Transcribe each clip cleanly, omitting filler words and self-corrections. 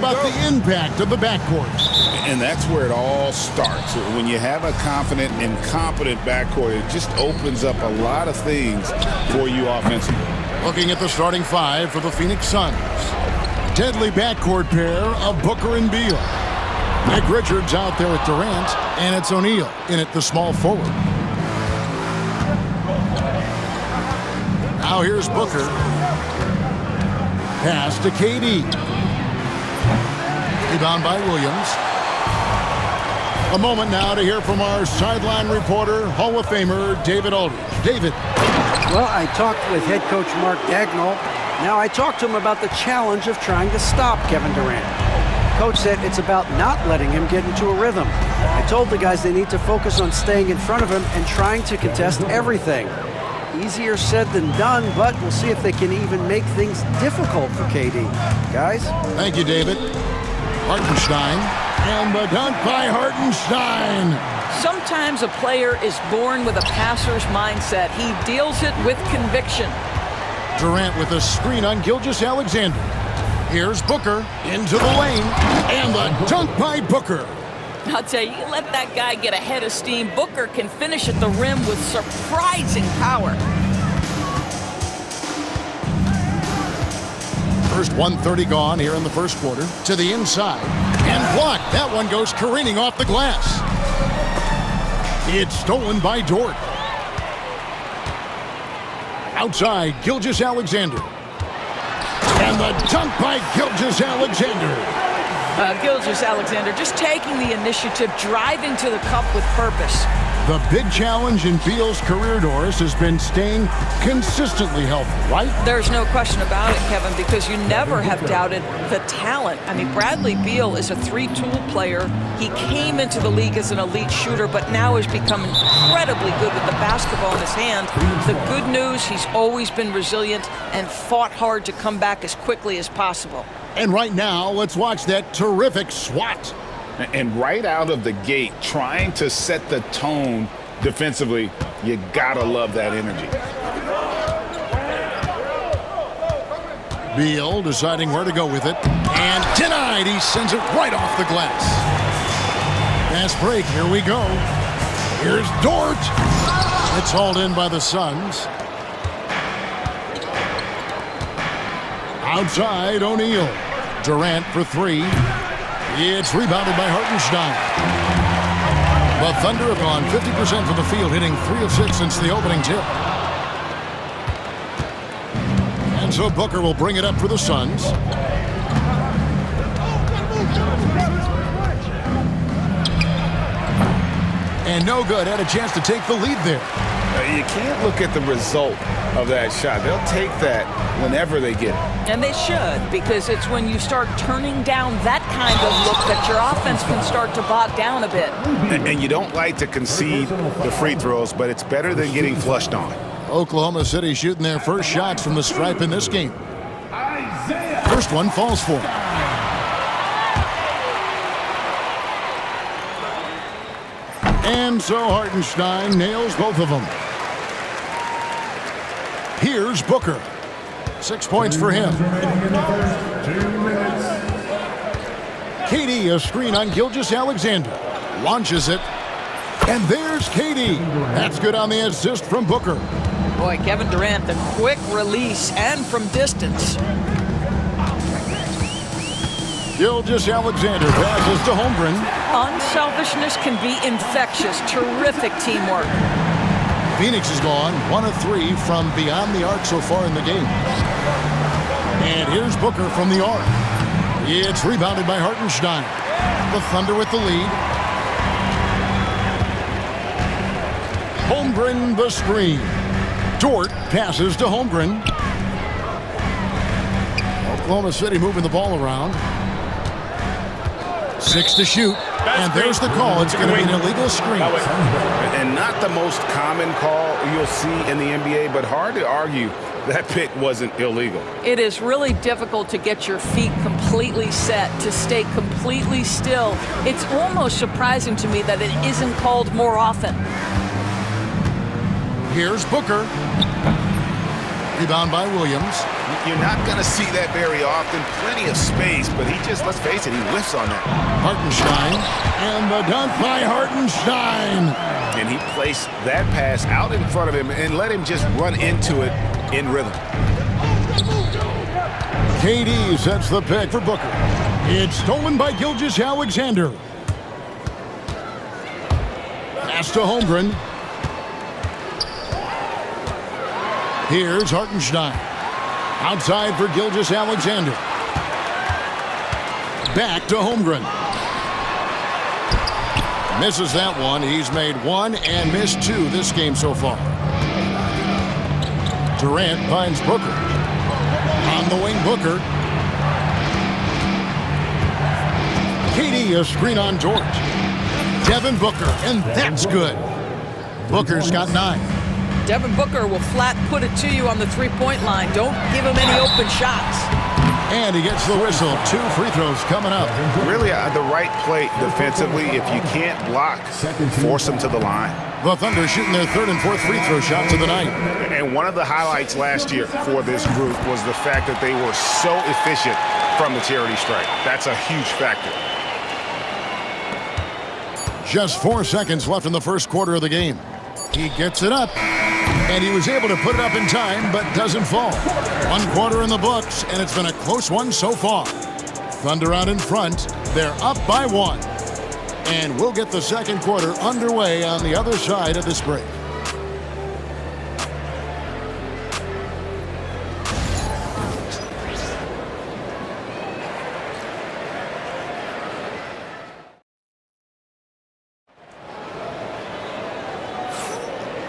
about the impact of the backcourt? And that's where it all starts. When you have a confident and competent backcourt, it just opens up a lot of things for you offensively. Looking at the starting five for the Phoenix Suns. Deadly backcourt pair of Booker and Beal. Nick Richards out there with Durant, and it's O'Neal in at the small forward. Now here's Booker. Pass to KD. Rebound by Williams. A moment now to hear from our sideline reporter, Hall of Famer David Aldridge. David. Well, I talked with head coach Mark Dagnall. Now I talked to him about the challenge of trying to stop Kevin Durant. Coach said it's about not letting him get into a rhythm. I told the guys they need to focus on staying in front of him and trying to contest everything. Easier said than done, but we'll see if they can even make things difficult for KD. Guys? Thank you, David. Hartenstein. And the dunk by Hartenstein. Sometimes a player is born with a passer's mindset. He deals it with conviction. Durant with a screen on Gilgeous-Alexander. Here's Booker into the lane. And the dunk by Booker. I'll tell you, you let that guy get a head of steam, Booker can finish at the rim with surprising power. First 1:30 gone here in the first quarter. To the inside. And blocked. That one goes careening off the glass. It's stolen by Dort. Outside, Gilgeous-Alexander. And the dunk by Gilgeous-Alexander. Gilgeous-Alexander just taking the initiative, driving to the cup with purpose. The big challenge in Beal's career, Doris, has been staying consistently healthy, right? There's no question about it, Kevin, because you never have doubted the talent. I mean, Bradley Beal is a three-tool player. He came into the league as an elite shooter, but now has become incredibly good with the basketball in his hand. The good news, he's always been resilient and fought hard to come back as quickly as possible. And right now, let's watch that terrific swat. And right out of the gate, trying to set the tone defensively, you gotta love that energy. Beal deciding where to go with it. And denied. He sends it right off the glass. Fast break. Here we go. Here's Dort. It's hauled in by the Suns. Outside, O'Neal. Durant for three. It's rebounded by Hartenstein. The Thunder have gone 50% from the field, hitting 3 of 6 since the opening tip. And so Booker will bring it up for the Suns. And no good. Had a chance to take the lead there. You can't look at the result of that shot. They'll take that whenever they get it. And they should, because it's when you start turning down that kind of look that your offense can start to bog down a bit. And you don't like to concede the free throws, but it's better than getting flushed on. Oklahoma City shooting their first shots from the stripe in this game. First one falls for him. And so Hartenstein nails both of them. Here's Booker. 6 points for him. KD, a screen on Gilgeous-Alexander. Launches it. And there's KD. That's good on the assist from Booker. Boy, Kevin Durant, the quick release and from distance. Gilgeous-Alexander passes to Holmgren. Unselfishness can be infectious. Terrific teamwork. Phoenix has gone 1 of 3 from beyond the arc so far in the game. And here's Booker from the arc. It's rebounded by Hartenstein. The Thunder with the lead. Holmgren the screen. Dort passes to Holmgren. Oklahoma City moving the ball around. 6 to shoot. And there's the call. It's going to be an illegal screen. And not the most common call you'll see in the NBA, but hard to argue that pick wasn't illegal. It is really difficult to get your feet completely set, to stay completely still. It's almost surprising to me that it isn't called more often. Here's Booker. Rebound by Williams. You're not going to see that very often. Plenty of space, but he just, let's face it, he whiffs on that. Hartenstein, and the dunk by Hartenstein. And he placed that pass out in front of him and let him just run into it in rhythm. KD sets the pick for Booker. It's stolen by Gilgeous-Alexander. Pass to Holmgren. Here's Hartenstein. Outside for Gilgeous-Alexander. Back to Holmgren. Misses that one. He's made one and missed two this game so far. Durant finds Booker. On the wing, Booker. KD, a screen on George. Devin Booker, and that's good. Booker's got 9. Devin Booker will flat put it to you on the three-point line. Don't give him any open shots. And he gets the whistle. 2 free throws coming up. Really the right play defensively. If you can't block, force them to the line. The Thunder shooting their 3rd and 4th free throw shots of the night. And one of the highlights last year for this group was the fact that they were so efficient from the charity stripe. That's a huge factor. Just 4 seconds left in the first quarter of the game. He gets it up, and he was able to put it up in time, but doesn't fall. 1 quarter in the books, and it's been a close one so far. Thunder out in front. They're up by 1. And we'll get the second quarter underway on the other side of this break.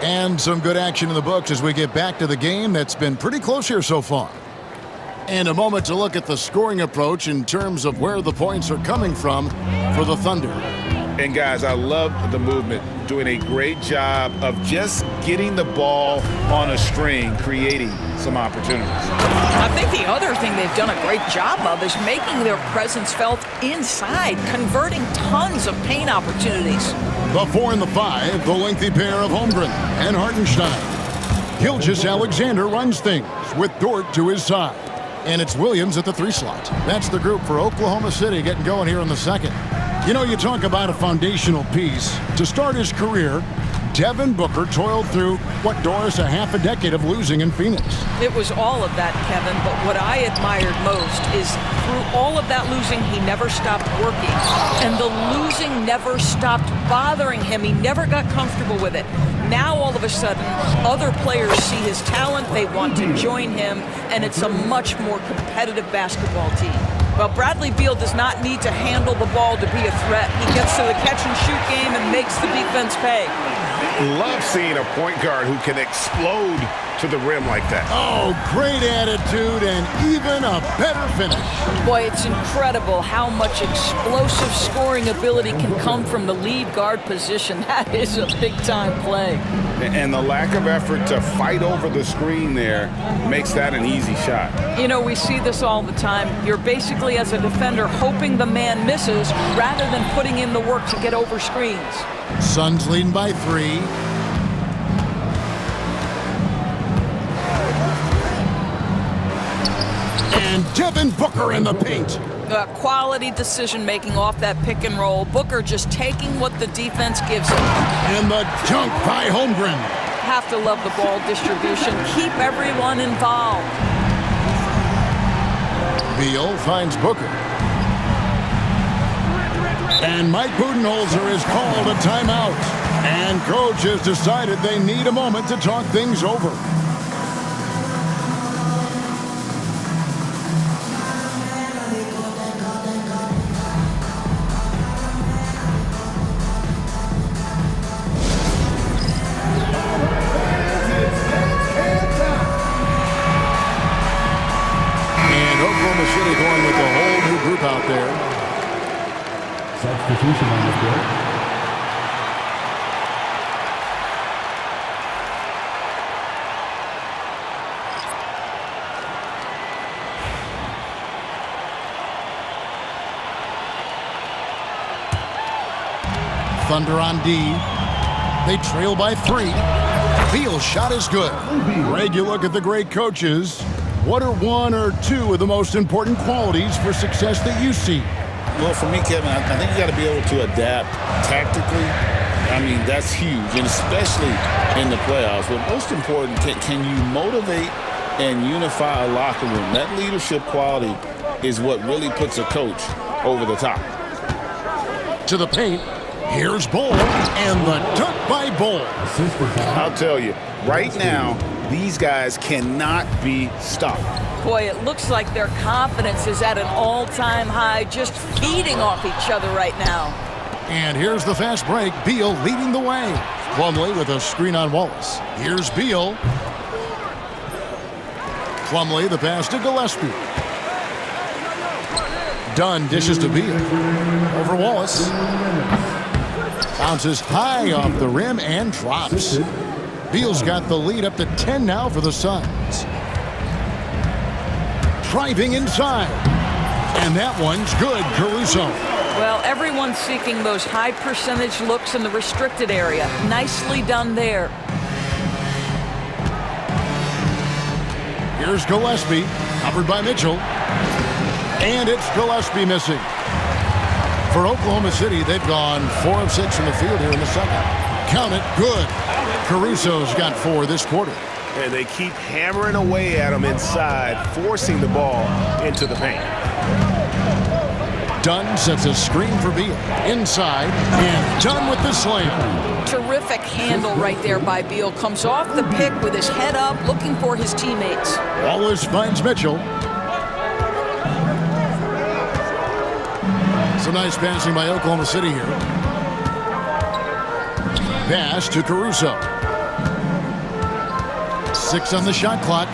And some good action in the books as we get back to the game that's been pretty close here so far. And a moment to look at the scoring approach in terms of where the points are coming from for the Thunder. And guys, I love the movement, doing a great job of just getting the ball on a string, creating some opportunities. I think the other thing they've done a great job of is making their presence felt inside, converting tons of paint opportunities. The 4 and the 5, the lengthy pair of Holmgren and Hartenstein. Gilgeous-Alexander runs things with Dort to his side. And it's Williams at the 3 slot. That's the group for Oklahoma City getting going here in the second. You know, you talk about a foundational piece. To start his career, Devin Booker toiled through, what, Doris, a half a decade of losing in Phoenix. It was all of that, Kevin, but what I admired most is through all of that losing, he never stopped working. And the losing never stopped bothering him. He never got comfortable with it. Now, all of a sudden, other players see his talent, they want to join him, and it's a much more competitive basketball team. Well, Bradley Beal does not need to handle the ball to be a threat. He gets to the catch-and-shoot game and makes the defense pay. Love seeing a point guard who can explode to the rim like that. Oh, great attitude and even a better finish. Boy, it's incredible how much explosive scoring ability can come from the lead guard position. That is a big-time play. And the lack of effort to fight over the screen there makes that an easy shot. You know, we see this all the time. You're basically, as a defender, hoping the man misses rather than putting in the work to get over screens. Suns leading by 3. And Devin Booker in the paint. Quality decision-making off that pick and roll. Booker just taking what the defense gives him. And the dunk by Holmgren. Have to love the ball distribution. Keep everyone involved. Beal finds Booker. And Mike Budenholzer has called a timeout. And coach has decided they need a moment to talk things over. City going with a whole new group out there. Substitution on the field. Thunder on D. They trail by 3. Beal's shot is good. Greg, you look at the great coaches. What are one or two of the most important qualities for success that you see? Well, for me, Kevin, I think you got to be able to adapt tactically. I mean, that's huge, and especially in the playoffs. But most important, can you motivate and unify a locker room? That leadership quality is what really puts a coach over the top. To the paint. Here's Bull, and the dunk by Bull. I'll tell you, right now, these guys cannot be stopped. Boy, it looks like their confidence is at an all-time high, just feeding off each other right now. And here's the fast break. Beal leading the way. Plumlee with a screen on Wallace. Here's Beal. Plumlee, the pass to Gillespie. Dunn dishes to Beal. Over Wallace. Bounces high off the rim and drops. Beal's got the lead up to 10 now for the Suns. Driving inside. And that one's good, Caruso. Well, everyone's seeking those high percentage looks in the restricted area. Nicely done there. Here's Gillespie, covered by Mitchell. And it's Gillespie missing. For Oklahoma City, they've gone 4 of 6 from the field here in the second. Count it, good. Caruso's got 4 this quarter. And they keep hammering away at him inside, forcing the ball into the paint. Dunn sets a screen for Beal. Inside, and Dunn with the slam. Terrific handle right there by Beal. Comes off the pick with his head up, looking for his teammates. Wallace finds Mitchell. Some nice passing by Oklahoma City here. Pass to Caruso. 6 on the shot clock.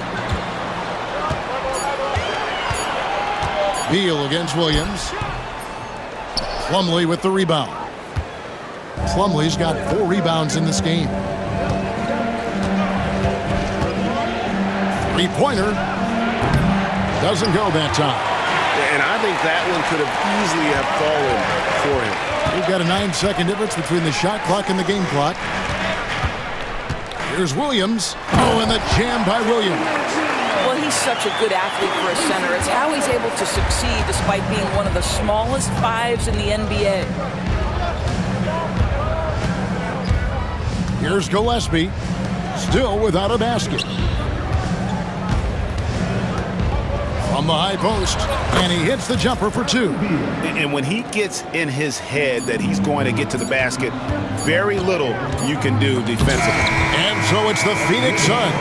Beal against Williams. Plumlee with the rebound. Plumlee's got 4 rebounds in this game. 3-pointer. Doesn't go that time. And I think that one could have easily have fallen for him. We've got a 9-second difference between the shot clock and the game clock. Here's Williams. Oh, and the jam by Williams. Well, he's such a good athlete for a center. It's how he's able to succeed despite being one of the smallest 5s in the NBA. Here's Gillespie, still without a basket. From the high post, and he hits the jumper for 2. And when he gets in his head that he's going to get to the basket, very little you can do defensively. And so it's the Phoenix Suns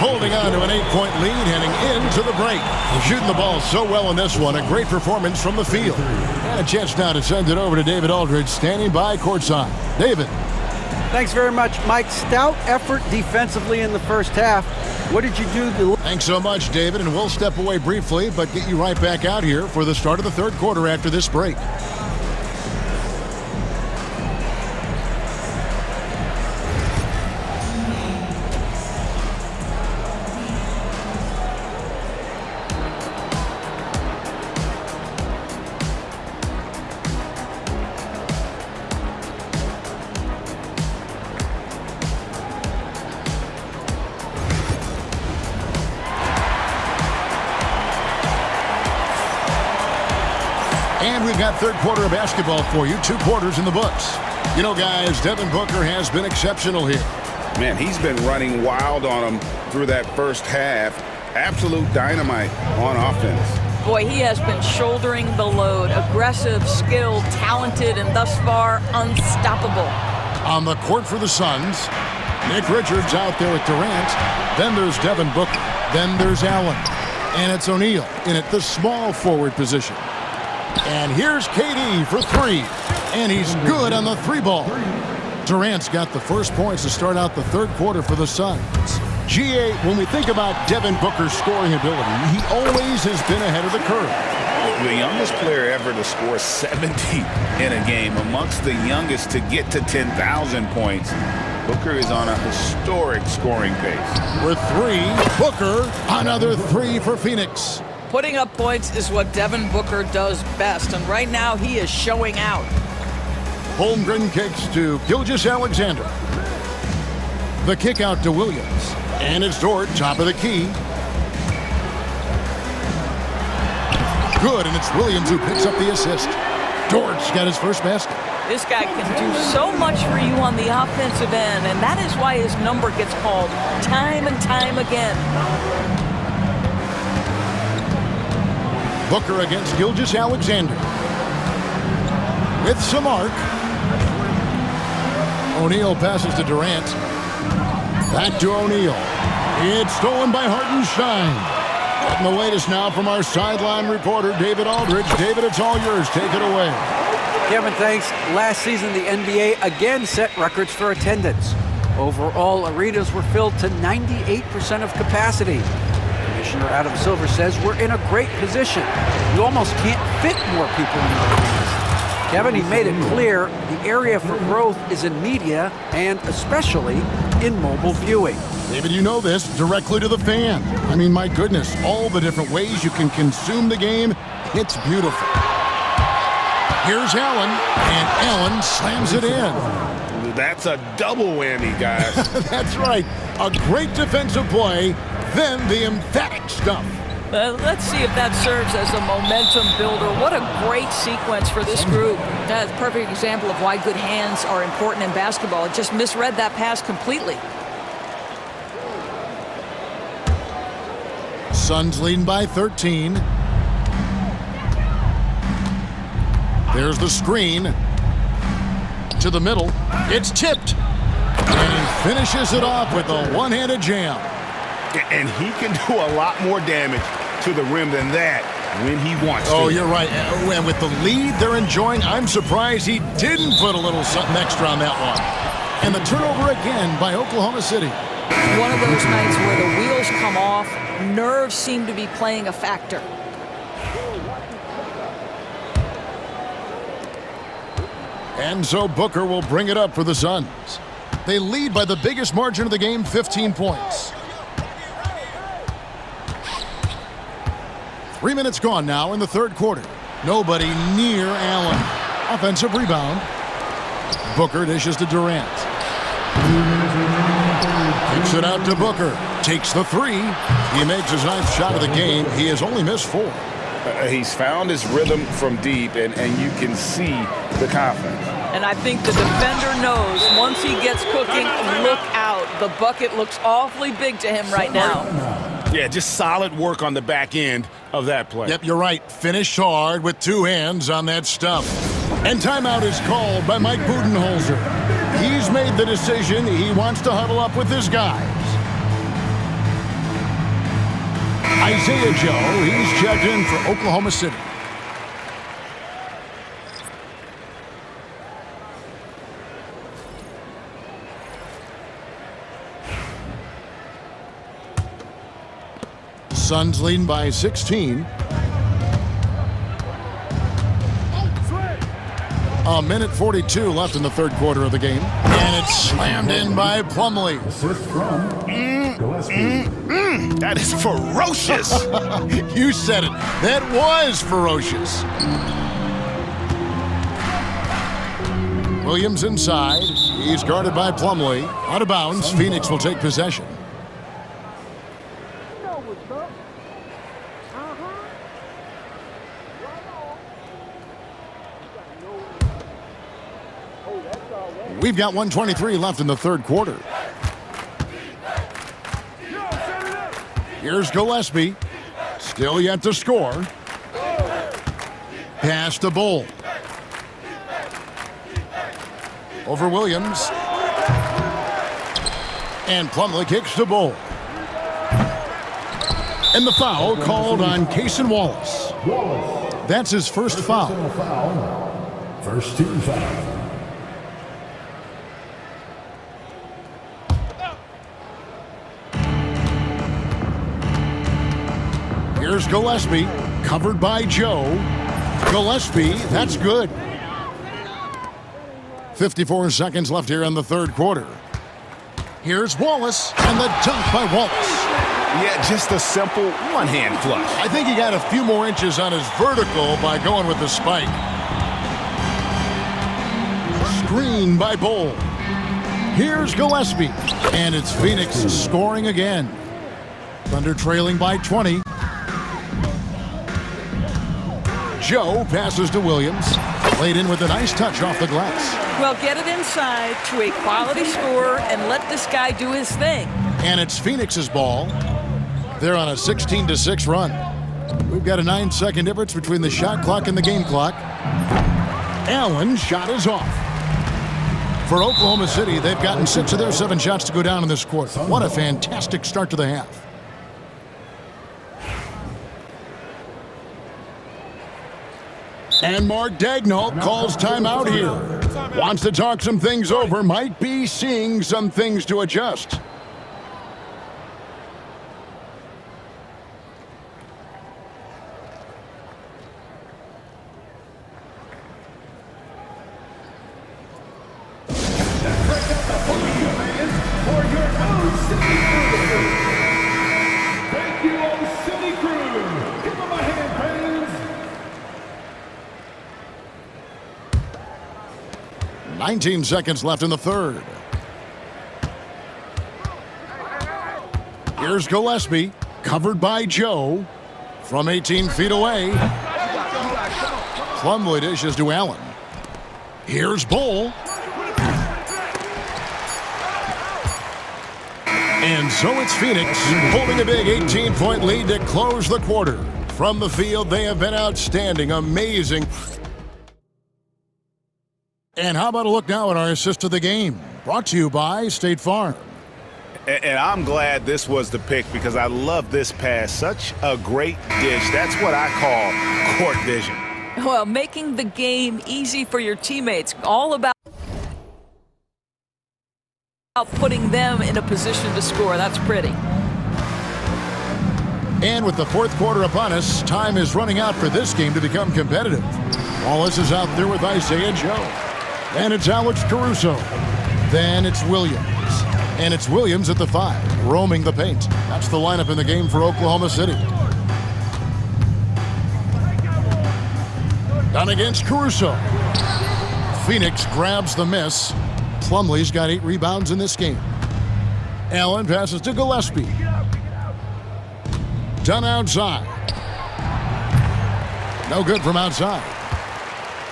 holding on to an 8-point lead heading into the break. Shooting the ball so well in this one. A great performance from the field. And a chance now to send it over to David Aldridge, standing by courtside. David. Thanks very much, Mike. Stout effort defensively in the first half. What did you do to... Thanks so much, David, and we'll step away briefly, but get you right back out here for the start of the third quarter after this break. And we've got third quarter of basketball for you. 2 quarters in the books. You know, guys, Devin Booker has been exceptional here. Man, he's been running wild on them through that first half. Absolute dynamite on offense. Boy, he has been shouldering the load. Aggressive, skilled, talented, and thus far unstoppable. On the court for the Suns, Nick Richards out there with Durant. Then there's Devin Booker. Then there's Allen. And it's O'Neal in at the small forward position. And here's KD for 3. And he's good on the 3-ball. Durant's got the first points to start out the third quarter for the Suns. GA, when we think about Devin Booker's scoring ability, he always has been ahead of the curve. The youngest player ever to score 70 in a game, amongst the youngest to get to 10,000 points. Booker is on a historic scoring pace. With 3, Booker, another 3 for Phoenix. Putting up points is what Devin Booker does best, and right now he is showing out. Holmgren kicks to Gilgeous-Alexander. The kick out to Williams. And it's Dort, top of the key. good, and it's Williams who picks up the assist. George got his first basket. This guy can do so much for you on the offensive end, and that is why his number gets called time and time again. Booker against Gilgeous-Alexander. With some arc. O'Neal passes to Durant. Back to O'Neal. It's stolen by Hartenstein. And the latest now from our sideline reporter, David Aldridge. David, it's all yours. Take it away. Kevin, thanks. Last season, the NBA again set records for attendance. Overall, arenas were filled to 98% of capacity. Commissioner Adam Silver says we're in a great position. You almost can't fit more people in the arenas. Kevin, he made it clear the area for growth is in media and especially in mobile viewing. David, you know this, directly to the fan. I mean, my goodness, all the different ways you can consume the game, it's beautiful. Here's Allen, and Allen slams it in. That's a double whammy, guys. That's right. A great defensive play, then the emphatic stuff. Let's see if that serves as a momentum builder. What a great sequence for this group. That's a perfect example of why good hands are important in basketball. It just misread that pass completely. Suns leading by 13. There's the screen. To the middle. It's tipped. And he finishes it off with a one-handed jam. And he can do a lot more damage to the rim than that when he wants to. Oh, you're right. And with the lead they're enjoying, I'm surprised he didn't put a little something extra on that one. And the turnover again by Oklahoma City. One of those nights where the wheels come off, nerves seem to be playing a factor. And so Booker will bring it up for the Suns. They lead by the biggest margin of the game, 15 points. 3 minutes gone now in the third quarter. Nobody near Allen. Offensive rebound. Booker dishes to Durant. Kicks it out to Booker. Takes the three. He makes his ninth shot of the game. He has only missed 4. He's found his rhythm from deep, and you can see the confidence. And I think the defender knows once he gets cooking, look out. The bucket looks awfully big to him right now. Yeah, just solid work on the back end of that play. Yep, you're right. Finished hard with 2 hands on that stuff. And timeout is called by Mike Budenholzer. He's made the decision. He wants to huddle up with his guys. Isaiah Joe, he's checked in for Oklahoma City. Suns leading by 16. A minute 42 left in the third quarter of the game. And it's slammed in by Plumlee. That is ferocious. You said it. That was ferocious. Williams inside. He's guarded by Plumlee. Out of bounds. Phoenix will take possession. We've got 1:23 left in the third quarter. Here's Gillespie. Still yet to score. Pass to Bull. Over Williams. And Plumlee kicks to Bull. And the foul called on Cason Wallace. That's his first foul. First team foul. Here's Gillespie, covered by Joe. Gillespie, that's good. 54 seconds left here in the third quarter. Here's Wallace, and the dunk by Wallace. Yeah, just a simple one-hand flush. I think he got a few more inches on his vertical by going with the spike. Screen by Bull. Here's Gillespie, and it's Phoenix scoring again. Thunder trailing by 20. Joe passes to Williams. Laid in with a nice touch off the glass. Well, get it inside to a quality scorer and let this guy do his thing. And it's Phoenix's ball. They're on a 16-6 run. We've got a 9-second difference between the shot clock and the game clock. Allen's shot is off. For Oklahoma City, they've gotten 6 of their 7 shots to go down in this quarter. What a fantastic start to the half. And Mark Daigneault calls timeout here. Wants to talk some things over, might be seeing some things to adjust. Thank you, old City crew. Give them a hand, fans. 19 seconds left in the third. Here's Gillespie, covered by Joe from 18 feet away. Plumlee dishes to Allen. Here's Bull. And so it's Phoenix holding a big 18-point lead to close the quarter. From the field, they have been outstanding, amazing. And how about a look now at our assist of the game? Brought to you by State Farm. And I'm glad this was the pick because I love this pass. Such a great dish. That's what I call court vision. Well, making the game easy for your teammates. All about putting them in a position to score. That's pretty. And with the fourth quarter upon us, time is running out for this game to become competitive. Wallace is out there with Isaiah Joe. And it's Alex Caruso. Then it's Williams. And it's Williams at the 5, roaming the paint. That's the lineup in the game for Oklahoma City. Down against Caruso. Phoenix grabs the miss. Plumlee's got 8 rebounds in this game. Allen passes to Gillespie. Done outside. No good from outside.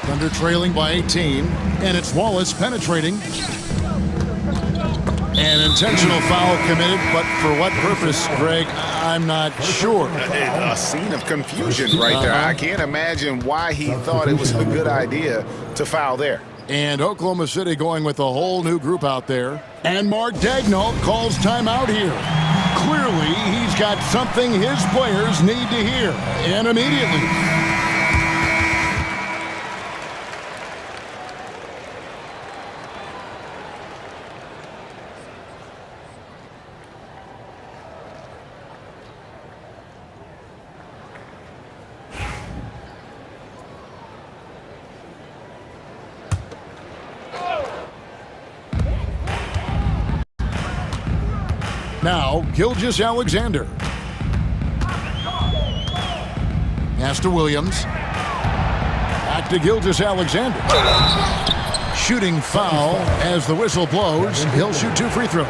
Thunder trailing by 18, and it's Wallace penetrating. An intentional foul committed, but for what purpose, Greg, I'm not sure. A scene of confusion right there. I can't imagine why he thought it was a good idea to foul there. And Oklahoma City going with a whole new group out there. And Mark Daigneault calls timeout here. Clearly, he's got something his players need to hear, and immediately. Now, Gilgeous-Alexander. Pass to Williams. Back to Gilgeous-Alexander. Shooting foul as the whistle blows. He'll shoot 2 free throws.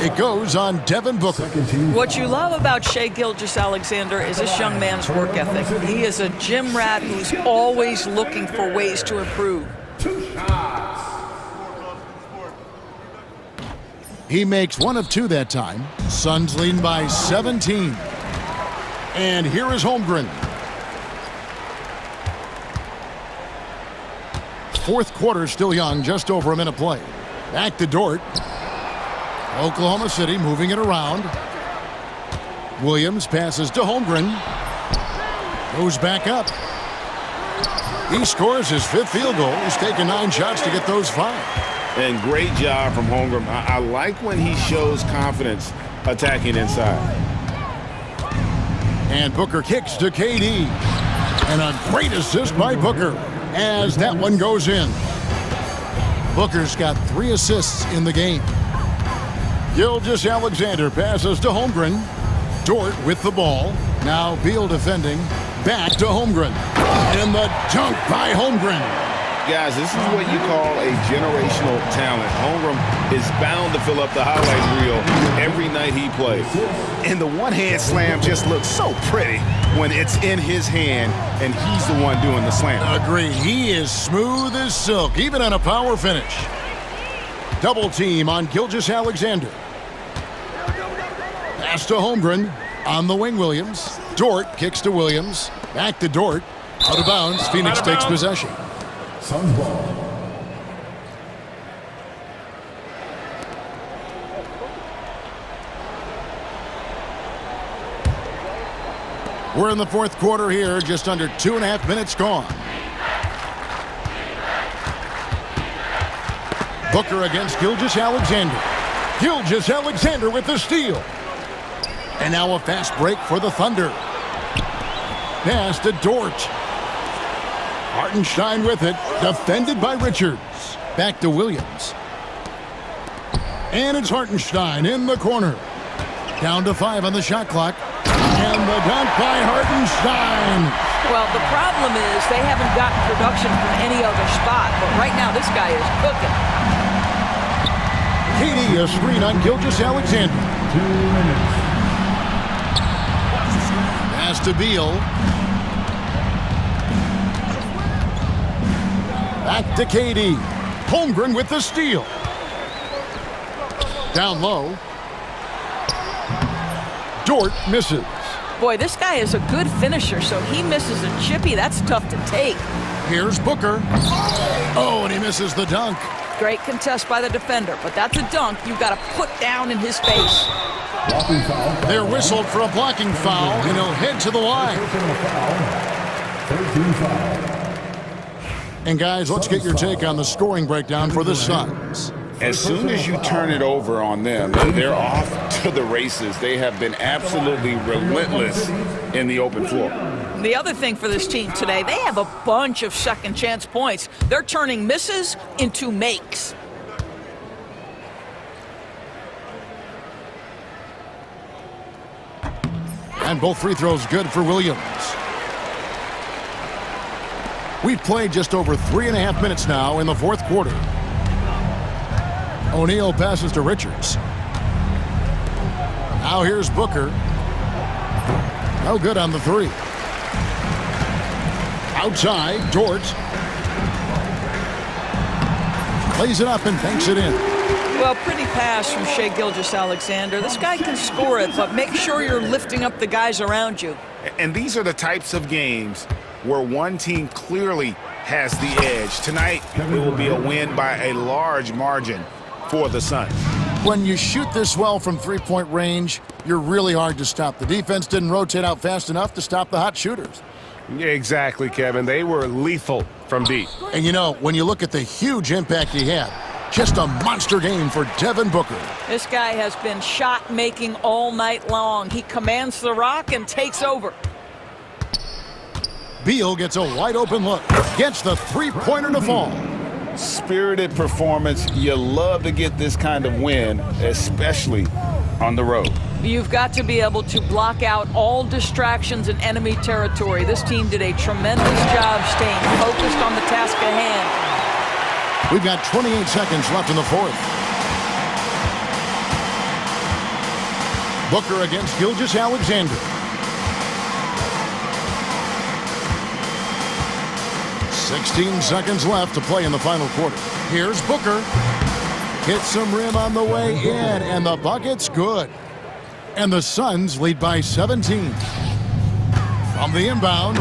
It goes on Devin Booker. What you love about Shai Gilgeous-Alexander is this young man's work ethic. He is a gym rat who's always looking for ways to improve. He makes 1 of 2 that time. Suns lead by 17. And here is Holmgren. Fourth quarter still young, just over a minute play. Back to Dort. Oklahoma City moving it around. Williams passes to Holmgren. Goes back up. He scores his 5th field goal. He's taken 9 shots to get those 5. And great job from Holmgren. I like when he shows confidence attacking inside. And Booker kicks to KD. And a great assist by Booker as that one goes in. Booker's got 3 assists in the game. Gilgeous-Alexander passes to Holmgren. Dort with the ball. Now Beal defending. Back to Holmgren. And the dunk by Holmgren. Guys, this is what you call a generational talent. Holmgren is bound to fill up the highlight reel every night he plays. And the one-hand slam just looks so pretty when it's in his hand and he's the one doing the slam. Agreed. He is smooth as silk, even on a power finish. Double team on Gilgeous-Alexander. Pass to Holmgren. On the wing, Williams. Dort kicks to Williams. Back to Dort. Out of bounds. Phoenix takes possession. Suns ball. We're in the fourth quarter here, just under 2.5 minutes gone. Booker against Gilgeous-Alexander. Gilgeous-Alexander with the steal. And now a fast break for the Thunder. Pass to Dort. Hartenstein with it, defended by Richards. Back to Williams. And it's Hartenstein in the corner. Down to 5 on the shot clock. And the dunk by Hartenstein. Well, the problem is they haven't gotten production from any other spot, but right now this guy is cooking. Katie, a screen on Gilgeous-Alexander. 2 minutes. Pass to Beal. Back to Katie. Holmgren with the steal. Down low. Dort misses. Boy, this guy is a good finisher, so he misses a chippy. That's tough to take. Here's Booker. Oh, and he misses the dunk. Great contest by the defender, but that's a dunk you've got to put down in his face. Blocking foul. They're whistled for a blocking foul, and he'll head to the line. Personal foul. 13 foul. And guys, let's get your take on the scoring breakdown for the Suns. As soon as you turn it over on them, they're off to the races. They have been absolutely relentless in the open floor. The other thing for this team today, they have a bunch of second chance points. They're turning misses into makes. And both free throws good for Williams. We've played just over 3.5 minutes now in the fourth quarter. O'Neal passes to Richards. Now here's Booker. No good on the three. Outside, Dort. Plays it up and banks it in. Well, pretty pass from Shai Gilgeous-Alexander. This guy can score it, but make sure you're lifting up the guys around you. And these are the types of games where one team clearly has the edge. Tonight, it will be a win by a large margin for the Suns. When you shoot this well from three-point range, you're really hard to stop. The defense didn't rotate out fast enough to stop the hot shooters. Yeah, exactly, Kevin. They were lethal from deep. And you know, when you look at the huge impact he had, just a monster game for Devin Booker. This guy has been shot-making all night long. He commands the rock and takes over. Beal gets a wide-open look. Gets the three-pointer to fall. Spirited performance. You love to get this kind of win, especially on the road. You've got to be able to block out all distractions in enemy territory. This team did a tremendous job staying focused on the task at hand. We've got 28 seconds left in the fourth. Booker against Gilgeous-Alexander. 16 seconds left to play in the final quarter. Here's Booker. Hits some rim on the way in, and the bucket's good. And the Suns lead by 17. From the inbound,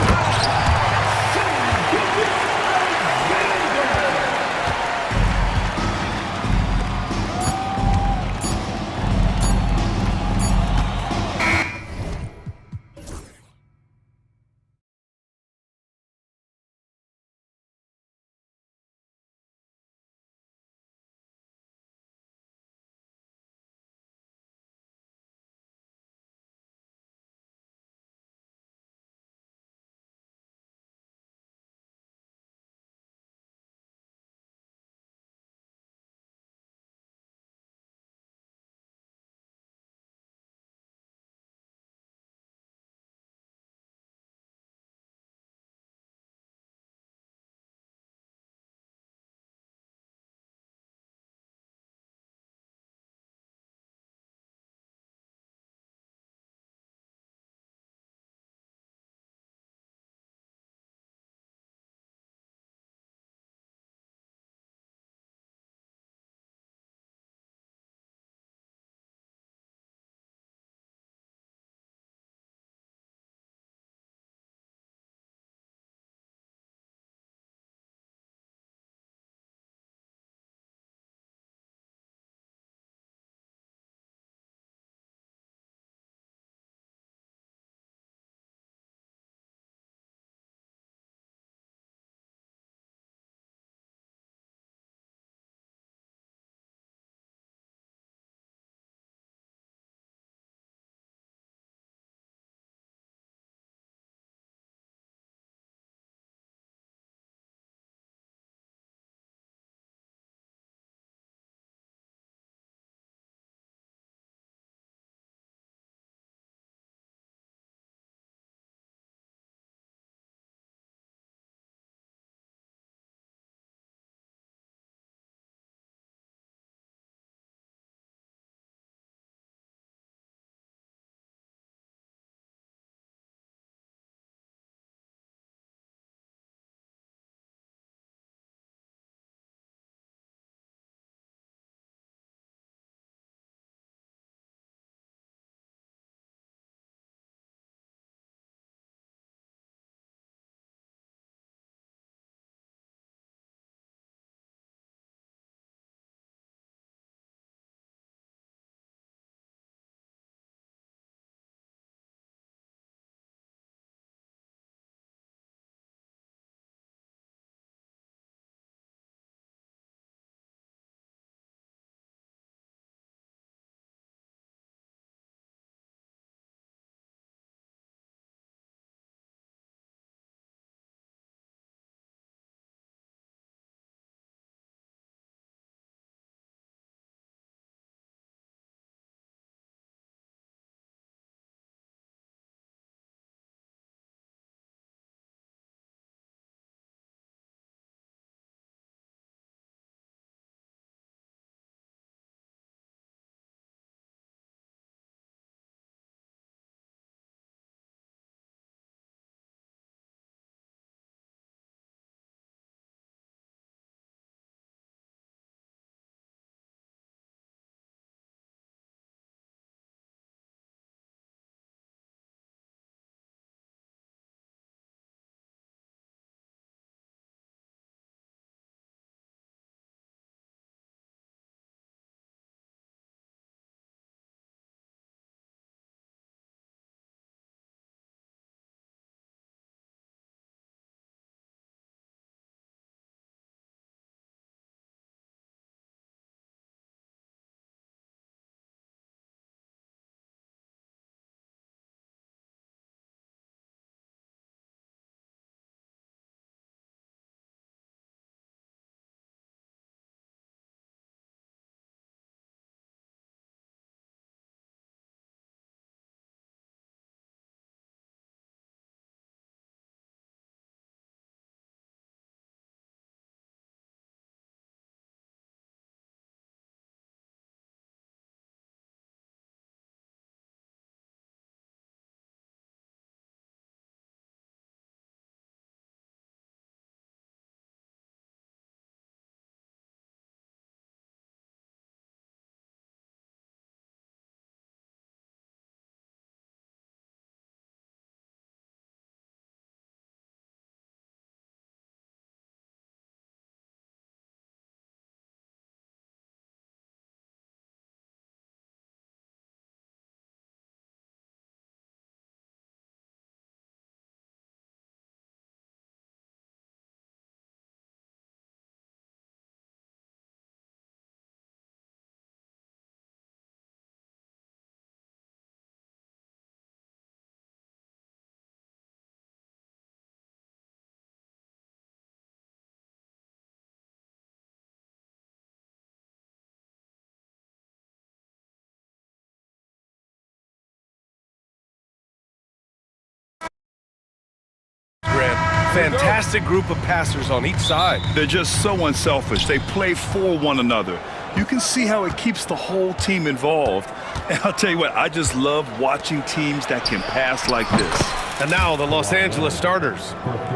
Fantastic group of passers on each side. They're just so unselfish. They play for one another. You can see how it keeps the whole team involved. And I'll tell you what, I just love watching teams that can pass like this. And now the Los Angeles starters.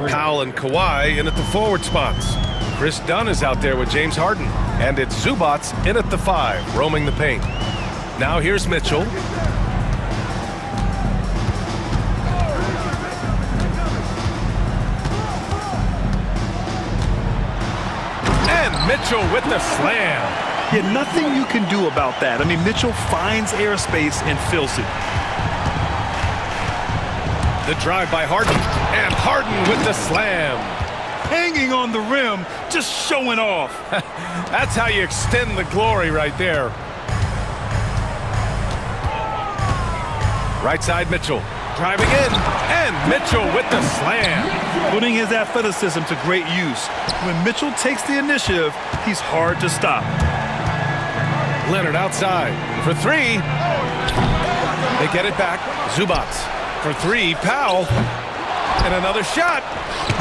Powell and Kawhi in at the forward spots. Chris Dunn is out there with James Harden. And it's Zubats in at the 5, roaming the paint. Now here's Mitchell. And Mitchell with the slam. Yeah, nothing you can do about that. I mean, Mitchell finds airspace and fills it. The drive by Harden. And Harden with the slam. Hanging on the rim, just showing off. That's how you extend the glory right there. Right side Mitchell. Driving in. And Mitchell with the slam. Putting his athleticism to great use. When Mitchell takes the initiative, he's hard to stop. Leonard outside for 3. They get it back. Zubats for 3. Powell. And another shot.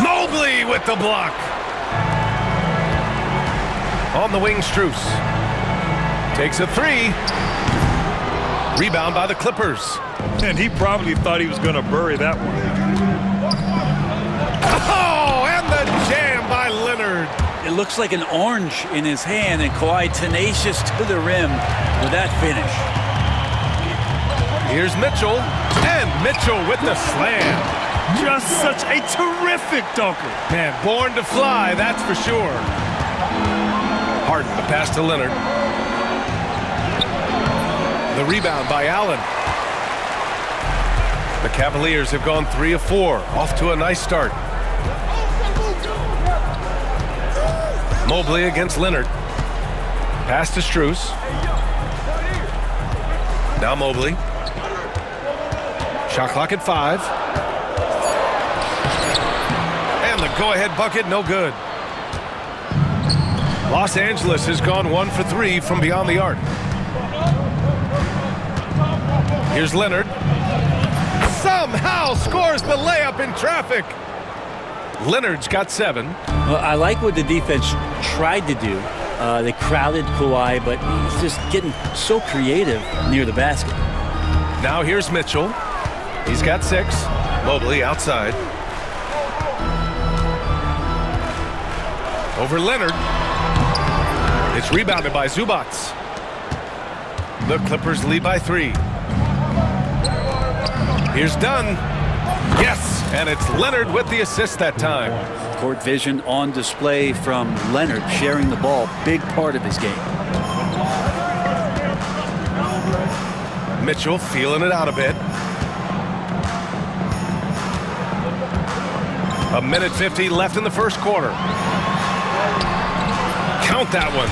Mobley with the block. On the wing, Strus. Takes a 3. Rebound by the Clippers. And he probably thought he was going to bury that one. Oh, and the jam by Leonard. It looks like an orange in his hand, and Kawhi tenacious to the rim with that finish. Here's Mitchell, and Mitchell with the slam. Just such a terrific dunker. Man, born to fly, that's for sure. Harden, the pass to Leonard. The rebound by Allen. The Cavaliers have gone 3 of 4, off to a nice start. Mobley against Leonard. Pass to Strus. Now Mobley. Shot clock at 5. And the go-ahead bucket, no good. Los Angeles has gone 1 for 3 from beyond the arc. Here's Leonard. Somehow scores the layup in traffic. Leonard's got 7. Well, I like what the defense tried to do. They crowded Kawhi, but he's just getting so creative near the basket. Now here's Mitchell. He's got 6. Mobley outside. Over Leonard. It's rebounded by Zubats. The Clippers lead by 3. Here's Dunn. Yes, and it's Leonard with the assist that time. Court vision on display from Leonard, sharing the ball, big part of his game. Mitchell feeling it out a bit. 1:50 left in the first quarter. Count that one.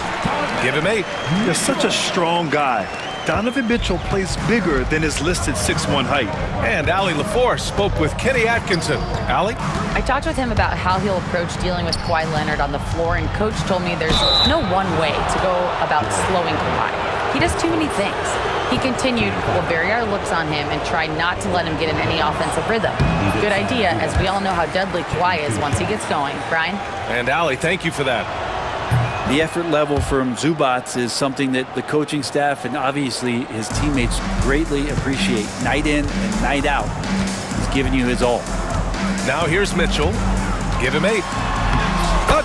Give him 8. You're such a strong guy. Donovan Mitchell plays bigger than his listed 6'1" height. And Allie LaForce spoke with Kenny Atkinson. Allie? I talked with him about how he'll approach dealing with Kawhi Leonard on the floor, and Coach told me there's no one way to go about slowing Kawhi. He does too many things. He continued, we'll vary our looks on him and try not to let him get in any offensive rhythm. Good idea, as we all know how deadly Kawhi is once he gets going. Brian? And Allie, thank you for that. The effort level from Zubats is something that the coaching staff and obviously his teammates greatly appreciate. Night in and night out, he's giving you his all. Now here's Mitchell. Give him 8.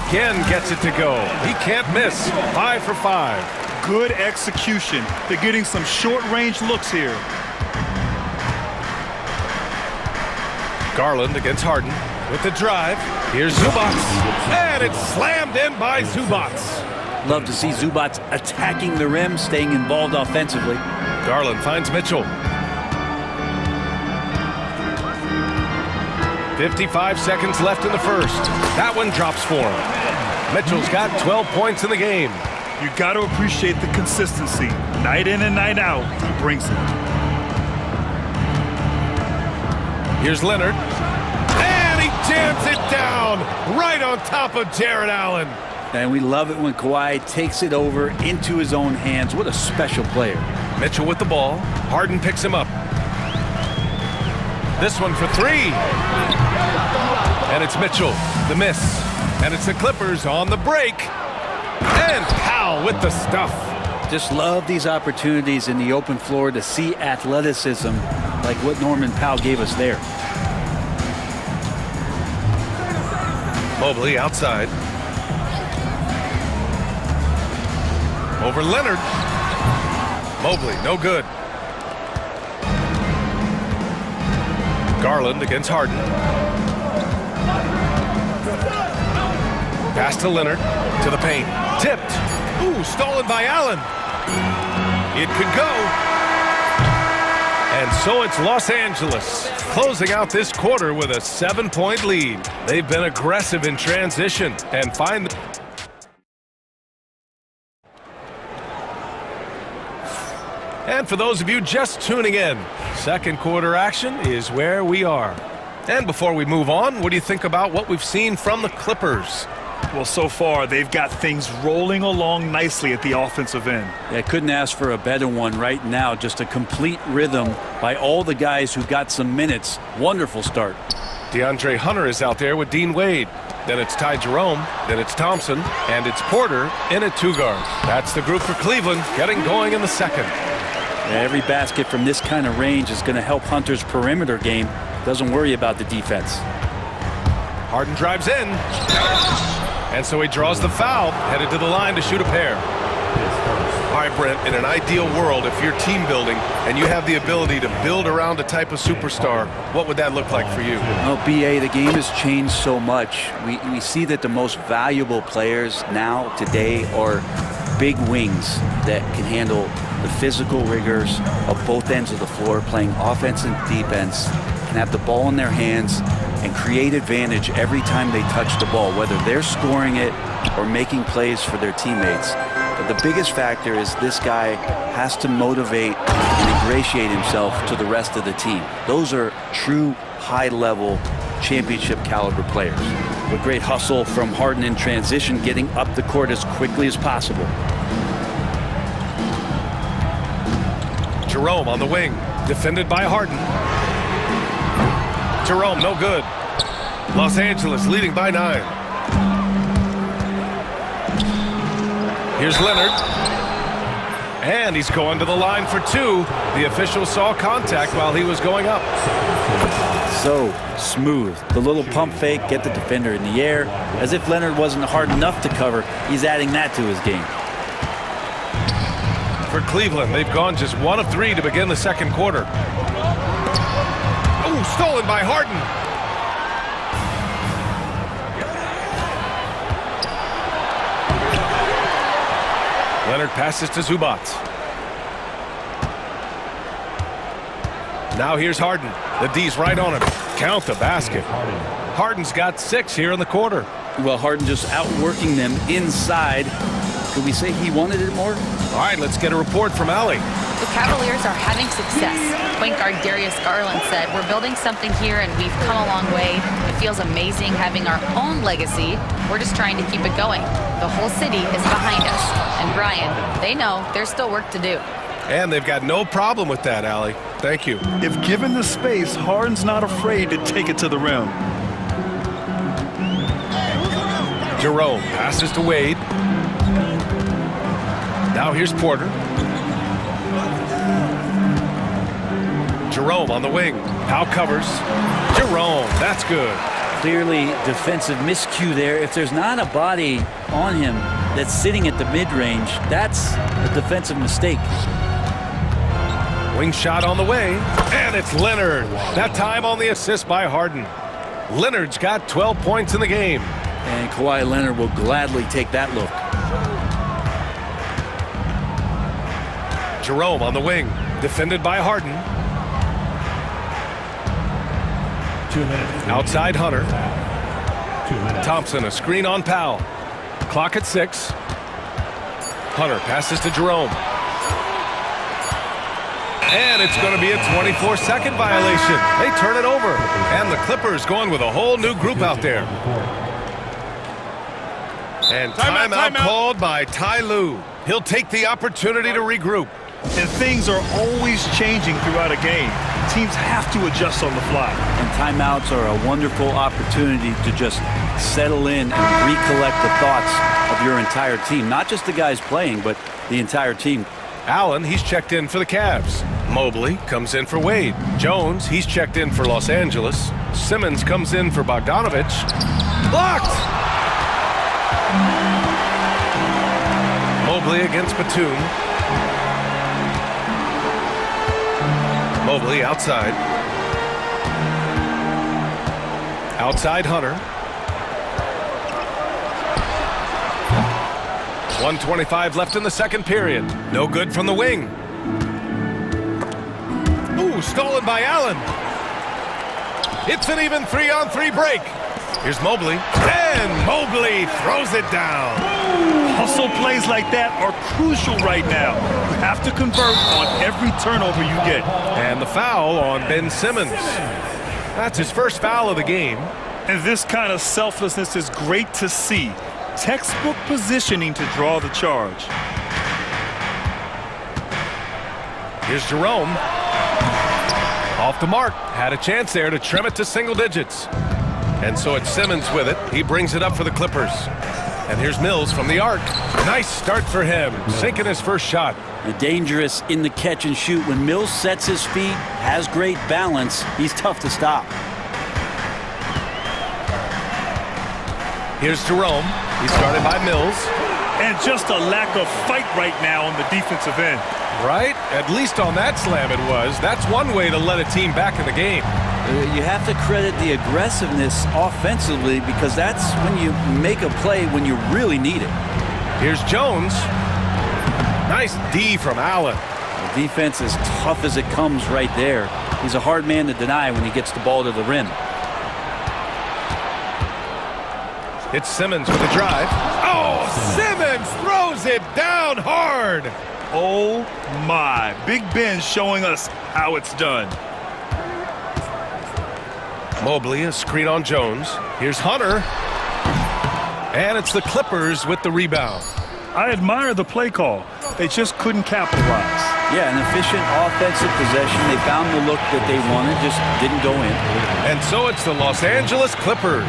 Again gets it to go. He can't miss. 5 for 5. Good execution. They're getting some short-range looks here. Garland against Harden with the drive. Here's Zubats. And it's slammed in by Zubats. Love to see Zubats attacking the rim, staying involved offensively. Garland finds Mitchell. 55 seconds left in the first. That one drops for him. Mitchell's got 12 points in the game. You got to appreciate the consistency. Night in and night out, he brings it. Here's Leonard. And he jams it down right on top of Jared Allen. And we love it when Kawhi takes it over into his own hands. What a special player. Mitchell with the ball. Harden picks him up. This one for 3. And it's Mitchell, the miss. And it's the Clippers on the break. And Powell with the stuff. Just love these opportunities in the open floor to see athleticism like what Norman Powell gave us there. Mobley outside. Over Leonard. Mobley, no good. Garland against Harden. Pass to Leonard, to the paint. Tipped. Ooh, stolen by Allen. It could go. And so it's Los Angeles, closing out this quarter with a 7-point lead. They've been aggressive in transition and find... And for those of you just tuning in, second quarter action is where we are. And before we move on, what do you think about what we've seen from the Clippers? Well, so far, they've got things rolling along nicely at the offensive end. Yeah, I couldn't ask for a better one right now. Just a complete rhythm by all the guys who got some minutes. Wonderful start. DeAndre Hunter is out there with Dean Wade. Then it's Ty Jerome. Then it's Thompson. And it's Porter in at 2 guard. That's the group for Cleveland getting going in the second. Yeah, every basket from this kind of range is going to help Hunter's perimeter game. Doesn't worry about the defense. Harden drives in. And so he draws the foul, headed to the line to shoot a pair. All right, Brent, in an ideal world, if you're team building and you have the ability to build around a type of superstar, what would that look like for you? Well, BA, the game has changed so much. We see that the most valuable players now, today, are big wings that can handle the physical rigors of both ends of the floor, playing offense and defense, can have the ball in their hands and create advantage every time they touch the ball, whether they're scoring it or making plays for their teammates. But the biggest factor is this guy has to motivate and ingratiate himself to the rest of the team. Those are true high-level championship caliber players. With great hustle from Harden in transition, getting up the court as quickly as possible. Jerome on the wing, defended by Harden. Jerome, no good. Los Angeles leading by 9. Here's Leonard. And he's going to the line for 2. The official saw contact while he was going up. So smooth. The little pump fake, get the defender in the air. As if Leonard wasn't hard enough to cover, he's adding that to his game. For Cleveland, they've gone just 1 of 3 to begin the second quarter. Oh, stolen by Harden. Leonard passes to Zubac. Now here's Harden. The D's right on him. Count the basket. Harden's got 6 here in the quarter. Well, Harden just outworking them inside. Could we say he wanted it more? All right, let's get a report from Allie. The Cavaliers are having success. Point guard Darius Garland said, "We're building something here and we've come a long way. It feels amazing having our own legacy. We're just trying to keep it going. The whole city is behind us." And Brian, they know there's still work to do. And they've got no problem with that, Allie. Thank you. If given the space, Harden's not afraid to take it to the rim. Jerome passes to Wade. Now here's Porter. Jerome on the wing. Powell covers. Jerome, that's good. Clearly defensive miscue there. If there's not a body on him that's sitting at the mid-range, that's a defensive mistake. Wing shot on the way, and it's Leonard. That time on the assist by Harden. Leonard's got 12 points in the game. And Kawhi Leonard will gladly take that look. Jerome on the wing, defended by Harden. 2 minutes. Outside Hunter. 2 minutes. Thompson, a screen on Powell. Clock at 6. Hunter passes to Jerome. And it's going to be a 24-second violation. They turn it over. And the Clippers going with a whole new group out there. And timeout called by Ty Lue. He'll take the opportunity to regroup. And things are always changing throughout a game. teams have to adjust on the fly. And timeouts are a wonderful opportunity to just settle in and recollect the thoughts of your entire team. Not just the guys playing, but the entire team. Allen, he's checked in for the Cavs. Mobley comes in for Wade. Jones, he's checked in for Los Angeles. Simmons comes in for Bogdanovich. Blocked! Mobley against Batum. Mobley outside. Outside Hunter. 1:25 left in the second period. No good from the wing. Ooh, stolen by Allen. It's an even 3-on-3 break. Here's Mobley. And Mobley throws it down. Hustle plays like that are crucial right now. You have to convert on every turnover you get. And the foul on Ben Simmons. That's his first foul of the game. And this kind of selflessness is great to see. Textbook positioning to draw the charge. Here's Jerome. Off the mark. Had a chance there to trim it to single digits. And so it's Simmons with it. He brings it up for the Clippers. And here's Mills from the arc. Nice start for him, sinking his first shot. Dangerous in the catch and shoot. When Mills sets his feet, has great balance, he's tough to stop. Here's Jerome. He's started by Mills. And just a lack of fight right now on the defensive end. Right? At least on that slam it was. That's one way to let a team back in the game. You have to credit the aggressiveness offensively because that's when you make a play when you really need it. Here's Jones. Nice D from Allen. The defense is tough as it comes right there. He's a hard man to deny when he gets the ball to the rim. It's Simmons with the drive. Oh, Simmons throws it down hard. Oh my. Big Ben showing us how it's done. Mobley, a screen on Jones. Here's Hunter. And it's the Clippers with the rebound. I admire the play call. They just couldn't capitalize. Yeah, an efficient offensive possession. They found the look that they wanted, just didn't go in. And so it's the Los Angeles Clippers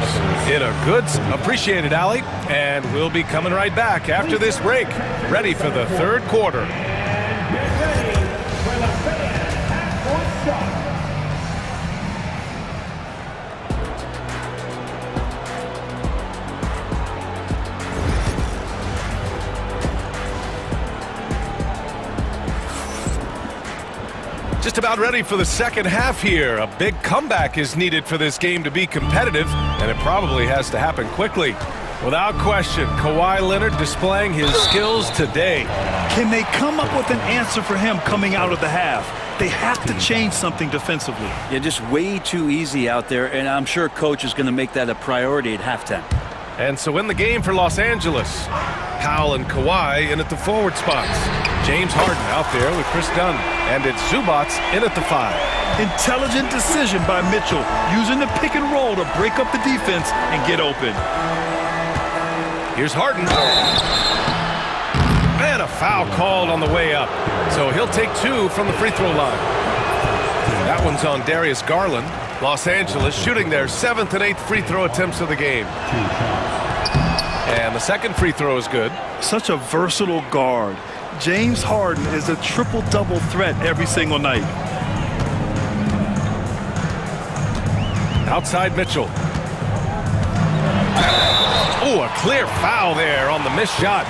in a good, appreciated alley. And we'll be coming right back after this break, ready for the third quarter. Just about ready for the second half here. A big comeback is needed for this game to be competitive, and it probably has to happen quickly. Without question, Kawhi Leonard displaying his skills today. Can they come up with an answer for him coming out of the half? They have to change something defensively. Yeah, just way too easy out there, and I'm sure coach is going to make that a priority at halftime. And so in the game for Los Angeles, Powell and Kawhi in at the forward spots. James Harden out there with Chris Dunn. And it's Zubats in at the 5. Intelligent decision by Mitchell, using the pick and roll to break up the defense and get open. Here's Harden. And a foul called on the way up. So he'll take 2 from the free throw line. That one's on Darius Garland. Los Angeles shooting their 7th and 8th free throw attempts of the game. And the second free throw is good. Such a versatile guard. James Harden is a triple-double threat every single night. Outside Mitchell. Oh, a clear foul there on the missed shot.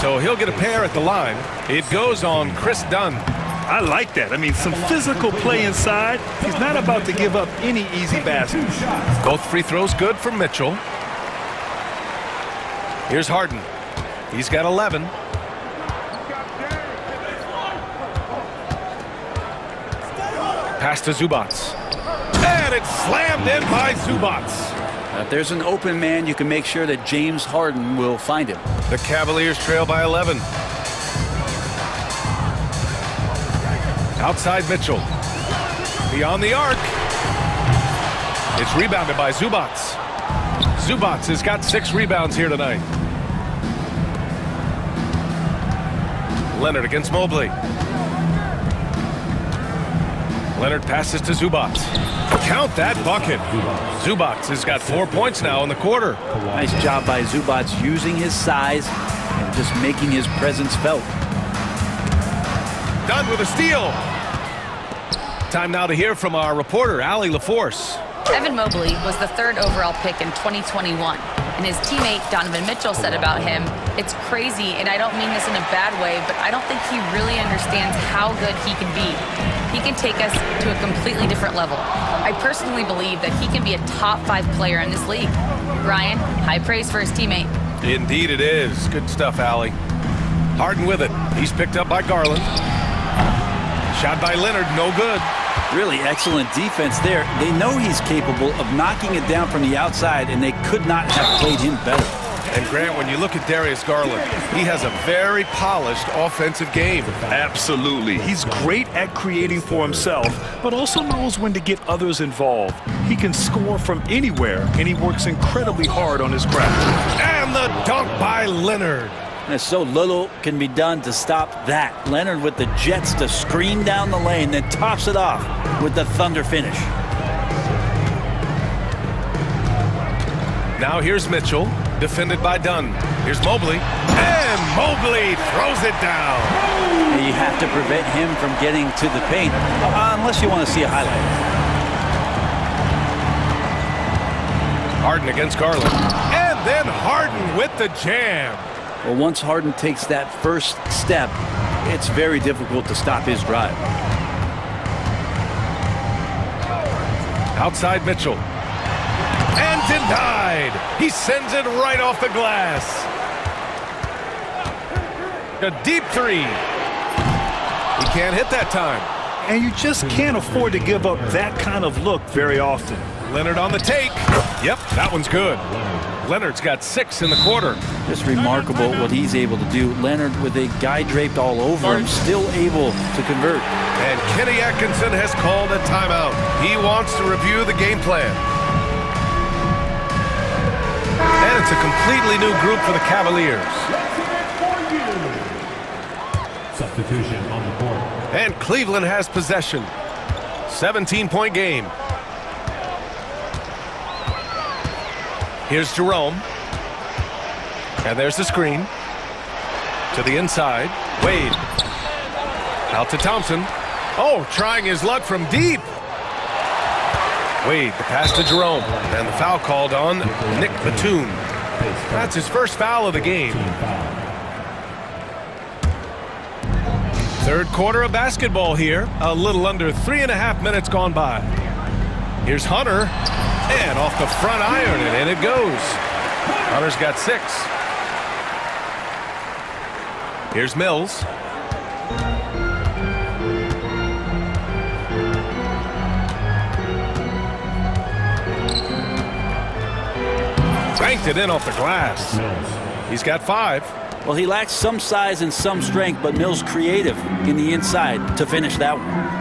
So he'll get a pair at the line. It goes on Chris Dunn. I like that. I mean, some physical play inside. He's not about to give up any easy baskets. Both free throws good for Mitchell. Here's Harden. He's got 11. Pass to Zubats. And it's slammed in by Zubats. If there's an open man, you can make sure that James Harden will find him. The Cavaliers trail by 11. Outside Mitchell. Beyond the arc. It's rebounded by Zubats. Zubats has got 6 rebounds here tonight. Leonard against Mobley. Leonard passes to Zubac. Count that bucket. Zubac has got 4 points now in the quarter. Nice job by Zubac using his size and just making his presence felt. Done with a steal. Time now to hear from our reporter, Allie LaForce. Evan Mobley was the 3rd overall pick in 2021, and his teammate Donovan Mitchell said about him, "It's crazy, and I don't mean this in a bad way, but I don't think he really understands how good he can be. He can take us to a completely different level. I personally believe that he can be a top 5 player in this league." Ryan, high praise for his teammate. Indeed it is. Good stuff, Allie. Harden with it. He's picked up by Garland. Shot by Leonard, no good. Really excellent defense there. They know he's capable of knocking it down from the outside, and they could not have played him better. And Grant, when you look at Darius Garland, he has a very polished offensive game. Absolutely. He's great at creating for himself, but also knows when to get others involved. He can score from anywhere, and he works incredibly hard on his craft. And the dunk by Leonard. And so little can be done to stop that. Leonard with the jets to screen down the lane, then tops it off with the thunder finish. Now here's Mitchell, defended by Dunn. Here's Mobley, and Mobley throws it down. And you have to prevent him from getting to the paint, unless you want to see a highlight. Harden against Garland, and then Harden with the jam. Well, once Harden takes that first step, it's very difficult to stop his drive. Outside Mitchell. And denied. He sends it right off the glass. A deep 3. He can't hit that time. And you just can't afford to give up that kind of look very often. Leonard on the take. Yep, that one's good. Leonard's got 6 in the quarter. Just remarkable what he's able to do. Leonard with a guy draped all over him, still able to convert. And Kenny Atkinson has called a timeout. He wants to review the game plan. And it's a completely new group for the Cavaliers. Substitution on the court. And Cleveland has possession. 17-point game. Here's Jerome. And there's the screen. To the inside. Wade. Out to Thompson. Oh, trying his luck from deep. Wade, the pass to Jerome. And the foul called on Nick Batum. That's his first foul of the game. Third quarter of basketball here. A little under 3.5 minutes gone by. Here's Hunter. And off the front iron, and in it goes. Hunter's got 6. Here's Mills. Banked it in off the glass. He's got 5. Well, he lacks some size and some strength, but Mills creative in the inside to finish that one.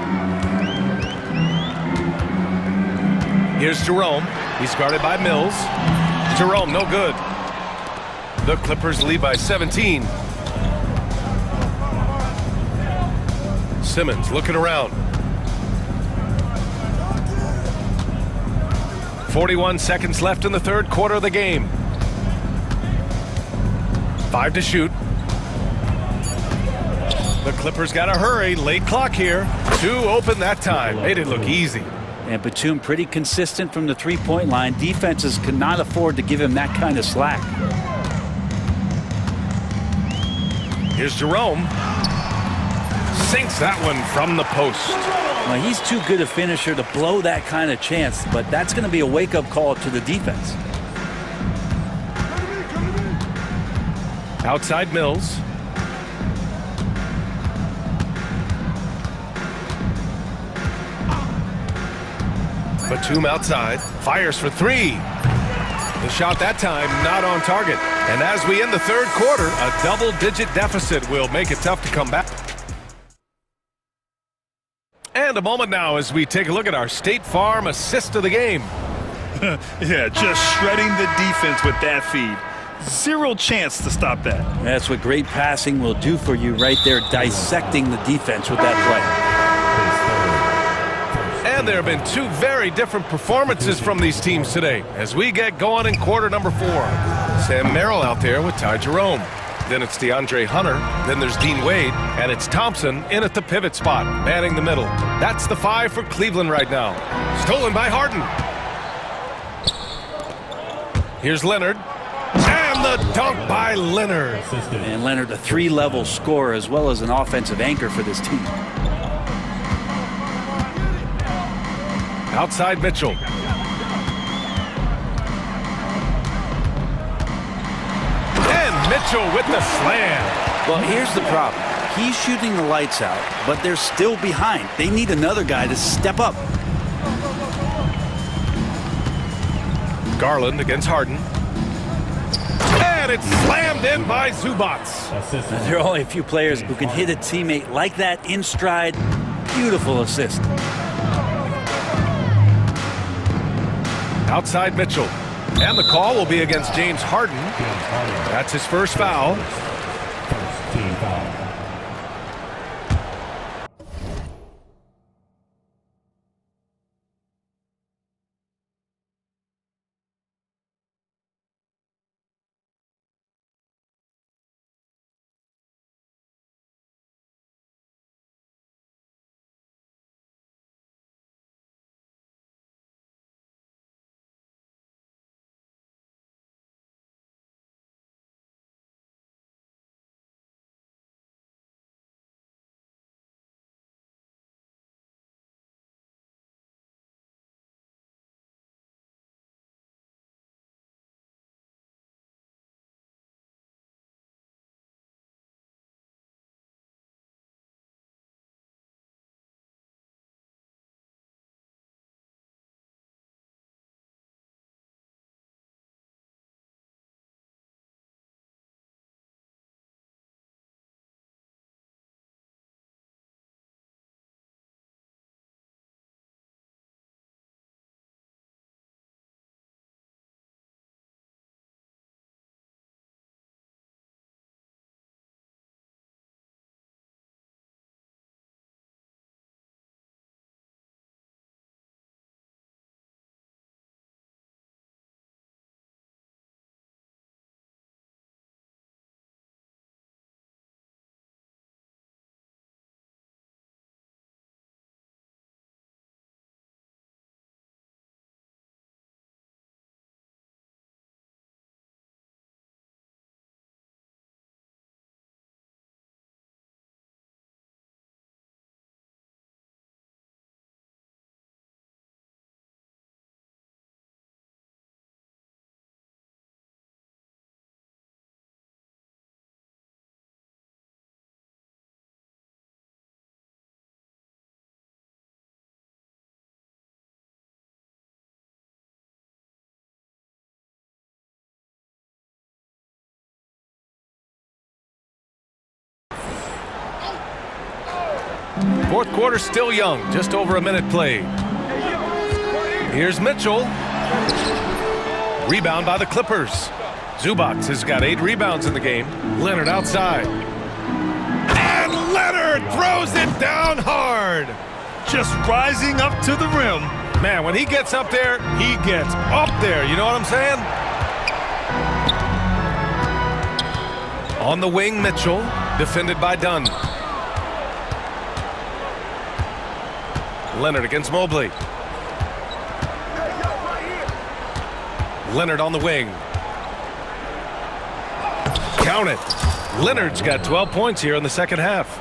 Here's Jerome. He's guarded by Mills. Jerome, no good. The Clippers lead by 17. Simmons looking around. 41 seconds left in the third quarter of the game. 5 to shoot. The Clippers got to hurry. Late clock here. 2 open that time. Made it look easy. And Batum pretty consistent from the three-point line. Defenses cannot afford to give him that kind of slack. Here's Jerome. Sinks that one from the post. Well, he's too good a finisher to blow that kind of chance, but that's going to be a wake-up call to the defense. Outside Mills. Batum outside, fires for 3. The shot that time not on target. And as we end the third quarter, a double-digit deficit will make it tough to come back. And a moment now as we take a look at our State Farm assist of the game. Yeah, just shredding the defense with that feed. Zero chance to stop that. That's what great passing will do for you right there, dissecting the defense with that play. And there have been two very different performances from these teams today as we get going in quarter number 4. Sam Merrill out there with Ty Jerome. Then it's DeAndre Hunter. Then there's Dean Wade. And it's Thompson in at the pivot spot, manning the middle. That's the 5 for Cleveland right now. Stolen by Harden. Here's Leonard. And the dunk by Leonard. And Leonard, a 3-level scorer as well as an offensive anchor for this team. Outside Mitchell. And Mitchell with the slam. Well, here's the problem. He's shooting the lights out, but they're still behind. They need another guy to step up. Garland against Harden. And it's slammed in by Zubac. There are only a few players who can hit a teammate like that in stride. Beautiful assist. Outside Mitchell. And the call will be against James Harden. That's his first foul. Team foul. Fourth quarter still young, just over a minute played. Here's Mitchell. Rebound by the Clippers. Zubac has got 8 rebounds in the game. Leonard outside. And Leonard throws it down hard. Just rising up to the rim. Man, when he gets up there, he gets up there. You know what I'm saying? On the wing, Mitchell, defended by Dunn. Leonard against Mobley. Leonard on the wing. Count it. Leonard's got 12 points here in the second half.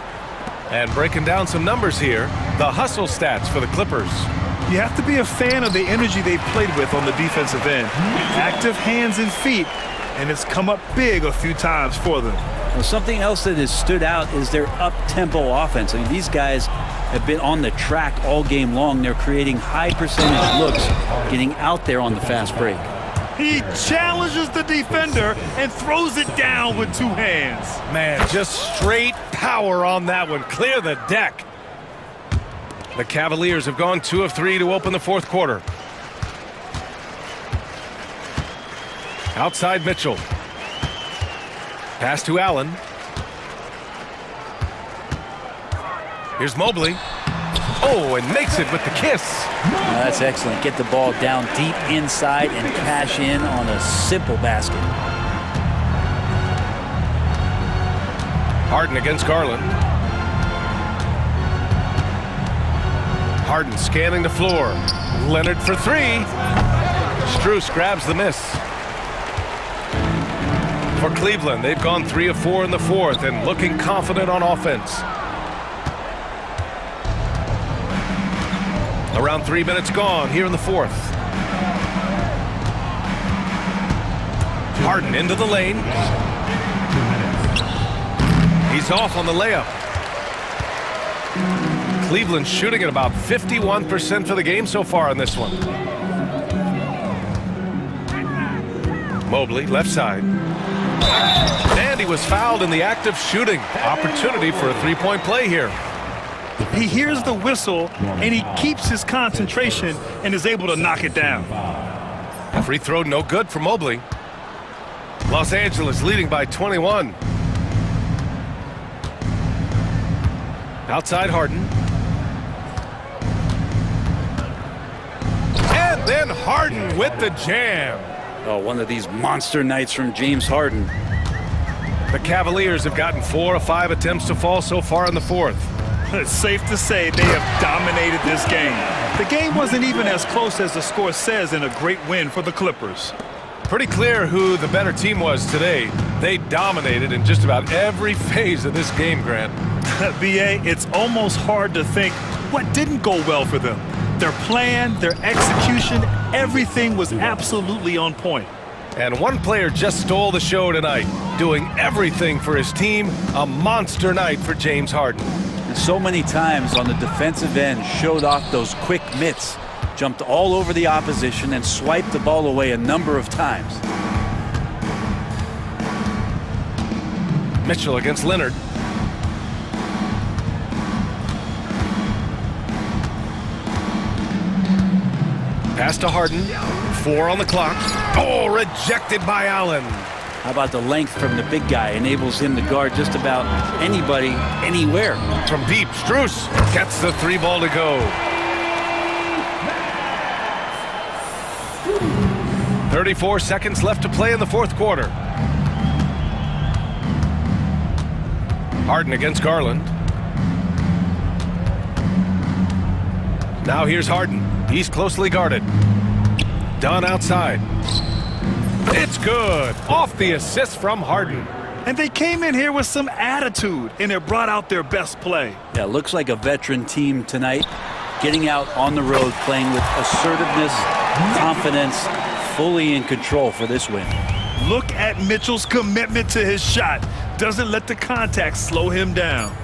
And breaking down some numbers here, the hustle stats for the Clippers. You have to be a fan of the energy they've played with on the defensive end. Active hands and feet, and it's come up big a few times for them. Well, something else that has stood out is their up-tempo offense. I mean, these guys have been on the track all game long. They're creating high percentage looks, getting out there on the fast break. He challenges the defender and throws it down with 2 hands. Man, just straight power on that one. Clear the deck. The Cavaliers have gone 2 of 3 to open the fourth quarter. Outside Mitchell. Pass to Allen. Here's Mobley. Oh, and makes it with the kiss. That's excellent. Get the ball down deep inside and cash in on a simple basket. Harden against Garland. Harden scanning the floor. Leonard for three. Strus grabs the miss. For Cleveland, they've gone 3 of 4 in the fourth and looking confident on offense. Around 3 minutes gone here in the fourth. Harden into the lane. He's off on the layup. Cleveland shooting at about 51% for the game so far on this one. Mobley, left side. And he was fouled in the act of shooting. Opportunity for a three-point play here. He hears the whistle, and he keeps his concentration and is able to knock it down. A free throw no good for Mobley. Los Angeles leading by 21. Outside Harden. And then Harden with the jam. Oh, one of these monster nights from James Harden. The Cavaliers have gotten 4 of 5 attempts to fall so far in the fourth. It's safe to say they have dominated this game. The game wasn't even as close as the score says in a great win for the Clippers. Pretty clear who the better team was today. They dominated in just about every phase of this game, Grant. BA, it's almost hard to think what didn't go well for them. Their plan, their execution, everything was absolutely on point. And one player just stole the show tonight, doing everything for his team. A monster night for James Harden. And so many times on the defensive end, showed off those quick mitts, jumped all over the opposition and swiped the ball away a number of times. Mitchell against Leonard. Pass to Harden. 4 on the clock. Oh, rejected by Allen. How about the length from the big guy? Enables him to guard just about anybody, anywhere. From deep, Strus gets the 3 ball to go. 34 seconds left to play in the fourth quarter. Harden against Garland. Now here's Harden. He's closely guarded. Dunn outside. It's good. Off the assist from Harden. And they came in here with some attitude, and it brought out their best play. Yeah, looks like a veteran team tonight, getting out on the road, playing with assertiveness, confidence, fully in control for this win. Look at Mitchell's commitment to his shot. Doesn't let the contact slow him down.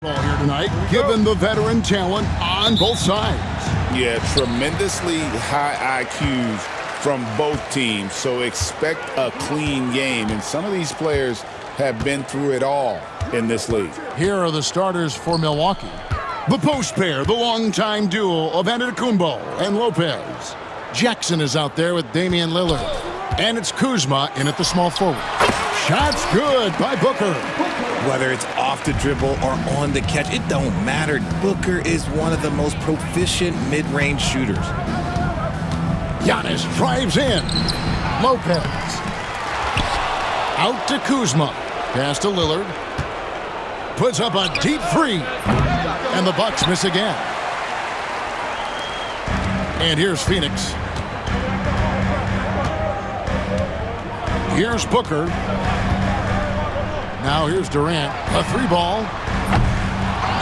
Ball here tonight, given the veteran talent on both sides. Yeah, tremendously high IQs from both teams, so expect a clean game. And some of these players have been through it all in this league. Here are the starters for Milwaukee. The post pair, the longtime duo of Antetokounmpo and Lopez. Jackson is out there with Damian Lillard. And it's Kuzma in at the small forward. Shots good by Booker. Whether it's off the dribble or on the catch, it don't matter. Booker is one of the most proficient mid-range shooters. Giannis drives in. Lopez. Out to Kuzma. Pass to Lillard. Puts up a deep three. And the Bucks miss again. And here's Phoenix. Here's Booker. Now here's Durant. A three ball.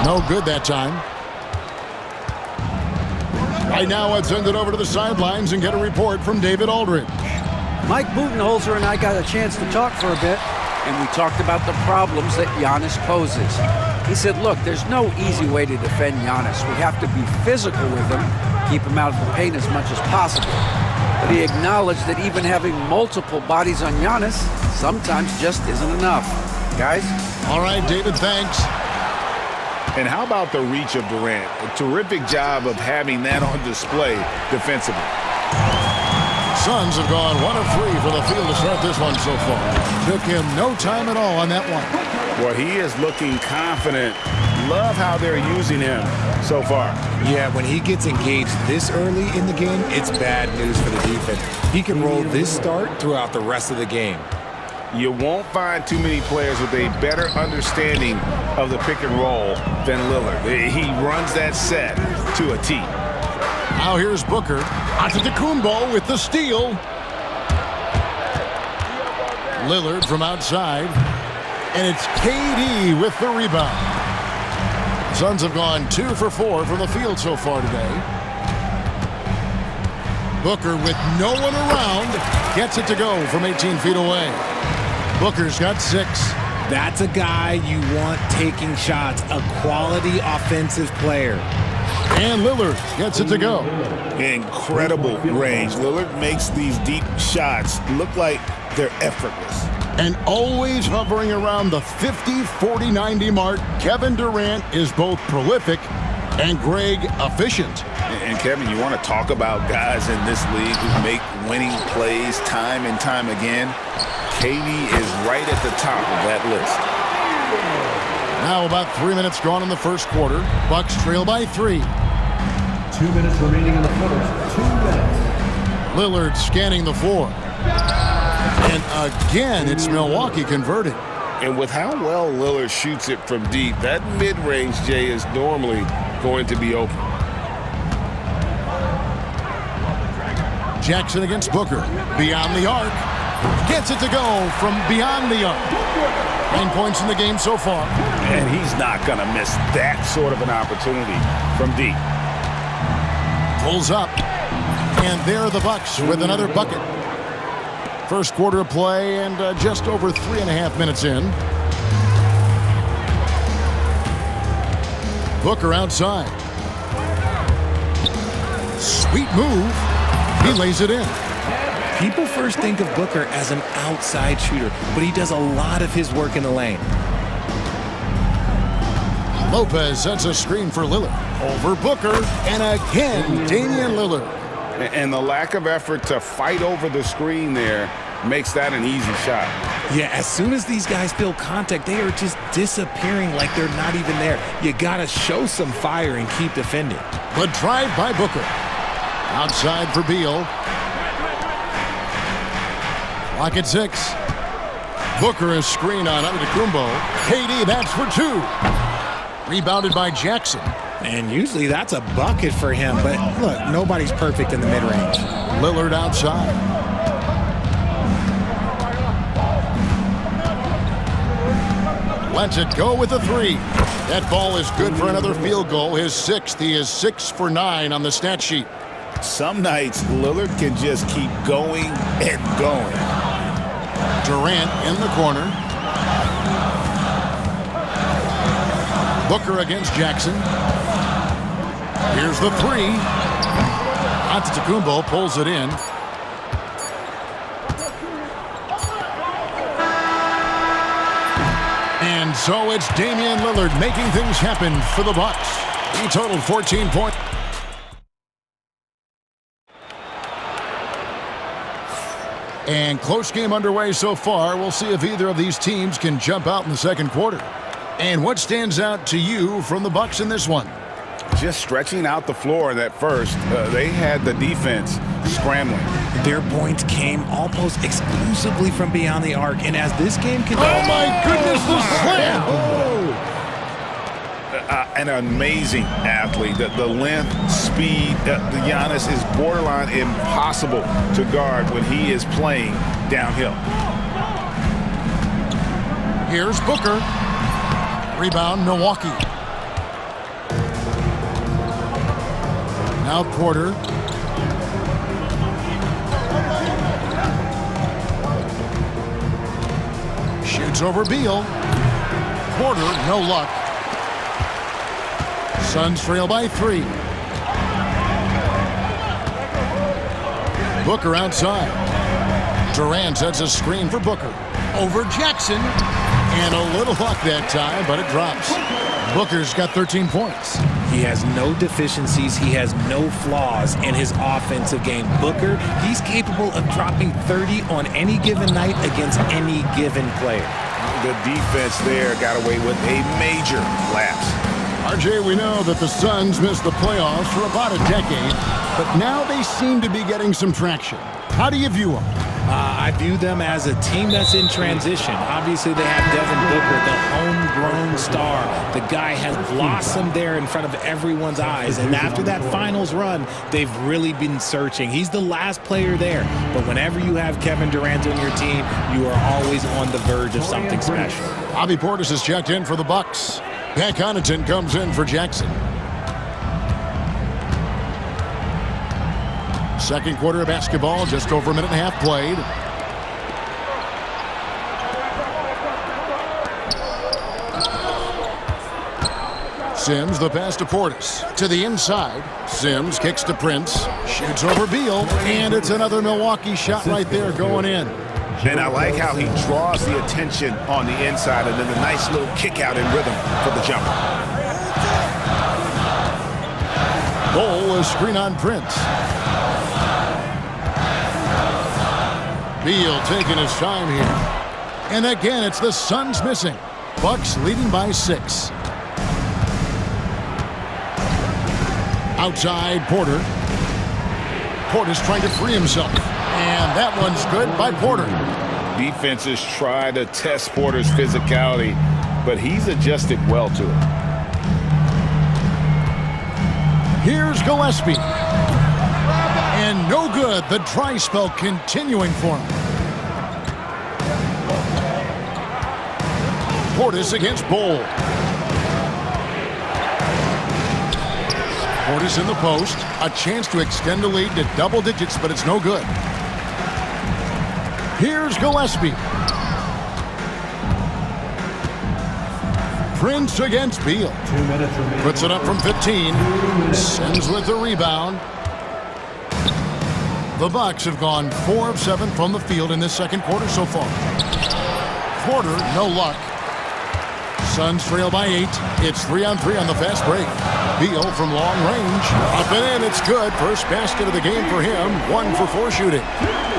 No good that time. Right now, let's send it over to the sidelines and get a report from David Aldridge. Mike Budenholzer and I got a chance to talk for a bit, and we talked about the problems that Giannis poses. He said, look, there's no easy way to defend Giannis. We have to be physical with him, keep him out of the paint as much as possible. But he acknowledged that even having multiple bodies on Giannis sometimes just isn't enough. Guys? All right, David, thanks. And how about the reach of Durant? A terrific job of having that on display defensively. Suns have gone 1 of 3 for the field to start this one so far. Took him no time at all on that one. Well, he is looking confident. Love how they're using him so far. Yeah, when he gets engaged this early in the game, it's bad news for the defense. He can roll this start throughout the rest of the game. You won't find too many players with a better understanding of the pick and roll than Lillard. He runs that set to a T. Now here's Booker. Antetokounmpo with the steal. Lillard from outside. And it's KD with the rebound. Suns have gone 2 for 4 from the field so far today. Booker with no one around gets it to go from 18 feet away. Booker's got 6. That's a guy you want taking shots, a quality offensive player. And Lillard gets it to go. Incredible range. Lillard makes these deep shots look like they're effortless. And always hovering around the 50, 40, 90 mark, Kevin Durant is both prolific and Greg efficient. And Kevin, you want to talk about guys in this league who make winning plays time and time again? KD is right at the top of that list. Now about 3 minutes gone in the first quarter. Bucks trail by 3. 2 minutes remaining in the first. 2 minutes. Lillard scanning the floor. And again, it's Milwaukee converting. And with how well Lillard shoots it from deep, that mid-range, Jay, is normally going to be open. Jackson against Booker. Beyond the arc. Gets it to go from beyond the arc. 9 points in the game so far. And he's not going to miss that sort of an opportunity from deep. Pulls up. And there are the Bucks with another bucket. First quarter of play and just over 3.5 minutes in. Booker outside. Sweet move. He lays it in. People first think of Booker as an outside shooter, but he does a lot of his work in the lane. Lopez sets a screen for Lillard. Over Booker, and again, Damian Lillard. And the lack of effort to fight over the screen there makes that an easy shot. Yeah, as soon as these guys feel contact, they are just disappearing like they're not even there. You gotta show some fire and keep defending. Good drive by Booker. Outside for Beal. Clock at 6. Booker is screen on Antetokounmpo. KD, that's for 2. Rebounded by Jackson. And usually that's a bucket for him, but look, nobody's perfect in the mid-range. Lillard outside. Lets it go with a 3. That ball is good for another field goal. His 6th. He is 6 for 9 on the stat sheet. Some nights, Lillard can just keep going and going. Durant in the corner. Booker against Jackson. Here's the three. Antetokounmpo pulls it in. And so it's Damian Lillard making things happen for the Bucks. He totaled 14 points. And close game underway so far. We'll see if either of these teams can jump out in the second quarter. And what stands out to you from the Bucks in this one? Just stretching out the floor that first. They had the defense scrambling. Their points came almost exclusively from beyond the arc. And as this game continues... Oh, my goodness, the slam! An amazing athlete. The length, speed, the Giannis is borderline impossible to guard when he is playing downhill. Here's Booker. Rebound, Milwaukee. Now Porter. Shoots over Beal. Porter, no luck. Suns trail by 3. Booker outside. Durant sets a screen for Booker. Over Jackson. And a little luck that time, but it drops. Booker's got 13 points. He has no deficiencies. He has no flaws in his offensive game. Booker, he's capable of dropping 30 on any given night against any given player. The defense there got away with a major lapse. RJ, we know that the Suns missed the playoffs for about a decade, but now they seem to be getting some traction. How do you view them? I view them as a team that's in transition. Obviously, they have Devin Booker, the homegrown star. The guy has blossomed there in front of everyone's eyes. And after that finals run, they've really been searching. He's the last player there. But whenever you have Kevin Durant on your team, you are always on the verge of something special. Bobby Portis has checked in for the Bucks. Pat Connaughton comes in for Jackson. Second quarter of basketball, just over a minute and a half played. Sims, the pass to Portis. To the inside. Sims kicks to Prince. Shoots over Beal. And it's another Milwaukee shot right there going in. And I like how he draws the attention on the inside and then the nice little kick out in rhythm for the jumper. Bol is screen on Prince. Beal taking his time here. And again, it's the Suns missing. Bucks leading by 6. Outside, Porter. Porter's trying to free himself. And that one's good by Porter. Defenses try to test Porter's physicality, but he's adjusted well to it. Here's Gillespie. And no good. The dry spell continuing for him. Portis against Bol. Portis in the post. A chance to extend the lead to double digits, but it's no good. Here's Gillespie. Prince against Beal. Puts it up from 15. Sends with the rebound. The Bucks have gone 4 of 7 from the field in this second quarter so far. Porter, no luck. Suns trail by 8. It's 3-on-3 on the fast break. Beal from long range. Up and in, it's good. First basket of the game for him. 1 for 4 shooting.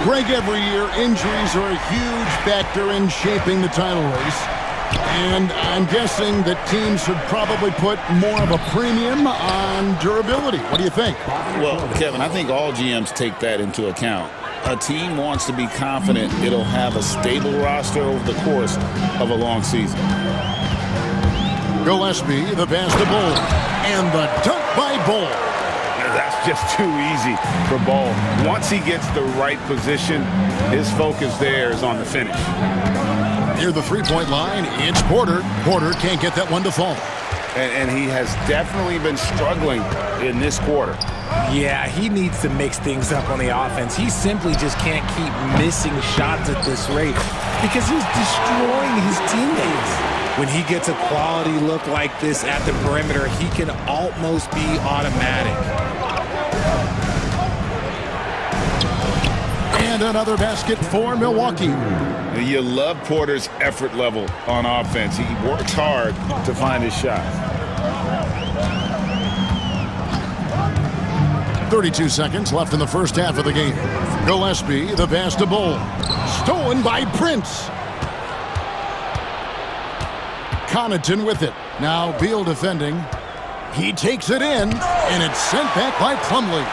Greg, every year, injuries are a huge factor in shaping the title race. And I'm guessing that teams should probably put more of a premium on durability. What do you think? Well, Kevin, I think all GMs take that into account. A team wants to be confident it'll have a stable roster over the course of a long season. Gillespie, the pass to Bol. And the dunk by Bol. That's just too easy for Bol. Once he gets the right position, his focus there is on the finish. Near the three-point line, it's Porter. Porter can't get that one to fall. And he has definitely been struggling in this quarter. Yeah, he needs to mix things up on the offense. He simply just can't keep missing shots at this rate because he's destroying his teammates. When he gets a quality look like this at the perimeter, he can almost be automatic. And another basket for Milwaukee. You love Porter's effort level on offense. He works hard to find his shot. 32 seconds left in the first half of the game. Gillespie, the pass to Bull. Stolen by Prince. Connaughton with it. Now Beal defending. He takes it in, and it's sent back by Plumlee.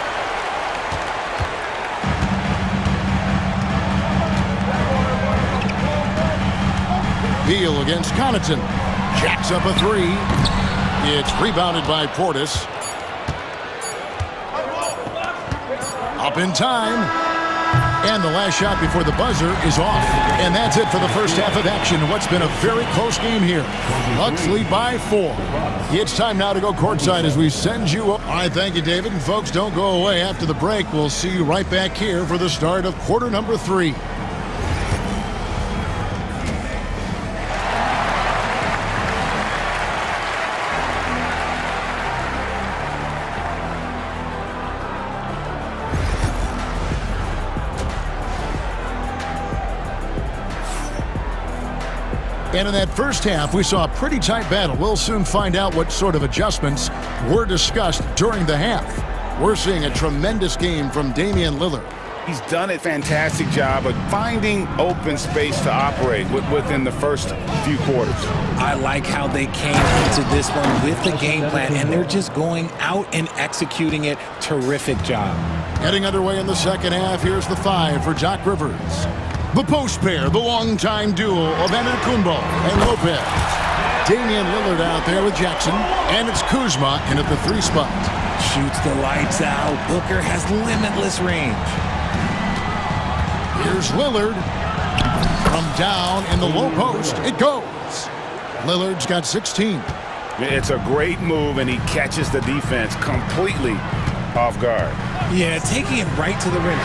Beal against Connaughton. Jacks up a three. It's rebounded by Portis. Up in time. And the last shot before the buzzer is off. And that's it for the first half of action. What's been a very close game here. Bucks lead by 4. It's time now to go courtside as we send you up. All right, thank you, David. And folks, don't go away. After the break, we'll see you right back here for the start of quarter number 3. And in that first half, we saw a pretty tight battle. We'll soon find out what sort of adjustments were discussed during the half. We're seeing a tremendous game from Damian Lillard. He's done a fantastic job of finding open space to operate within the first few quarters. I like how they came into this one with the game plan, and they're just going out and executing it. Terrific job. Getting underway in the second half, here's the 5 for Doc Rivers. The post pair, the longtime duo of Antetokounmpo and Lopez. Damian Lillard out there with Jackson, and it's Kuzma in at the 3 spot. Shoots the lights out. Booker has limitless range. Here's Lillard. From down in the low post, it goes. Lillard's got 16. It's a great move, and he catches the defense completely off guard. Yeah, taking it right to the rim.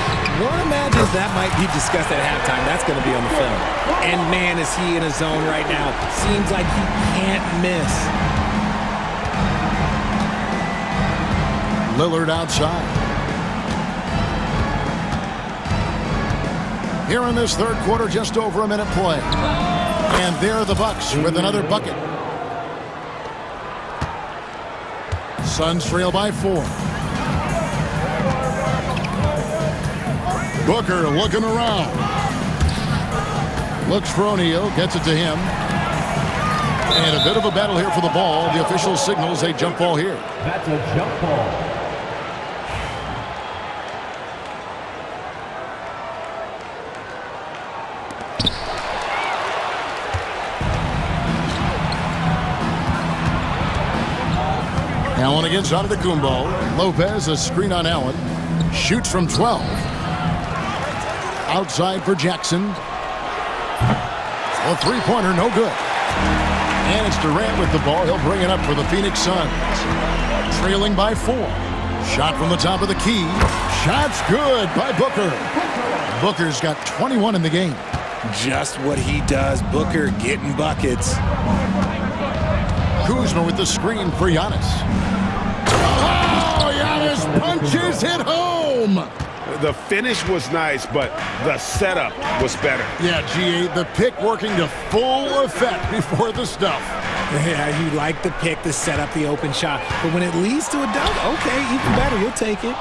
One imagines that might be discussed at halftime. That's going to be on the film. And man, is he in a zone right now. Seems like he can't miss. Lillard outside. Here in this third quarter, just over a minute play. And there are the Bucks with another bucket. Suns trail by 4. Booker looking around. Looks for O'Neal, gets it to him. And a bit of a battle here for the ball. The official signals a jump ball here. That's a jump ball. Allen against Antetokounmpo. Lopez, a screen on Allen. Shoots from 12. Outside for Jackson. A three-pointer, no good. And it's Durant with the ball. He'll bring it up for the Phoenix Suns. Trailing by 4. Shot from the top of the key. Shot's good by Booker. Booker's got 21 in the game. Just what he does. Booker getting buckets. Kuzma with the screen for Giannis. Oh, Giannis punches it home. The finish was nice, but the setup was better. Yeah, GA, the pick working to full effect before the stuff. Yeah, you like the pick to set up the open shot. But when it leads to a dunk, okay, even better, you'll take it.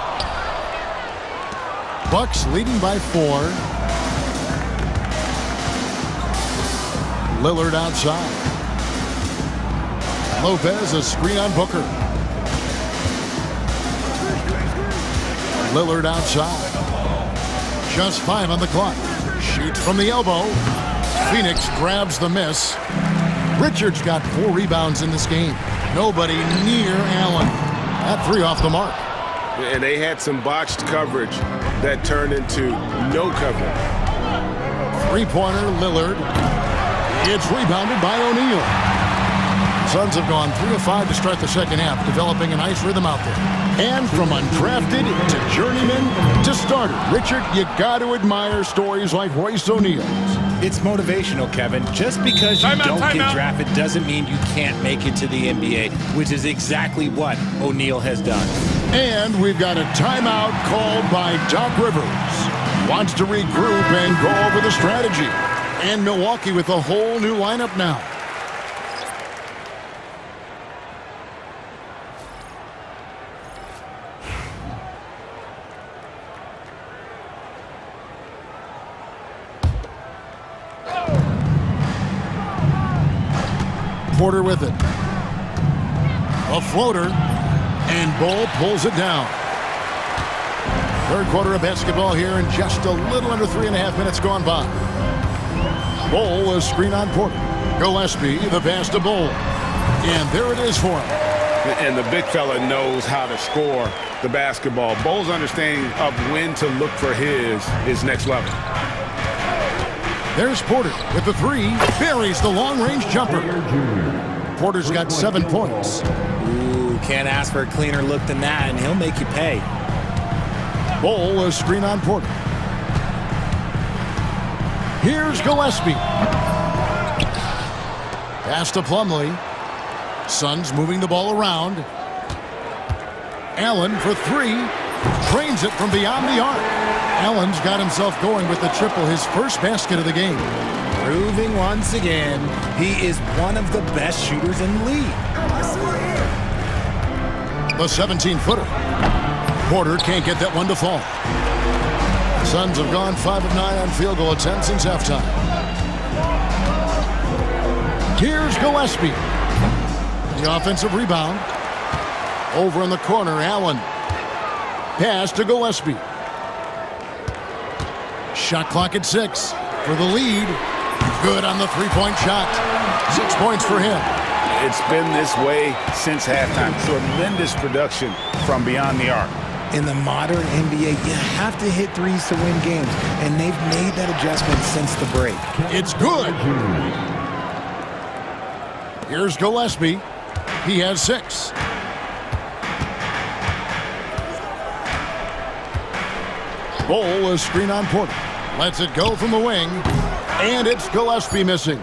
Bucks leading by 4. Lillard outside. Lopez, a screen on Booker. Lillard outside. Just 5 on the clock. Shoots from the elbow. Phoenix grabs the miss. Richards got 4 rebounds in this game. Nobody near Allen. That 3 off the mark. And they had some botched coverage that turned into no coverage. Three-pointer, Lillard. It's rebounded by O'Neal. Suns have gone 3 of 5 to start the second half, developing a nice rhythm out there. And from undrafted to journeyman to starter, Richard, you got to admire stories like Royce O'Neal's. It's motivational, Kevin. Just because you don't get drafted doesn't mean you can't make it to the NBA, which is exactly what O'Neal has done. And we've got a timeout called by Doc Rivers. Wants to regroup and go over the strategy. And Milwaukee with a whole new lineup now. Porter with it. A floater. And Bull pulls it down. Third quarter of basketball here, and just a little under 3.5 minutes gone by. Bull, a screen on Porter. Gillespie, the pass to Bull. And there it is for him. And the big fella knows how to score the basketball. Bull's understanding of when to look for his is next level. There's Porter with the three. Buries the long-range jumper. Porter's got 7 points. Ooh, can't ask for a cleaner look than that, and he'll make you pay. Bull, a screen on Porter. Here's Gillespie. Pass to Plumlee. Suns moving the ball around. Allen for three. Trains it from beyond the arc. Allen's got himself going with the triple, his first basket of the game. Proving once again, he is one of the best shooters in the league. The 17-footer. Porter can't get that one to fall. Suns have gone 5 of 9 on field goal attempts since halftime. Here's Gillespie. The offensive rebound. Over in the corner, Allen. Pass to Gillespie. Shot clock at 6 for the lead. Good on the three-point shot. 6 points for him. It's been this way since halftime. Tremendous production from beyond the arc. In the modern NBA, you have to hit threes to win games, and they've made that adjustment since the break. It's good. Here's Gillespie. He has 6. Bull, a screen on Porter. Lets it go from the wing. And it's Gillespie missing.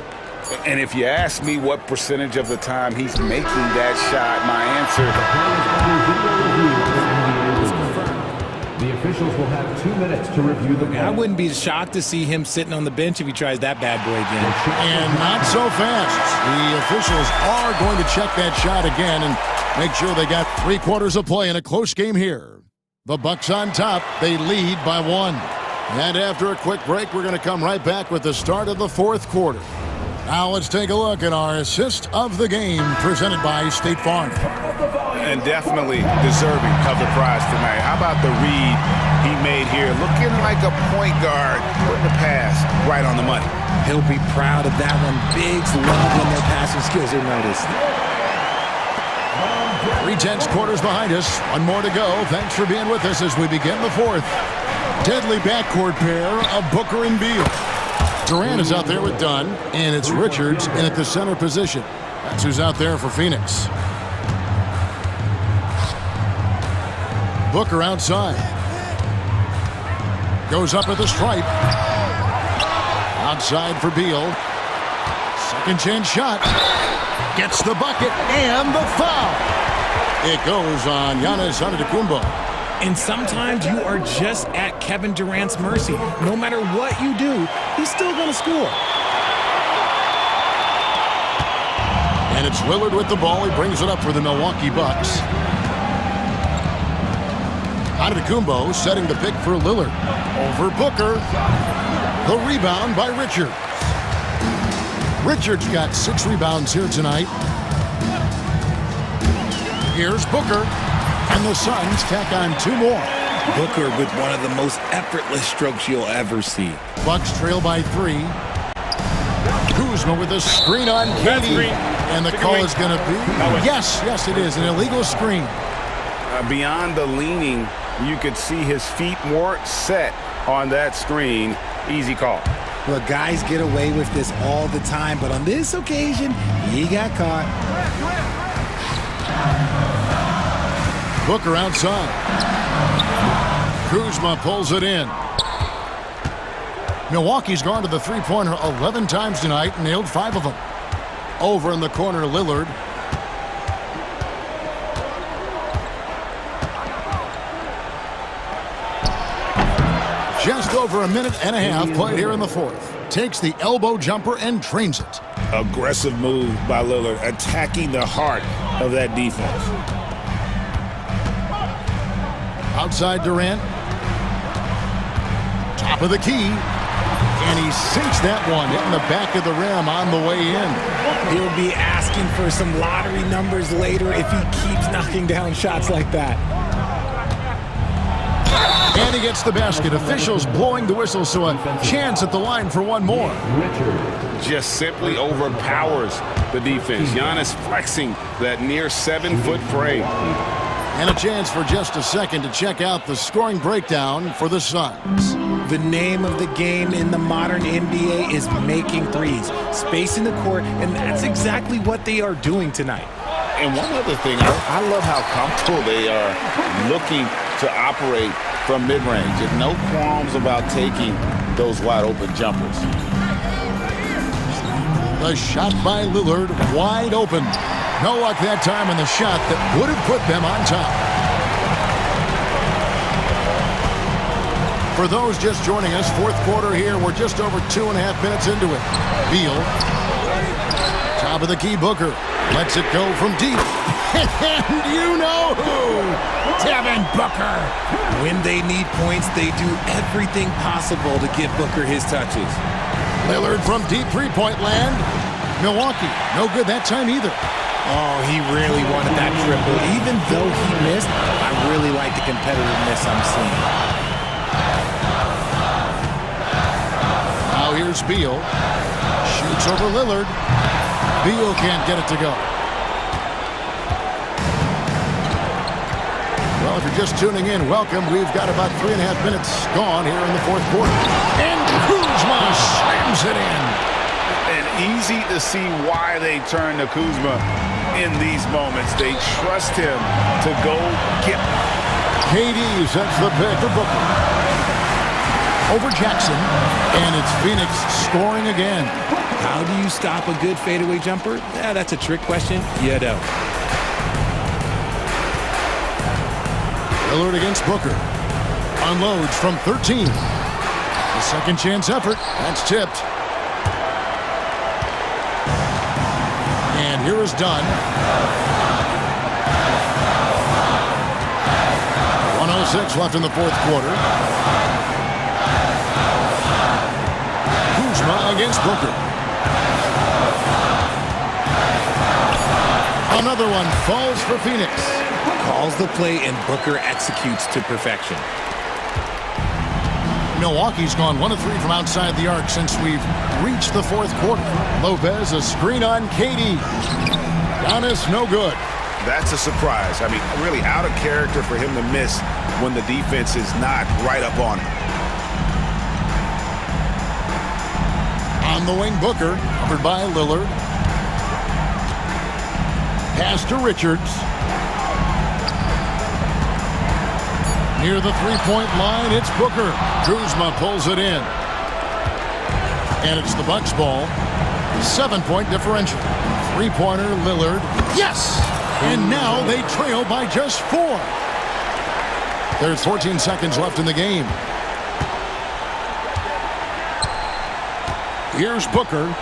And if you ask me what percentage of the time he's making that shot, my answer... The officials will have 2 minutes to review the I wouldn't be shocked to see him sitting on the bench if he tries that bad boy again. And not so fast. The officials are going to check that shot again and make sure they got 3 quarters of play in a close game here. The Bucks on top. They lead by 1. And after a quick break, we're going to come right back with the start of the 4th quarter. Now let's take a look at our assist of the game presented by State Farm. And definitely deserving of the prize tonight. How about the read he made here? Looking like a point guard, putting the pass right on the money. He'll be proud of that one. Bigs love when their passing skills are noticed. 3/10 quarters behind us. 1 more to go. Thanks for being with us as we begin the 4th. Deadly backcourt pair of Booker and Beal. Durant is out there with Dunn, and it's Richards in at the center position. That's who's out there for Phoenix. Booker outside. Goes up at the stripe. Outside for Beal. Second chance shot. Gets the bucket and the foul. It goes on Giannis Antetokounmpo. And sometimes you are just at Kevin Durant's mercy. No matter what you do, he's still going to score. And it's Lillard with the ball. He brings it up for the Milwaukee Bucks. Antetokounmpo setting the pick for Lillard. Over Booker. The rebound by Richards. Richards got 6 rebounds here tonight. Here's Booker. And the Suns tack on 2 more. Booker with one of the most effortless strokes you'll ever see. Bucks trail by 3. Kuzma with a screen on Katie. And the call is going to be... Yes, it is. An illegal screen. Beyond the leaning, you could see his feet weren't set on that screen. Easy call. Look, guys get away with this all the time, but on this occasion, he got caught. Booker outside. Kuzma pulls it in. Milwaukee's gone to the three-pointer 11 times tonight and nailed 5 of them. Over in the corner, Lillard. Just over a minute and a half played here in the fourth. Takes the elbow jumper and drains it. Aggressive move by Lillard, attacking the heart of that defense. Outside Durant. Top of the key. And he sinks that one, hitting the back of the rim on the way in. He'll be asking for some lottery numbers later if he keeps knocking down shots like that. And he gets the basket. Officials blowing the whistle, so a chance at the line for one more. Just simply overpowers the defense. Giannis flexing that near 7-foot frame. And a chance for just a second to check out the scoring breakdown for the Suns. The name of the game in the modern NBA is making threes, spacing the court, and that's exactly what they are doing tonight. And one other thing, I love how comfortable they are looking to operate from mid-range. And no qualms about taking those wide-open jumpers. The shot by Lillard, wide open. No luck that time on the shot that would have put them on top. For those just joining us, fourth quarter here. We're just over 2.5 minutes into it. Beal. Top of the key, Booker. Lets it go from deep. And you know who? Devin Booker. When they need points, they do everything possible to get Booker his touches. Lillard from deep three-point land. Milwaukee, no good that time either. Oh, he really wanted that triple. Even though he missed, I really like the competitiveness I'm seeing. Now here's Beal. Shoots over Lillard. Beal can't get it to go. Well, if you're just tuning in, welcome. We've got about 3.5 minutes gone here in the fourth quarter. And Kuzma slams it in. And easy to see why they turn to Kuzma in these moments. They trust him to go get. KD sets the pick for Booker. Over Jackson. And it's Phoenix scoring again. How do you stop a good fadeaway jumper? Yeah, that's a trick question. You don't. Lillard against Booker. Unloads from 13. The second chance effort. That's tipped. And here is Dunn. 1:06 left in the fourth quarter. Kuzma against Booker. Another one falls for Phoenix. Calls the play and Booker executes to perfection. Milwaukee's gone 1 of 3 from outside the arc since we've reached the fourth quarter. Lopez, a screen on KD. Giannis, no good. That's a surprise. I mean, really out of character for him to miss when the defense is not right up on him. On the wing, Booker, covered by Lillard. Pass to Richards. Near the three-point line, it's Booker. Kuzma pulls it in. And it's the Bucks ball. 7-point differential. Three-pointer, Lillard. Yes! And now they trail by just 4. There's 14 seconds left in the game. Here's Booker.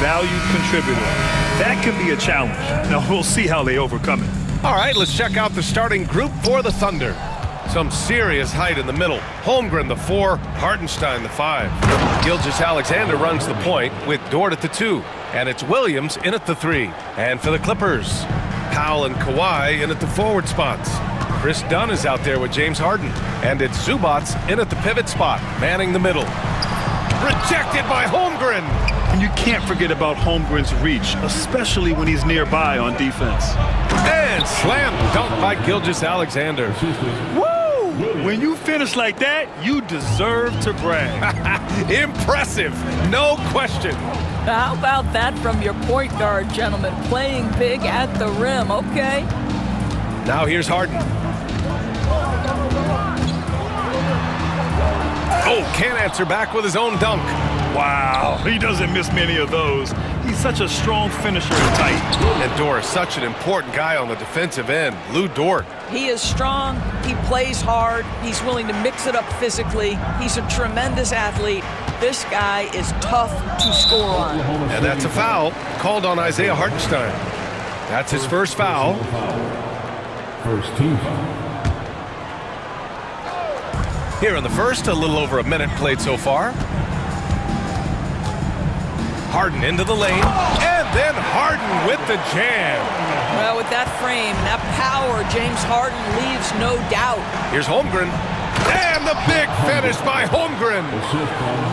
valued contributor. That can be a challenge. Now, we'll see how they overcome it. All right, let's check out the starting group for the Thunder. Some serious height in the middle. Holmgren, the 4, Hartenstein, the 5. Gilgeous-Alexander runs the point with Dort at the 2. And it's Williams in at the 3. And for the Clippers, Powell and Kawhi in at the forward spots. Chris Dunn is out there with James Harden. And it's Zubats in at the pivot spot, manning the middle. Rejected by Holmgren. And you can't forget about Holmgren's reach, especially when he's nearby on defense. And slam dunk by Gilgeous-Alexander. Woo! When you finish like that, you deserve to brag. Impressive, no question. How about that from your point guard, gentlemen? Playing big at the rim, okay? Now here's Harden. Oh, can't answer back with his own dunk. Wow, he doesn't miss many of those. He's such a strong finisher and tight. And Dort is such an important guy on the defensive end. Lou Dort. He is strong. He plays hard. He's willing to mix it up physically. He's a tremendous athlete. This guy is tough to score on. And that's a foul called on Isaiah Hartenstein. That's his first foul. First team foul. Here in the first, a little over a minute played so far. Harden into the lane, and then Harden with the jam. Well, with that frame, that power, James Harden leaves no doubt. Here's Holmgren, and the big finish by Holmgren.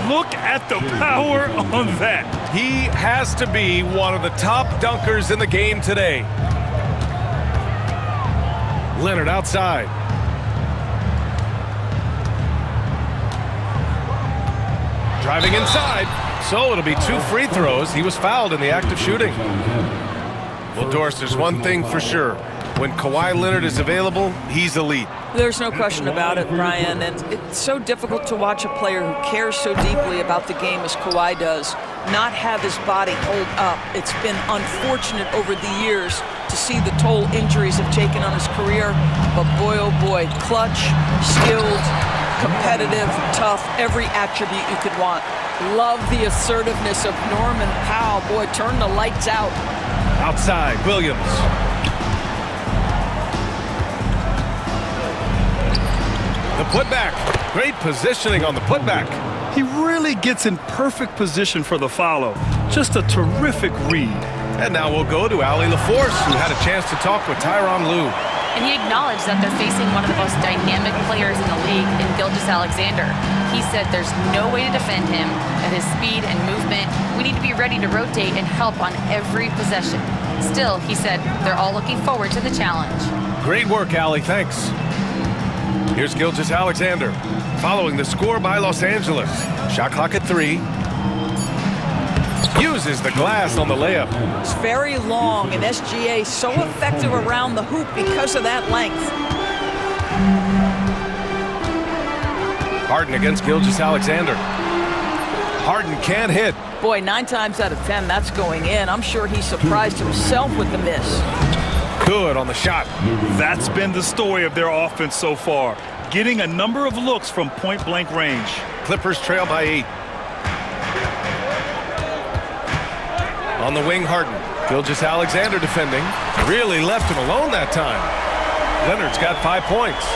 Look at the power on that. He has to be one of the top dunkers in the game today. Leonard outside. Driving inside. So it'll be 2 free throws. He was fouled in the act of shooting. Well, Doris, there's one thing for sure. When Kawhi Leonard is available, he's elite. There's no question about it, Brian. And it's so difficult to watch a player who cares so deeply about the game as Kawhi does not have his body hold up. It's been unfortunate over the years to see the toll injuries have taken on his career. But boy, oh boy, clutch, skilled, competitive, tough, every attribute you could want. Love the assertiveness of Norman Powell. Boy, turn the lights out. Outside, Williams. The putback. Great positioning on the putback. He really gets in perfect position for the follow. Just a terrific read. And now we'll go to Ali LaForce, who had a chance to talk with Tyronn Lue. And he acknowledged that they're facing one of the most dynamic players in the league in Gilgeous-Alexander. He said there's no way to defend him, at his speed and movement. We need to be ready to rotate and help on every possession. Still, he said, they're all looking forward to the challenge. Great work, Ali. Thanks. Here's Gilgeous-Alexander, following the score by Los Angeles. Shot clock at 3. Uses the glass on the layup. It's very long, and SGA so effective around the hoop because of that length. Harden against Gilgeous-Alexander. Harden can't hit. Boy, 9 times out of 10, that's going in. I'm sure he surprised himself with the miss. Good on the shot. That's been the story of their offense so far, getting a number of looks from point-blank range. Clippers trail by 8. On the wing, Harden. Gilgeous-Alexander defending. Really left him alone that time. Leonard's got 5 points.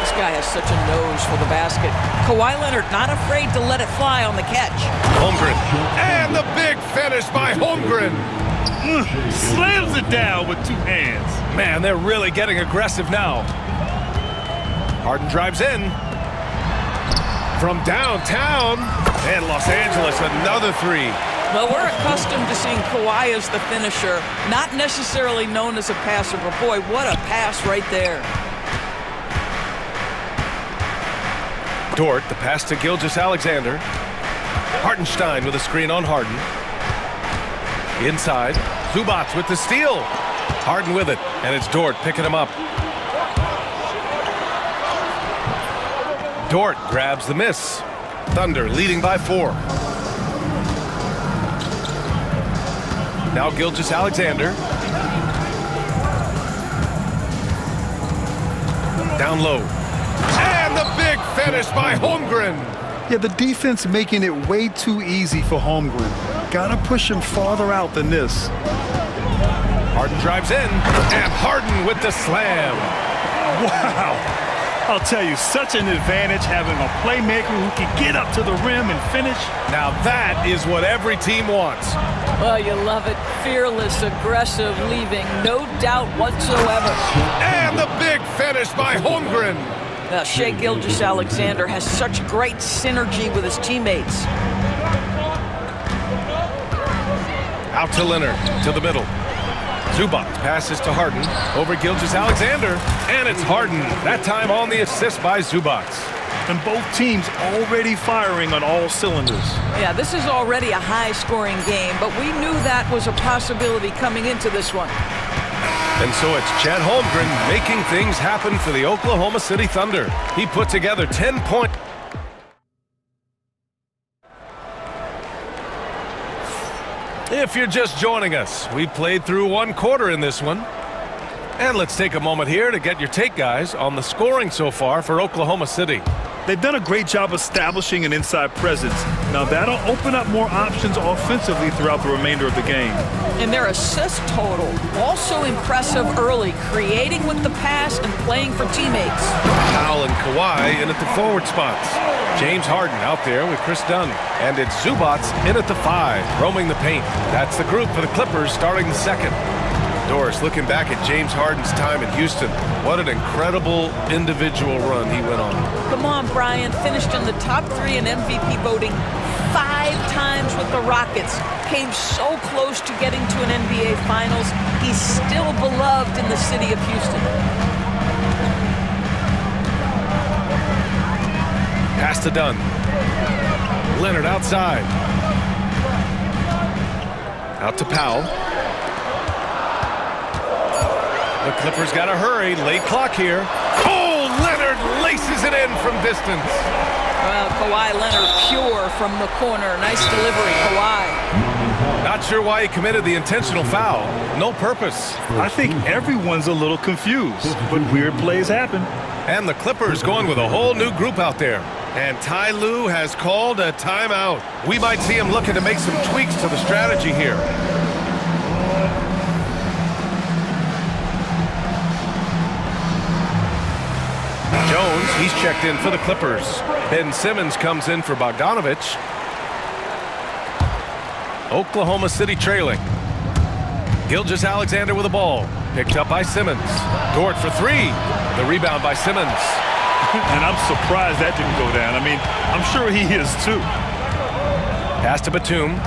This guy has such a nose for the basket. Kawhi Leonard not afraid to let it fly on the catch. Holmgren. And the big finish by Holmgren. Slams it down with 2 hands. Man, they're really getting aggressive now. Harden drives in. From downtown. And Los Angeles, another 3. Well, we're accustomed to seeing Kawhi as the finisher, not necessarily known as a passer, but boy, what a pass right there. Dort, the pass to Gilgeous-Alexander. Hartenstein with a screen on Harden. Inside, Zubats with the steal. Harden with it, and it's Dort picking him up. Dort grabs the miss. Thunder leading by 4. Now Gilgeous-Alexander. Down low. And the big finish by Holmgren. Yeah, the defense making it way too easy for Holmgren. Gotta push him farther out than this. Harden drives in, and Harden with the slam. Wow. I'll tell you, such an advantage having a playmaker who can get up to the rim and finish. Now that is what every team wants. Well, you love it. Fearless, aggressive, leaving no doubt whatsoever. And the big finish by Holmgren. Shai Gilgeous-Alexander has such great synergy with his teammates. Out to Leonard, to the middle. Zubac passes to Harden, over Gilgeous-Alexander, and it's Harden, that time on the assist by Zubac. And both teams already firing on all cylinders. Yeah, this is already a high-scoring game, but we knew that was a possibility coming into this one. And so it's Chet Holmgren making things happen for the Oklahoma City Thunder. He put together 10 points. If you're just joining us, we played through one quarter in this one. And let's take a moment here to get your take, guys, on the scoring so far for Oklahoma City. They've done a great job establishing an inside presence. Now that'll open up more options offensively throughout the remainder of the game. And their assist total, also impressive early, creating with the pass and playing for teammates. Powell and Kawhi in at the forward spots. James Harden out there with Chris Dunn. And it's Zubac in at the 5, roaming the paint. That's the group for the Clippers starting the second. Doris looking back at James Harden's time in Houston. What an incredible individual run he went on. Come on, Brian. Finished in the top 3 in MVP voting 5 times with the Rockets. Came so close to getting to an NBA Finals. He's still beloved in the city of Houston. Pass to Dunn. Leonard outside. Out to Powell. The Clippers got to hurry. Late clock here. Oh, Leonard laces it in from distance. Well, Kawhi Leonard pure from the corner. Nice delivery, Kawhi. Not sure why he committed the intentional foul. No purpose. I think everyone's a little confused, but weird plays happen. And the Clippers going with a whole new group out there. And Ty Lue has called a timeout. We might see him looking to make some tweaks to the strategy here. Jones, he's checked in for the Clippers. Ben Simmons comes in for Bogdanovich. Oklahoma City trailing. Gilgeous-Alexander with the ball. Picked up by Simmons. Dort for 3. The rebound by Simmons. And I'm surprised that didn't go down. I mean, I'm sure he is too. Pass to Batum.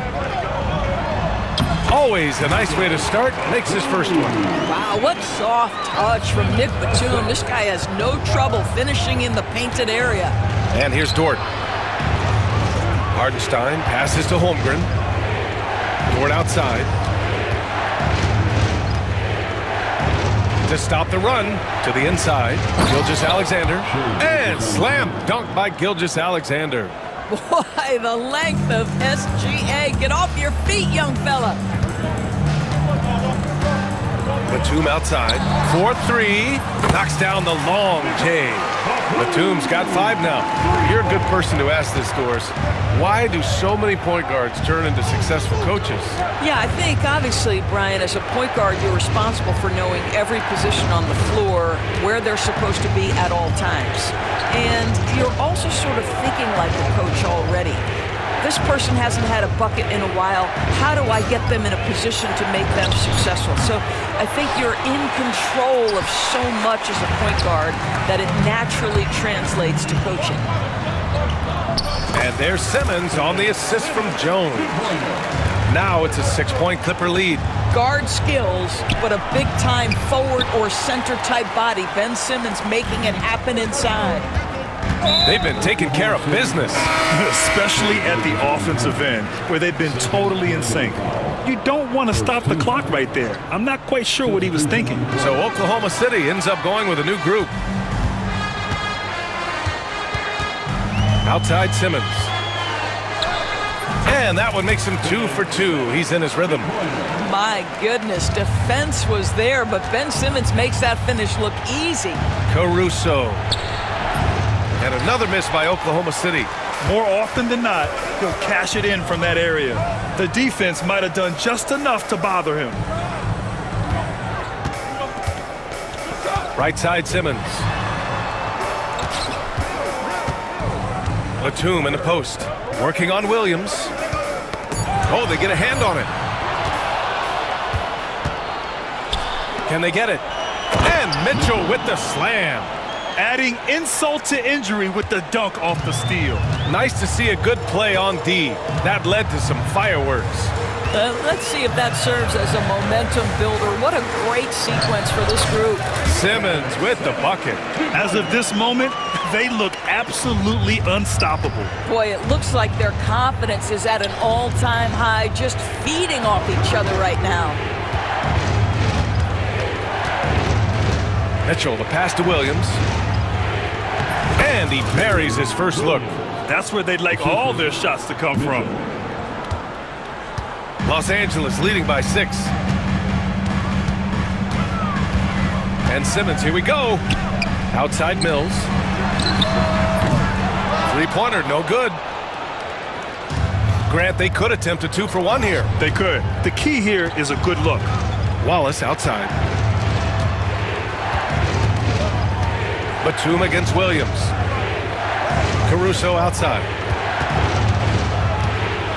Always a nice way to start. Makes his first one. Wow, what soft touch from Nick Batum. This guy has no trouble finishing in the painted area. And here's Dort. Hardenstein passes to Holmgren. Dort outside. To stop the run to the inside. Gilgeous-Alexander. And slam dunk by Gilgeous-Alexander. Boy, the length of SGA. Get off your feet, young fella. Batum outside. 4-3. Knocks down the long J. Batum's got 5 now. You're a good person to ask this, Doris. Why do so many point guards turn into successful coaches? Yeah, I think obviously, Brian, as a point guard, you're responsible for knowing every position on the floor, where they're supposed to be at all times. And you're also sort of thinking like a coach already. This person hasn't had a bucket in a while. How do I get them in a position to make them successful? So I think you're in control of so much as a point guard that it naturally translates to coaching. And there's Simmons on the assist from Jones. Now it's a 6-point Clipper lead. Guard skills, but a big-time forward or center-type body. Ben Simmons making it happen inside. They've been taking care of business. Especially at the offensive end, where they've been totally in sync. You don't want to stop the clock right there. I'm not quite sure what he was thinking. So Oklahoma City ends up going with a new group. Outside Simmons. And that one makes him 2 for 2. He's in his rhythm. My goodness, defense was there, but Ben Simmons makes that finish look easy. Caruso. And another miss by Oklahoma City. More often than not, he'll cash it in from that area. The defense might have done just enough to bother him. Right side Simmons. Batum in the post. Working on Williams. Oh, they get a hand on it. Can they get it? And Mitchell with the slam. Adding insult to injury with the dunk off the steal. Nice to see a good play on D. That led to some fireworks. Let's see if that serves as a momentum builder. What a great sequence for this group. Simmons with the bucket. As of this moment, they look absolutely unstoppable. Boy, it looks like their confidence is at an all-time high, just feeding off each other right now. Mitchell, the pass to Williams. And he buries his first look. That's where they'd like all their shots to come from. Los Angeles leading by 6. And Simmons, here we go. Outside Mills. Three-pointer, no good. Grant, they could attempt a 2 for 1 here. They could. The key here is a good look. Wallace outside. Batum against Williams. Caruso outside.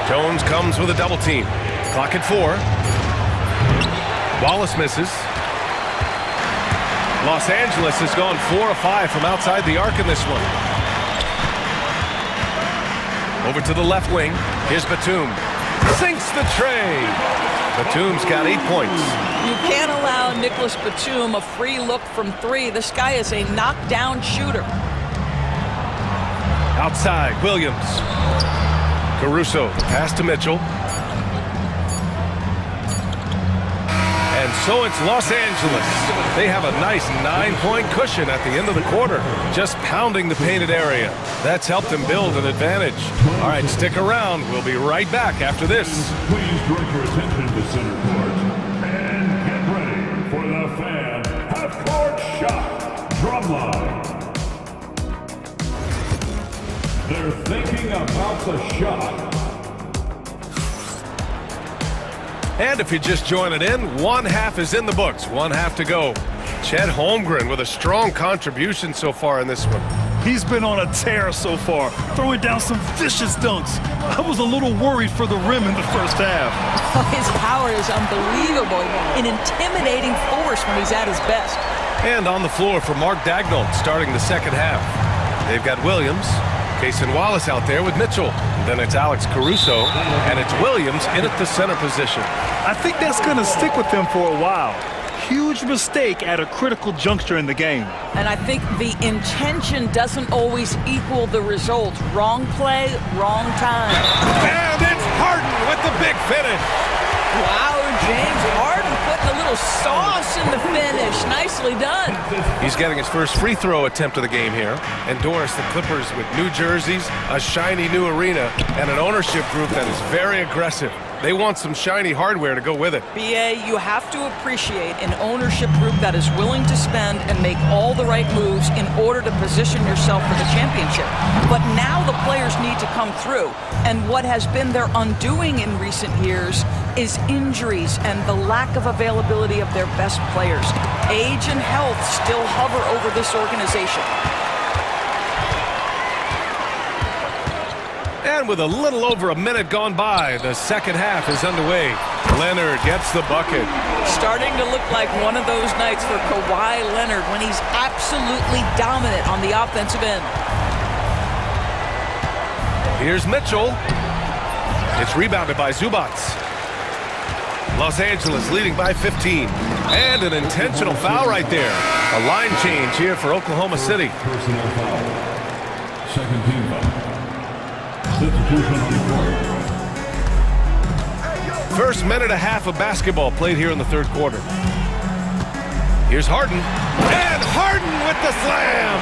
Jones comes with a double team. Clock at 4. Wallace misses. Los Angeles has gone 4 of 5 from outside the arc in this one. Over to the left wing. Here's Batum. Sinks the tray. Batum's got 8 points. You can't allow Nicholas Batum a free look from 3. This guy is a knockdown shooter. Outside, Williams. Caruso, pass to Mitchell. And so it's Los Angeles. They have a nice 9-point cushion at the end of the quarter, just pounding the painted area. That's helped them build an advantage. All right, stick around. We'll be right back after this. Please direct your attention to center court and get ready for the fan half-court shot drumline. They're thinking about the shot. And if you're just joining in, 1 half is in the books, 1 half to go. Chet Holmgren with a strong contribution so far in this one. He's been on a tear so far, throwing down some vicious dunks. I was a little worried for the rim in the first half. His power is unbelievable, an intimidating force when he's at his best. And on the floor for Mark Daigneault starting the second half. They've got Williams, Cason Wallace out there with Mitchell. Then it's Alex Caruso, and it's Williams in at the center position. I think that's going to stick with them for a while. Huge mistake at a critical juncture in the game. And I think the intention doesn't always equal the result. Wrong play, wrong time. And it's Harden with the big finish. Wow, James Harden putting a little sauce in the finish. Nicely done. He's getting his first free throw attempt of the game here. And Doris, the Clippers with new jerseys, a shiny new arena, and an ownership group that is very aggressive. They want some shiny hardware to go with it. BA, you have to appreciate an ownership group that is willing to spend and make all the right moves in order to position yourself for the championship. But now the players need to come through. And what has been their undoing in recent years is injuries and the lack of availability of their best players. Age and health still hover over this organization. And with a little over a minute gone by, the second half is underway. Leonard gets the bucket. Starting to look like one of those nights for Kawhi Leonard when he's absolutely dominant on the offensive end. Here's Mitchell. It's rebounded by Zubats. Los Angeles leading by 15. And an intentional foul right there. A line change here for Oklahoma City. Personal foul. Second team foul. Substitution on the court. First minute and a half of basketball played here in the third quarter. Here's Harden. And Harden with the slam!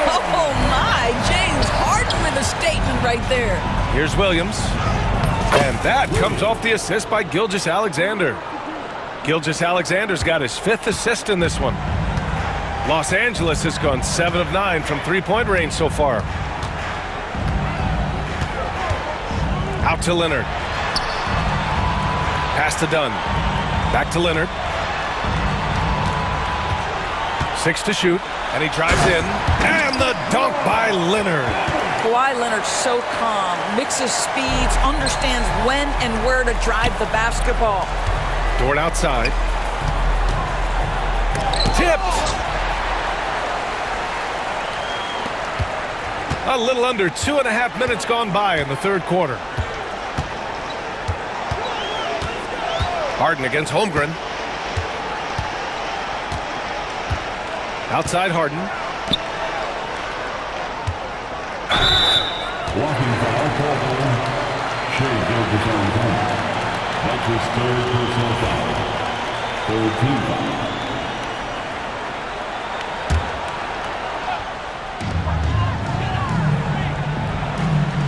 Oh my, James Harden with a statement right there. Here's Williams. And that comes off the assist by Gilgeous-Alexander. Gilgeous-Alexander's got his 5th assist in this one. Los Angeles has gone 7 of 9 from three-point range so far. Out to Leonard. Pass to Dunn. Back to Leonard. 6 to shoot, and he drives in. And the dunk by Leonard. Kawhi Leonard's so calm, mixes speeds, understands when and where to drive the basketball. Dort outside. Tipped. A little under 2.5 minutes gone by in the third quarter. Harden against Holmgren. Outside Harden. Walking foul called on Shea Gilgeous-Alexander. That's his third personal foul. Third team foul.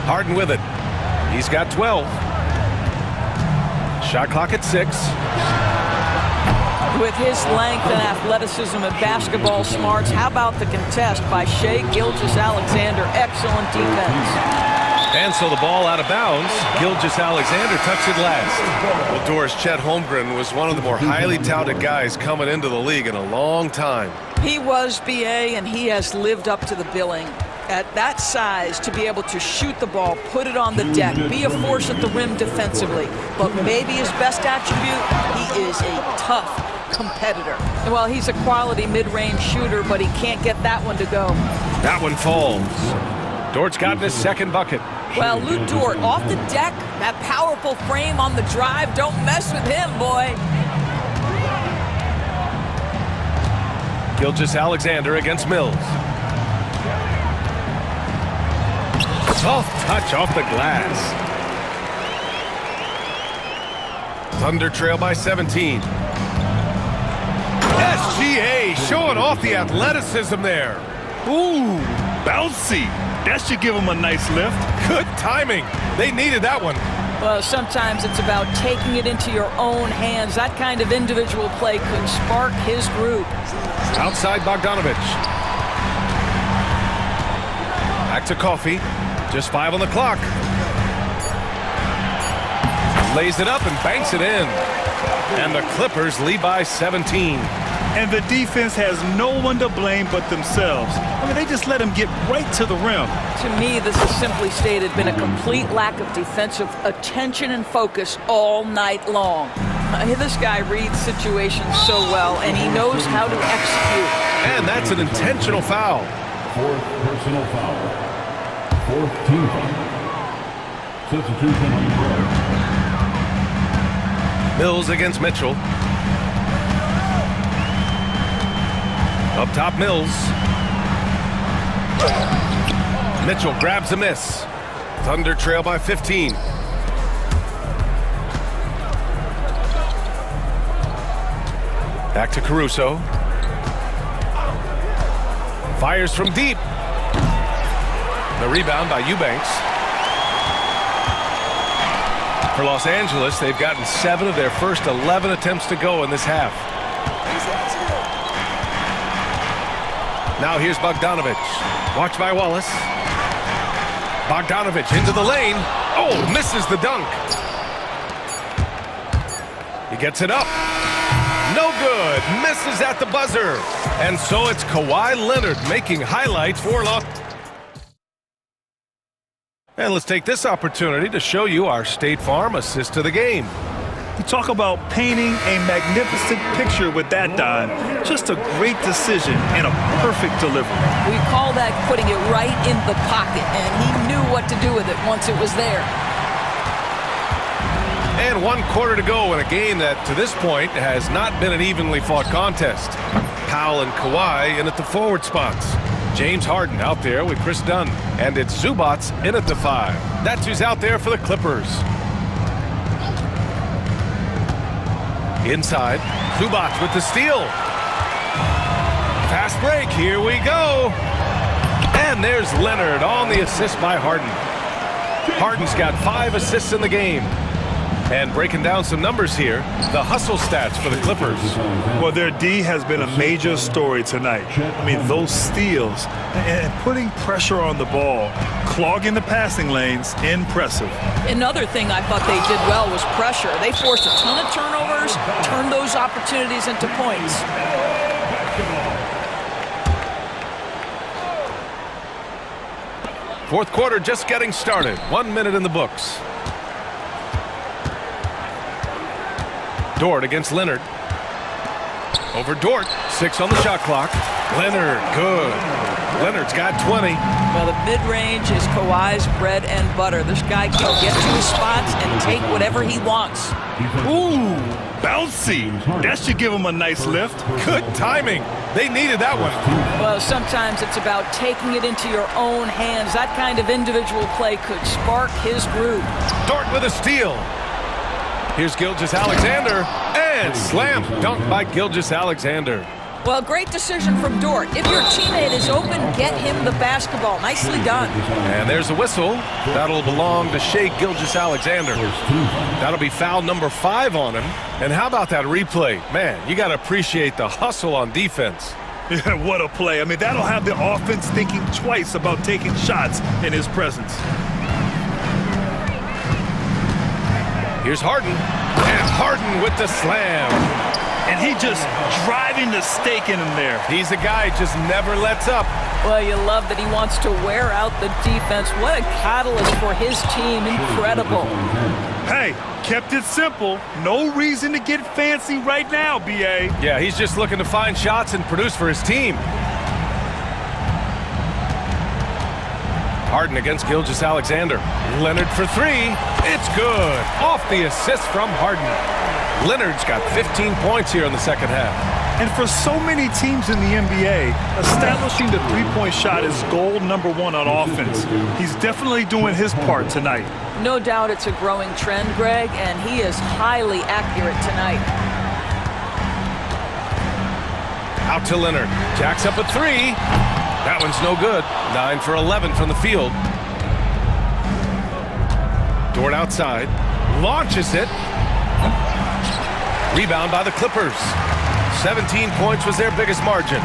Harden with it. He's got 12. Shot clock at 6. With his length and athleticism and basketball smarts, how about the contest by Shea Gilgeous-Alexander? Excellent defense. And so the ball out of bounds. Gilgeous-Alexander touched it last. Well, Doris, Chet Holmgren was one of the more highly touted guys coming into the league in a long time. He was BA, and he has lived up to the billing. At that size, to be able to shoot the ball, put it on the deck, be a force at the rim defensively. But maybe his best attribute, he is a tough competitor. Well, he's a quality mid-range shooter, but he can't get that one to go. That one falls. Dort's gotten his second bucket. Well, Lou Dort off the deck, that powerful frame on the drive. Don't mess with him, boy. Gilgeous-Alexander against Mills. Soft touch off the glass. Thunder trail by 17. SGA showing off the athleticism there. Ooh, bouncy. That should give him a nice lift. Good timing. They needed that one. Well, sometimes it's about taking it into your own hands. That kind of individual play could spark his group. Outside Bogdanovich. Back to Coffey. Just 5 on the clock. Lays it up and banks it in. And the Clippers lead by 17. And the defense has no one to blame but themselves. I mean, they just let him get right to the rim. To me, this has simply stated been a complete lack of defensive attention and focus all night long. This guy reads situations so well, and he knows how to execute. And that's an intentional foul. Fourth personal foul. Fourth team foul. Substitution on the floor. Mills against Mitchell. Up top, Mills. Mitchell grabs a miss. Thunder trail by 15. Back to Caruso. Fires from deep. The rebound by Eubanks. For Los Angeles, they've gotten 7 of their first 11 attempts to go in this half. Now here's Bogdanovich. Watch by Wallace. Bogdanovich into the lane. Oh, misses the dunk. He gets it up. No good. Misses at the buzzer. And so it's Kawhi Leonard making highlights for Los. And let's take this opportunity to show you our State Farm assist to the game. You talk about painting a magnificent picture with that, Don. Just a great decision and a perfect delivery. We call that putting it right in the pocket, and he knew what to do with it once it was there. And 1 quarter to go in a game that, to this point, has not been an evenly fought contest. Powell and Kawhi in at the forward spots. James Harden out there with Chris Dunn. And it's Zubats in at the 5. That's who's out there for the Clippers. Inside, Zubats with the steal. Fast break, here we go. And there's Leonard on the assist by Harden. Harden's got 5 assists in the game. And breaking down some numbers here, the hustle stats for the Clippers. Well, their D has been a major story tonight. I mean, those steals and putting pressure on the ball, clogging the passing lanes, impressive. Another thing I thought they did well was pressure. They forced a ton of turnovers, turned those opportunities into points. Fourth quarter just getting started. 1 minute in the books. Dort against Leonard. Over Dort. 6 on the shot clock. Leonard, good. Leonard's got 20. Well, the mid-range is Kawhi's bread and butter. This guy can get to his spots and take whatever he wants. Ooh, bouncy. That should give him a nice lift. Good timing. They needed that one. Well, sometimes it's about taking it into your own hands. That kind of individual play could spark his groove. Dort with a steal. Here's Gilgeous-Alexander, and slam dunk by Gilgeous-Alexander. Well, great decision from Dort. If your teammate is open, get him the basketball. Nicely done. And there's a whistle. That'll belong to Shai Gilgeous-Alexander. That'll be foul number 5 on him. And how about that replay? Man, you got to appreciate the hustle on defense. Yeah, what a play. I mean, that'll have the offense thinking twice about taking shots in his presence. Here's Harden, and Harden with the slam. And he just driving the stake in him there. He's a guy just never lets up. Well, you love that he wants to wear out the defense. What a catalyst for his team. Incredible. Hey, kept it simple. No reason to get fancy right now, B.A. Yeah, he's just looking to find shots and produce for his team. Harden against Gilgeous-Alexander. Leonard for 3. It's good. Off the assist from Harden. Leonard's got 15 points here in the second half. And for so many teams in the NBA, establishing the three-point shot is goal number 1 on offense. He's definitely doing his part tonight. No doubt it's a growing trend, Greg, and he is highly accurate tonight. Out to Leonard. Jacks up a 3. That one's no good. 9 for 11 from the field. Dort outside. Launches it. Rebound by the Clippers. 17 points was their biggest margin.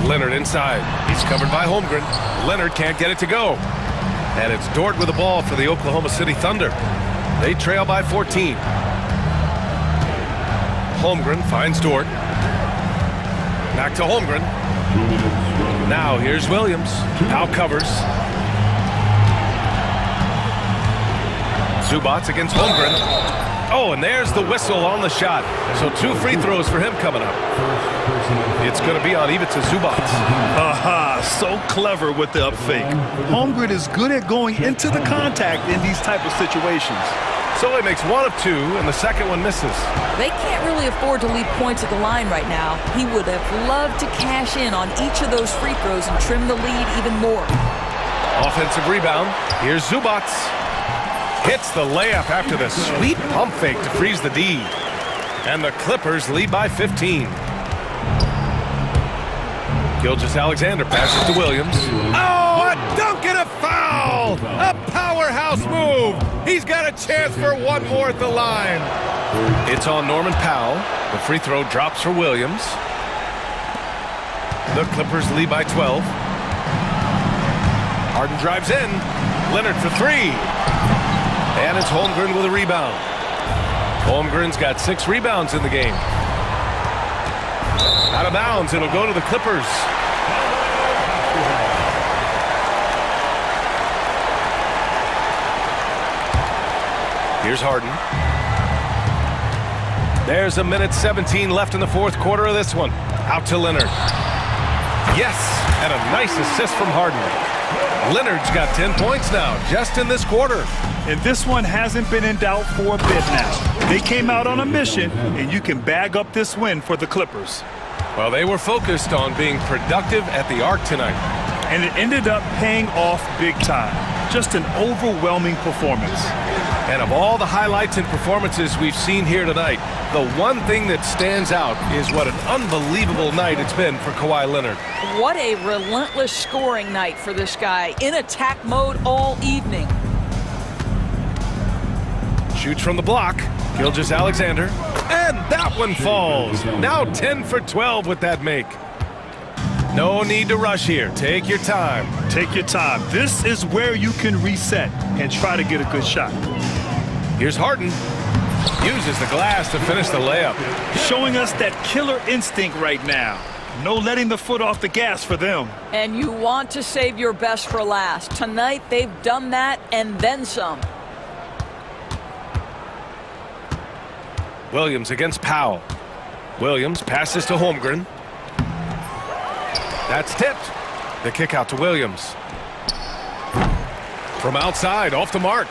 Leonard inside. He's covered by Holmgren. Leonard can't get it to go. And it's Dort with the ball for the Oklahoma City Thunder. They trail by 14. Holmgren finds Dort. Back to Holmgren. Now here's Williams. Now covers. Zubats against Holmgren. Oh, and there's the whistle on the shot. So 2 free throws for him coming up. It's going to be on Ivica Zubats. Aha, so clever with the up fake. Holmgren is good at going into the contact in these type of situations. So he makes 1 of 2, and the second one misses. They can't really afford to leave points at the line right now. He would have loved to cash in on each of those free throws and trim the lead even more. Offensive rebound. Here's Zubats. Hits the layup after the sweet pump fake to freeze the D. And the Clippers lead by 15. Gilgeous-Alexander passes to Williams. Oh, a dunk and a foul! A powerhouse move! He's got a chance for 1 more at the line. It's on Norman Powell. The free throw drops for Williams. The Clippers lead by 12. Harden drives in. Leonard for 3. And it's Holmgren with a rebound. Holmgren's got 6 rebounds in the game. Out of bounds, it'll go to the Clippers. Here's Harden. There's 1:17 left in the fourth quarter of this one. Out to Leonard. Yes, and a nice assist from Harden. Leonard's got 10 points now, just in this quarter. And this one hasn't been in doubt for a bit now. They came out on a mission, and you can bag up this win for the Clippers. Well, they were focused on being productive at the arc tonight. And it ended up paying off big time. Just an overwhelming performance. And of all the highlights and performances we've seen here tonight, the one thing that stands out is what an unbelievable night it's been for Kawhi Leonard. What a relentless scoring night for this guy, in attack mode all evening. Shoots from the block. Gilgeous-Alexander. And that one falls. Now 10 for 12 with that make. No need to rush here. Take your time. Take your time. This is where you can reset and try to get a good shot. Here's Harden. Uses the glass to finish the layup. Showing us that killer instinct right now. No letting the foot off the gas for them. And you want to save your best for last. Tonight, they've done that and then some. Williams against Powell. Williams passes to Holmgren. That's tipped. The kick out to Williams. From outside, off the mark.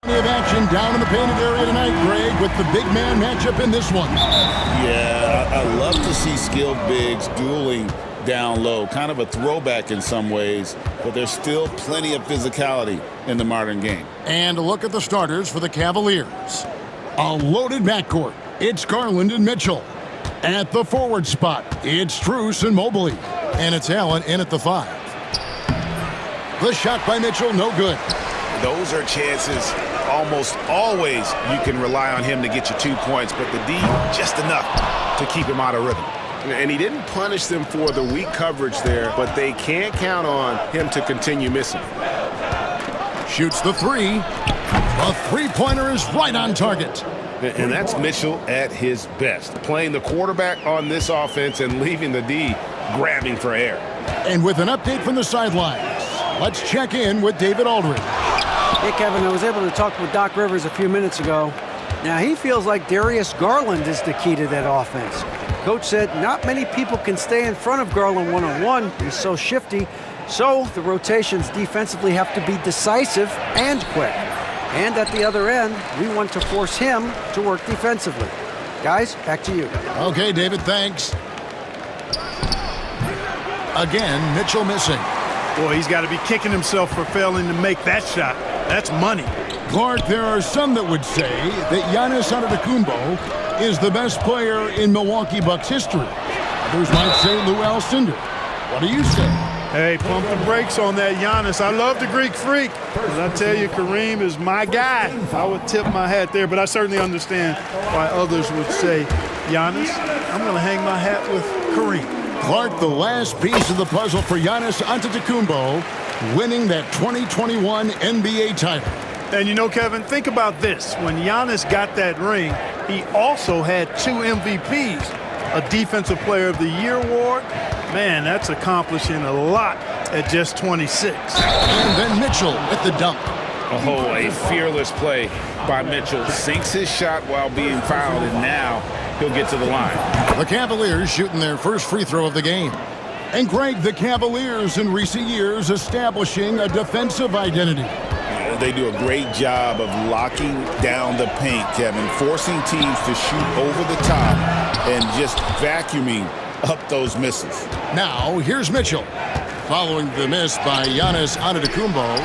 Of action down in the painted area tonight, Greg, with the big man matchup in this one. Yeah, I love to see skilled bigs dueling down low. Kind of a throwback in some ways, but there's still plenty of physicality in the modern game. And a look at the starters for the Cavaliers. A loaded backcourt. It's Garland and Mitchell. At the forward spot, it's Strus and Mobley. And it's Allen in at the 5. The shot by Mitchell, no good. Those are chances almost always you can rely on him to get you 2 points, but the D, just enough to keep him out of rhythm. And he didn't punish them for the weak coverage there, but they can't count on him to continue missing. Shoots the 3. A three-pointer is right on target. And that's Mitchell at his best, playing the quarterback on this offense and leaving the D grabbing for air. And with an update from the sidelines, let's check in with David Aldridge. Hey, Kevin, I was able to talk with Doc Rivers a few minutes ago. Now, he feels like Darius Garland is the key to that offense. Coach said not many people can stay in front of Garland one-on-one. He's so shifty. So the rotations defensively have to be decisive and quick. And at the other end, we want to force him to work defensively. Guys, back to you. Okay, David, thanks. Again, Mitchell missing. Boy, he's got to be kicking himself for failing to make that shot. That's money. Clark, there are some that would say that Giannis Antetokounmpo is the best player in Milwaukee Bucks history. Others might say Lou Alcindor. What do you say? Hey, pump the brakes on that Giannis. I love the Greek freak. But I tell you, Kareem is my guy. I would tip my hat there, but I certainly understand why others would say, Giannis, I'm going to hang my hat with Kareem. Clark, the last piece of the puzzle for Giannis Antetokounmpo, winning that 2021 NBA title. And you know, Kevin, think about this. When Giannis got that ring, he also had 2 MVPs, a Defensive Player of the Year award. Man, that's accomplishing a lot at just 26. And then Mitchell with the dunk. Oh, a fearless play by Mitchell. Sinks his shot while being fouled, and now he'll get to the line. The Cavaliers shooting their first free throw of the game. And Greg, the Cavaliers in recent years establishing a defensive identity. They do a great job of locking down the paint, Kevin, forcing teams to shoot over the top and just vacuuming up those misses. Now, here's Mitchell. Following the miss by Giannis Antetokounmpo.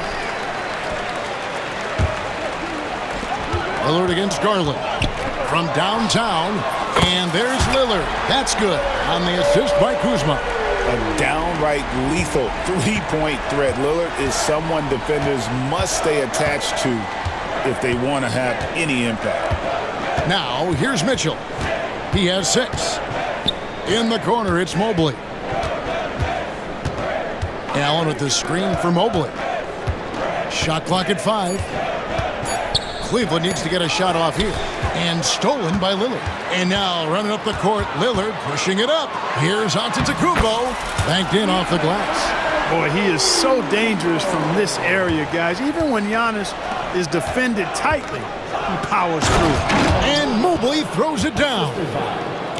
Lillard against Garland. From downtown, and there's Lillard. That's good on the assist by Kuzma. A downright lethal three-point threat. Lillard is someone defenders must stay attached to if they want to have any impact. Now, here's Mitchell. He has 6. In the corner, it's Mobley. Allen with the screen for Mobley. Shot clock at 5. Cleveland needs to get a shot off here. And stolen by Lillard. And now running up the court, Lillard pushing it up. Here's Antetokounmpo, banked in off the glass. Boy, he is so dangerous from this area, guys. Even when Giannis is defended tightly, he powers through. And Mobley throws it down.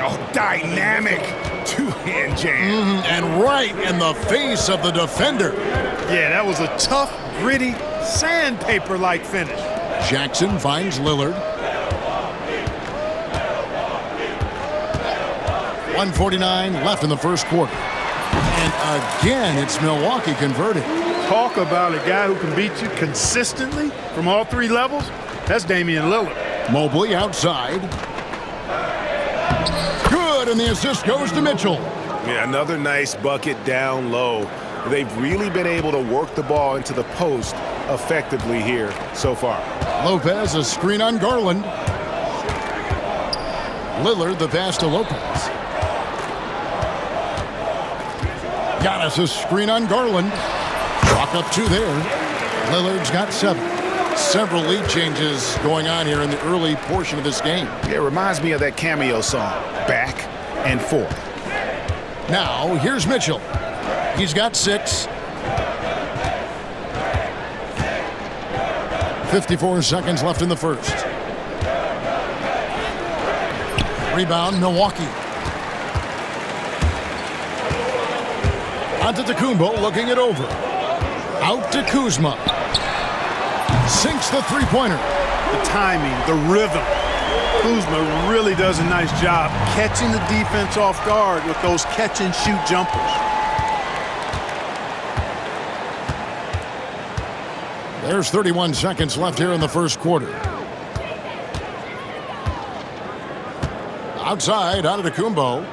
Oh, dynamic two-hand jam. And right in the face of the defender. Yeah, that was a tough, gritty, sandpaper-like finish. Jackson finds Lillard. 1:49 left in the first quarter. And again, it's Milwaukee converting. Talk about a guy who can beat you consistently from all 3 levels. That's Damian Lillard. Mobley outside. Good, and the assist goes to Mitchell. Yeah, another nice bucket down low. They've really been able to work the ball into the post effectively here so far. Lopez, a screen on Garland. Lillard, the pass to Lopez. Giannis, a screen on Garland. Walk up 2 there. Lillard's got 7. Several lead changes going on here in the early portion of this game. It reminds me of that cameo song, Back and Forth. Now, here's Mitchell. He's got 6. 54 seconds left in the first. Rebound, Milwaukee. Antetokounmpo looking it over. Out to Kuzma. sinks the three-pointer. The timing, the rhythm. Kuzma really does a nice job catching the defense off guard with those catch-and-shoot jumpers. There's 31 seconds left here in the first quarter. Outside, Antetokounmpo.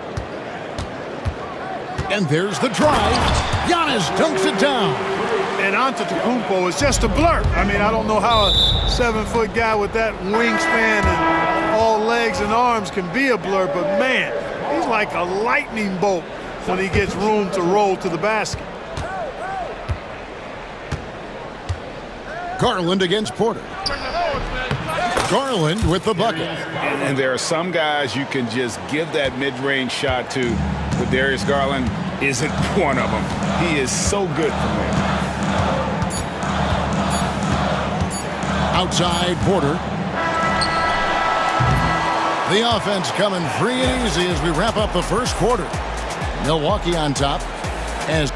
And there's the drive. Giannis dunks it down. And Antetokounmpo is just a blur. I mean, I don't know how a 7-foot guy with that wingspan and all legs and arms can be a blur, but man, he's like a lightning bolt when he gets room to roll to the basket. Garland against Porter. Garland with the bucket. And there are some guys you can just give that mid-range shot to, but Darius Garland isn't one of them. He is so good from there. Outside, Porter. The offense coming free and easy as we wrap up the first quarter. Milwaukee on top as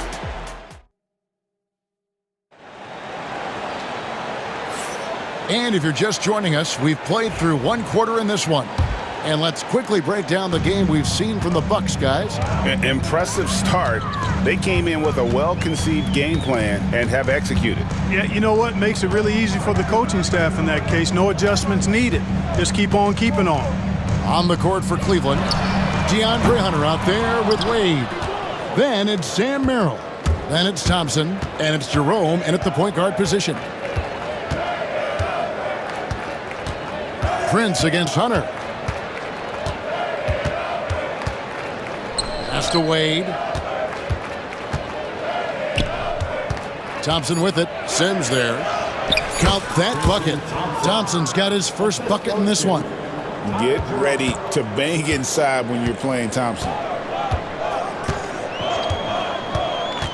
and if you're just joining us, we've played through one quarter in this one. And let's quickly break down the game we've seen from the Bucks, guys. Impressive start. They came in with a well-conceived game plan and have executed. Yeah, you know what? Makes it really easy for the coaching staff in that case. No adjustments needed. Just keep on keeping on. On the court for Cleveland, DeAndre Hunter out there with Wade. Then it's Sam Merrill. Then it's Thompson. And it's Jerome in at the point guard position. Prince against Hunter. Pass to Wade. Thompson with it. Sims there. Count that bucket. Thompson's got his first bucket in this one. Get ready to bang inside when you're playing Thompson.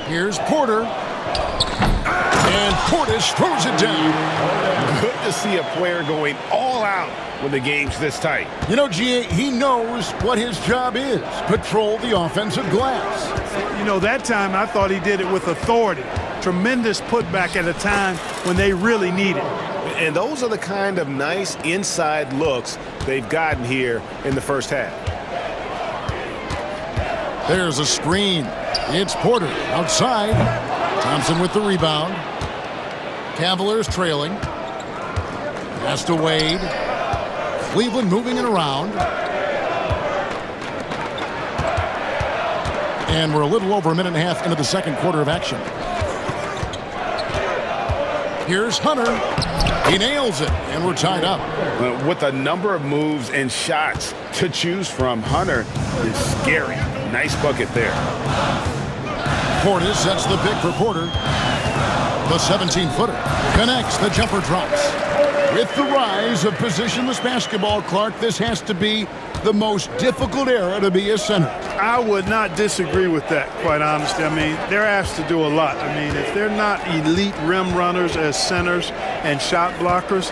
Here's Porter. And Portis throws it down. Good to see a player going all out when the game's this tight. You know, G.A., he knows what his job is. Patrol the offensive glass. You know, that time I thought he did it with authority. Tremendous putback at a time when they really need it. And those are the kind of nice inside looks they've gotten here in the first half. There's a screen. It's Porter outside. Thompson with the rebound. Cavaliers trailing. Pass to Wade. Cleveland moving it around. And we're a little over a minute and a half into the second quarter of action. Here's Hunter. He nails it, and we're tied up. With a number of moves and shots to choose from, Hunter is scary. Nice bucket there. Portis sets the pick for Porter. The 17-footer connects. The jumper drops. With the rise of positionless basketball, Clark, this has to be the most difficult era to be a center. I would not disagree with that, quite honestly. I mean, they're asked to do a lot. I mean, if they're not elite rim runners as centers and shot blockers,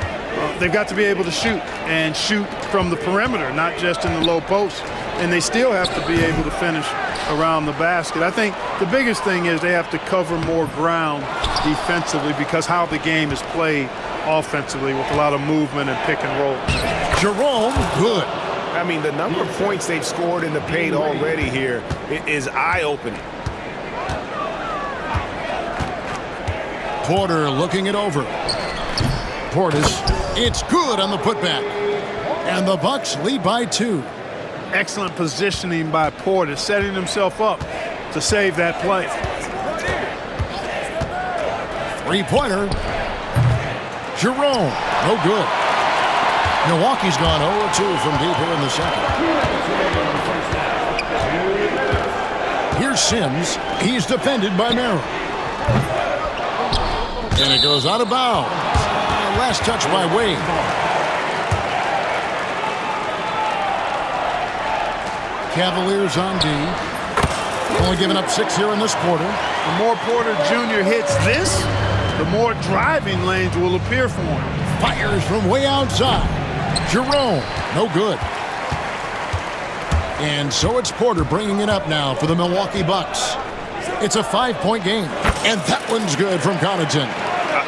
they've got to be able to shoot and shoot from the perimeter, not just in the low post. And they still have to be able to finish around the basket. I think the biggest thing is they have to cover more ground defensively because how the game is played offensively with a lot of movement and pick and roll. Jerome, good. I mean, the number of points they've scored in the paint already here is eye-opening. Porter looking it over. Portis, it's good on the putback. And the Bucks lead by 2. Excellent positioning by Porter, setting himself up to save that play. Three-pointer. Jerome, no good. Milwaukee's gone 0-2 from deep here in the second. Here's Sims. He's defended by Merrill. And it goes out of bounds. Last touch by Wade. Cavaliers on D. Only giving up 6 here in this quarter. The more Porter Jr. hits this, the more driving lanes will appear for him. Fires from way outside. Jerome, no good. And so it's Porter bringing it up now for the Milwaukee Bucks. It's a 5-point game, and that one's good from Connaughton.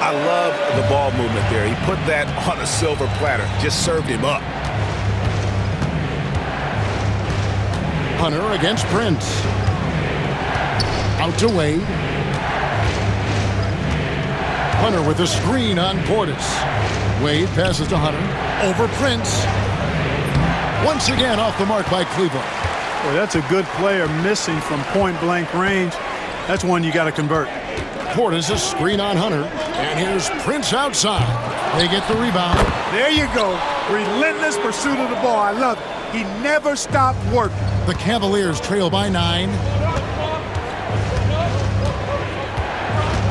I love the ball movement there. He put that on a silver platter, just served him up. Hunter against Prince. Out to Wade. Hunter with a screen on Portis. Wade passes to Hunter. Over Prince. Once again off the mark by Cleveland. Boy, that's a good player missing from point-blank range. That's one you got to convert. Portis a screen on Hunter. And here's Prince outside. They get the rebound. There you go. Relentless pursuit of the ball. I love it. He never stopped working. The Cavaliers trail by 9.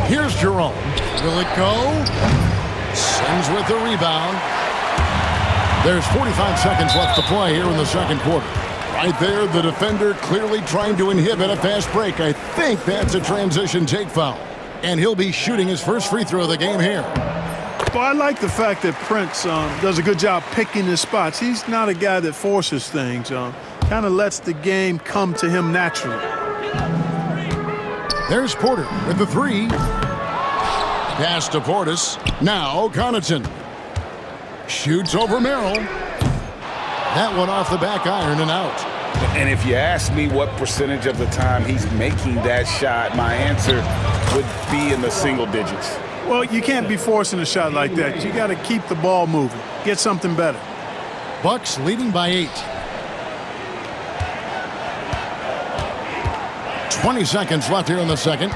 Here's Jerome. Will it go? Sims with the rebound. There's 45 seconds left to play here in the second quarter. Right there, the defender clearly trying to inhibit a fast break. I think that's a transition take foul. And he'll be shooting his first free throw of the game here. Well, I like the fact that Prince does a good job picking his spots. He's not a guy that forces things. Kind of lets the game come to him naturally. There's Porter with the 3. Pass to Portis. Now Connaughton. Shoots over Merrill. That one off the back iron and out. And if you ask me what percentage of the time he's making that shot, my answer would be in the single digits. Well, you can't be forcing a shot like that. You got to keep the ball moving. Get something better. Bucks leading by 8. 20 seconds left here in the second.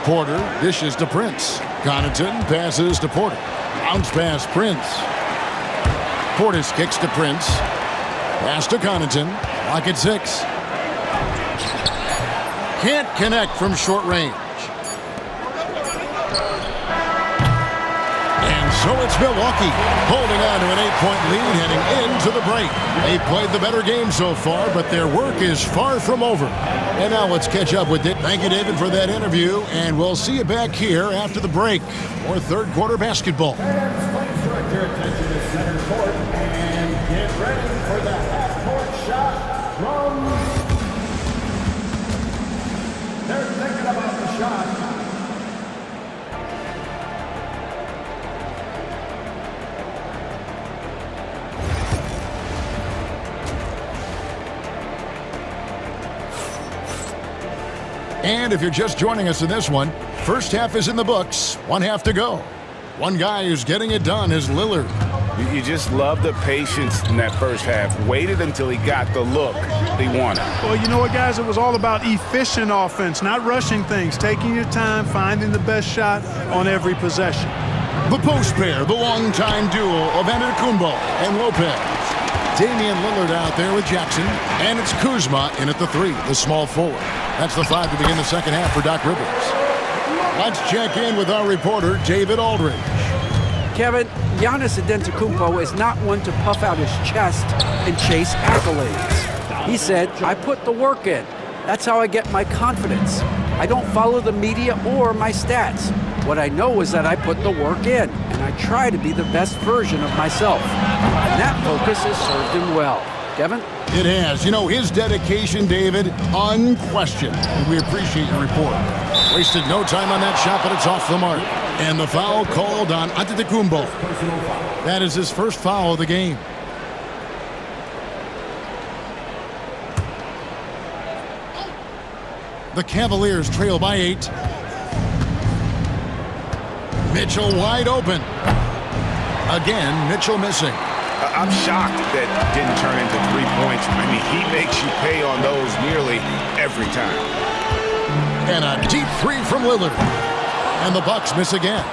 Porter dishes to Prince. Connaughton passes to Porter. Bounce pass, Prince. Portis kicks to Prince. Pass to Connaughton. Lock at 6. Can't connect from short range. And so it's Milwaukee holding on to an 8-point lead heading into the break. They played the better game so far, but their work is far from over. And now let's catch up with David. Thank you, David, for that interview, and we'll see you back here after the break for third quarter basketball. Direct your attention to center court and get ready for the half-court shot from... They're thinking about the shot. And if you're just joining us in this one, first half is in the books, one half to go. One guy who's getting it done is Lillard. You just love the patience in that first half. Waited until he got the look he wanted. Well, you know what, guys? It was all about efficient offense, not rushing things, taking your time, finding the best shot on every possession. The post pair, the longtime duo of Antetokounmpo and Lopez. Damian Lillard out there with Jackson, and it's Kuzma in at the 3, the small forward. That's the 5 to begin the second half for Doc Rivers. Let's check in with our reporter, David Aldridge. Kevin, Giannis Antetokounmpo is not one to puff out his chest and chase accolades. He said, I put the work in. That's how I get my confidence. I don't follow the media or my stats. What I know is that I put the work in, and I try to be the best version of myself. And that focus has served him well. Kevin? It has. You know, his dedication, David, unquestioned. And we appreciate your report. Wasted no time on that shot, but it's off the mark. And the foul called on Antetokounmpo. That is his first foul of the game. The Cavaliers trail by 8. Mitchell wide open. Again, Mitchell missing. I'm shocked that didn't turn into 3 points. I mean, he makes you pay on those nearly every time. And a deep 3 from Lillard. And the Bucks miss again.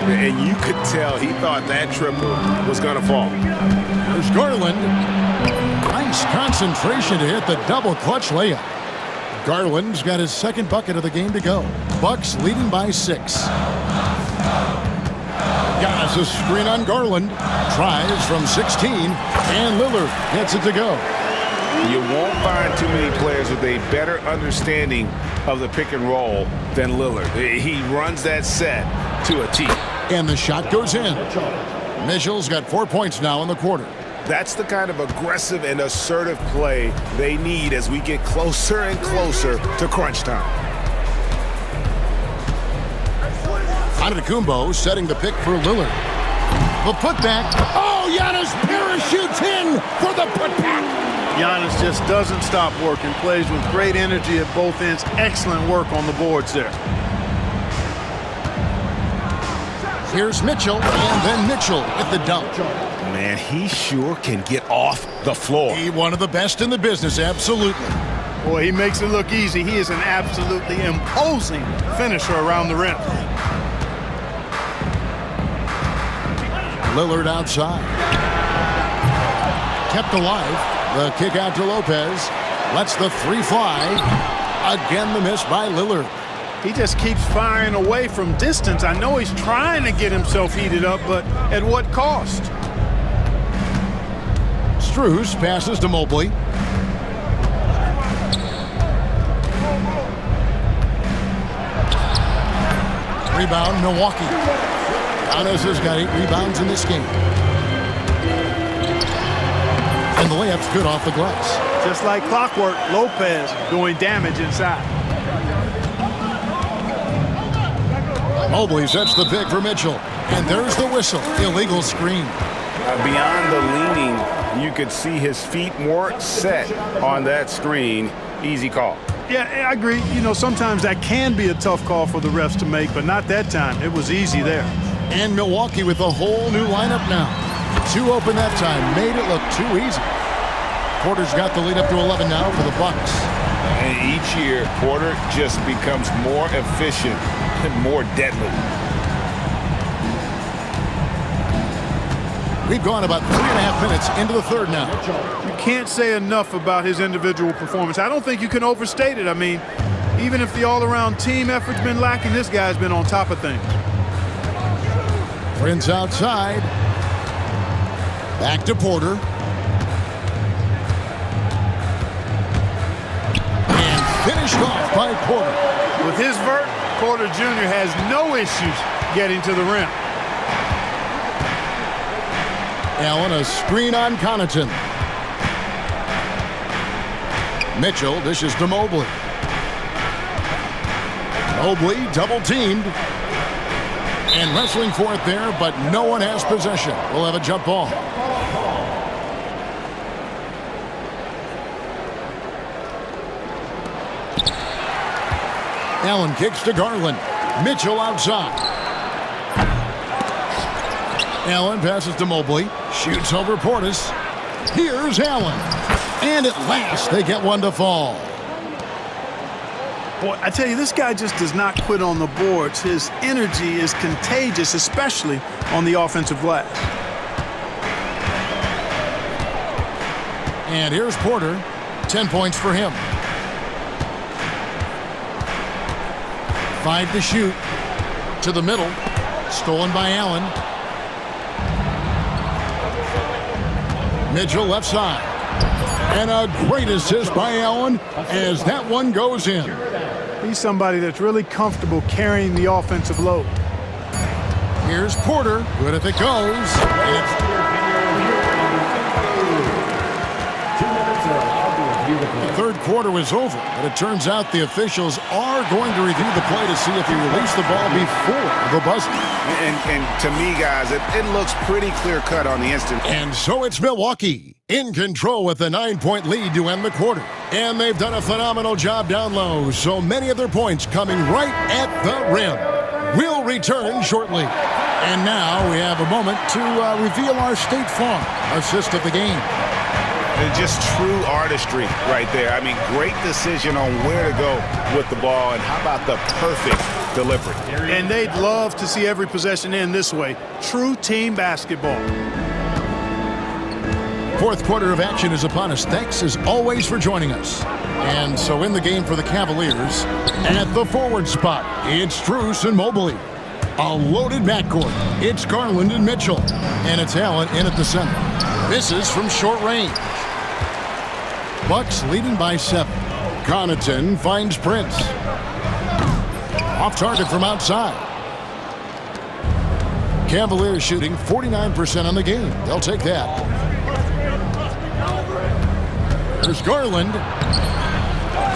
And you could tell he thought that triple was going to fall. There's Garland. Nice concentration to hit the double clutch layup. Garland's got his second bucket of the game to go. Bucks leading by 6. Giannis a screen on Garland. Tries from 16. And Lillard gets it to go. You won't find too many players with a better understanding of the pick and roll than Lillard. He runs that set to a T. And the shot goes in. Mitchell's got 4 points now in the quarter. That's the kind of aggressive and assertive play they need as we get closer and closer to crunch time. Antetokounmpo setting the pick for Lillard. The putback. Oh, Giannis parachutes in for the putback. Giannis just doesn't stop working, plays with great energy at both ends. Excellent work on the boards there. Here's Mitchell, and then Mitchell with the dunk. Man, he sure can get off the floor. He one of the best in the business, absolutely. Boy, he makes it look easy. He is an absolutely imposing finisher around the rim. Lillard outside. Kept alive. The kick out to Lopez. Lets the three fly. Again, the miss by Lillard. He just keeps firing away from distance. I know he's trying to get himself heated up, but at what cost? Strus passes to Mobley. Rebound, Milwaukee. Giannis has got 8 rebounds in this game. And the layup's good off the glass. Just like clockwork, Lopez doing damage inside. Mobley sets the pick for Mitchell. And there's the whistle. Illegal screen. Beyond the leaning, you could see his feet more set on that screen. Easy call. Yeah, I agree. You know, sometimes that can be a tough call for the refs to make, but not that time. It was easy there. And Milwaukee with a whole new lineup now. 2 open that time. Made it look too easy. Porter's got the lead up to 11 now for the Bucks. And each year, Porter just becomes more efficient and more deadly. We've gone about 3.5 minutes into the third now. You can't say enough about his individual performance. I don't think you can overstate it. I mean, even if the all-around team effort's been lacking, this guy's been on top of things. Prince outside. Back to Porter. And finished off by Porter. With his vert, Porter Jr. has no issues getting to the rim. Allen, a screen on Connaughton. Mitchell dishes to Mobley. Mobley double-teamed. And wrestling for it there, but no one has possession. We'll have a jump ball. Allen kicks to Garland. Mitchell outside. Allen passes to Mobley. Shoots over Portis. Here's Allen. And at last, they get one to fall. Boy, I tell you, this guy just does not quit on the boards. His energy is contagious, especially on the offensive glass. And here's Porter. 10 points for him. 5 to shoot. To the middle. Stolen by Allen. Mitchell left side. And a great assist by Allen as that one goes in. He's somebody that's really comfortable carrying the offensive load. Here's Porter. Good if it goes. The third quarter was over, but it turns out the officials are going to review the play to see if he released the ball before the buzzer. And to me, guys, it looks pretty clear-cut on the instant. And so it's Milwaukee in control with a 9-point lead to end the quarter. And they've done a phenomenal job down low, so many of their points coming right at the rim. We'll return shortly. And now we have a moment to reveal our State Farm assist of the game. And just true artistry right there. I mean, great decision on where to go with the ball, and how about the perfect delivery. And they'd love to see every possession end this way. True team basketball. Fourth quarter of action is upon us. Thanks, as always, for joining us. And so in the game for the Cavaliers, at the forward spot, it's Strus and Mobley. A loaded backcourt. It's Garland and Mitchell. And it's Allen in at the center. Misses from short range. Bucks leading by 7. Connaughton finds Prince. Off target from outside. Cavaliers shooting 49% on the game. They'll take that. There's Garland.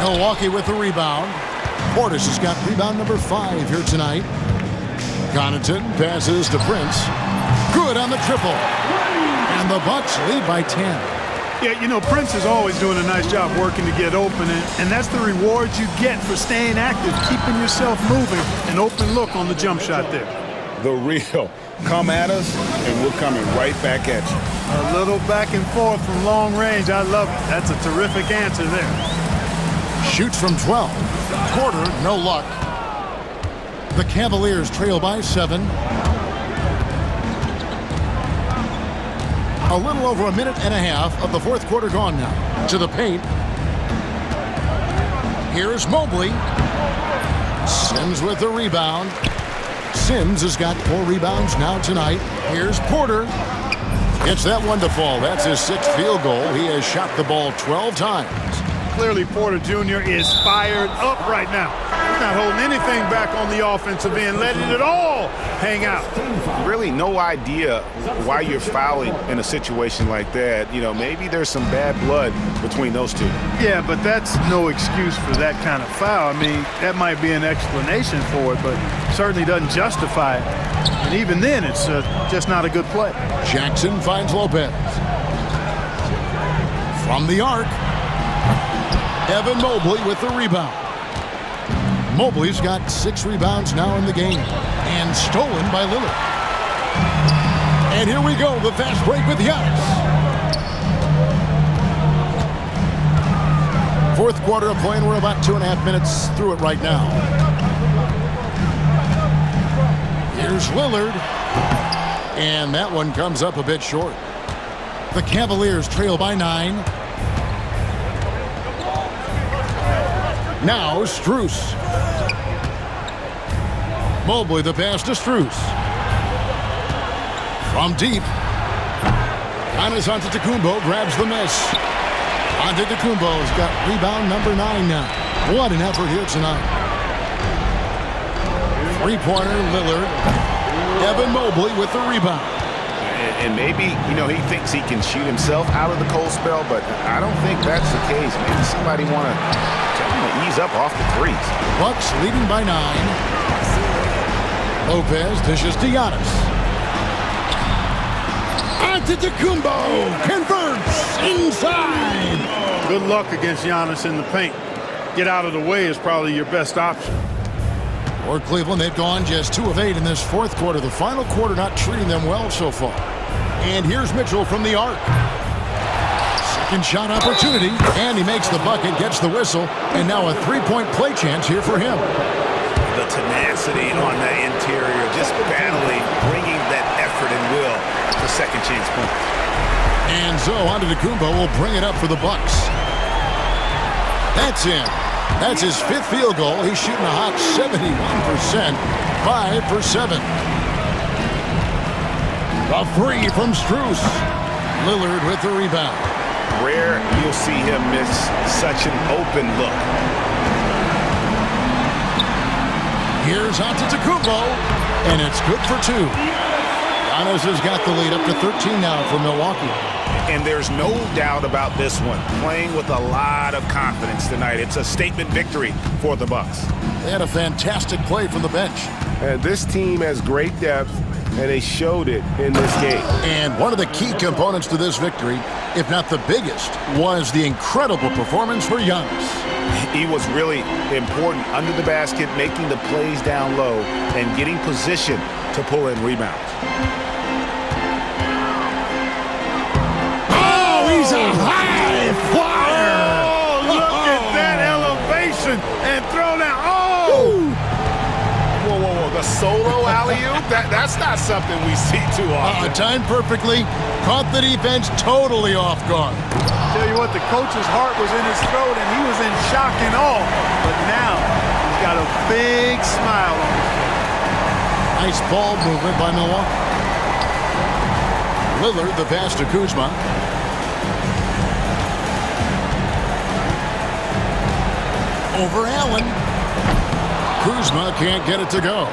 Milwaukee with the rebound. Portis has got rebound number 5 here tonight. Connaughton passes to Prince. Good on the triple. And the Bucks lead by 10. Yeah, you know, Prince is always doing a nice job working to get open, and that's the reward you get for staying active, keeping yourself moving, an open look on the jump shot there. The real. Come at us, and we're coming right back at you. A little back and forth from long range. I love it. That's a terrific answer there. Shoots from 12. Quarter, no luck. The Cavaliers trail by 7. A little over a minute and a half of the fourth quarter gone now. To the paint. Here's Mobley. Sims with the rebound. Sims has got 4 rebounds now tonight. Here's Porter. Gets that one to fall. That's his 6th field goal. He has shot the ball 12 times. Clearly, Porter Jr. is fired up right now. He's not holding anything back on the offensive end, letting it all hang out. Really no idea why you're fouling in a situation like that. You know, maybe there's some bad blood between those two. Yeah, but that's no excuse for that kind of foul. I mean, that might be an explanation for it, but certainly doesn't justify it. And even then, it's just not a good play. Jackson finds Lopez. From the arc. Evan Mobley with the rebound. Mobley's got 6 rebounds now in the game. And stolen by Lillard. And here we go, the fast break with Giannis. Fourth quarter of play, and we're about 2.5 minutes through it right now. Here's Lillard. And that one comes up a bit short. The Cavaliers trail by 9. Now Strus. Mobley the pass to Strus. From deep. Antetokounmpo grabs the miss. Antetokounmpo's got rebound number 9 now. What an effort here tonight. 3-pointer Lillard. Evan Mobley with the rebound. And maybe, you know, he thinks he can shoot himself out of the cold spell, but I don't think that's the case. Maybe somebody want to ease up off the threes. Bucks leading by 9. Lopez dishes to Giannis. Antetokounmpo converts inside. Good luck against Giannis in the paint. Get out of the way is probably your best option. For Cleveland, they've gone just 2 of 8 in this fourth quarter. The final quarter not treating them well so far. And here's Mitchell from the arc. Second shot opportunity, and he makes the bucket, gets the whistle, and now a 3-point play chance here for him. The tenacity on the interior, just battling, bringing that effort and will to second chance point. And so Antetokounmpo will bring it up for the Bucks. That's in. That's his 5th field goal. He's shooting a hot 71%, 5 for 7. A 3 from Strus. Lillard with the rebound. Rare you'll see him miss such an open look. Here's Antetokounmpo, and it's good for 2. Giannis has got the lead up to 13 now for Milwaukee. And there's no doubt about this one. Playing with a lot of confidence tonight. It's a statement victory for the Bucks. They had a fantastic play from the bench. And this team has great depth, and they showed it in this game. And one of the key components to this victory, if not the biggest, was the incredible performance for Giannis. He was really important under the basket, making the plays down low and getting position to pull in rebounds. Oh, he's a high flyer! Oh, look at that elevation and throw down. Oh! Whoa, whoa, whoa. The solo alley-oop? That's not something we see too often. Timed perfectly. Caught the defense totally off guard. Tell you what, the coach's heart was in his throat and he was in shock and awe. But now he's got a big smile on his face. Nice ball movement by Milwaukee. Lillard, the pass to Kuzma. Over Allen. Kuzma can't get it to go.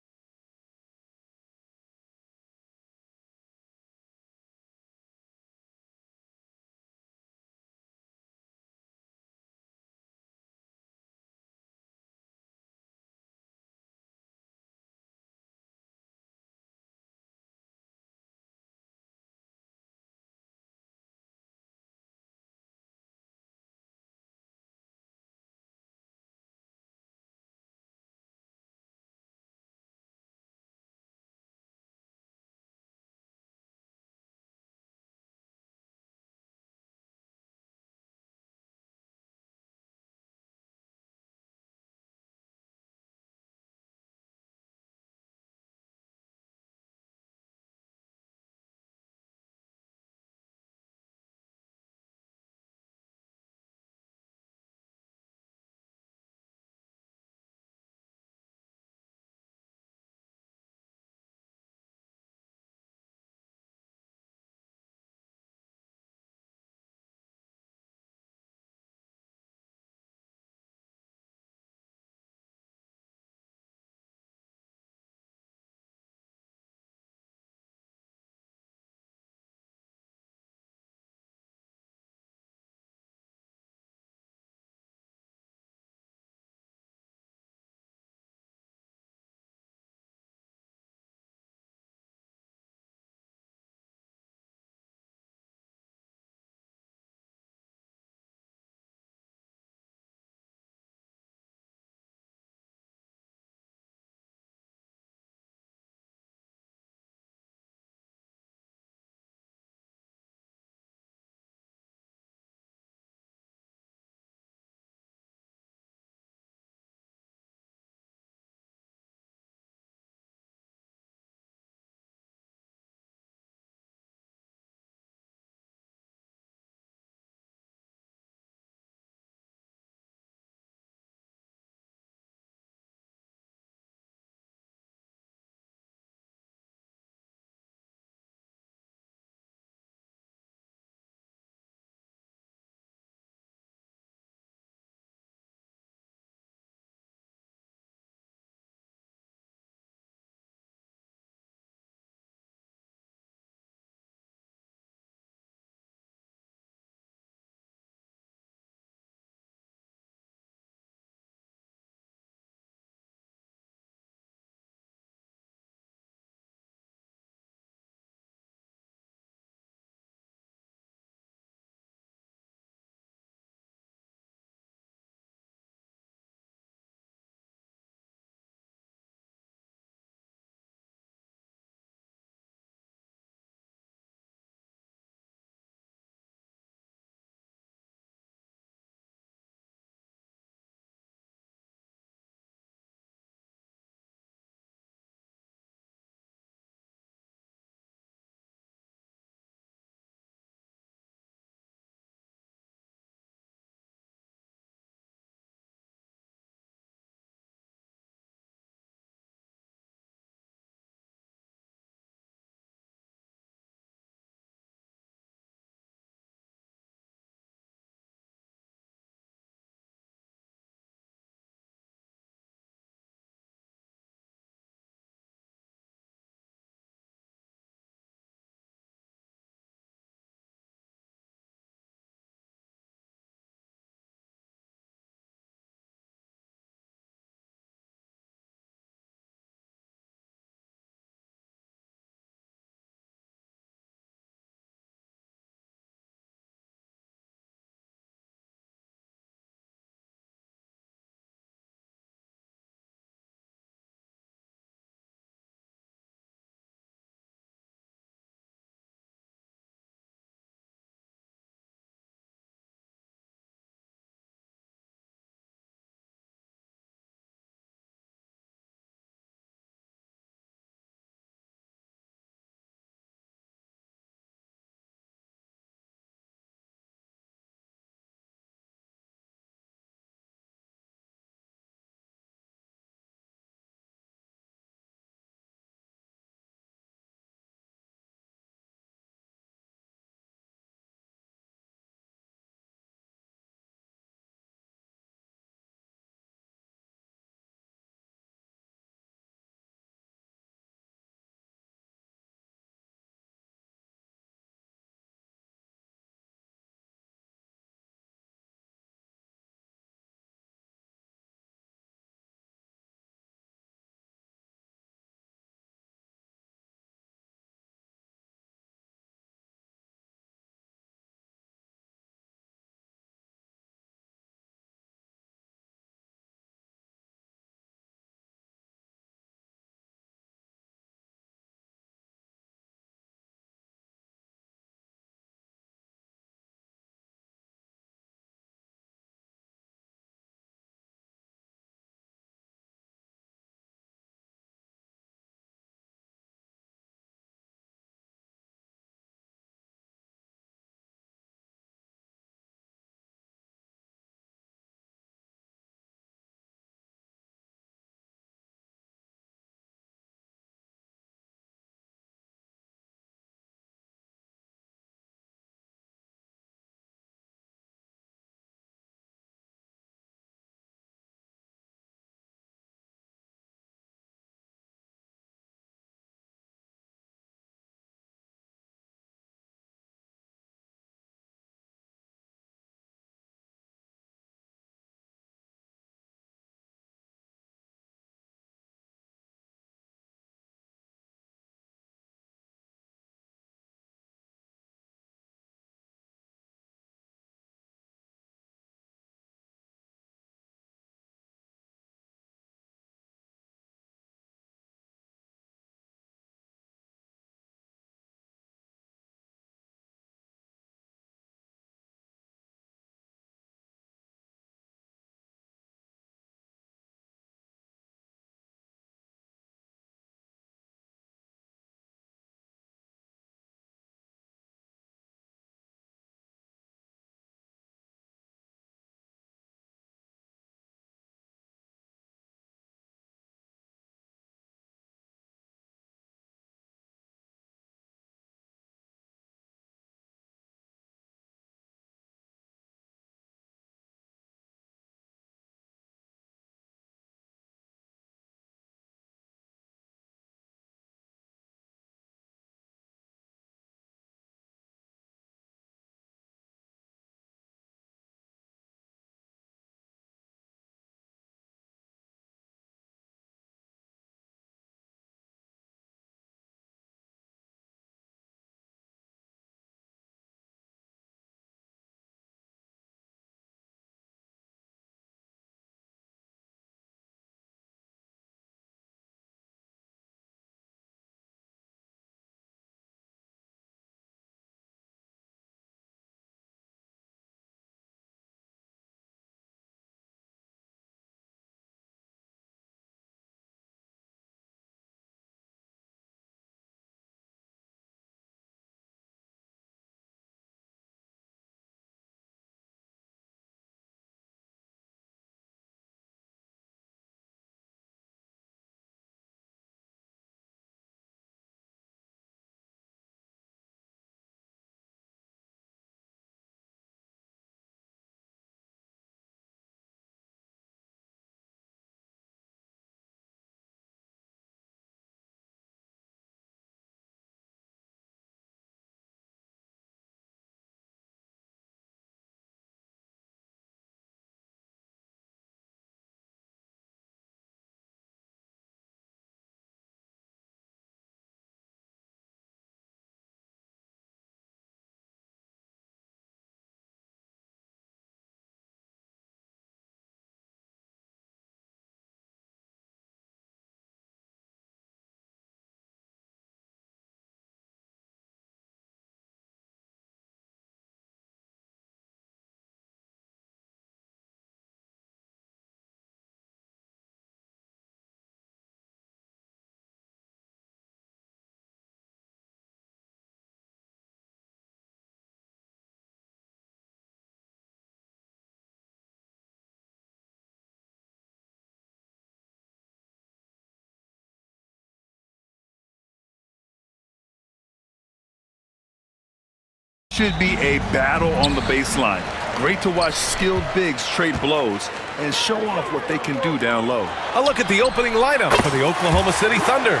Should be a battle on the baseline. Great to watch skilled bigs trade blows and show off what they can do down low. A look at the opening lineup for the Oklahoma City Thunder.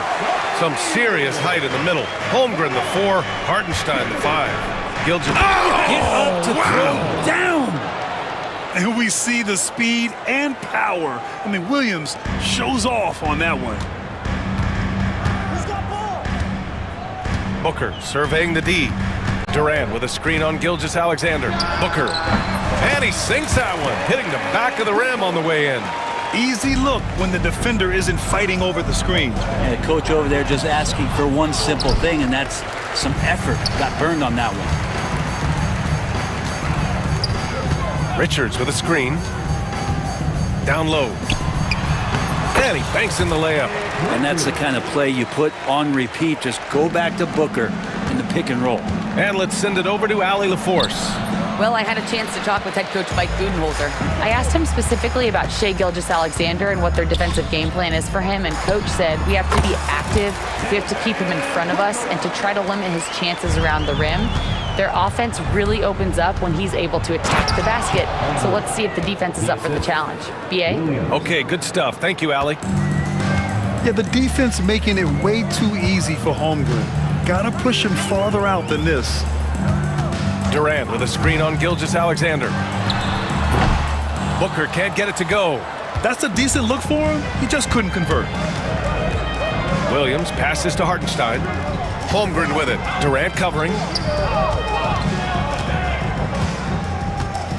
Some serious height in the middle. Holmgren, the 4. Hartenstein, the 5. Gilgis. Oh! Get up to throw down. And we see the speed and power. I mean, Williams shows off on that one. Booker surveying the D. Durant with a screen on Gilgeous-Alexander. Booker. And he sinks that one, hitting the back of the rim on the way in. Easy look when the defender isn't fighting over the screen. And the coach over there just asking for one simple thing, and that's some effort. Got burned on that one. Richards with a screen. Down low. And he banks in the layup. And that's the kind of play you put on repeat. Just go back to Booker in the pick and roll. And let's send it over to Allie LaForce. Well, I had a chance to talk with head coach Mike Budenholzer. I asked him specifically about Shai Gilgeous-Alexander and what their defensive game plan is for him, and coach said we have to be active, we have to keep him in front of us, and to try to limit his chances around the rim. Their offense really opens up when he's able to attack the basket. So let's see if the defense is up for the challenge. BA? Okay, good stuff. Thank you, Allie. Yeah, the defense making it way too easy for Holmgren. Gotta push him farther out than this. Durant with a screen on Gilgeous-Alexander. Booker can't get it to go. That's a decent look for him. He just couldn't convert. Williams passes to Hartenstein. Holmgren with it. Durant covering.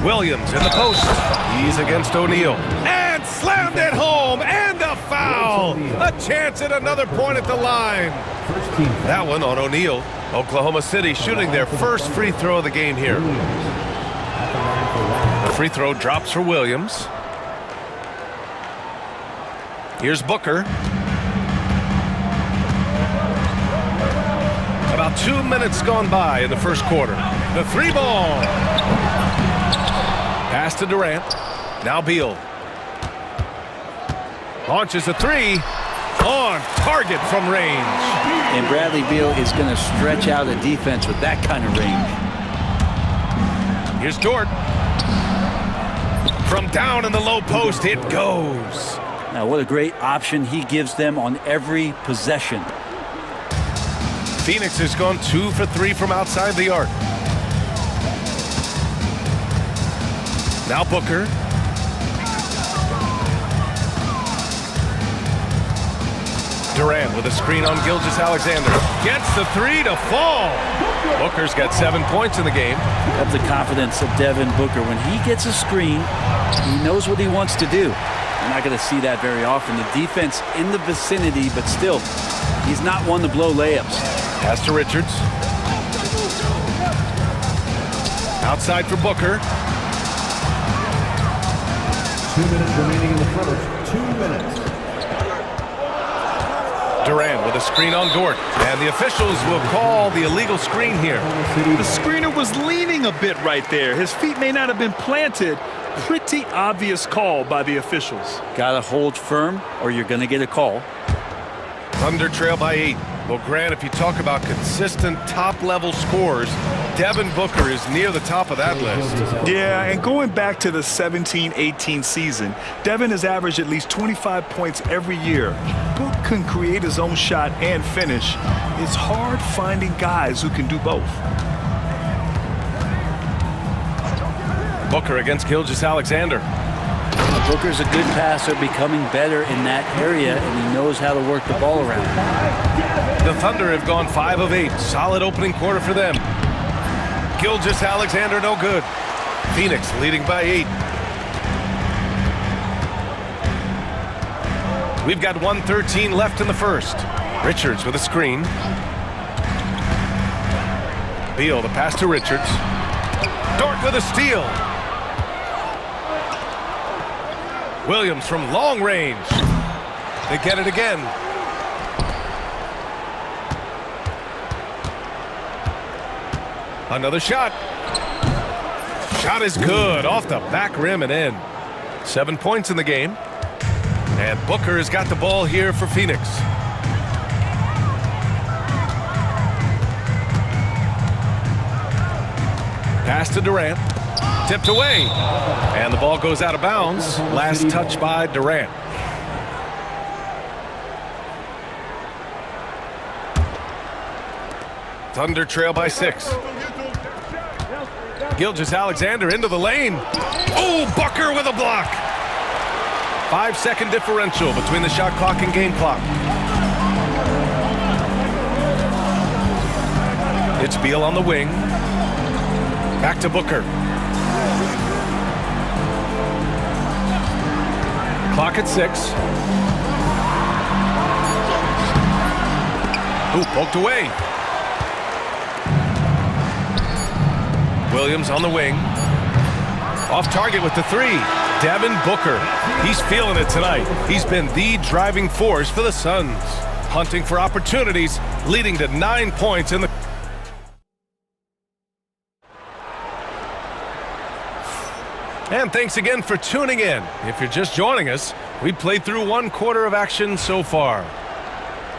Williams in the post. He's against O'Neal. And slammed it home. And a foul. A chance at another point at the line. That one on O'Neal. Oklahoma City shooting their first free throw of the game here. The free throw drops for Williams. Here's Booker. About 2 minutes gone by in the first quarter. The 3 ball. Pass to Durant. Now Beal. Launches a 3. On target from range. And Bradley Beal is going to stretch out a defense with that kind of range. Here's Dort. From down in the low post, it goes. Now, what a great option he gives them on every possession. Phoenix has gone 2 for 3 from outside the arc. Now Booker. Durant with a screen on Gilgeous-Alexander. Gets the 3 to fall. Booker's got 7 points in the game. That's the confidence of Devin Booker. When he gets a screen, he knows what he wants to do. You're not going to see that very often. The defense in the vicinity, but still, he's not one to blow layups. Pass to Richards. Outside for Booker. 2 minutes remaining in the first. 2 minutes. Durant with a screen on Dort. And the officials will call the illegal screen here. The screener was leaning a bit right there. His feet may not have been planted. Pretty obvious call by the officials. Gotta hold firm or you're gonna get a call. Thunder trail by 8. Well, Grant, if you talk about consistent top-level scores, Devin Booker is near the top of that list. Yeah, and going back to the 17-18 season, Devin has averaged at least 25 points every year. Book can create his own shot and finish. It's hard finding guys who can do both. Booker against Gilgeous-Alexander. Booker's a good passer, becoming better in that area, and he knows how to work the ball around. The Thunder have gone 5 of 8. Solid opening quarter for them. Gilgeous-Alexander no good. Phoenix leading by 8. We've got 1:13 left in the first. Richards with a screen. Beal, the pass to Richards. Dort with a steal. Williams from long range. They get it again. Another shot. Shot is good. Off the back rim and in. 7 points in the game. And Booker has got the ball here for Phoenix. Pass to Durant. Tipped away. And the ball goes out of bounds. Last touch by Durant. Thunder trail by 6. Gilgeous-Alexander into the lane. Oh, Booker with a block. 5-second differential between the shot clock and game clock. It's Beal on the wing. Back to Booker. Clock at 6. Ooh, poked away. Williams on the wing. Off target with the 3. Devin Booker. He's feeling it tonight. He's been the driving force for the Suns. Hunting for opportunities, leading to 9 points in the... And thanks again for tuning in. If you're just joining us, we played through 1 quarter of action so far.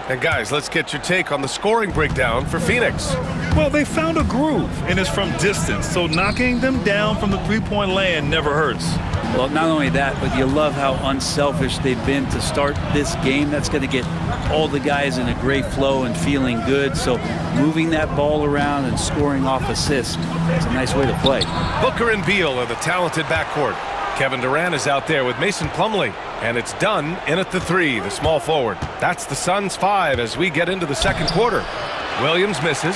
And guys, let's get your take on the scoring breakdown for Phoenix. Well, they found a groove, and it's from distance, so knocking them down from the three-point land never hurts. Well, not only that, but you love how unselfish they've been to start this game. That's going to get all the guys in a great flow and feeling good. So moving that ball around and scoring off assists, it's a nice way to play. Booker and Beal are the talented backcourt. Kevin Durant is out there with Mason Plumlee. And it's done in at the 3, the small forward. That's the Suns' 5 as we get into the second quarter. Williams misses.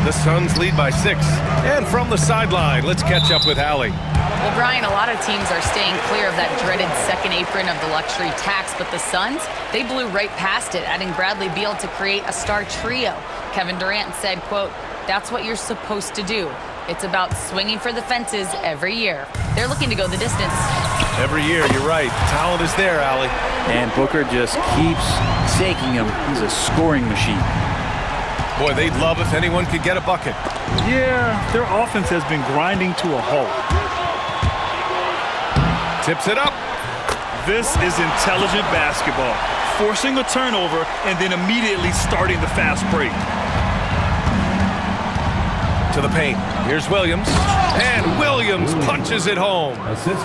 The Suns lead by 6. And from the sideline, let's catch up with Allie. Well, Brian, a lot of teams are staying clear of that dreaded second apron of the luxury tax, but the Suns, they blew right past it, adding Bradley Beal to create a star trio. Kevin Durant said, quote, "That's what you're supposed to do. It's about swinging for the fences every year." They're looking to go the distance. Every year, you're right. Talent is there, Allie. And Booker just keeps taking him. He's a scoring machine. Boy, they'd love if anyone could get a bucket. Yeah, their offense has been grinding to a halt. Tips it up. This is intelligent basketball. Forcing a turnover and then immediately starting the fast break. To the paint. Here's Williams. And Williams punches it home.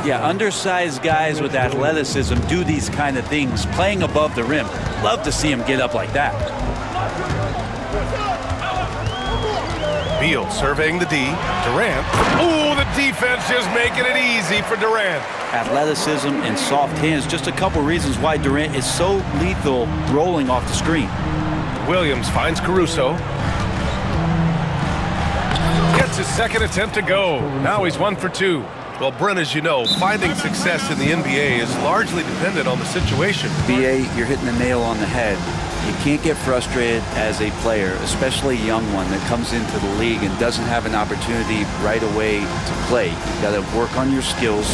Yeah, undersized guys with athleticism do these kind of things, playing above the rim. Love to see him get up like that. Beal surveying the D. Durant. Oh, the defense just making it easy for Durant. Athleticism and soft hands, just a couple reasons why Durant is so lethal rolling off the screen. Williams finds Caruso. Gets his second attempt to go. Now he's 1 for 2. Well, Brent, as you know, finding success in the NBA is largely dependent on the situation. BA, you're hitting the nail on the head. You can't get frustrated as a player, especially a young one that comes into the league and doesn't have an opportunity right away to play. You got to work on your skills,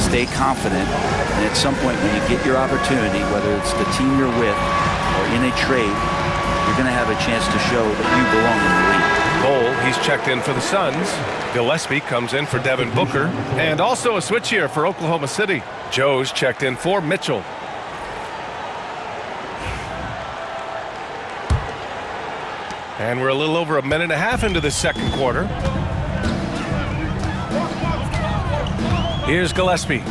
stay confident, and at some point when you get your opportunity, whether it's the team you're with or in a trade, you're going to have a chance to show that you belong in the league. Cole, he's checked in for the Suns. Gillespie comes in for Devin Booker. And also a switch here for Oklahoma City. Joe's checked in for Mitchell. And we're a little over a minute and a half into the second quarter. Here's Gillespie.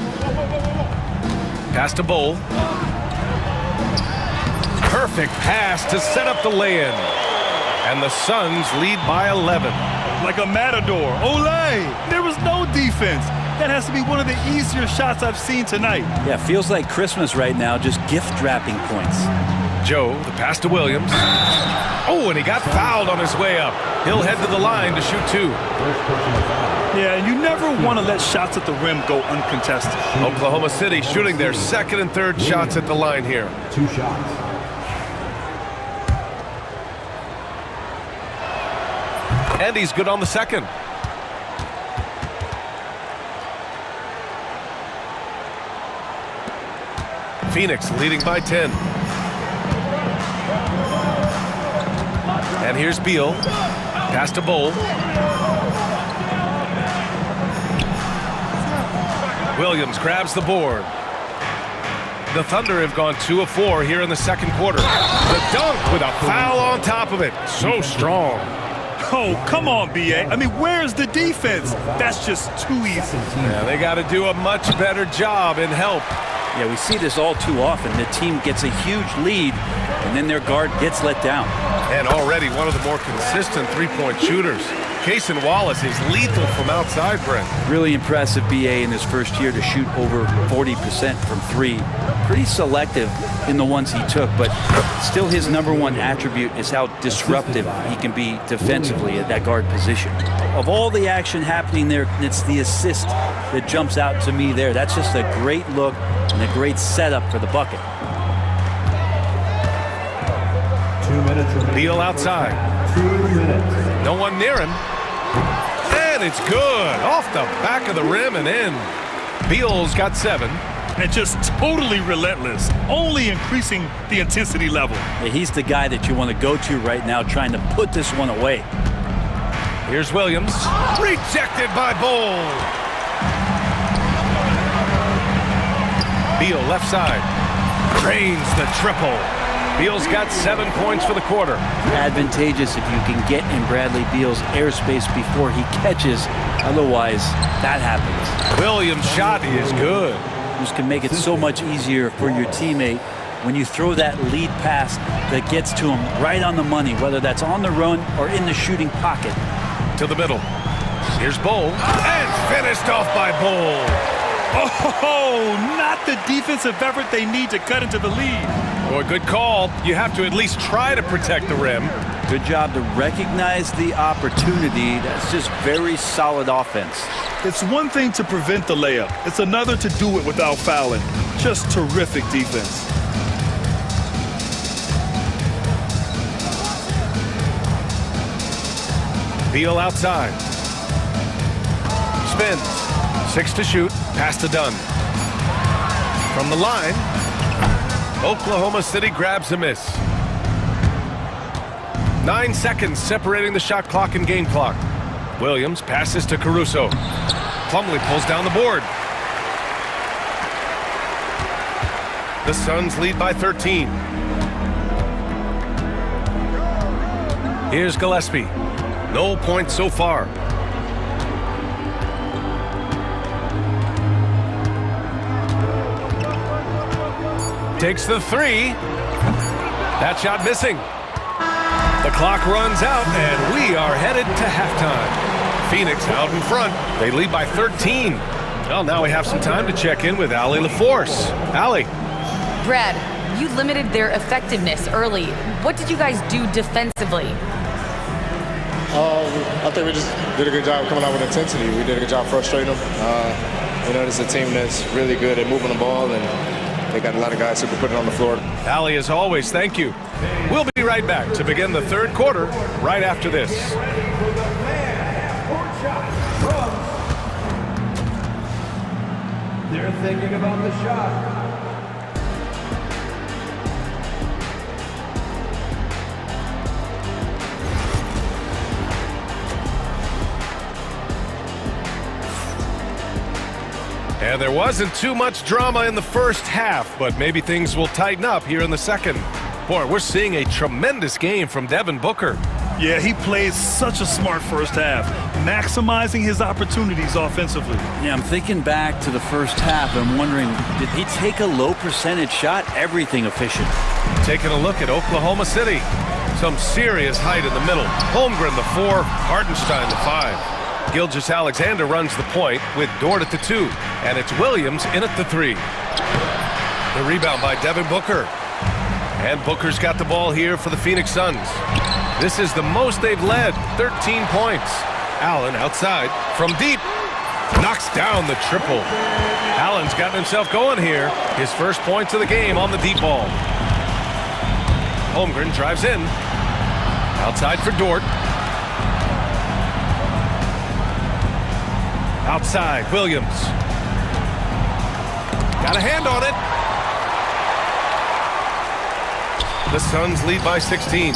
Pass to Bull. Perfect pass to set up the lay-in. And the Suns lead by 11. Like a matador. Olé! There was no defense. That has to be one of the easier shots I've seen tonight. Yeah, feels like Christmas right now, just gift-wrapping points. Joe, the pass to Williams. Oh, and he got fouled on his way up. He'll head to the line to shoot 2. Yeah, you never want to let shots at the rim go uncontested. Oklahoma City shooting their second and third shots at the line here. 2 shots. And he's good on the second. Phoenix leading by 10. And here's Beal. Pass to Bull. Williams grabs the board. The Thunder have gone 2 of 4 here in the second quarter. The dunk with a foul on top of it. So strong. Oh, come on, B.A. I mean, where's the defense? That's just too easy. Yeah, they got to do a much better job in help. Yeah, we see this all too often. The team gets a huge lead, and then their guard gets let down. And already one of the more consistent three-point shooters. Cason Wallace is lethal from outside, Brent. Really impressive, B.A. in his first year to shoot over 40% from three. Pretty selective in the ones he took, but still his number one attribute is how disruptive he can be defensively at that guard position. Of all the action happening there, it's the assist that jumps out to me there. That's just a great look and a great setup for the bucket. 2 minutes remaining. Beal outside. 2 minutes. No one near him. And it's good. Off the back of the rim and in. Beal's got 7. And just totally relentless, only increasing the intensity level. Yeah, he's the guy that you want to go to right now trying to put this one away. Here's Williams. Rejected by Bull. Beal left side. Drains the triple. Beal's got 7 points for the quarter. Advantageous if you can get in Bradley Beal's airspace before he catches. Otherwise, that happens. Williams' shot is good. This can make it so much easier for your teammate when you throw that lead pass that gets to him right on the money, whether that's on the run or in the shooting pocket. To the middle. Here's Bull. And finished off by Bull. Oh, not the defensive effort they need to cut into the lead. Boy, good call. You have to at least try to protect the rim. Good job to recognize the opportunity. That's just very solid offense. It's one thing to prevent the layup. It's another to do it without fouling. Just terrific defense. Beal outside. Spins. 6 to shoot. Pass to Dunn. From the line, Oklahoma City grabs a miss. 9 seconds separating the shot clock and game clock. Williams passes to Caruso. Plumlee pulls down the board. The Suns lead by 13. Here's Gillespie. No points so far. Takes the 3. That shot missing. The clock runs out, and we are headed to halftime. Phoenix out in front. They lead by 13. Well, now we have some time to check in with Allie LaForce. Allie. Brad, you limited their effectiveness early. What did you guys do defensively? I think we just did a good job coming out with intensity. We did a good job frustrating them. You know, this is a team that's really good at moving the ball, and they got a lot of guys who can put it on the floor. Allie, as always, thank you. We'll be right back to begin the third quarter right after this. They're thinking about the shot. And there wasn't too much drama in the first half, but maybe things will tighten up here in the second. Boy, we're seeing a tremendous game from Devin Booker. Yeah, he plays such a smart first half, maximizing his opportunities offensively. Yeah, I'm thinking back to the first half. I'm wondering, did he take a low percentage shot? Everything efficient. Taking a look at Oklahoma City. Some serious height in the middle. Holmgren the 4, Hartenstein the 5. Gilgeous-Alexander runs the point with Dort at the 2, and it's Williams in at the 3. The rebound by Devin Booker. And Booker's got the ball here for the Phoenix Suns. This is the most they've led, 13 points. Allen outside from deep. Knocks down the triple. Allen's gotten himself going here. His first points of the game on the deep ball. Holmgren drives in. Outside for Dort. Outside, Williams. Got a hand on it. The Suns lead by 16.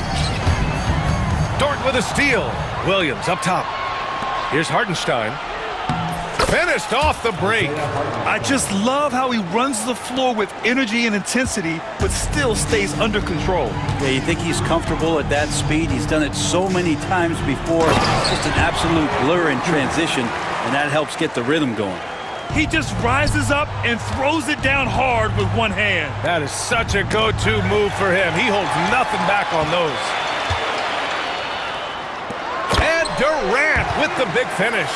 Dort with a steal. Williams up top. Here's Hartenstein. Finished off the break. I just love how he runs the floor with energy and intensity, but still stays under control. Yeah, you think he's comfortable at that speed? He's done it so many times before. Just an absolute blur in transition, and that helps get the rhythm going. He just rises up and throws it down hard with one hand. That is such a go-to move for him. He holds nothing back on those. And Durant with the big finish.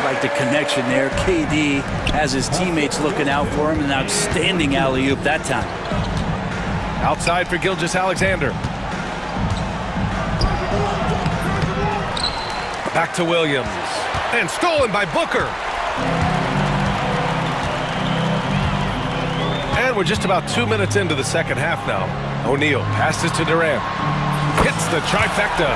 Like the connection there. KD has his teammates looking out for him. An outstanding alley-oop that time. Outside for Gilgeous-Alexander. Back to Williams. And stolen by Booker. And we're just about 2 minutes into the second half now. O'Neal passes to Durant. Hits the trifecta.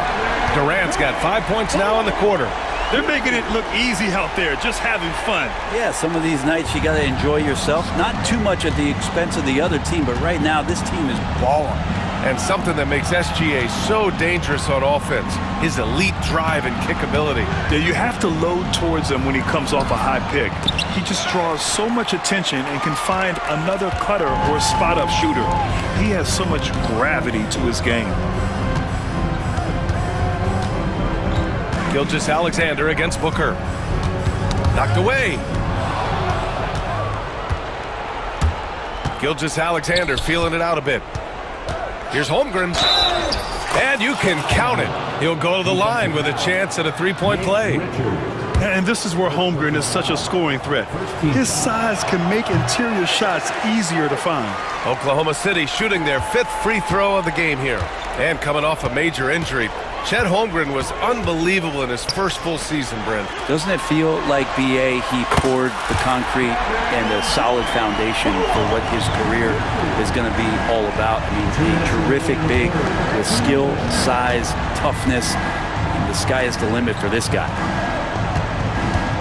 Durant's got 5 points now in the quarter. They're making it look easy out there, just having fun. Yeah, some of these nights you got to enjoy yourself. Not too much at the expense of the other team, but right now this team is balling. And something that makes SGA so dangerous on offense, his elite drive and kickability. Yeah, you have to load towards him when he comes off a high pick. He just draws so much attention and can find another cutter or spot-up shooter. He has so much gravity to his game. Gilgeous-Alexander against Booker. Knocked away. Gilgeous-Alexander feeling it out a bit. Here's Holmgren. And you can count it. He'll go to the line with a chance at a three-point play. And this is where Holmgren is such a scoring threat. His size can make interior shots easier to find. Oklahoma City shooting their 5th free throw of the game here. And coming off a major injury. Chet Holmgren was unbelievable in his first full season, Brent. Doesn't it feel like BA, he poured the concrete and a solid foundation for what his career is going to be all about? I mean, a terrific big with skill, size, toughness. And the sky is the limit for this guy.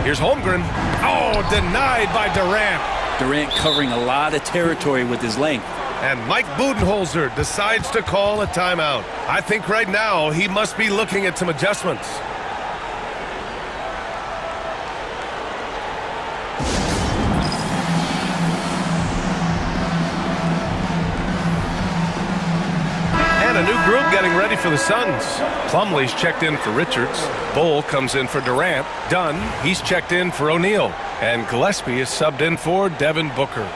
Here's Holmgren. Oh, denied by Durant. Durant covering a lot of territory with his length. And Mike Budenholzer decides to call a timeout. I think right now he must be looking at some adjustments. And a new group getting ready for the Suns. Plumlee's checked in for Richards. Bowl comes in for Durant. Dunn, he's checked in for O'Neal. And Gillespie is subbed in for Devin Booker.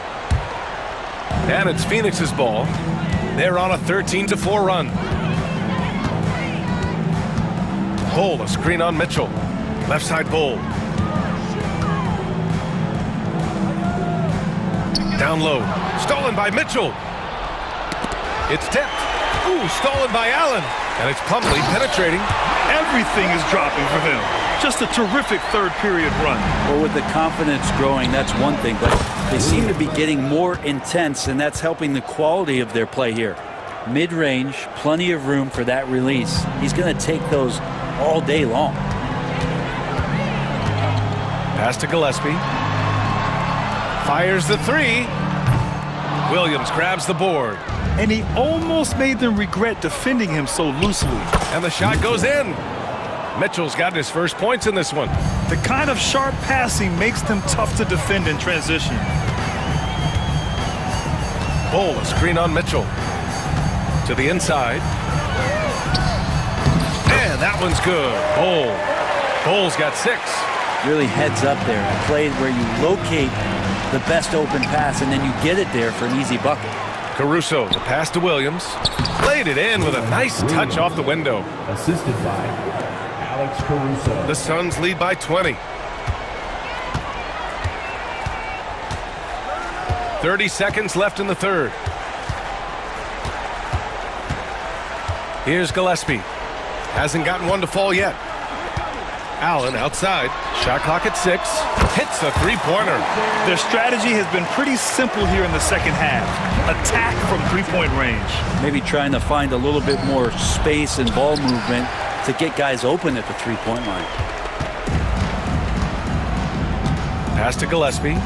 And it's Phoenix's ball. They're on a 13-4 run. Bowl, a screen on Mitchell. Left side Bowl. Down low. Stolen by Mitchell. It's tipped. Ooh, stolen by Allen. And it's Plumlee penetrating. Everything is dropping for them. Just a terrific third period run. Well, with the confidence growing, that's one thing, but they seem to be getting more intense, and that's helping the quality of their play here. Mid-range, plenty of room for that release. He's going to take those all day long. Pass to Gillespie. Fires the three. Williams grabs the board. And he almost made them regret defending him so loosely. And the shot goes in. Mitchell's got his first points in this one. The kind of sharp passing makes them tough to defend in transition. Bowl, a screen on Mitchell. To the inside. And that one's good. Bowl's got 6. Really heads up there. A play where you locate the best open pass and then you get it there for an easy bucket. Caruso, the pass to Williams. Played it in with a nice touch off the window. Assisted by Alex Caruso. The Suns lead by 20. 30 seconds left in the third. Here's Gillespie. Hasn't gotten one to fall yet. Allen outside. Shot clock at 6. Hits a three-pointer. Their strategy has been pretty simple here in the second half. Attack from three-point range. Maybe trying to find a little bit more space and ball movement to get guys open at the three-point line. Pass to Gillespie.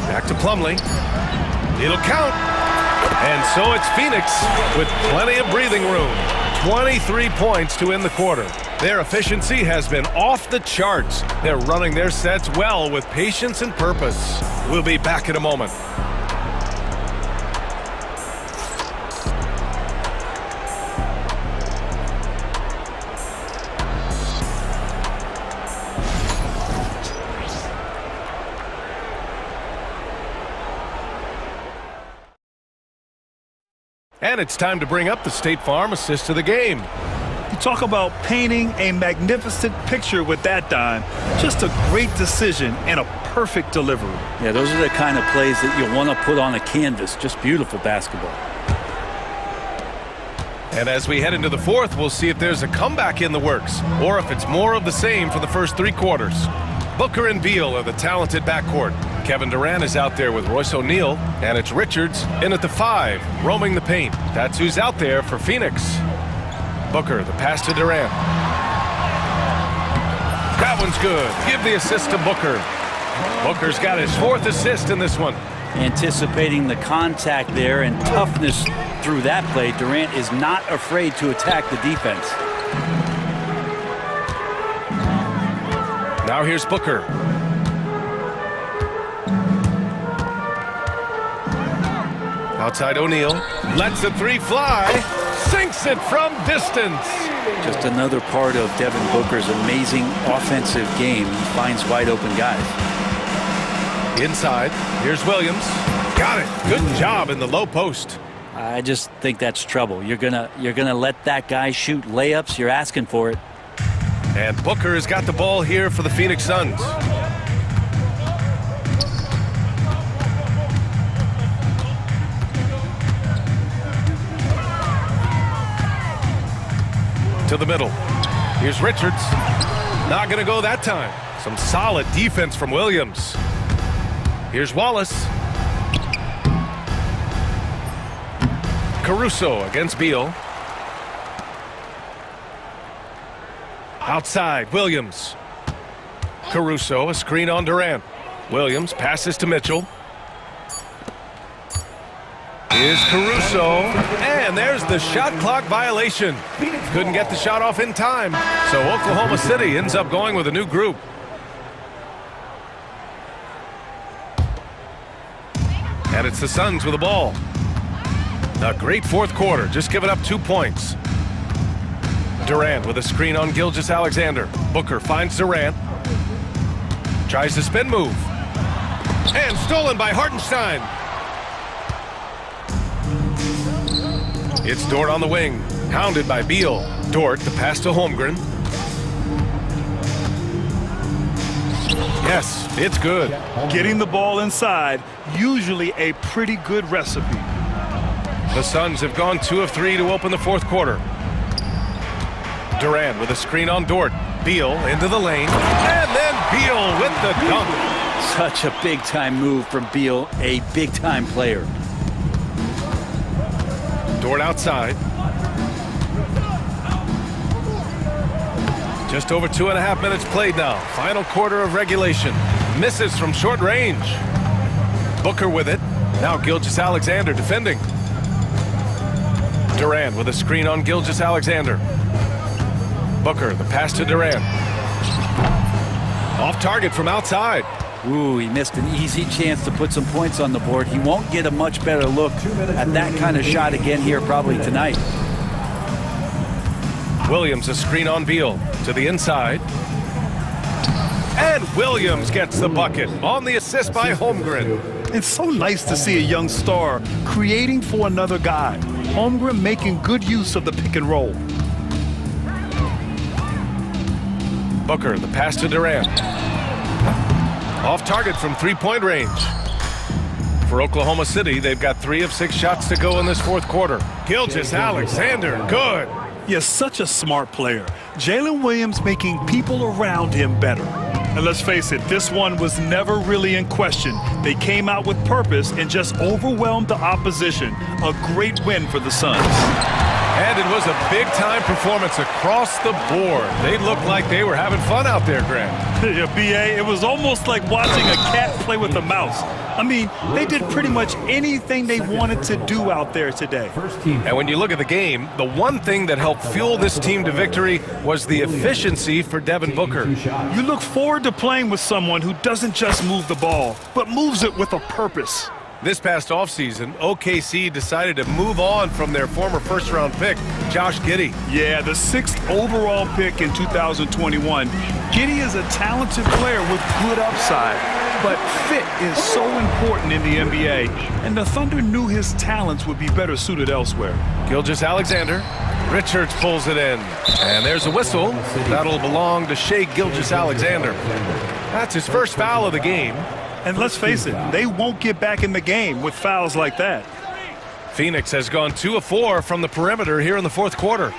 Back to Plumlee. It'll count. And so it's Phoenix with plenty of breathing room. 23 points to end the quarter. Their efficiency has been off the charts. They're running their sets well with patience and purpose. We'll be back in a moment. And it's time to bring up the State Farm assist to the game. You talk about painting a magnificent picture with that dime. Just a great decision and a perfect delivery. Yeah, those are the kind of plays that you want to put on a canvas. Just beautiful basketball. And as we head into the fourth, we'll see if there's a comeback in the works or if it's more of the same for the first three quarters. Booker and Beal are the talented backcourt. Kevin Durant is out there with Royce O'Neal, and it's Richards in at the 5, roaming the paint. That's who's out there for Phoenix. Booker, the pass to Durant. That one's good. Give the assist to Booker. Booker's got his 4th assist in this one. Anticipating the contact there and toughness through that play, Durant is not afraid to attack the defense. Now here's Booker. Outside O'Neal. Lets the 3 fly. Sinks it from distance. Just another part of Devin Booker's amazing offensive game. He finds wide open guys. Inside. Here's Williams. Got it. Good job in the low post. I just think that's trouble. You're gonna let that guy shoot layups. You're asking for it. And Booker has got the ball here for the Phoenix Suns. To the middle. Here's Richards. Not going to go that time. Some solid defense from Williams. Here's Wallace. Caruso against Beal. Outside, Williams. Caruso, a screen on Durant. Williams passes to Mitchell. Here's Caruso, and there's the shot clock violation. Couldn't get the shot off in time, so Oklahoma City ends up going with a new group. And it's the Suns with the ball. A great fourth quarter, just giving up 2 points. Durant with a screen on Gilgeous-Alexander. Booker finds Durant. Tries the spin move. And stolen by Hartenstein. It's Dort on the wing. Hounded by Beal. Dort, the pass to Holmgren. Yes, it's good. Getting the ball inside, usually a pretty good recipe. The Suns have gone 2 of 3 to open the fourth quarter. Durant with a screen on Dort. Beal into the lane. And then Beal with the dunk. Such a big-time move from Beal, a big-time player. Dort outside. Just over 2.5 minutes played now. Final quarter of regulation. Misses from short range. Booker with it. Now Gilgeous-Alexander defending. Durant with a screen on Gilgeous-Alexander. Booker, the pass to Durant. Off target from outside. Ooh, he missed an easy chance to put some points on the board. He won't get a much better look at that kind of shot again here probably tonight. Williams, a screen on Beal to the inside. And Williams gets the bucket on the assist by Holmgren. It's so nice to see a young star creating for another guy. Holmgren making good use of the pick and roll. Booker, the pass to Durant. Off target from three-point range. For Oklahoma City, they've got 3 of 6 shots to go in this fourth quarter. Gilgeous-Alexander, good. Yes, such a smart player. Jalen Williams making people around him better. And let's face it, this one was never really in question. They came out with purpose and just overwhelmed the opposition. A great win for the Suns. And it was a big-time performance across the board. They looked like they were having fun out there, Grant. Yeah, B.A., it was almost like watching a cat play with a mouse. I mean, they did pretty much anything they wanted to do out there today. And when you look at the game, the one thing that helped fuel this team to victory was the efficiency for Devin Booker. You look forward to playing with someone who doesn't just move the ball, but moves it with a purpose. This past offseason, OKC decided to move on from their former first-round pick, Josh Giddey. Yeah, the 6th overall pick in 2021. Giddey is a talented player with good upside, but fit is so important in the NBA, and the Thunder knew his talents would be better suited elsewhere. Gilgeous-Alexander. Richards pulls it in. And there's a whistle. That'll belong to Shai Gilgeous-Alexander. That's his first foul of the game. And let's face it, they won't get back in the game with fouls like that. Phoenix has gone 2 of 4 from the perimeter here in the fourth quarter.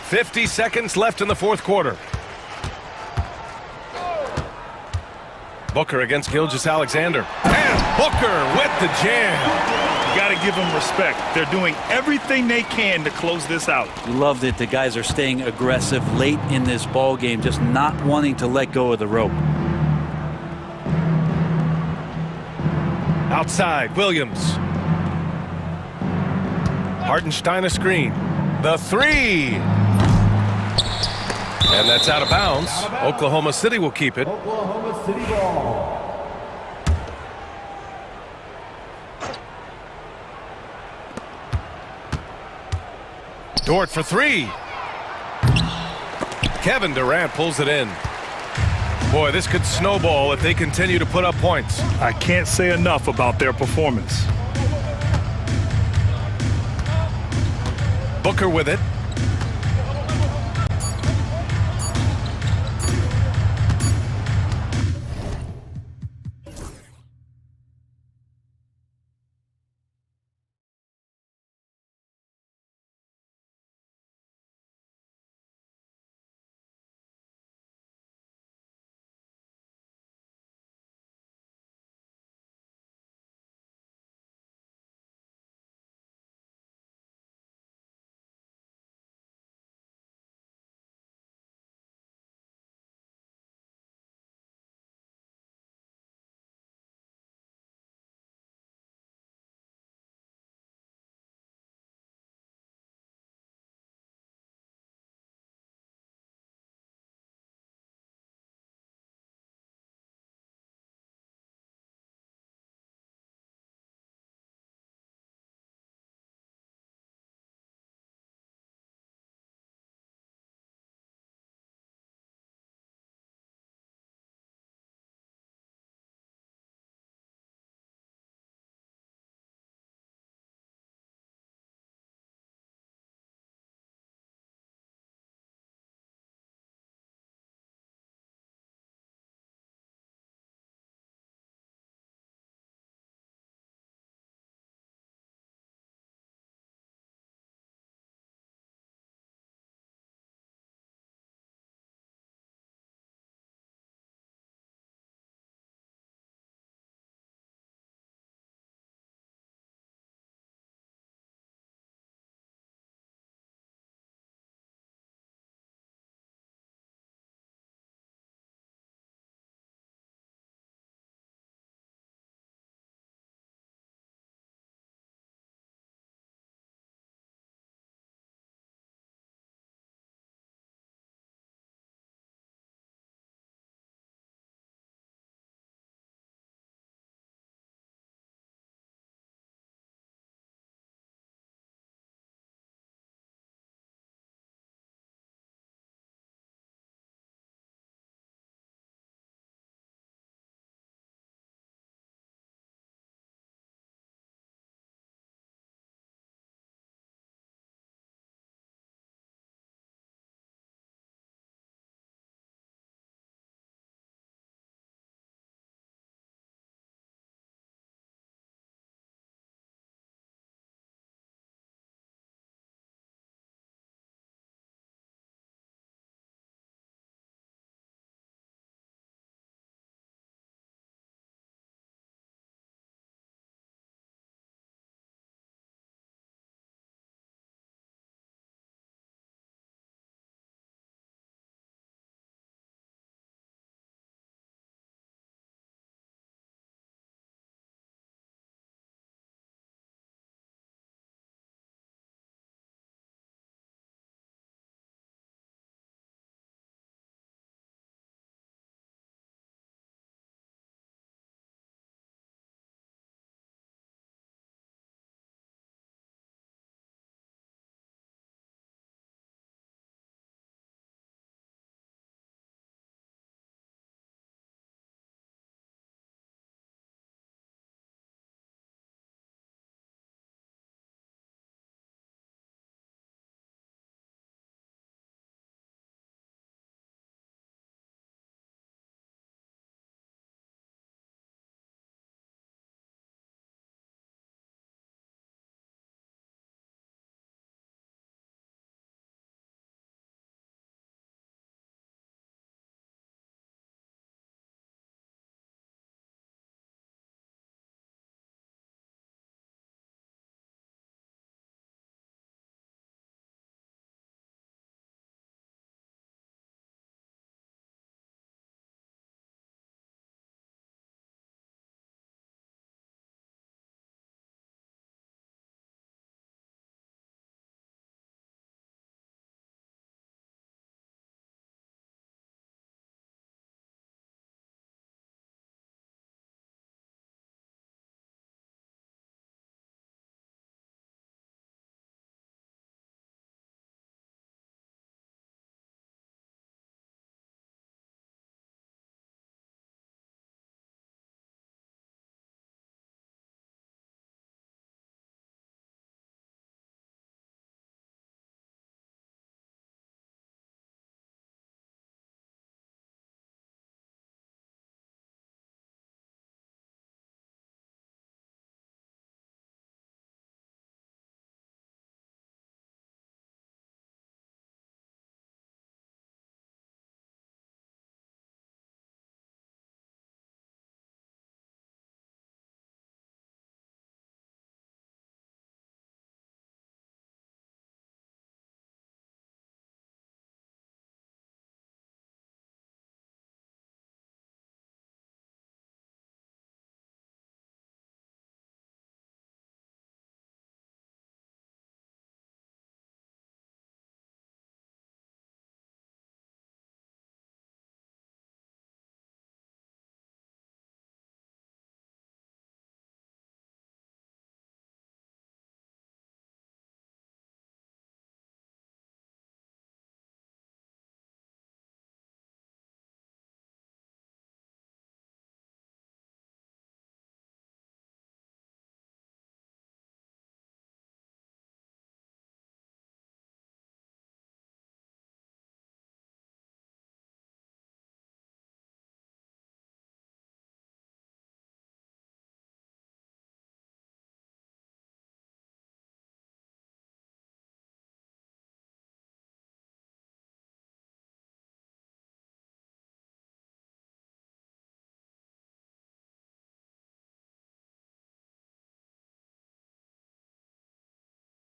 50 seconds left in the fourth quarter. Booker against Gilgeous-Alexander. And Booker with the jam. You got to give them respect. They're doing everything they can to close this out. Love that the guys are staying aggressive late in this ball game, just not wanting to let go of the rope. Outside, Williams. Hartenstein a screen. The three. And that's out of bounds. Oklahoma City will keep it. Oklahoma City ball. Dort for three. Kevin Durant pulls it in. Boy, this could snowball if they continue to put up points. I can't say enough about their performance. Booker with it.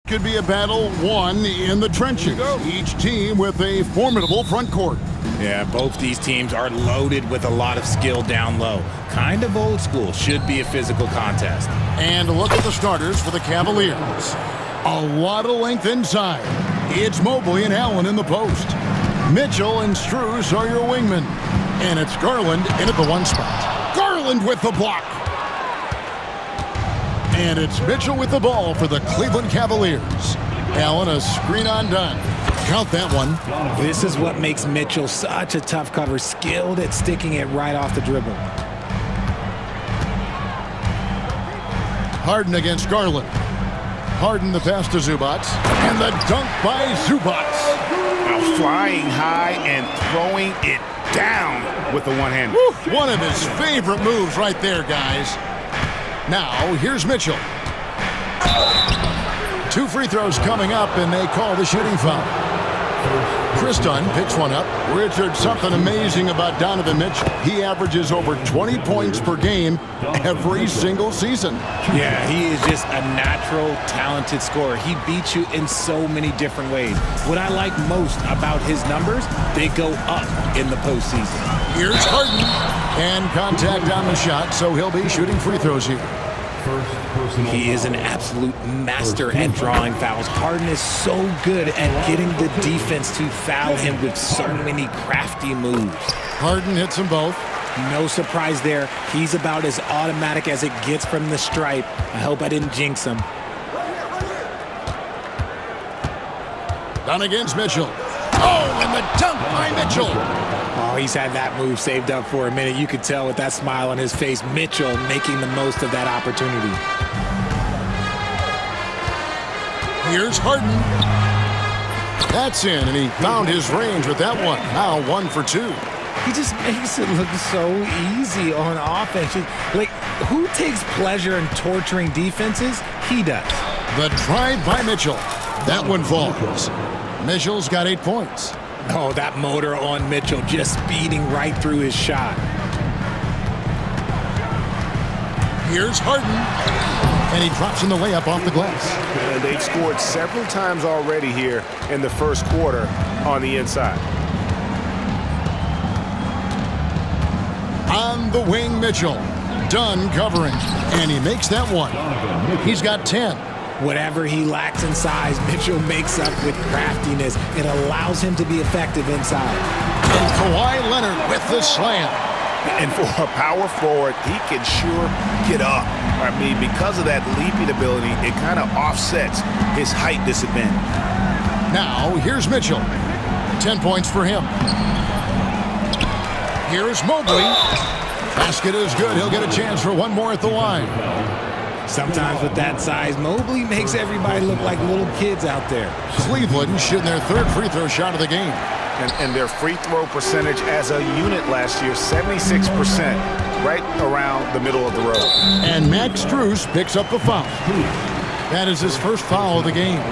Could be a battle won in the trenches. Each team with a formidable front court. Yeah, both these teams are loaded with a lot of skill down low. Kind of old school. Should be a physical contest. And look at the starters for the Cavaliers. A lot of length inside. It's Mobley and Allen in the post. Mitchell and Strus are your wingmen. And it's Garland in at the one spot. Garland with the block. And it's Mitchell with the ball for the Cleveland Cavaliers. Allen, a screen on done. Count that one. This is what makes Mitchell such a tough cover, skilled at sticking it right off the dribble. Harden against Garland. Harden the pass to Zubats. And the dunk by Zubats. Now flying high and throwing it down with the one-hander. One of his favorite moves right there, guys. Now, here's Mitchell. 2 free throws coming up, and they call the shooting foul. Chris Dunn picks one up. Richard, something amazing about Donovan Mitchell. He averages over 20 points per game every single season. Yeah, he is just a natural, talented scorer. He beats you in so many different ways. What I like most about his numbers, they go up in the postseason. Here's Harden. And contact on the shot, so he'll be shooting free throws here. He is an absolute master at drawing fouls. Harden is so good at getting the defense to foul him with so many crafty moves. Harden hits them both. No surprise there. He's about as automatic as it gets from the stripe. I hope I didn't jinx him. Done against Mitchell. Oh, and the dunk by Mitchell. Oh, he's had that move saved up for a minute. You could tell with that smile on his face, Mitchell making the most of that opportunity. Here's Harden. That's in, and he found his range with that one. Now 1 for 2. He just makes it look so easy on offense. Like, who takes pleasure in torturing defenses? He does. The drive by Mitchell. That one falls. Mitchell's got 8 points. Oh, that motor on Mitchell just speeding right through his shot. Here's Harden. And he drops in the layup off the glass. And they've scored several times already here in the first quarter on the inside. On the wing, Mitchell. Dunn covering. And he makes that one. He's got 10. Whatever he lacks in size, Mitchell makes up with craftiness. It allows him to be effective inside. And Kawhi Leonard with the slam. And for a power forward, he can sure get up. I mean, because of that leaping ability, it kind of offsets his height disadvantage. Now, here's Mitchell. 10 points for him. Here's Mobley. Basket is good. He'll get a chance for one more at the line. Sometimes with that size, Mobley makes everybody look like little kids out there. Cleveland shooting their 3rd free throw shot of the game. And their free throw percentage as a unit last year, 76%, right around the middle of the road. And Max Strus picks up the foul. That is his first foul of the game.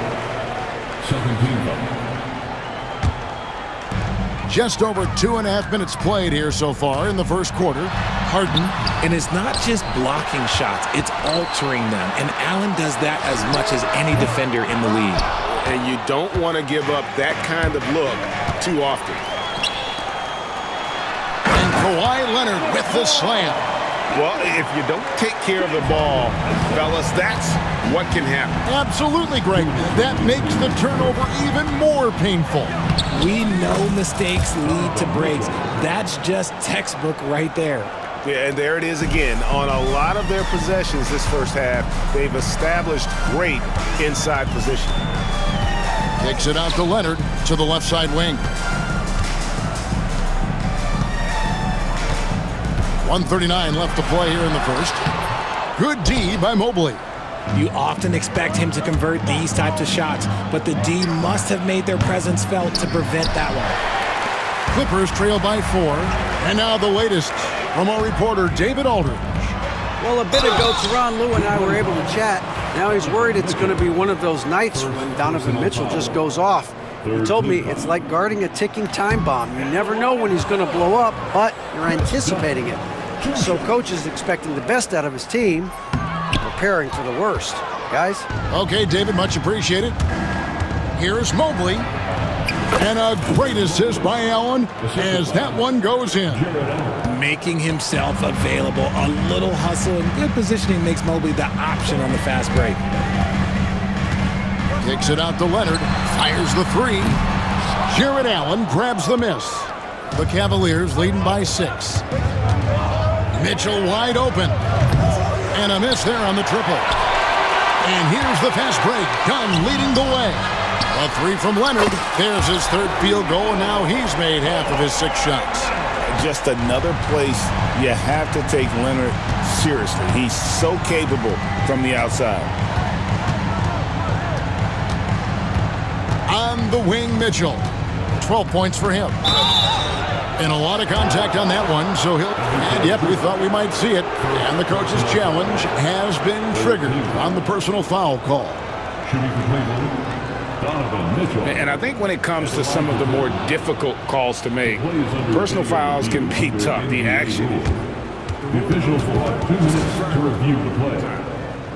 Just over 2.5 minutes played here so far in the first quarter. Harden. And it's not just blocking shots, it's altering them. And Allen does that as much as any defender in the league. And you don't want to give up that kind of look too often. And Kawhi Leonard with the slam. Well, if you don't take care of the ball, fellas, that's what can happen. Absolutely, Greg. That makes the turnover even more painful. We know mistakes lead to breaks. That's just textbook right there. Yeah, and there it is again. On a lot of their possessions this first half, they've established great inside position. Kicks it out to Leonard to the left side wing. 1:39 left to play here in the first. Good D by Mobley. You often expect him to convert these types of shots, but the D must have made their presence felt to prevent that one. Clippers trail by 4. And now the latest from our reporter, David Aldridge. Well, a bit ago, Teron Lou and I were able to chat. Now he's worried it's going to be one of those nights when Donovan Mitchell just goes off. He told me it's like guarding a ticking time bomb. You never know when he's going to blow up, but you're anticipating it. So coach is expecting the best out of his team, preparing for the worst. guys. Okay, David, much appreciated. Here's Mobley. And a great assist by Allen as that one goes in. Making himself available. A little hustle and good positioning makes Mobley the option on the fast break. Kicks it out to Leonard. Fires the three. Jared Allen grabs the miss. The Cavaliers leading by 6. Mitchell wide open. And a miss there on the triple. And here's the fast break. Dunn leading the way. A three from Leonard. There's his third field goal, and now he's made half of his 6 shots. Just another place you have to take Leonard seriously. He's so capable from the outside. On the wing, Mitchell. 12 points for him. And a lot of contact on that one, so he'll... And yep, we thought we might see it. And the coach's challenge has been triggered on the personal foul call. And I think when it comes to some of the more difficult calls to make, personal fouls can be tough. The action. The officials will have 2 minutes to review the play.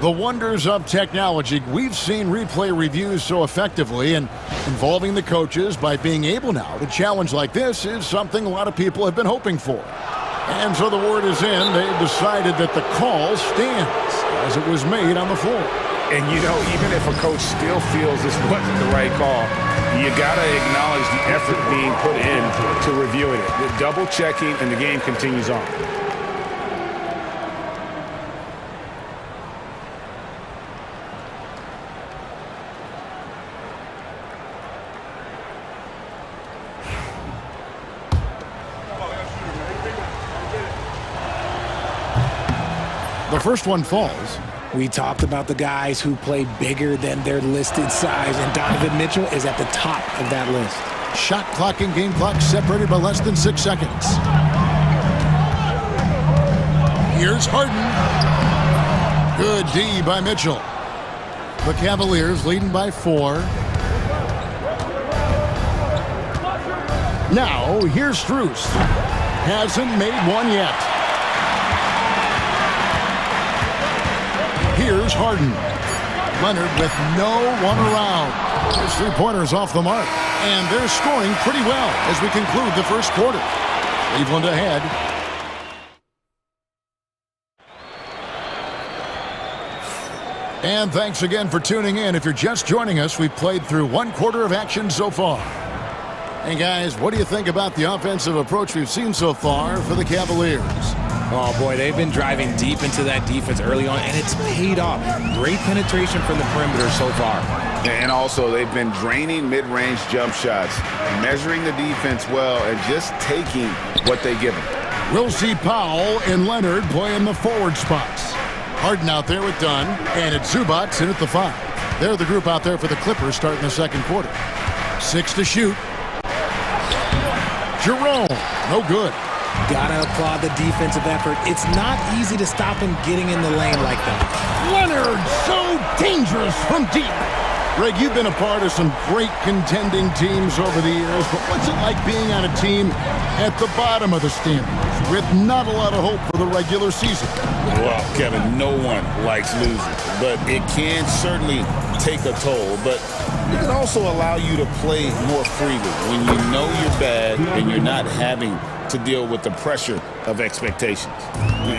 The wonders of technology. We've seen replay reviews so effectively, and involving the coaches by being able now to challenge like this is something a lot of people have been hoping for. And so the word is in. They've decided that the call stands as it was made on the floor. And, you know, even if a coach still feels this wasn't the right call, you got to acknowledge the effort being put in to reviewing it. The double checking, and the game continues on. The first one falls. We talked about the guys who play bigger than their listed size, and Donovan Mitchell is at the top of that list. Shot clock and game clock separated by less than 6 seconds. Here's Harden. Good D by Mitchell. The Cavaliers leading by 4. Now, here's Strus. Hasn't made one yet. Here's Harden. Leonard with no one around. His 3-pointers off the mark. And they're scoring pretty well as we conclude the first quarter. Cleveland ahead. And thanks again for tuning in. If you're just joining us, we've played through 1 quarter of action so far. And guys, what do you think about the offensive approach we've seen so far for the Cavaliers? Oh boy, they've been driving deep into that defense early on, and it's paid off. Great penetration from the perimeter so far. And also, they've been draining mid-range jump shots, measuring the defense well, and just taking what they give them. We'll see Powell and Leonard playing the forward spots. Harden out there with Dunn, and it's Zubac in at the 5. They're the group out there for the Clippers starting the second quarter. 6 to shoot. Jerome, no good. Gotta applaud the defensive effort. It's not easy to stop him getting in the lane like that. Leonard, so dangerous from deep. Greg, you've been a part of some great contending teams over the years, but what's it like being on a team at the bottom of the standings with not a lot of hope for the regular season? Well, Kevin, no one likes losing, but it can certainly take a toll. But it can also allow you to play more freely when you know you're bad and you're not having to deal with the pressure of expectations.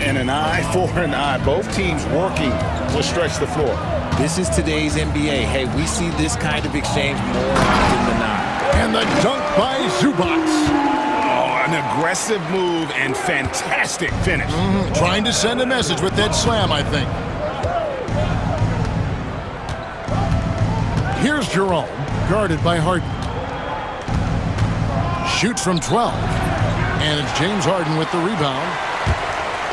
And an eye for an eye, both teams working to stretch the floor. This is today's NBA. Hey, we see this kind of exchange more often than not. And the dunk by Zubac. Oh, an aggressive move and fantastic finish. Trying to send a message with that slam, I think. Here's Jerome, guarded by Harden. Shoots from 12. And it's James Harden with the rebound.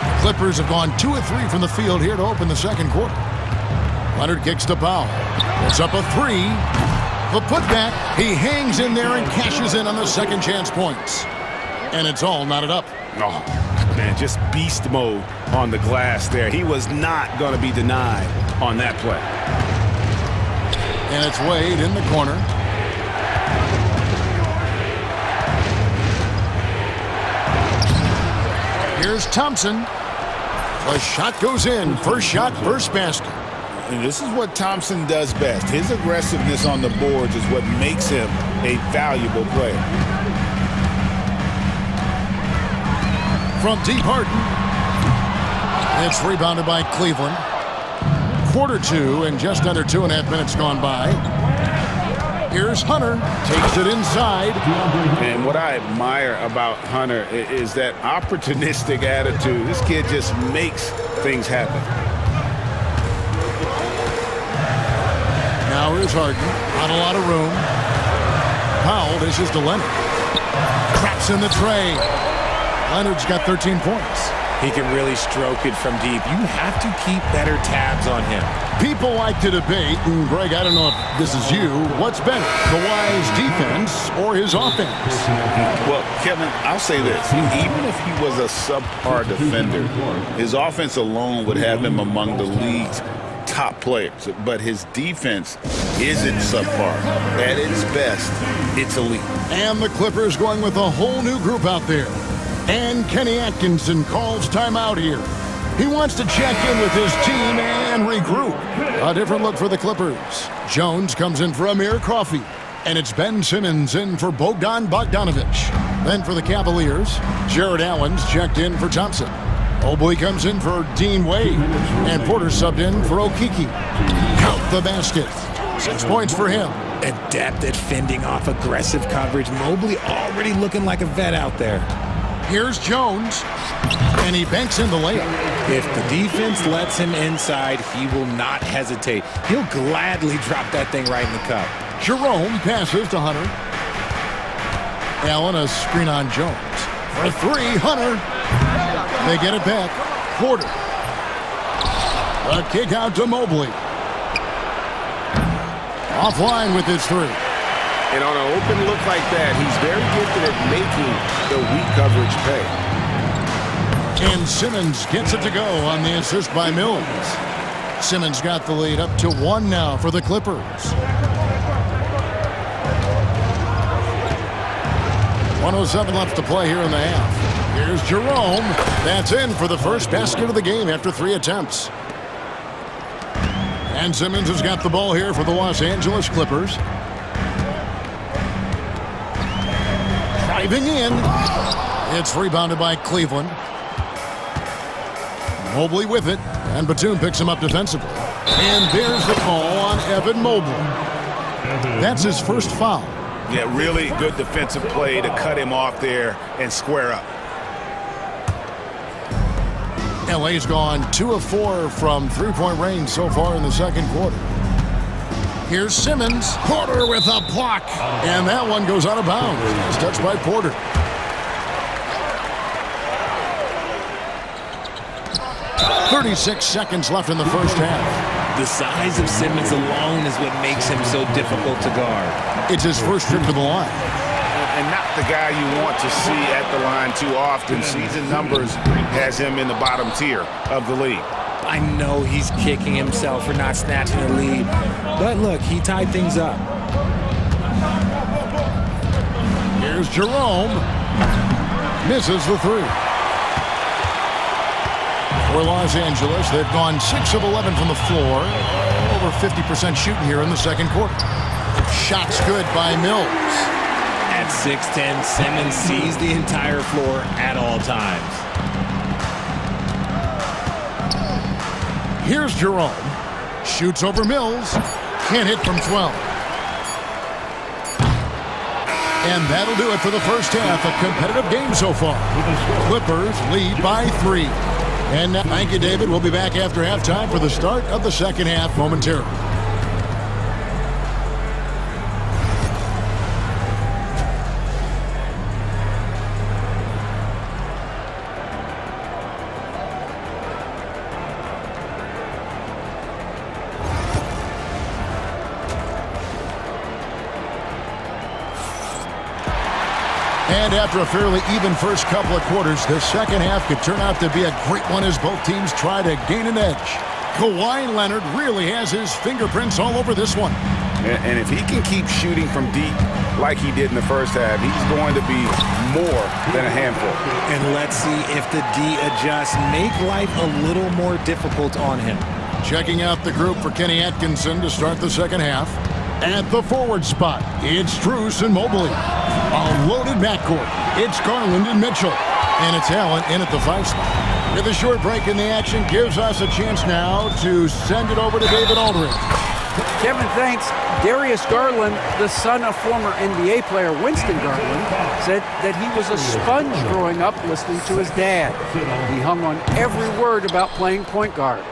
The Clippers have gone 2 of 3 from the field here to open the second quarter. Leonard kicks to Powell. It's up a 3. The putback. He hangs in there and cashes in on the second chance points. And it's all knotted up. Oh, man, just beast mode on the glass there. He was not going to be denied on that play. And it's Wade in the corner. Here's Thompson. The shot goes in. First shot, first basket. And this is what Thompson does best. His aggressiveness on the boards is what makes him a valuable player. From deep, Harden. It's rebounded by Cleveland. Quarter two, and just under 2.5 minutes gone by. Here's Hunter, takes it inside. And what I admire about Hunter is that opportunistic attitude. This kid just makes things happen. Now here's Harden, not a lot of room. Powell dishes to Leonard. Traps in the tray. Leonard's got 13 points. He can really stroke it from deep. You have to keep better tabs on him. People like to debate, and Greg, I don't know if this is you, what's better, Kawhi's defense or his offense? Well, Kevin, I'll say this. Even if he was a subpar defender, his offense alone would have him among the league's top players. But his defense isn't subpar. At its best, it's elite. And the Clippers going with a whole new group out there. And Kenny Atkinson calls timeout here. He wants to check in with his team and regroup. A different look for the Clippers. Jones comes in for Amir Coffey. And it's Ben Simmons in for Bogdan Bogdanovic. Then for the Cavaliers, Jared Allen's checked in for Thompson. Mobley comes in for Dean Wade. And Porter subbed in for Okiki. Count the basket. 6 points for him. Adept at fending off aggressive coverage. Mobley already looking like a vet out there. Here's Jones, and he banks in the layup. If the defense lets him inside, he will not hesitate. He'll gladly drop that thing right in the cup. Jerome passes to Hunter. Allen, a screen on Jones. For three, Hunter. They get it back. Porter. A kick out to Mobley. Offline with his three. And on an open look like that, he's very gifted at making the weak coverage pay. And Simmons gets it to go on the assist by Mills. Simmons got the lead up to 1 now for the Clippers. 1:07 left to play here in the half. Here's Jerome. That's in for the first basket of the game after 3 attempts. And Simmons has got the ball here for the Los Angeles Clippers. Driving in. It's rebounded by Cleveland. Mobley with it, and Batum picks him up defensively. And there's the call on Evan Mobley. That's his first foul. Yeah, really good defensive play to cut him off there and square up. LA's gone 2 of 4 from three-point range so far in the second quarter. Here's Simmons. Porter with a block. And that one goes out of bounds. It's touched by Porter. .36 seconds left in the first half. The size of Simmons alone is what makes him so difficult to guard. It's his first trip to the line. And not the guy you want to see at the line too often. Season numbers has him in the bottom tier of the league. I know he's kicking himself for not snatching the lead. But look, he tied things up. Here's Jerome. Misses the three. For Los Angeles, they've gone 6 of 11 from the floor. Over 50% shooting here in the second quarter. Shots good by Mills. At 6'10", Simmons sees the entire floor at all times. Here's Jerome. Shoots over Mills. Can't hit from 12. And that'll do it for the first half. A competitive game so far. Clippers lead by 3. And now, thank you, David. We'll be back after halftime for the start of the second half momentarily. And after a fairly even first couple of quarters, the second half could turn out to be a great one as both teams try to gain an edge. Kawhi Leonard really has his fingerprints all over this one. And if he can keep shooting from deep like he did in the first half, he's going to be more than a handful. And let's see if the D adjusts, make life a little more difficult on him. Checking out the group for Kenny Atkinson to start the second half. At the forward spot, it's Strus and Mobley. A loaded backcourt. It's Garland and Mitchell. And it's Allen in at the 5 spot. With a short break in the action, gives us a chance now to send it over to David Aldridge. Kevin, thanks. Darius Garland, the son of former NBA player Winston Garland, said that he was a sponge growing up listening to his dad. He hung on every word about playing point guard.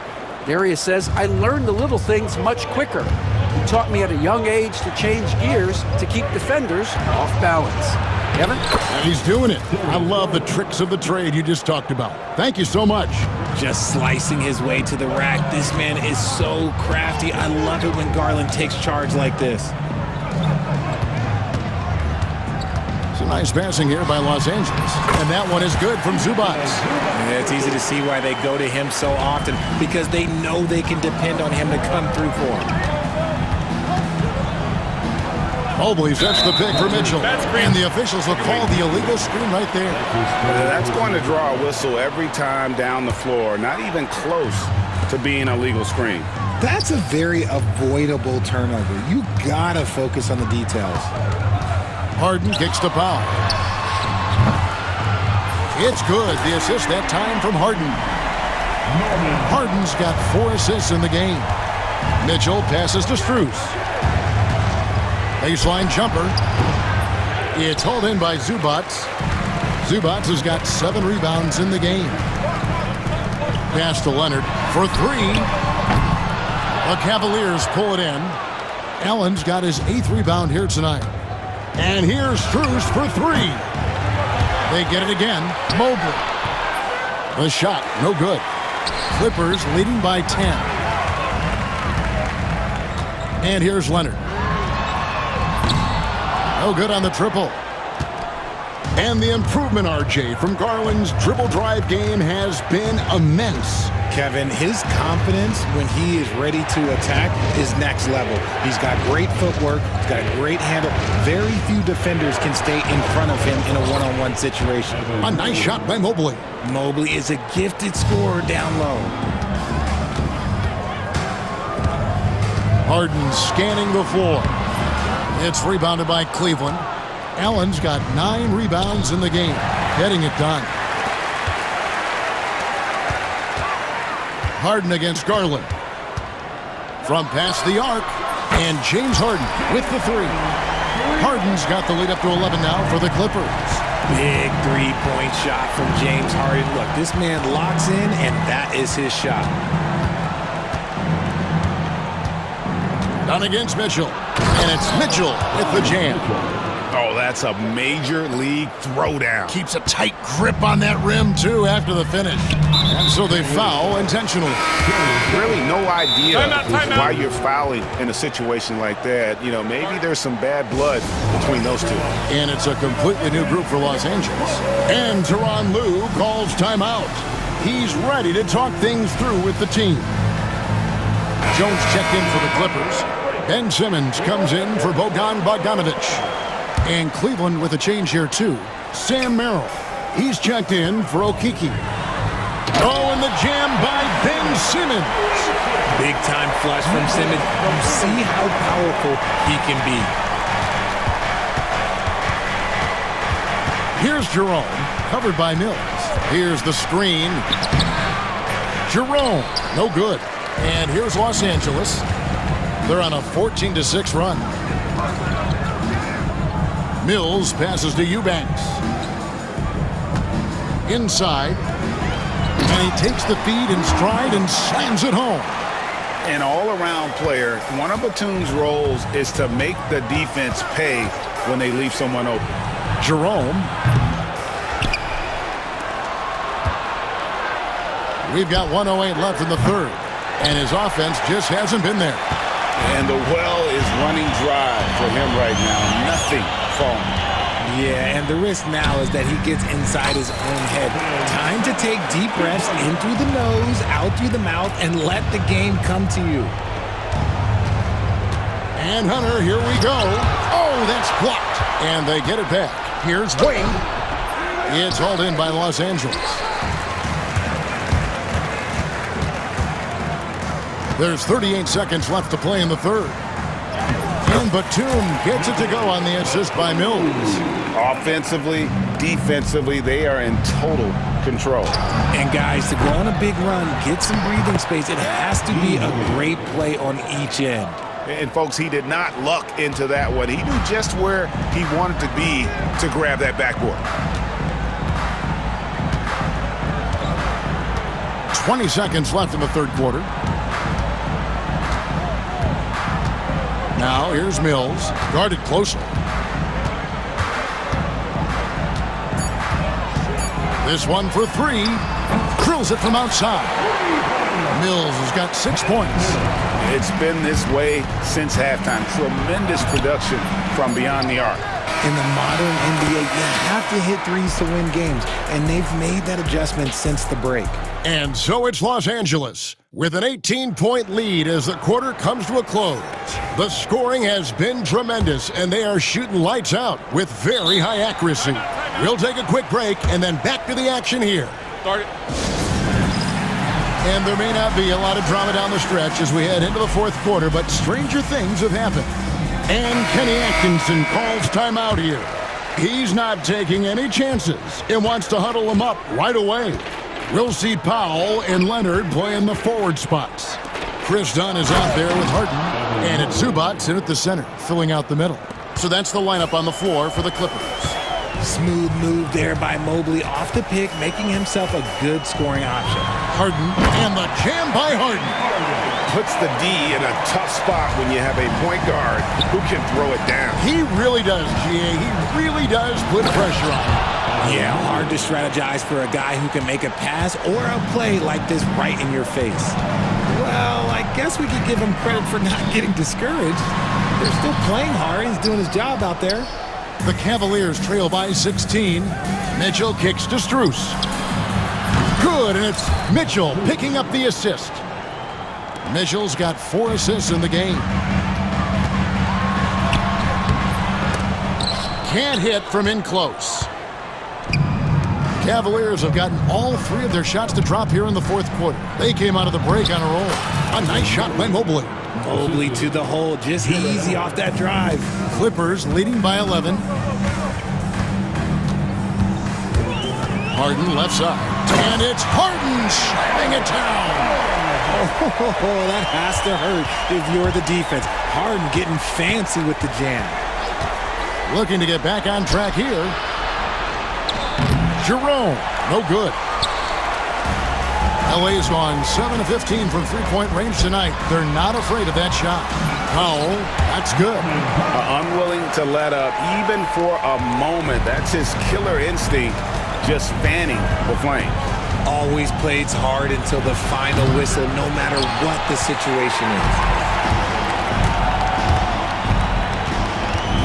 Darius says, I learned the little things much quicker. He taught me at a young age to change gears to keep defenders off balance. Kevin? And he's doing it. I love the tricks of the trade you just talked about. Thank you so much. Just slicing his way to the rack. This man is so crafty. I love it when Garland takes charge like this. Some nice passing here by Los Angeles. And that one is good from Zubac. Yeah, it's easy to see why they go to him so often, because they know they can depend on him to come through for them. Mobley sets the pick for Mitchell. And the officials will call the illegal screen right there. That's going to draw a whistle every time down the floor. Not even close to being a legal screen. That's a very avoidable turnover. You gotta focus on the details. Harden kicks to Powell. It's good. The assist that time from Harden. Harden's got 4 assists in the game. Mitchell passes to Strus. Baseline jumper. It's hauled in by Zubac. Zubac has got 7 rebounds in the game. Pass to Leonard for 3. The Cavaliers pull it in. Allen's got his 8th rebound here tonight. And here's Strus for 3. They get it again. Mobley. The shot, no good. Clippers leading by 10. And here's Leonard. No good on the triple. And the improvement, RJ, from Garland's dribble drive game has been immense. Kevin, his confidence when he is ready to attack is next level. He's got great footwork. He's got a great handle. Very few defenders can stay in front of him in a one-on-one situation. A nice shot by Mobley. Mobley is a gifted scorer down low. Harden scanning the floor. It's rebounded by Cleveland. Allen's got 9 rebounds in the game, getting it done. Harden against Garland. From past the arc, and James Harden with the 3. Harden's got the lead up to 11 now for the Clippers. Big three-point shot from James Harden. Look, this man locks in, and that is his shot. Done against Mitchell. And it's Mitchell with the jam. Oh, that's a major league throwdown. Keeps a tight grip on that rim, too, after the finish. And so they foul intentionally. Really no idea why you're fouling in a situation like that. You know, maybe there's some bad blood between those two. And it's a completely new group for Los Angeles. And Tyronn Lue calls timeout. He's ready to talk things through with the team. Jones checked in for the Clippers. Ben Simmons comes in for Bogdan Bogdanovic. And Cleveland with a change here, too. Sam Merrill. He's checked in for Okiki. Oh, and the jam by Ben Simmons. Big-time flush from Simmons. You see how powerful he can be. Here's Jerome, covered by Mills. Here's the screen. Jerome, no good. And here's Los Angeles. They're on a 14-6 run. Mills passes to Eubanks. Inside. And he takes the feed in stride and slams it home. An all-around player, one of Batum's roles is to make the defense pay when they leave someone open. Jerome. We've got 1:08 left in the third. And his offense just hasn't been there. And the well is running dry for him right now. Nothing falling. Yeah, and the risk now is that he gets inside his own head. Time to take deep breaths in through the nose, out through the mouth, and let the game come to you. And Hunter, here we go. Oh, that's blocked. And they get it back. Here's Wing. It's hauled in by Los Angeles. There's 38 seconds left to play in the third. And Batum gets it to go on the assist by Mills. Offensively, defensively, they are in total control. And guys, to go on a big run, get some breathing space, it has to be a great play on each end. And folks, he did not luck into that one. He knew just where he wanted to be to grab that backboard. 20 seconds left in the third quarter. Now here's Mills, guarded closely. This one for three. Drills it from outside. Mills has got 6 points. It's been this way since halftime. Tremendous production from beyond the arc. In the modern NBA, you have to hit threes to win games, and they've made that adjustment since the break. And so it's Los Angeles with an 18-point lead as the quarter comes to a close. The scoring has been tremendous, and they are shooting lights out with very high accuracy. We'll take a quick break and then back to the action here. Start it. And there may not be a lot of drama down the stretch as we head into the fourth quarter, but stranger things have happened. And Kenny Atkinson calls timeout here. He's not taking any chances and wants to huddle them up right away. We'll see Powell and Leonard play in the forward spots. Chris Dunn is out there with Harden, and it's Zubats in at the center, filling out the middle. So that's the lineup on the floor for the Clippers. Smooth move there by Mobley off the pick, making himself a good scoring option. Harden, and the jam by Harden. Puts the D in a tough spot when you have a point guard who can throw it down. He really does, GA. He really does put pressure on him. Yeah, hard to strategize for a guy who can make a pass or a play like this right in your face. Well, I guess we could give him credit for not getting discouraged. They're still playing hard. He's doing his job out there. The Cavaliers trail by 16. Mitchell kicks to Strus. Good, and it's Mitchell picking up the assist. Mitchell's got 4 assists in the game. Can't hit from in close. Cavaliers have gotten all 3 of their shots to drop here in the fourth quarter. They came out of the break on a roll. A nice shot by Mobley. Mobley to the hole, just easy off that drive. Clippers leading by 11. Harden left side. And it's Harden shutting it down. Oh, that has to hurt if you're the defense. Harden getting fancy with the jam. Looking to get back on track here. Jerome, no good. LA's gone 7 of 15 from three-point range tonight. They're not afraid of that shot. Powell, that's good. Unwilling to let up even for a moment. That's his killer instinct, just fanning the flame. Always plays hard until the final whistle, no matter what the situation is.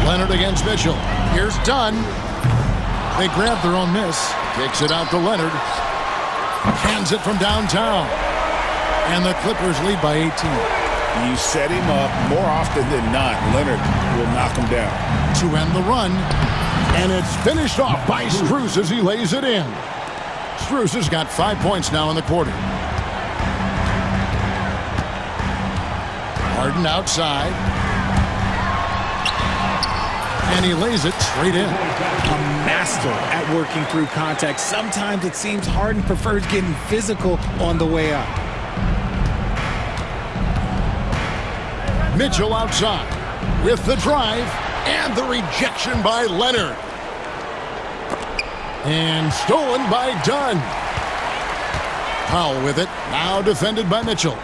Leonard against Mitchell. Here's Dunn. They grab their own miss. Kicks it out to Leonard. Hands it from downtown. And the Clippers lead by 18. You set him up more often than not. Leonard will knock him down. To end the run. And it's finished off by Strus as he lays it in. Strus has got 5 points now in the quarter. Harden outside. And he lays it straight in. A master at working through contact. Sometimes it seems Harden prefers getting physical on the way up. Mitchell outside with the drive and the rejection by Leonard. And stolen by Dunn. Powell with it, now defended by Mitchell.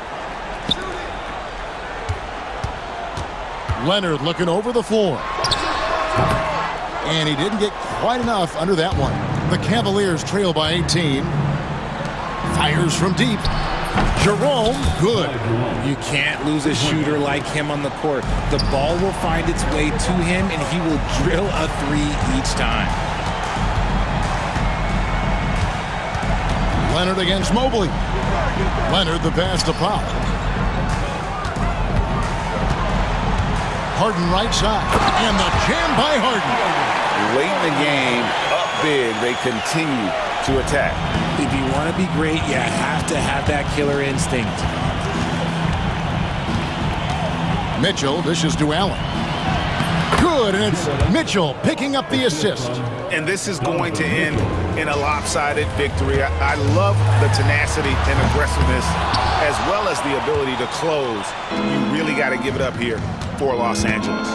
Leonard looking over the floor. And he didn't get quite enough under that one. The Cavaliers trail by 18. Fires from deep. Jerome, good. You can't lose a shooter like him on the court. The ball will find its way to him, and he will drill a 3 each time. Leonard against Mobley. Leonard the pass to Powell. Harden right side. And the jam by Harden. Late in the game, up big, they continue to attack. If you want to be great, you have to have that killer instinct. Mitchell dishes to Allen. Good, and it's Mitchell picking up the assist. And this is going to end in a lopsided victory. I love the tenacity and aggressiveness as well as the ability to close. You really got to give it up here for Los Angeles.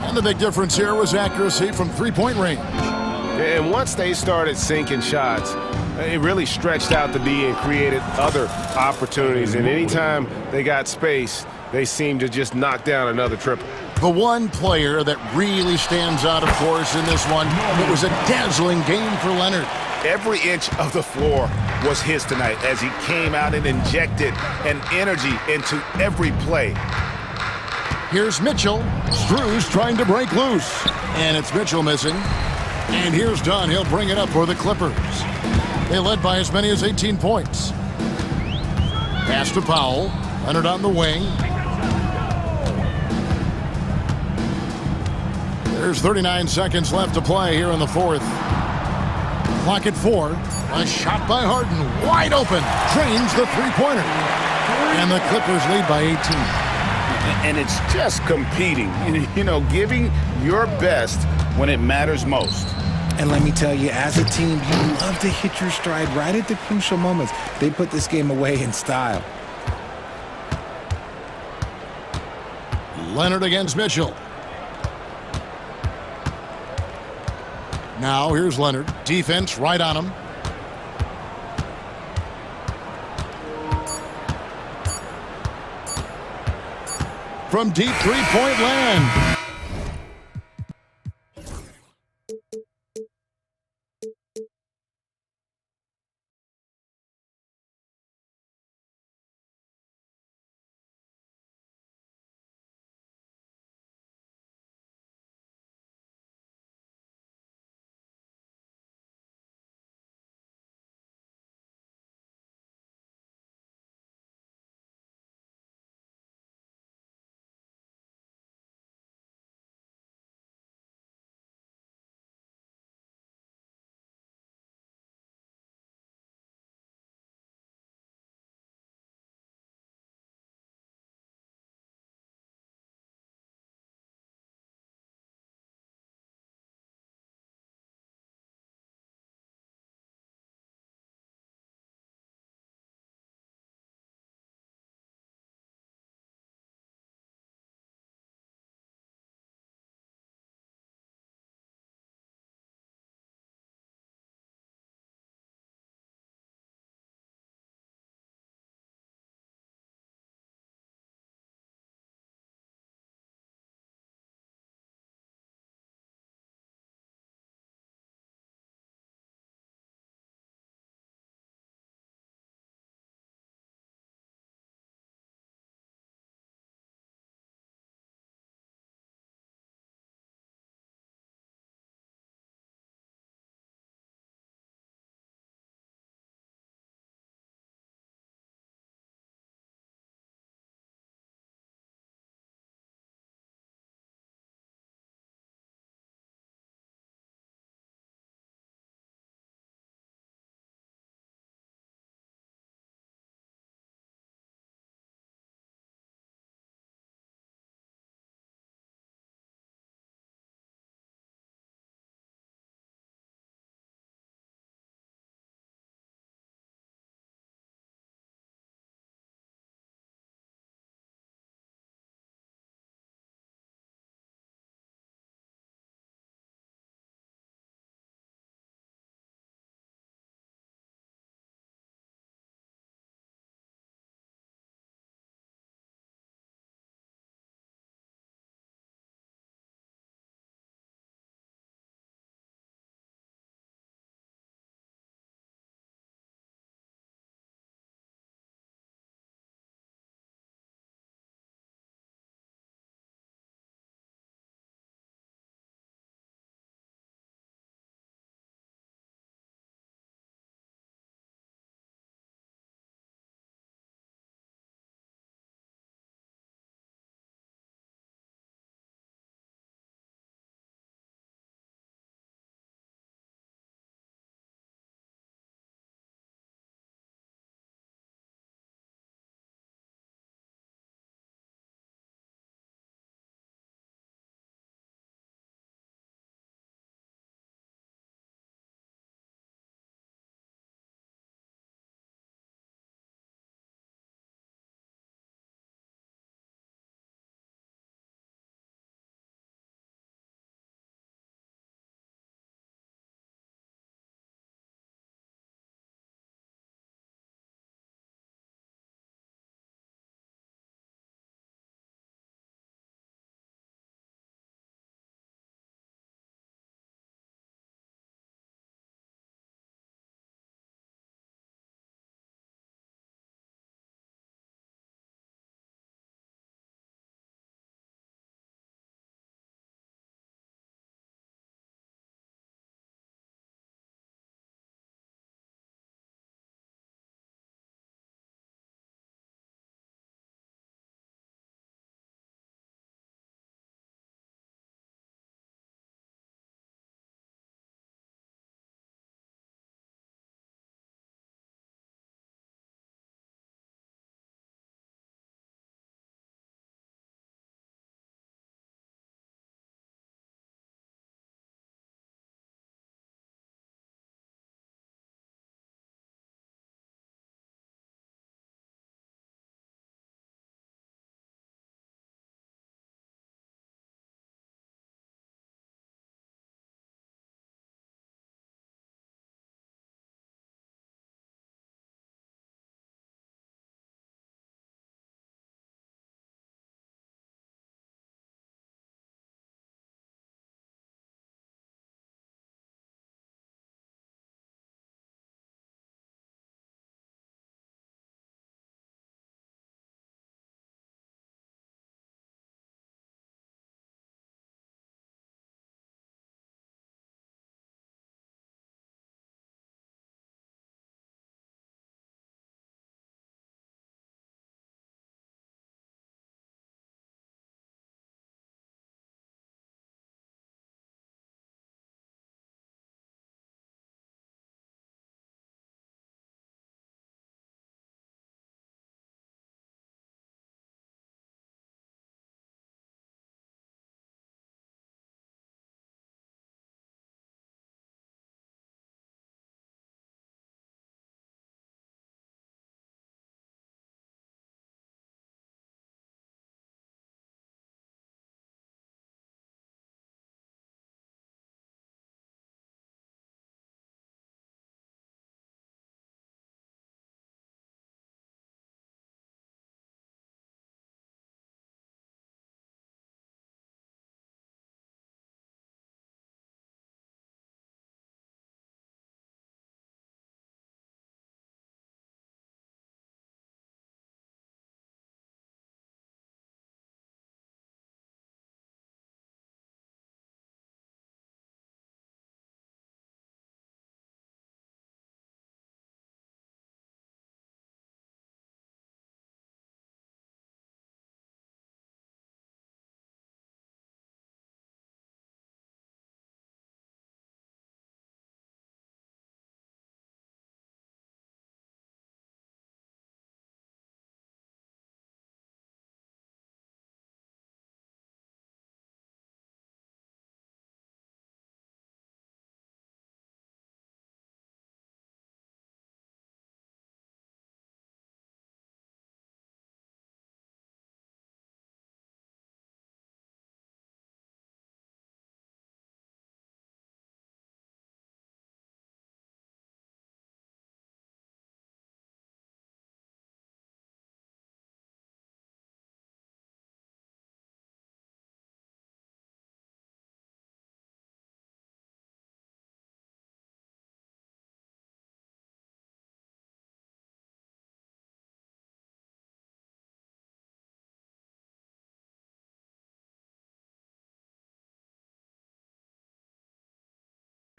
And the big difference here was accuracy from three-point range. And once they started sinking shots, it really stretched out the D and created other opportunities. And anytime they got space, they seemed to just knock down another triple. The one player that really stands out, of course, in this one, it was a dazzling game for Leonard. Every inch of the floor was his tonight as he came out and injected an energy into every play. Here's Mitchell. Struz trying to break loose. And it's Mitchell missing. And here's Dunn. He'll bring it up for the Clippers. They led by as many as 18 points. Pass to Powell. Leonard on the wing. There's 39 seconds left to play here in the fourth. Clock at 4. A shot by Harden. Wide open. Drains the three-pointer. And the Clippers lead by 18. And it's just competing, you know, giving your best when it matters most. And let me tell you, as a team, you love to hit your stride right at the crucial moments. They put this game away in style. Leonard against Mitchell. Now here's Leonard. Defense right on him. From deep three-point land.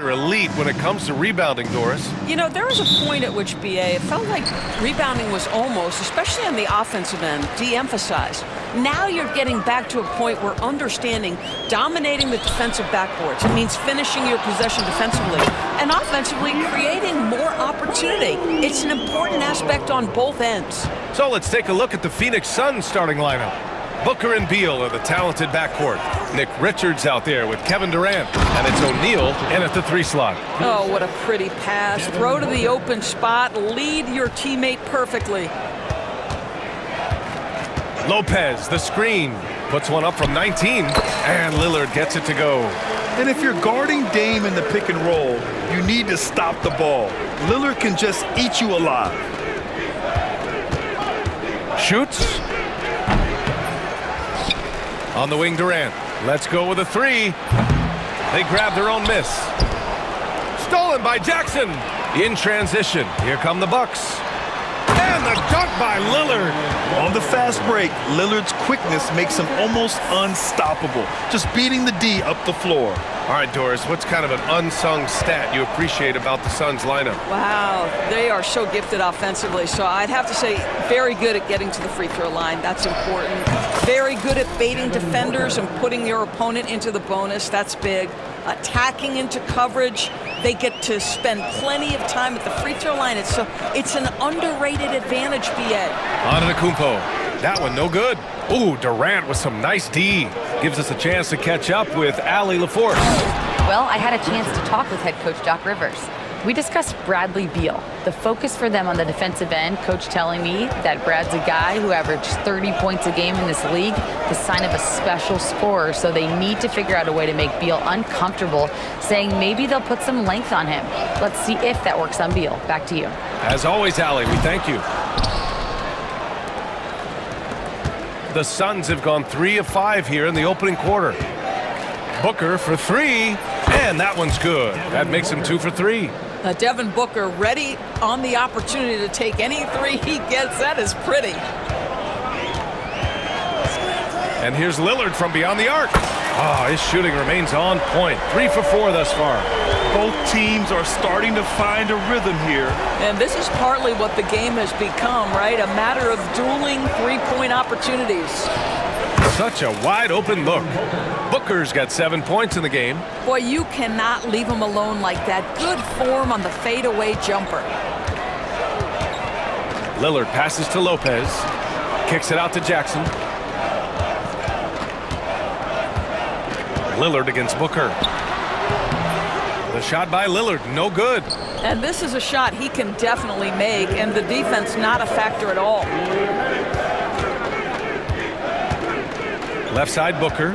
They're elite when it comes to rebounding, Doris. You know, there was a point at which, BA, it felt like rebounding was almost, especially on the offensive end, de-emphasized. Now you're getting back to a point where understanding dominating the defensive backboards. It means finishing your possession defensively and offensively creating more opportunity. It's an important aspect on both ends. So let's take a look at the Phoenix Suns starting lineup. Booker and Beal are the talented backcourt. Nick Richards out there with Kevin Durant. And it's O'Neal in at the 3 slot. Oh, what a pretty pass. Throw to the open spot. Lead your teammate perfectly. Lopez, the screen. Puts one up from 19. And Lillard gets it to go. And if you're guarding Dame in the pick and roll, you need to stop the ball. Lillard can just eat you alive. Shoots. On the wing, Durant. Let's go with a 3. They grab their own miss. Stolen by Jackson. In transition. Here come the Bucks. And the dunk by Lillard. On the fast break, Lillard's quickness makes him almost unstoppable. Just beating the D up the floor. All right, Doris, what's kind of an unsung stat you appreciate about the Suns lineup? Wow, they are so gifted offensively. So I'd have to say very good at getting to the free throw line. That's important. Very good at baiting defenders and putting your opponent into the bonus. That's big. Attacking into coverage. They get to spend plenty of time at the free throw line. It's an underrated advantage, BA. Antetokounmpo. That one no good. Ooh, Durant with some nice D. Gives us a chance to catch up with Allie LaForce. Well, I had a chance to talk with head coach Doc Rivers. We discussed Bradley Beal. The focus for them on the defensive end, coach telling me that Brad's a guy who averaged 30 points a game in this league, the sign of a special scorer, so they need to figure out a way to make Beal uncomfortable, saying maybe they'll put some length on him. Let's see if that works on Beal. Back to you. As always, Allie, we thank you. The Suns have gone 3 of 5 here in the opening quarter. Booker for 3, and that one's good. That makes him 2 for 3. Devin Booker ready on the opportunity to take any 3 he gets. That is pretty. And here's Lillard from beyond the arc. Oh, his shooting remains on point. 3 for 4 thus far. Both teams are starting to find a rhythm here. And this is partly what the game has become, right? A matter of dueling three-point opportunities. Such a wide open look. Booker's got 7 points in the game. Boy, you cannot leave him alone like that. Good form on the fadeaway jumper. Lillard passes to Lopez. Kicks it out to Jackson. Lillard against Booker. The shot by Lillard, no good. And this is a shot he can definitely make, and the defense not a factor at all. Left side, Booker.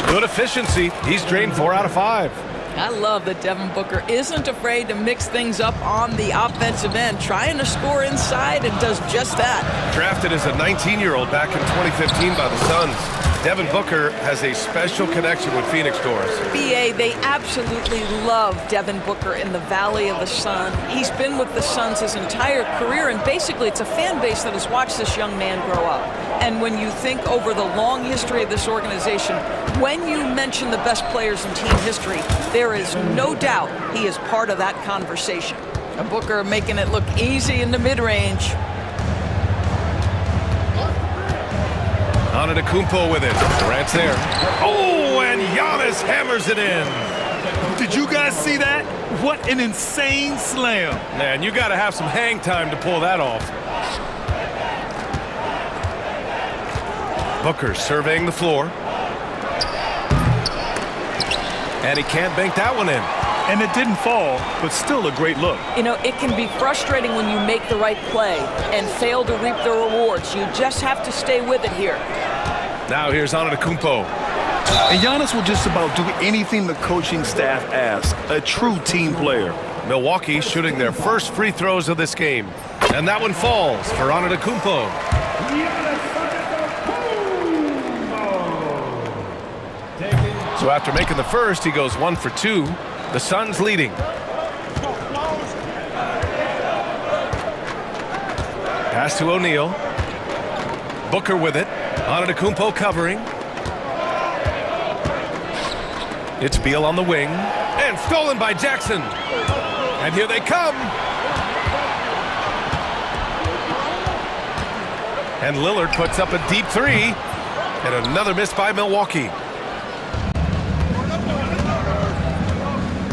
Good efficiency. He's drained 4 out of 5. I love that Devin Booker isn't afraid to mix things up on the offensive end, trying to score inside and does just that. Drafted as a 19-year-old back in 2015 by the Suns, Devin Booker has a special connection with Phoenix, Doris. BA, they absolutely love Devin Booker in the Valley of the Sun. He's been with the Suns his entire career, and basically it's a fan base that has watched this young man grow up. And when you think over the long history of this organization, when you mention the best players in team history, there is no doubt he is part of that conversation. And Booker making it look easy in the mid-range. Antetokounmpo with it. Durant's there. Oh, and Giannis hammers it in. Did you guys see that? What an insane slam. Man, you got to have some hang time to pull that off. Booker surveying the floor. And he can't bank that one in. And it didn't fall, but still a great look. You know, it can be frustrating when you make the right play and fail to reap the rewards. You just have to stay with it here. Now here's Antetokounmpo. And Giannis will just about do anything the coaching staff asks. A true team player. Milwaukee shooting their first free throws of this game. And that one falls for Antetokounmpo. So after making the first, he goes 1 for 2. The Suns leading. Pass to O'Neal. Booker with it. Antetokounmpo covering. It's Beal on the wing. And stolen by Jackson. And here they come. And Lillard puts up a deep three. And another miss by Milwaukee.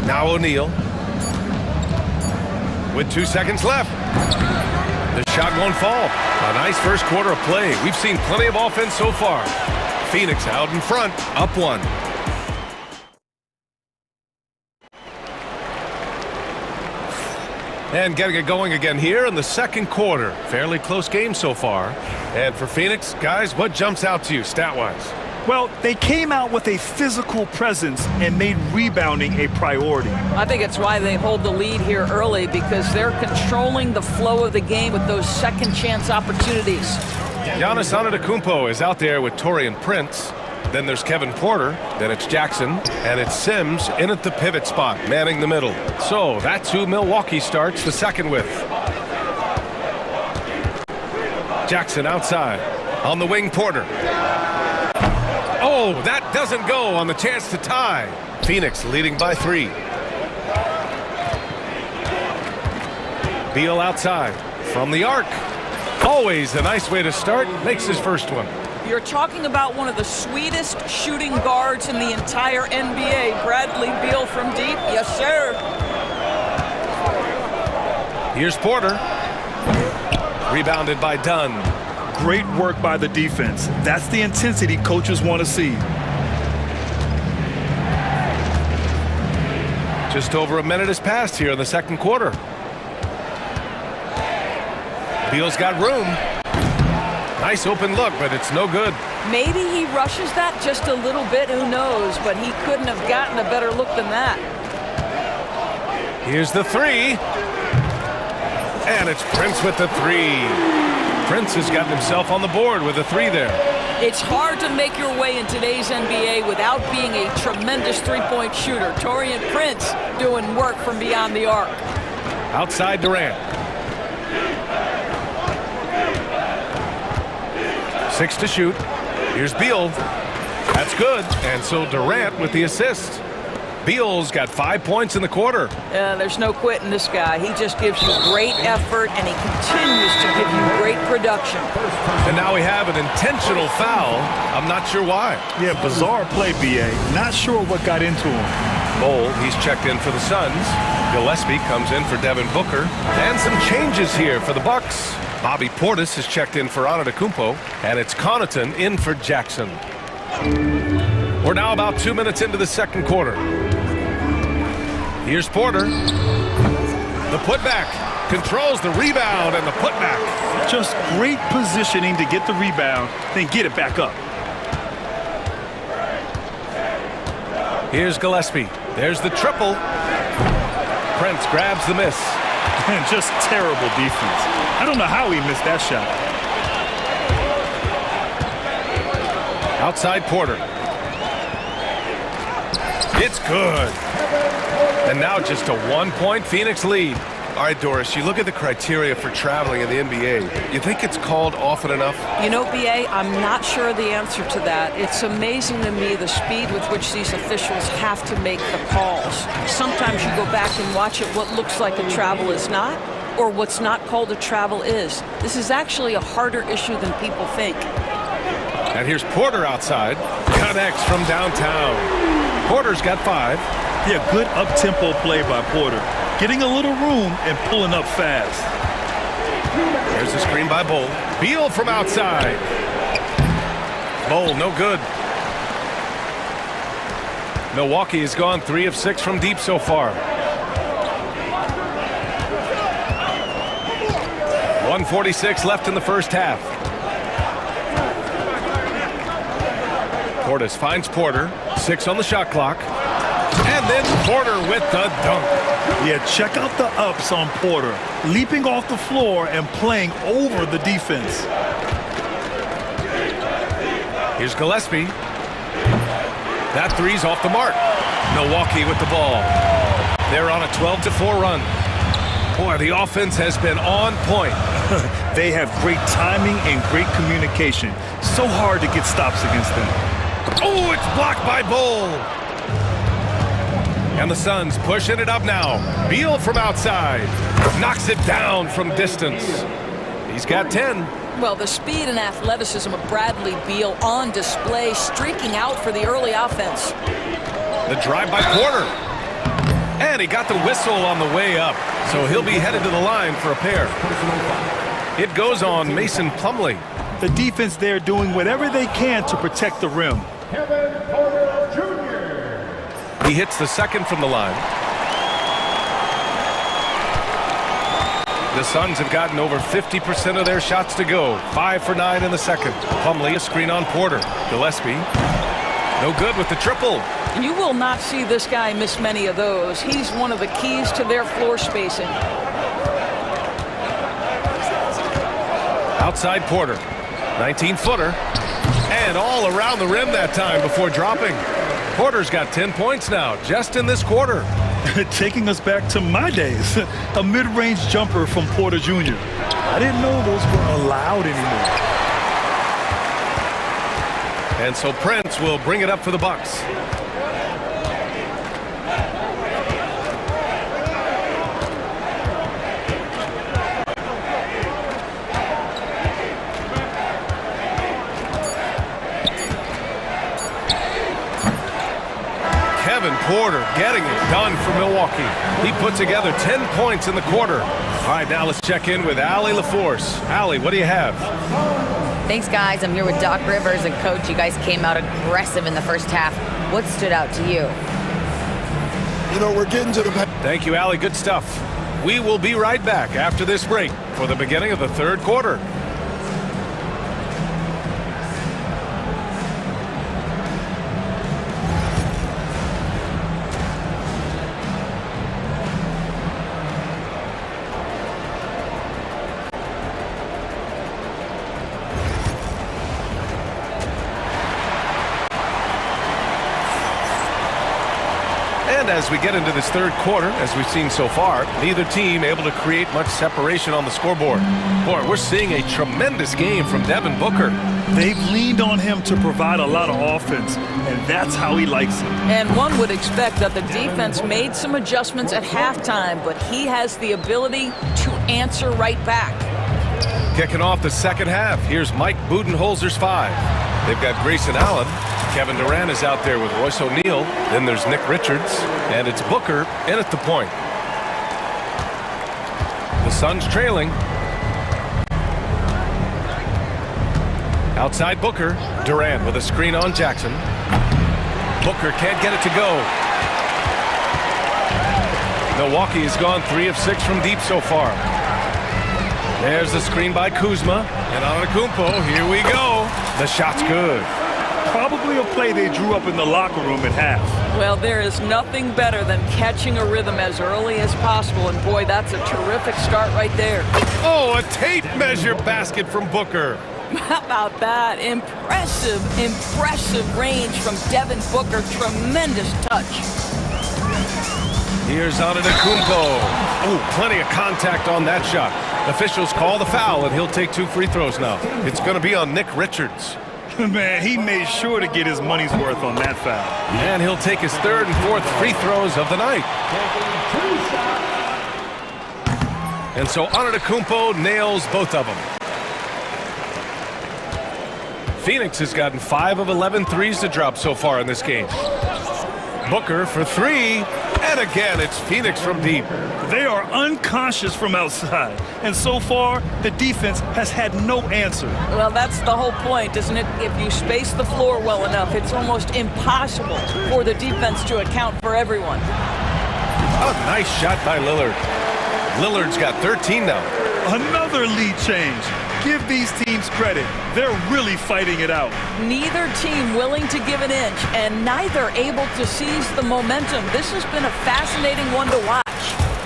Now O'Neal. With 2 seconds left. The shot won't fall. A nice first quarter of play. We've seen plenty of offense so far. Phoenix out in front, up 1. And getting it going again here in the second quarter. Fairly close game so far. And for Phoenix, guys, what jumps out to you stat-wise? Well, they came out with a physical presence and made rebounding a priority. I think it's why they hold the lead here early, because they're controlling the flow of the game with those second chance opportunities. Giannis Antetokounmpo is out there with Taurean Prince. Then there's Kevin Porter. Then it's Jackson. And it's Sims in at the pivot spot, manning the middle. So that's who Milwaukee starts the second with. Jackson outside. On the wing, Porter. Oh, that doesn't go on the chance to tie. Phoenix leading by 3. Beal outside. From the arc. Always a nice way to start. Makes his first one. You're talking about one of the sweetest shooting guards in the entire NBA. Bradley Beal from deep. Yes, sir. Here's Porter. Rebounded by Dunn. Great work by the defense. That's the intensity coaches want to see. Just over a minute has passed here in the second quarter. Beal's got room. Nice open look, but it's no good. Maybe he rushes that just a little bit, who knows, but he couldn't have gotten a better look than that. Here's the three. And it's Prince with the three. Prince has gotten himself on the board with a three there. It's hard to make your way in today's NBA without being a tremendous three-point shooter. Taurean Prince doing work from beyond the arc. Outside Durant. 6 to shoot. Here's Beal. That's good. And so Durant with the assist. Beal's got 5 points in the quarter. There's no quitting this guy. He just gives you great effort, and he continues to give you great production. And now we have an intentional foul. I'm not sure why. Yeah, bizarre play, B.A. Not sure what got into him. Bol, he's checked in for the Suns. Gillespie comes in for Devin Booker. And some changes here for the Bucks. Bobby Portis is checked in for Antetokounmpo. And it's Connaughton in for Jackson. We're now about 2 minutes into the second quarter. Here's Porter. The putback. Controls the rebound and the putback. Just great positioning to get the rebound, then get it back up. Here's Gillespie. There's the triple. Prince grabs the miss. And just terrible defense. I don't know how he missed that shot. Outside Porter. It's good. And now just a 1-point Phoenix lead. All right, Doris, you look at the criteria for traveling in the NBA. You think it's called often enough? You know, B.A., I'm not sure the answer to that. It's amazing to me the speed with which these officials have to make the calls. Sometimes you go back and watch it, what looks like a travel is not, or what's not called a travel is. This is actually a harder issue than people think. And here's Porter outside. Connects from downtown. Porter's got 5. Yeah, good up-tempo play by Porter. Getting a little room and pulling up fast. There's the screen by Bol. Beal from outside. Bol, no good. Milwaukee has gone 3 of 6 from deep so far. 1:46 left in the first half. Portis finds Porter. 6 on the shot clock. And then Porter with the dunk. Yeah, check out the ups on Porter. Leaping off the floor and playing over the defense. Here's Gillespie. That three's off the mark. Milwaukee with the ball. They're on a 12-4 run. Boy, the offense has been on point. They have great timing and great communication. So hard to get stops against them. Oh, it's blocked by Bol. And the Suns pushing it up now. Beal from outside. Knocks it down from distance. He's got 10. Well, the speed and athleticism of Bradley Beal on display, streaking out for the early offense. The drive by Porter. And he got the whistle on the way up. So he'll be headed to the line for a pair. It goes on Mason Plumlee. The defense there doing whatever they can to protect the rim. He hits the second from the line. The Suns have gotten over 50% of their shots to go. 5 for 9 in the second. Plumlee, a screen on Porter. Gillespie, no good with the triple. You will not see this guy miss many of those. He's one of the keys to their floor spacing. Outside Porter, 19-footer, and all around the rim that time before dropping. Porter's got 10 points now, just in this quarter. Taking us back to my days. A mid-range jumper from Porter Jr. I didn't know those were allowed anymore. And so Prince will bring it up for the Bucks. Porter getting it done for Milwaukee. He put together 10 points in the quarter. All right, now let's check in with Allie LaForce. Allie, what do you have? Thanks, guys. I'm here with Doc Rivers and Coach. You guys came out aggressive in the first half. What stood out to you? You know, we're getting to the... Thank you, Allie. Good stuff. We will be right back after this break for the beginning of the third quarter. As we get into this third quarter, as we've seen so far, neither team able to create much separation on the scoreboard. Boy, we're seeing a tremendous game from Devin Booker. They've leaned on him to provide a lot of offense, and that's how he likes it. And one would expect that the defense made some adjustments at halftime, but he has the ability to answer right back. Kicking off the second half, here's Mike Budenholzer's 5. They've got Grayson Allen. Kevin Durant is out there with Royce O'Neal. Then there's Nick Richards. And it's Booker in at the point. The Suns trailing. Outside Booker. Durant with a screen on Jackson. Booker can't get it to go. Milwaukee has gone 3 of 6 from deep so far. There's the screen by Kuzma. And Antetokounmpo, here we go. The shot's good. Probably a play they drew up in the locker room at half. Well, there is nothing better than catching a rhythm as early as possible, and boy, that's a terrific start right there. Oh, a tape measure basket from Booker. How about that? Impressive range from Devin Booker. Tremendous touch. Here's Antetokounmpo. Oh, plenty of contact on that shot. Officials call the foul, and he'll take 2 free throws now. It's going to be on Nick Richards. Man, he made sure to get his money's worth on that foul. And he'll take his 3rd and 4th free throws of the night. And so Antetokounmpo nails both of them. Phoenix has gotten 5 of 11 threes to drop so far in this game. Booker for 3. And again, it's Phoenix from deep. They are unconscious from outside. And so far, the defense has had no answer. Well, that's the whole point, isn't it? If you space the floor well enough, it's almost impossible for the defense to account for everyone. A nice shot by Lillard. Lillard's got 13 now. Another lead change. Give these teams credit. They're really fighting it out. Neither team willing to give an inch, and neither able to seize the momentum. This has been a fascinating one to watch.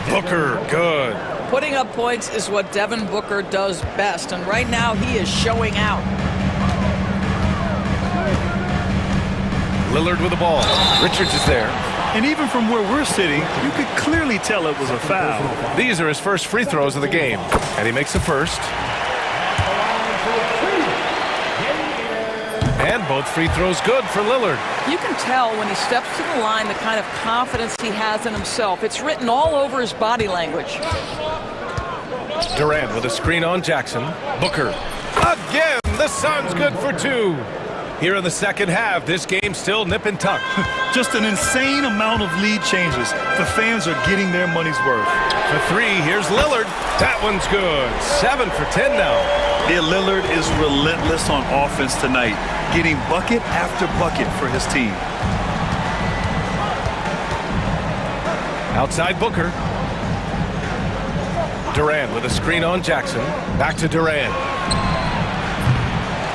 Booker, good. Putting up points is what Devin Booker does best, and right now he is showing out. Lillard with the ball. Richards is there. And even from where we're sitting, you could clearly tell it was a foul. These are his first free throws of the game, and he makes the first. And both free throws good for Lillard. You can tell when he steps to the line the kind of confidence he has in himself. It's written all over his body language. Durant with a screen on Jackson. Booker. Again, the Suns good for two. Here in the second half, this game still nip and tuck. Just an insane amount of lead changes. The fans are getting their money's worth. For three, here's Lillard. That one's good. 7 for 10 now. Yeah, Lillard is relentless on offense tonight, getting bucket after bucket for his team. Outside Booker. Durant with a screen on Jackson. Back to Durant.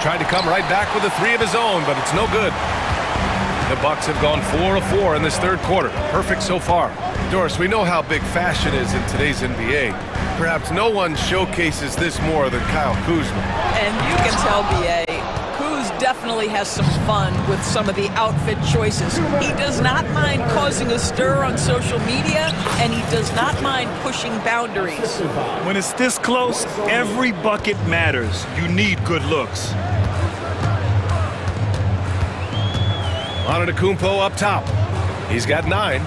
Tried to come right back with a three of his own, but it's no good. The Bucks have gone 4 of 4 in this third quarter. Perfect so far. Doris, we know how big fashion is in today's NBA. Perhaps no one showcases this more than Kyle Kuzma. And you can tell, B.A., Kuz definitely has some fun with some of the outfit choices. He does not mind causing a stir on social media, and he does not mind pushing boundaries. When it's this close, every bucket matters. You need good looks. Antetokounmpo up top. He's got 9.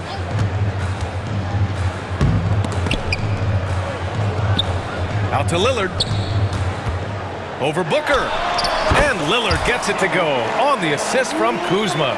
Out to Lillard. Over Booker. And Lillard gets it to go on the assist from Kuzma.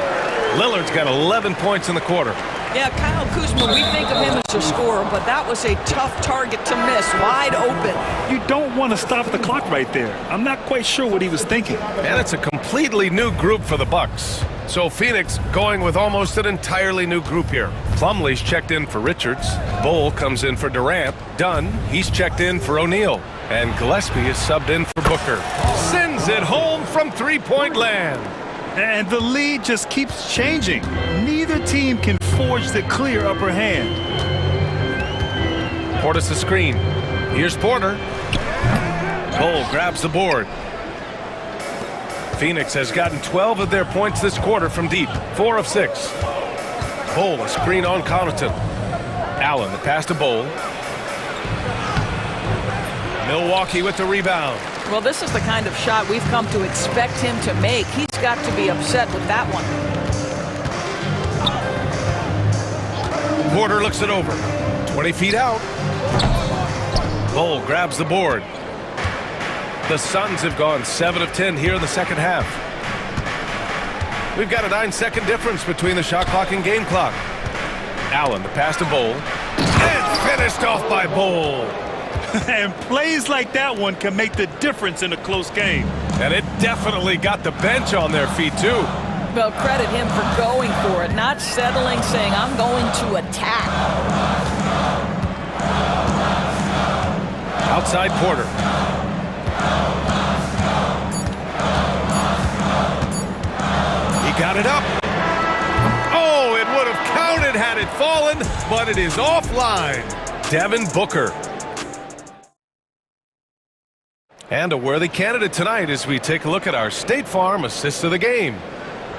Lillard's got 11 points in the quarter. Yeah, Kyle Kuzma, we think of him as a scorer, but that was a tough target to miss, wide open. You don't want to stop the clock right there. I'm not quite sure what he was thinking. And it's a completely new group for the Bucks. So Phoenix going with almost an entirely new group here. Plumlee's checked in for Richards. Bull comes in for Durant. Dunn, he's checked in for O'Neal. And Gillespie is subbed in for Booker. Sends it home from three-point land. And the lead just keeps changing. Neither team can forge the clear upper hand. Portis the screen. Here's Porter. Bull grabs the board. Phoenix has gotten 12 of their points this quarter from deep. 4 of 6. Bull a screen on Connaughton. Allen the pass to Bull. Milwaukee with the rebound. Well, this is the kind of shot we've come to expect him to make. He's got to be upset with that one. Porter looks it over. 20 feet out. Bull grabs the board. The Suns have gone 7 of 10 here in the second half. We've got a 9-second difference between the shot clock and game clock. Allen the pass to Bull. And finished off by Bull. And plays like that one can make the difference in a close game. And it definitely got the bench on their feet, too. Well, credit him for going for it, not settling, saying, I'm going to attack. Outside Porter. He got it up. Oh, it would have counted had it fallen, but it is offline. Devin Booker. And a worthy candidate tonight as we take a look at our State Farm assist of the game.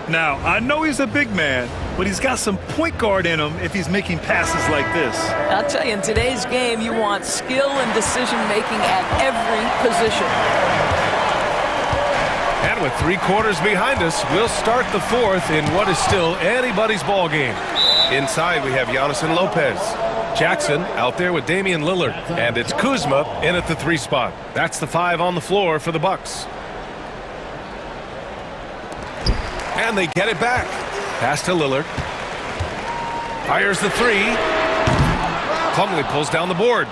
Now, I know he's a big man, but he's got some point guard in him if he's making passes like this. I'll tell you, in today's game, you want skill and decision-making at every position. And with 3 quarters behind us, we'll start the fourth in what is still anybody's ball game. Inside, we have Giannis and Lopez. Jackson out there with Damian Lillard. And it's Kuzma in at the 3 spot. That's the 5 on the floor for the Bucks. And they get it back. Pass to Lillard. Fires the 3. Plumlee pulls down the board.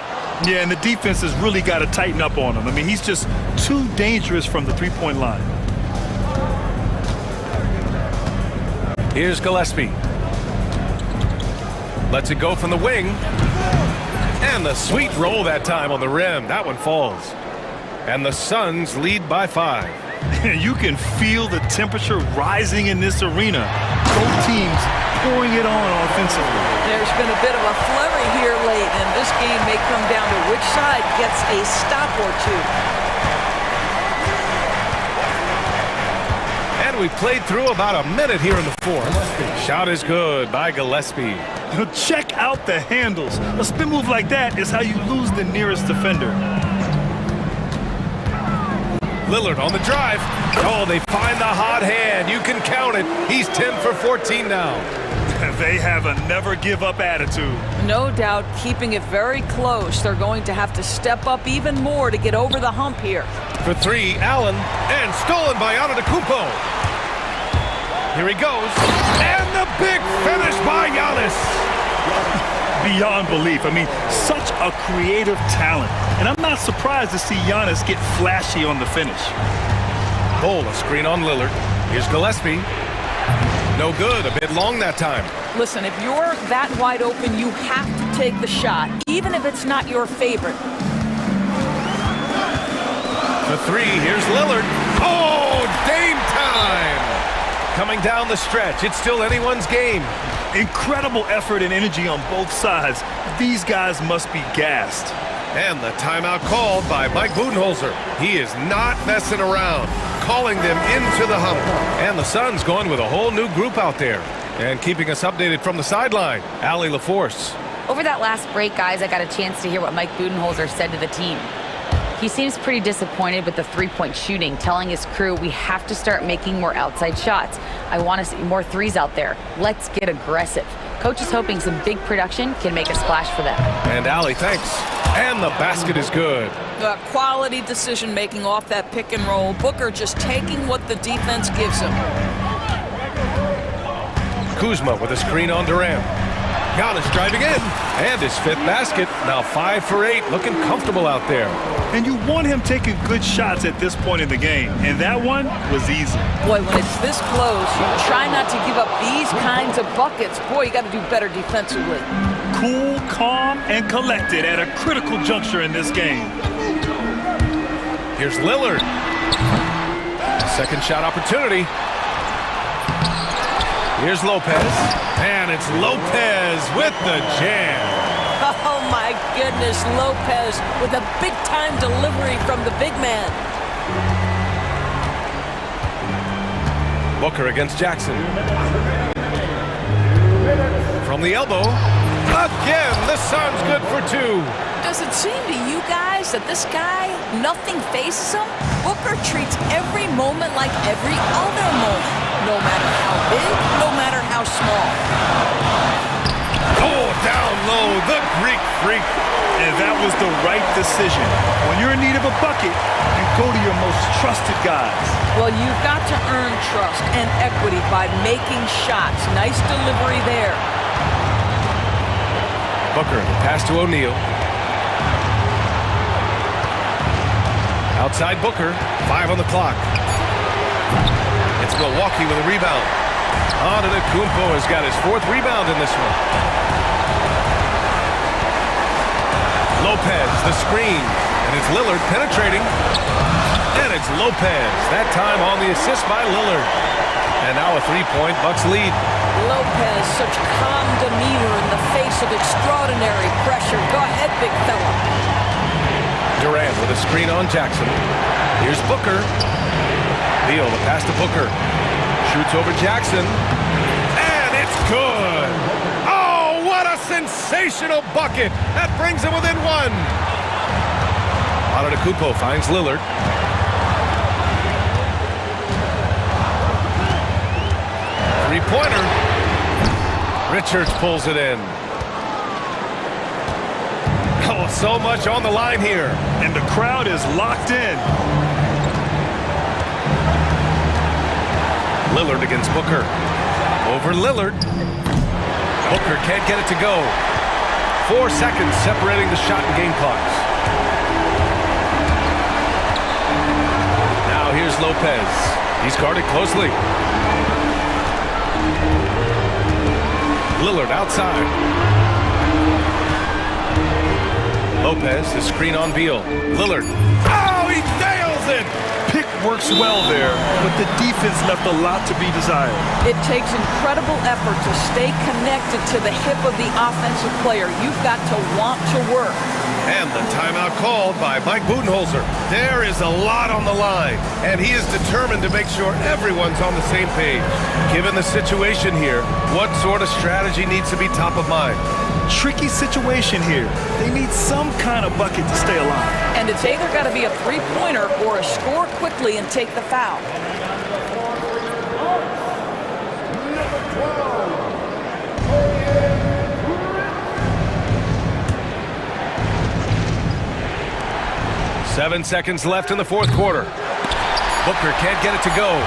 Yeah, and the defense has really got to tighten up on him. I mean, he's just too dangerous from the three-point line. Here's Gillespie. Lets it go from the wing. And the sweet roll that time on the rim. That one falls. And the Suns lead by 5. You can feel the temperature rising in this arena. Both teams pouring it on offensively. There's been a bit of a flurry here late, and this game may come down to which side gets a stop or two. And we played through about a minute here in the fourth. Shot is good by Gillespie. Check out the handles. A spin move like that is how you lose the nearest defender. Lillard on the drive. Oh, they find the hot hand. You can count it. He's 10 for 14 now. They have a never-give-up attitude. No doubt, keeping it very close. They're going to have to step up even more to get over the hump here. For three, Allen, and stolen by Antetokounmpo. Here he goes, and the big finish by Giannis. Beyond belief. I mean, such a creative talent. And I'm not surprised to see Giannis get flashy on the finish. Bull, a screen on Lillard. Here's Gillespie. No good, a bit long that time. Listen, if you're that wide open, you have to take the shot, even if it's not your favorite. For three, here's Lillard. Oh, Dame time! Coming down the stretch, it's still anyone's game. Incredible effort and energy on both sides. These guys must be gassed. And the timeout called by Mike Budenholzer. He is not messing around, calling them into the hump. And the Suns going with a whole new group out there. And keeping us updated from the sideline, Allie LaForce. Over that last break, guys, I got a chance to hear what Mike Budenholzer said to the team. He seems pretty disappointed with the three-point shooting, telling his crew, we have to start making more outside shots. I want to see more threes out there. Let's get aggressive. Coach is hoping some big production can make a splash for them. And Allie, thanks. And the basket is good. Quality decision-making off that pick and roll. Booker just taking what the defense gives him. Kuzma with a screen on Durant. Giannis driving in, and his fifth basket. Now 5 for 8, looking comfortable out there. And you want him taking good shots at this point in the game, and that one was easy. Boy, when it's this close, you try not to give up these kinds of buckets. Boy, you got to do better defensively. Cool, calm, and collected at a critical juncture in this game. Here's Lillard. Second shot opportunity. Here's Lopez, and it's Lopez with the jam. Oh my goodness, Lopez with a big-time delivery from the big man. Booker against Jackson. From the elbow. Again, the Suns good for two. Does it seem to you guys that this guy, nothing faces him? Booker treats every moment like every other moment, no matter how big, no matter how small. Oh, down low, the Greek freak. And that was the right decision. When you're in need of a bucket, you go to your most trusted guys. Well, you've got to earn trust and equity by making shots. Nice delivery there. Booker, pass to O'Neal. Outside Booker, 5 on the clock. It's Milwaukee with a rebound. Antetokounmpo has got his 4th rebound in this one. Lopez, the screen, and it's Lillard penetrating. And it's Lopez, that time on the assist by Lillard. And now a 3-point Bucks lead. Lopez, such calm demeanor in the face of extraordinary pressure. Go ahead, big fella. Durant with a screen on Jackson. Here's Booker. Beal, the pass to Booker. Shoots over Jackson. And it's good. Oh, what a sensational bucket. That brings him within 1. Antetokounmpo finds Lillard. Three-pointer. Richards pulls it in. Oh, so much on the line here. And the crowd is locked in. Lillard against Booker. Over Lillard. Booker can't get it to go. 4 seconds separating the shot and game clocks. Now here's Lopez. He's guarded closely. Lillard outside. Lopez, the screen on Beal. Lillard. Oh, he nails it! Pick works well there, but the defense left a lot to be desired. It takes incredible effort to stay connected to the hip of the offensive player. You've got to want to work. And the timeout called by Mike Budenholzer. There is a lot on the line, and he is determined to make sure everyone's on the same page. Given the situation here, what sort of strategy needs to be top of mind? Tricky situation here. They need some kind of bucket to stay alive. And it's either got to be a three-pointer or a score quickly and take the foul. Seven seconds left in the fourth quarter. Booker can't get it to go.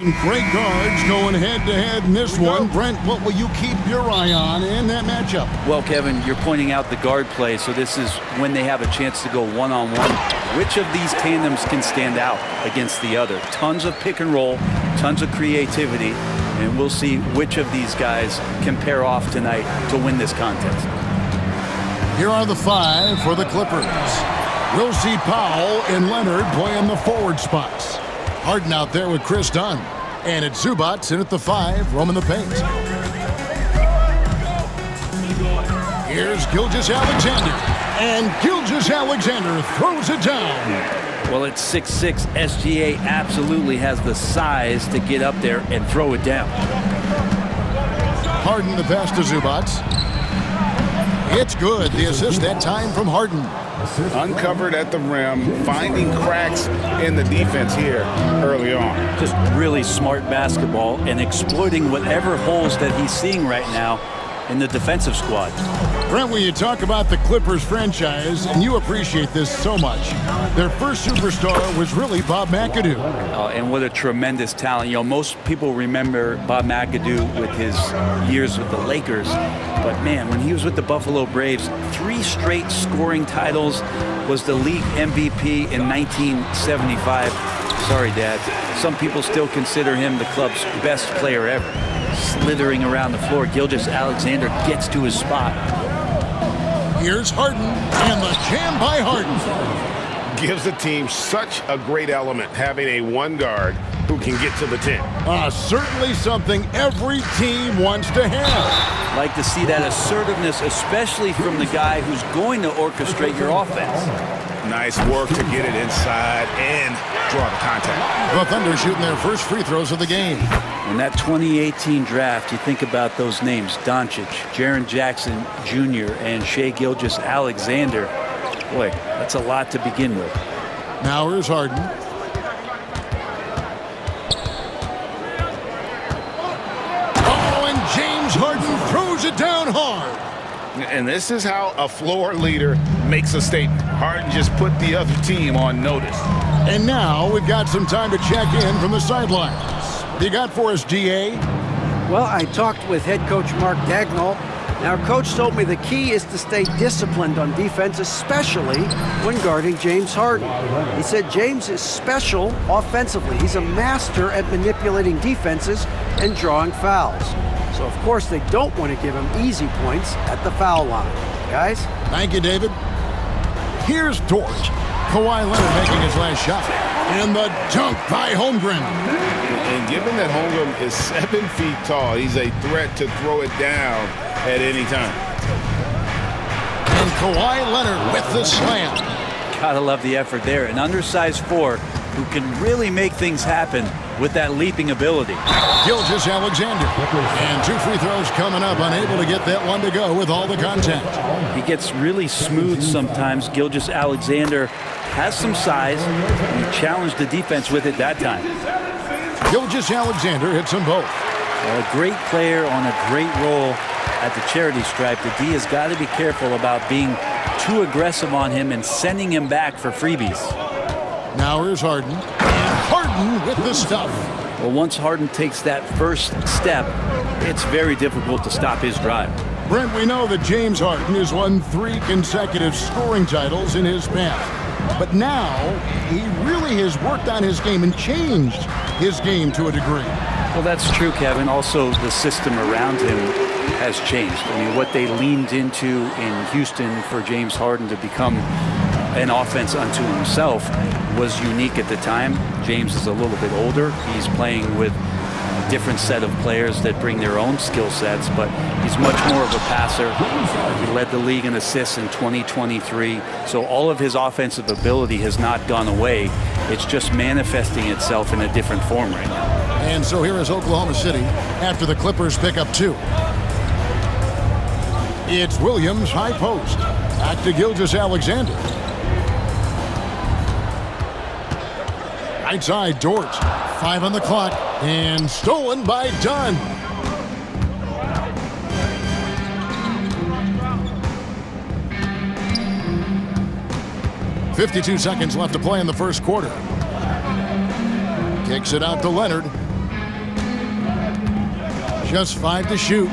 Great guards going head-to-head in this one. Brent, what will you keep your eye on in that matchup? Well, Kevin, you're pointing out the guard play, so this is when they have a chance to go one-on-one. Which of these tandems can stand out against the other? Tons of pick and roll, tons of creativity, and we'll see which of these guys can pair off tonight to win this contest. Here are the 5 for the Clippers. We'll see Powell and Leonard playing the forward spots. Harden out there with Chris Dunn. And it's Zubats in at the 5, roaming the paint. Here's Gilgeous-Alexander. And Gilgeous-Alexander throws it down. Well, at 6'6", SGA absolutely has the size to get up there and throw it down. Harden the pass to Zubats. It's good. The assist that time from Harden. Uncovered at the rim, finding cracks in the defense here early on. Just really smart basketball and exploiting whatever holes that he's seeing right now in the defensive squad. Brent, when you talk about the Clippers franchise, and you appreciate this so much, their first superstar was really Bob McAdoo. And what a tremendous talent. You know, most people remember Bob McAdoo with his years with the Lakers. But man, when he was with the Buffalo Braves, 3 straight scoring titles, was the league MVP in 1975. Sorry, Dad. Some people still consider him the club's best player ever. Slithering around the floor, Gilgeous-Alexander gets to his spot. Here's Harden, and the jam by Harden. Gives the team such a great element, having a one guard who can get to the 10. Certainly something every team wants to have. Like to see that assertiveness, especially from the guy who's going to orchestrate your offense. Nice work to get it inside and draw the contact. The Thunder shooting their first free throws of the game. In that 2018 draft, you think about those names, Doncic, Jaren Jackson Jr., and Shai Gilgeous-Alexander. Boy, that's a lot to begin with. Now here's Harden. Oh, and James Harden throws it down hard. And this is how a floor leader makes a statement. Harden just put the other team on notice. And now we've got some time to check in from the sidelines. What you got for us, DA? Well, I talked with head coach Mark Dagnall. Now, Coach told me the key is to stay disciplined on defense, especially when guarding James Harden. He said James is special offensively. He's a master at manipulating defenses and drawing fouls. So, of course, they don't want to give him easy points at the foul line. Guys? Thank you, David. Here's Dort. Kawhi Leonard making his last shot. And the dunk by Holmgren. And given that Holmgren is 7 feet tall, he's a threat to throw it down at any time. And Kawhi Leonard with the slam. Gotta love the effort there. An undersized 4 who can really make things happen with that leaping ability. Gilgeous-Alexander. And 2 free throws coming up, unable to get that one to go with all the contact. He gets really smooth sometimes. Gilgeous-Alexander has some size, and he challenged the defense with it that time. Gilgeous-Alexander hits them both. A great player on a great role at the charity stripe. The D has got to be careful about being too aggressive on him and sending him back for freebies. Now here's Harden. And Harden with the stuff. Well, once Harden takes that first step, it's very difficult to stop his drive. Brent, we know that James Harden has won 3 consecutive scoring titles in his past. But now, he really has worked on his game and changed his game to a degree. Well, that's true, Kevin. Also, the system around him has changed. I mean, what they leaned into in Houston for James Harden to become an offense unto himself was unique at the time. James is a little bit older. He's playing with a different set of players that bring their own skill sets, but he's much more of a passer. He led the league in assists in 2023. So all of his offensive ability has not gone away. It's just manifesting itself in a different form right now. And so here is Oklahoma City after the Clippers pick up 2. It's Williams high post. Back to Gilgeous-Alexander. Right side, Dort. 5 on the clock. And stolen by Dunn. .52 seconds left to play in the first quarter. Kicks it out to Leonard. Just 5 to shoot.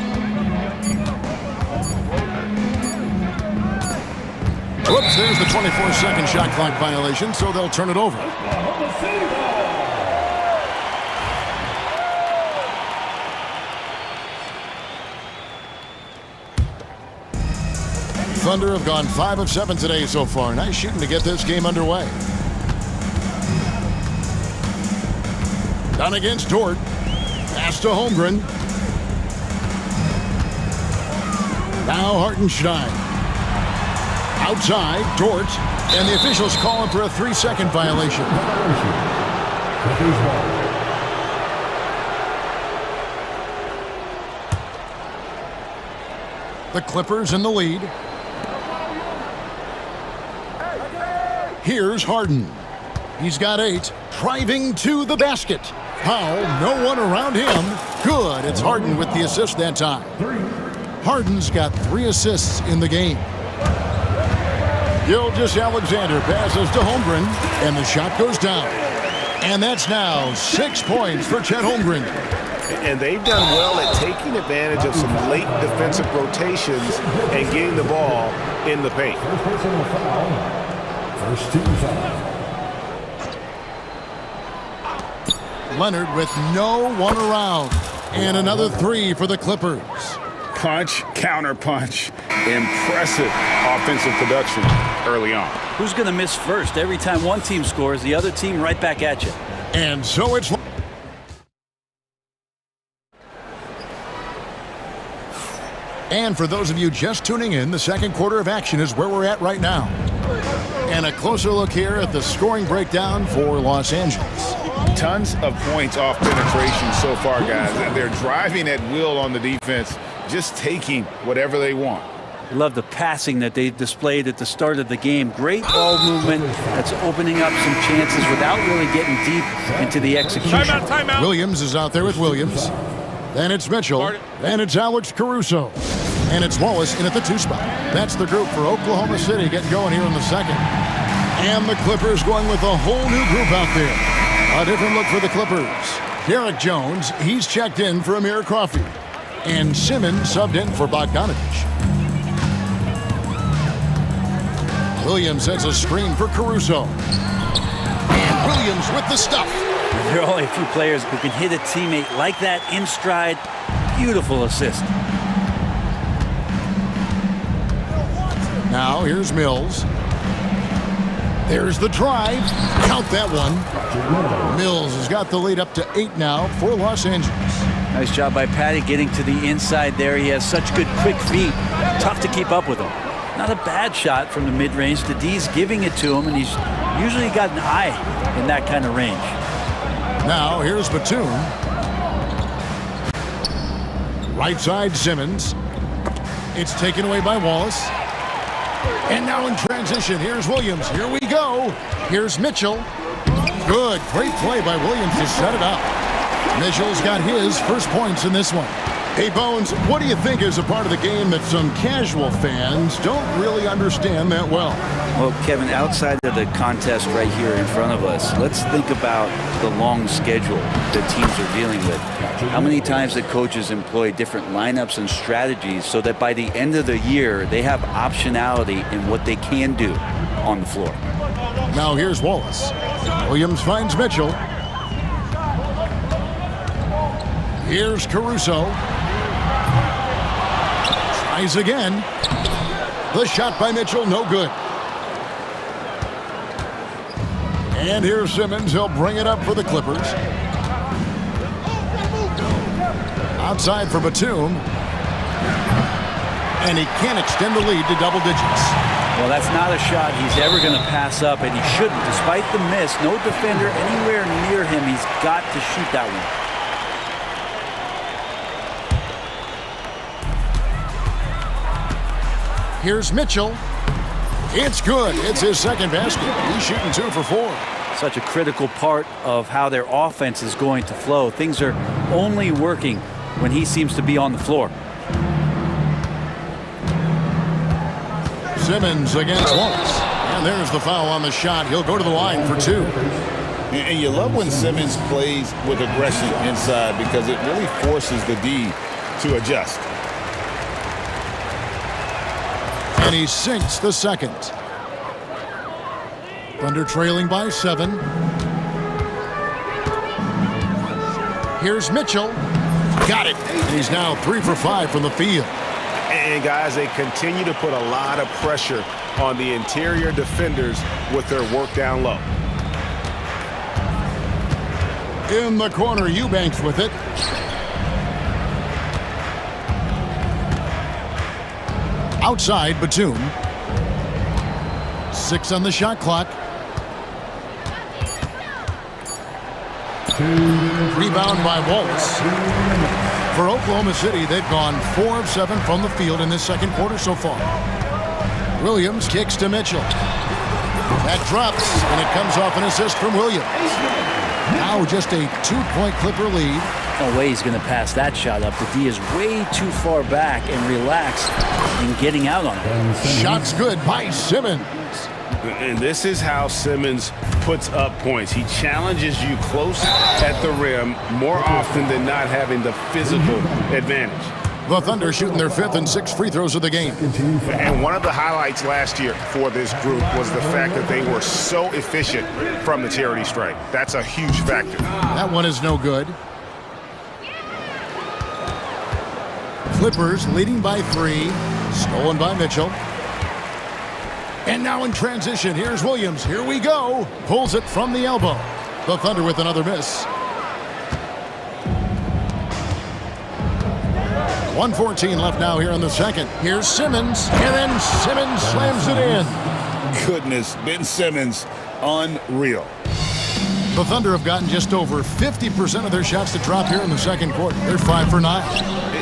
Whoops, there's the 24-second shot clock violation, so they'll turn it over. Thunder have gone 5 of 7 today so far. Nice shooting to get this game underway. Down against Dort. Pass to Holmgren. Now Hartenstein. Outside, Dort. And the officials call him for a 3-second violation. The Clippers in the lead. Here's Harden. He's got 8. Driving to the basket. Powell, no one around him. Good. It's Harden with the assist that time. Harden's got 3 assists in the game. Gilgeous-Alexander passes to Holmgren, and the shot goes down. And that's now 6 points for Chet Holmgren. And they've done well at taking advantage of some late defensive rotations and getting the ball in the paint. First team foul. Leonard with no one around. And another 3 for the Clippers. Punch, counter punch. Impressive offensive production early on. Who's going to miss first? Every time one team scores, the other team right back at you. And so it's... And for those of you just tuning in, the second quarter of action is where we're at right now. And a closer look here at the scoring breakdown for Los Angeles. Tons of points off penetration so far, guys. They're driving at will on the defense, just taking whatever they want. I love the passing that they displayed at the start of the game. Great ball movement that's opening up some chances without really getting deep into the execution. Timeout. Williams is out there with Williams. Then it's Mitchell. Then it's Alex Caruso. And it's Wallace in at the 2 spot. That's the group for Oklahoma City getting going here in the second. And the Clippers going with a whole new group out there. A different look for the Clippers. Derek Jones, he's checked in for Amir Coffey. And Simmons subbed in for Bogdanovich. Williams sets a screen for Caruso. And Williams with the stuff. There are only a few players who can hit a teammate like that in stride. Beautiful assist. Now here's Mills. There's the drive. Count that one. Mills has got the lead up to 8 now for Los Angeles. Nice job by Patty getting to the inside there. He has such good quick feet. Tough to keep up with him. Not a bad shot from the mid-range. The D's giving it to him, and he's usually got an eye in that kind of range. Now here's Batum. Right side Simmons. It's taken away by Wallace. And now in transition, here's Williams. Here we go. Here's Mitchell. Good. Great play by Williams to set it up. Mitchell's got his first points in this one. Hey, Bones, what do you think is a part of the game that some casual fans don't really understand that well? Well, Kevin, outside of the contest right here in front of us, let's think about the long schedule that teams are dealing with. How many times the coaches employ different lineups and strategies so that by the end of the year, they have optionality in what they can do on the floor. Now here's Wallace. Williams finds Mitchell. Here's Caruso. Tries again. The shot by Mitchell, no good. And here's Simmons. He'll bring it up for the Clippers. Outside for Batum. And he can't extend the lead to double digits. Well, that's not a shot he's ever going to pass up, and he shouldn't. Despite the miss, no defender anywhere near him. He's got to shoot that one. Here's Mitchell. It's good. It's his second basket. He's shooting 2 for 4. Such a critical part of how their offense is going to flow. Things are only working when he seems to be on the floor. Simmons against Wallace. And there's the foul on the shot. He'll go to the line for 2. And you love when Simmons plays with aggression inside because it really forces the D to adjust. And he sinks the second. Thunder trailing by 7. Here's Mitchell. Got it. And he's now 3 for 5 from the field. And guys, they continue to put a lot of pressure on the interior defenders with their work down low. In the corner, Eubanks with it. Outside, Batum. 6 on the shot clock. Rebound by Wallace. For Oklahoma City, they've gone 4 of 7 from the field in this second quarter so far. Williams kicks to Mitchell. That drops, and it comes off an assist from Williams. Now just a 2-point Clipper lead. No way he's going to pass that shot up. The D is way too far back and relaxed in getting out on it. Shot's good by Simmons. And this is how Simmons puts up points. He challenges you close at the rim more often than not, having the physical advantage. The Thunder shooting their 5th and 6th free throws of the game. And one of the highlights last year for this group was the fact that they were so efficient from the charity stripe. That's a huge factor. That one is no good. Clippers leading by 3. Stolen by Mitchell. And now in transition, here's Williams. Here we go. Pulls it from the elbow. The Thunder with another miss. 1:14 left now here in the second. Here's Simmons, and then Simmons slams it in. Goodness, Ben Simmons, unreal. The Thunder have gotten just over 50% of their shots to drop here in the second quarter. They're 5 for 9.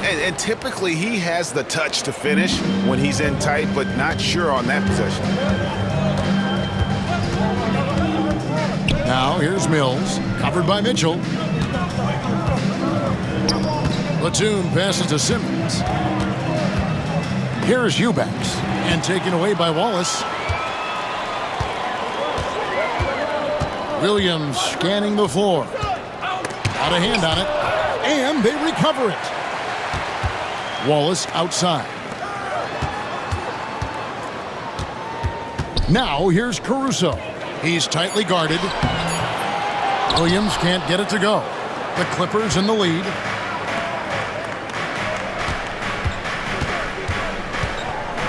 And typically he has the touch to finish when he's in tight, but not sure on that possession. Now here's Mills, covered by Mitchell. Batum passes to Simmons. Here's Eubanks, and taken away by Wallace. Williams scanning the floor. Out of hand on it, and they recover it. Wallace outside. Now here's Caruso. He's tightly guarded. Williams can't get it to go. The Clippers in the lead.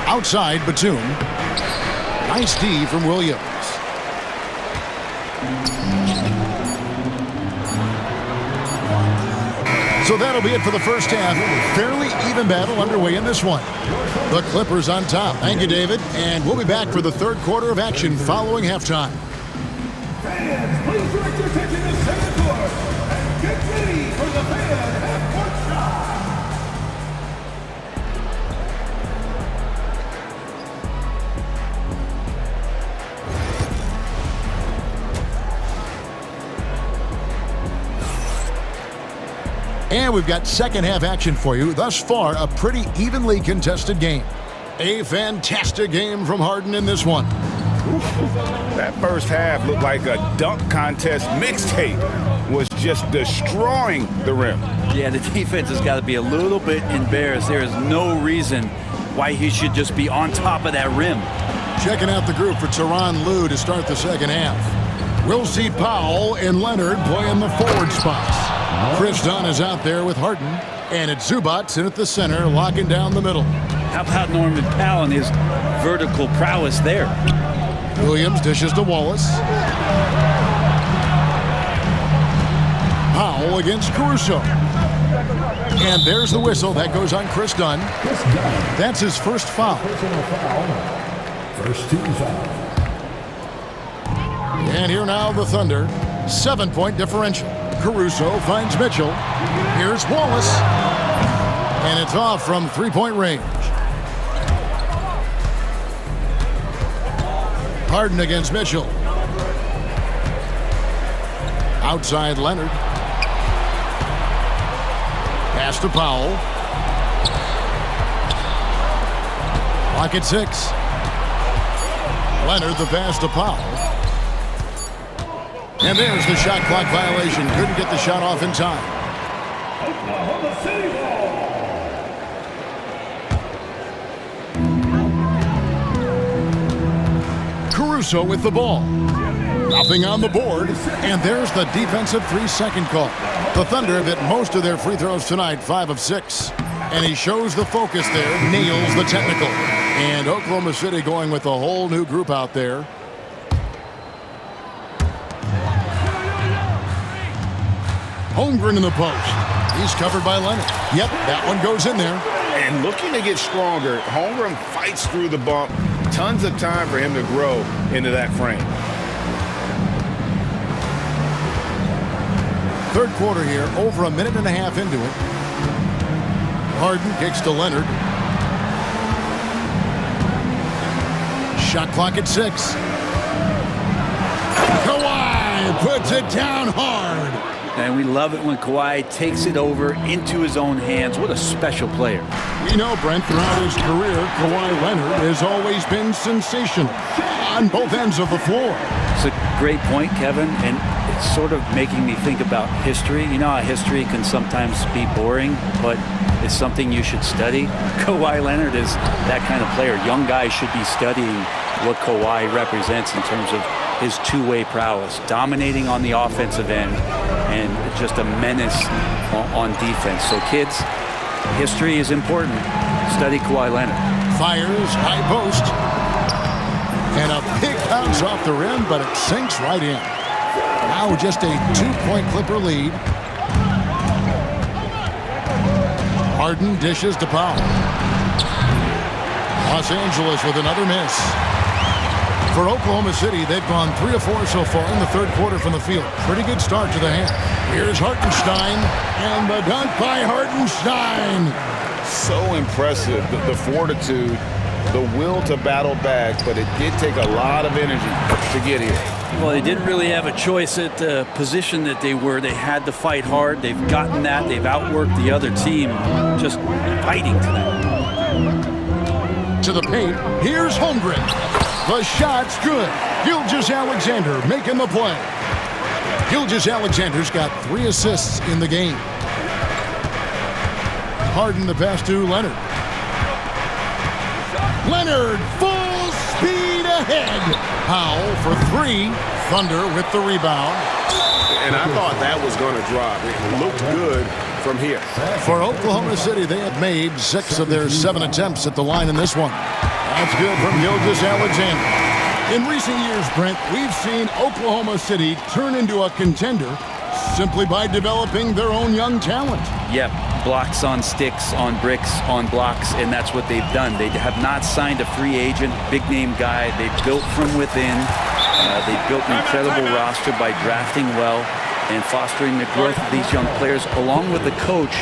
Outside, Batum. Nice D from Williams. So that'll be it for the first half. Fairly even battle underway in this one. The Clippers on top. Thank you, David. And we'll be back for the third quarter of action following halftime. Fans, please direct your attention to center court and get ready for the fan half-court shot. And we've got second half action for you. Thus far, a pretty evenly contested game. A fantastic game from Harden in this one. That first half looked like a dunk contest mixtape. Was just destroying the rim. Yeah, the defense has got to be a little bit embarrassed. There is no reason why he should just be on top of that rim. Checking out the group for Tyronn Lue to start the second half. We'll see Powell and Leonard playing the forward spots. Chris Dunn is out there with Harden, and it's Zubac in at the center, locking down the middle. How about Norman Powell and his vertical prowess there? Williams dishes to Wallace. Powell against Caruso. And there's the whistle. That goes on Chris Dunn. That's his first foul. First team foul. And here now the Thunder. 7-point differential. Caruso finds Mitchell. Here's Wallace. And it's off from three-point range. Harden against Mitchell. Outside Leonard. Pass to Powell. Clock at 6. Leonard the pass to Powell. And there's the shot clock violation. Couldn't get the shot off in time. Oklahoma City ball. Caruso with the ball. Nothing on the board. And there's the defensive 3-second call. The Thunder have hit most of their free throws tonight, 5 of 6. And he shows the focus there, nails the technical. And Oklahoma City going with a whole new group out there. Holmgren in the post. He's covered by Leonard. Yep, that one goes in there. And looking to get stronger, Holmgren fights through the bump. Tons of time for him to grow into that frame. Third quarter here, over a minute and a half into it. Harden kicks to Leonard. Shot clock at 6. Kawhi puts it down hard. And we love it when Kawhi takes it over into his own hands. What a special player. We know, Brent, throughout his career, Kawhi Leonard has always been sensational on both ends of the floor. It's a great point, Kevin, and it's sort of making me think about history. You know how history can sometimes be boring, but it's something you should study. Kawhi Leonard is that kind of player. Young guys should be studying what Kawhi represents in terms of his two-way prowess, dominating on the offensive end, and just a menace on defense. So kids, history is important. Study Kawhi Leonard. Fires, high post. And a big bounce off the rim, but it sinks right in. Now just a 2-point Clipper lead. Harden dishes to Powell. Los Angeles with another miss. For Oklahoma City, they've gone 3 of 4 so far in the third quarter from the field. Pretty good start to the half. Here's Hartenstein, and the dunk by Hartenstein. So impressive, the fortitude, the will to battle back, but it did take a lot of energy to get here. Well, they didn't really have a choice at the position that they were. They had to fight hard. They've gotten that. They've outworked the other team, just fighting tonight. To the paint, here's Holmgren. The shot's good. Gilgeous-Alexander making the play. Gilgeous-Alexander's got 3 assists in the game. Harden the pass to Leonard. Leonard full speed ahead. Powell for 3. Thunder with the rebound. And I thought that was going to drop. It looked good from here. For Oklahoma City, they have made 6 of their 7 attempts at the line in this one. That's good from Gilgeous-Alexander. In recent years, Brent, we've seen Oklahoma City turn into a contender simply by developing their own young talent. Yep, blocks on sticks, on bricks, on blocks, and that's what they've done. They have not signed a free agent, big-name guy. They've built from within. They've built an incredible roster by drafting well and fostering the growth of these young players, along with the coach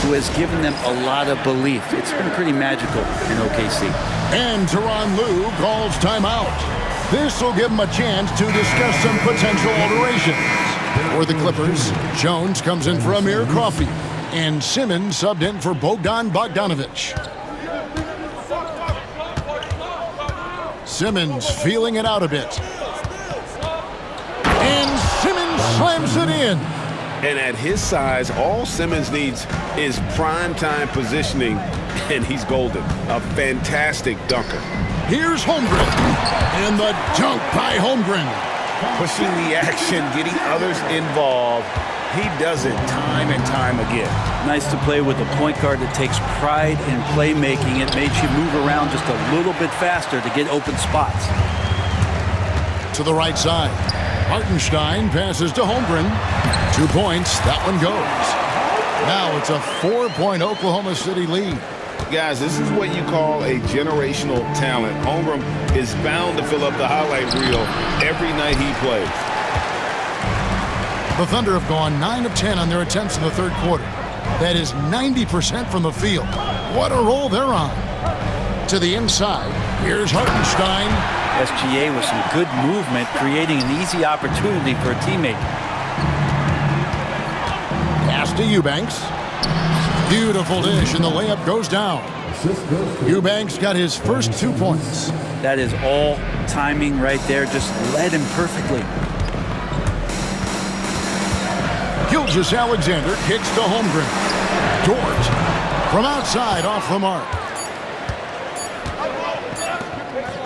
who has given them a lot of belief. It's been pretty magical in OKC. And Tyronn Lue calls timeout. This will give him a chance to discuss some potential alterations. For the Clippers, Jones comes in for Amir Coffey, and Simmons subbed in for Bogdan Bogdanovic. Simmons feeling it out a bit. And Simmons slams it in. And at his size, all Simmons needs is prime-time positioning, and he's golden. A fantastic dunker. Here's Holmgren. And the dunk by Holmgren. Pushing the action, getting others involved. He does it time and time again. Nice to play with a point guard that takes pride in playmaking. It makes you move around just a little bit faster to get open spots. To the right side. Hartenstein passes to Holmgren. 2 points. That one goes. Now it's a 4-point Oklahoma City lead. Guys, this is what you call a generational talent. Holmgren is bound to fill up the highlight reel every night he plays. The Thunder have gone 9 of 10 on their attempts in the third quarter. That is 90% from the field. What a roll they're on. To the inside, here's Hartenstein. SGA with some good movement, creating an easy opportunity for a teammate. Pass to Eubanks. Beautiful dish, and the layup goes down. Eubanks got his first 2 points. That is all timing right there. Just led him perfectly. Gilgeous-Alexander kicks to Holmgren. Dort from outside off the mark.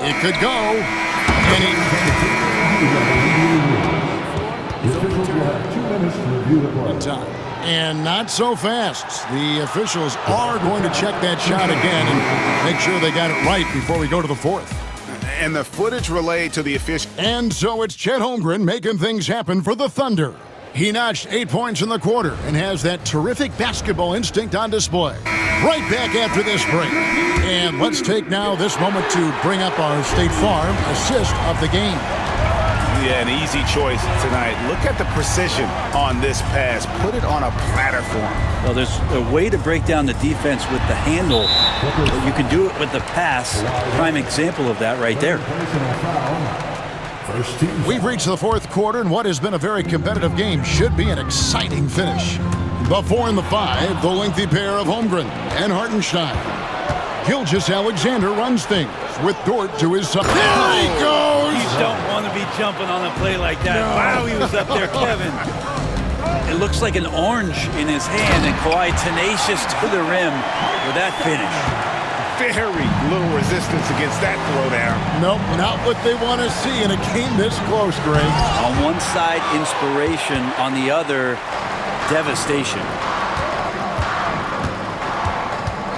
It could go. And And not so fast. The officials are going to check that shot again and make sure they got it right before we go to the fourth. And the footage relayed to the official. And so it's Chet Holmgren making things happen for the Thunder. He notched 8 points in the quarter and has that terrific basketball instinct on display. Right back after this break. And let's take now this moment to bring up our State Farm assist of the game. Yeah, an easy choice tonight. Look at the precision on this pass. Put it on a platform. Well, there's a way to break down the defense with the handle. But you can do it with the pass. Prime example of that right there. We've reached the fourth quarter, and what has been a very competitive game should be an exciting finish. The 4 and the 5, the lengthy pair of Holmgren and Hartenstein. Gilgeous-Alexander runs things with Dort to his side. There he goes! You don't want to be jumping on a play like that. No. Wow, he was up there, Kevin. It looks like an orange in his hand, and Kawhi tenacious to the rim with that finish. Very little resistance against that throwdown. Nope, not what they want to see in a game this close, Greg. On one side, inspiration. On the other, devastation.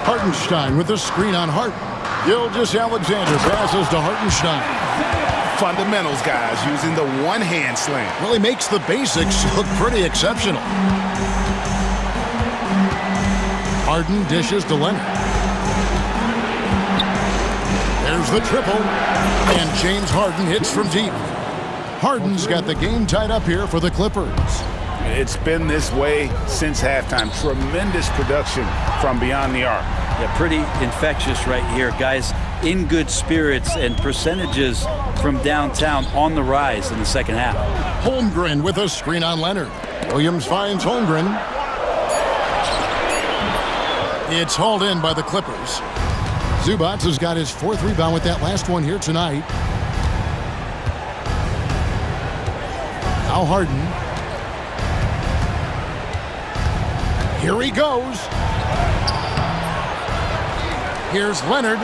Hartenstein with a screen on Hart. Gilgeous-Alexander passes to Hartenstein. Fundamentals, guys, using the one-hand slam. Really makes the basics look pretty exceptional. Harden dishes to Leonard. There's the triple, and James Harden hits from deep. Harden's got the game tied up here for the Clippers. It's been this way since halftime. Tremendous production from beyond the arc. Yeah, pretty infectious right here. Guys in good spirits and percentages from downtown on the rise in the second half. Holmgren with a screen on Leonard. Williams finds Holmgren. It's hauled in by the Clippers. Zubac has got his 4th rebound with that last one here tonight. Now Harden. Here he goes. Here's Leonard.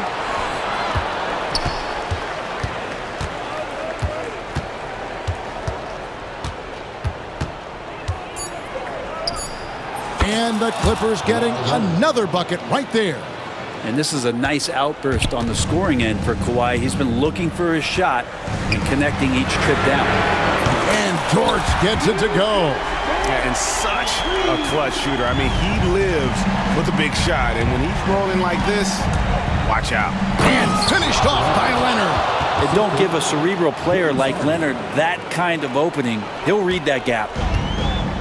And the Clippers getting another bucket right there. And this is a nice outburst on the scoring end for Kawhi. He's been looking for his shot and connecting each trip down. And Dort gets it to go. Yeah, and such a clutch shooter. I mean, he lives with a big shot. And when he's rolling like this, watch out. And finished off by Leonard. And don't give a cerebral player like Leonard that kind of opening. He'll read that gap.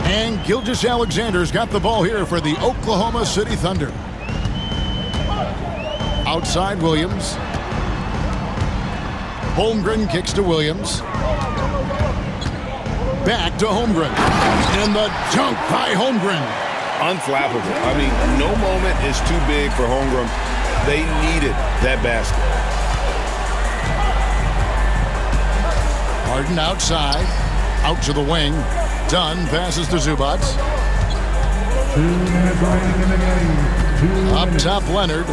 And Gilgeous-Alexander's got the ball here for the Oklahoma City Thunder. Outside Williams. Holmgren kicks to Williams. Back to Holmgren. And the dunk by Holmgren. Unflappable. I mean, no moment is too big for Holmgren. They needed that basket. Harden outside. Out to the wing. Dunn passes to Zubac. Up top Leonard.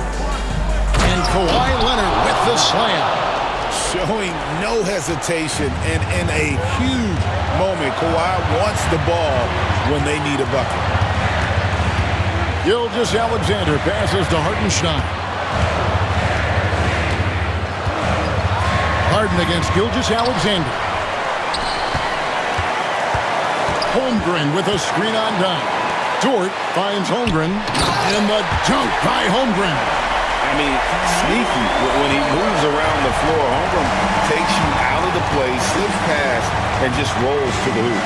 And Kawhi Leonard with the slam. Showing no hesitation, and in a huge moment, Kawhi wants the ball when they need a bucket. Gilgeous-Alexander passes to Hartenstein. Harden against Gilgeous-Alexander. Holmgren with a screen on Dunn. Dort finds Holmgren, and the dunk by Holmgren. I mean, sneaky. When he moves around the floor, Holmgren takes you out of the play, slips past, and just rolls to the hoop.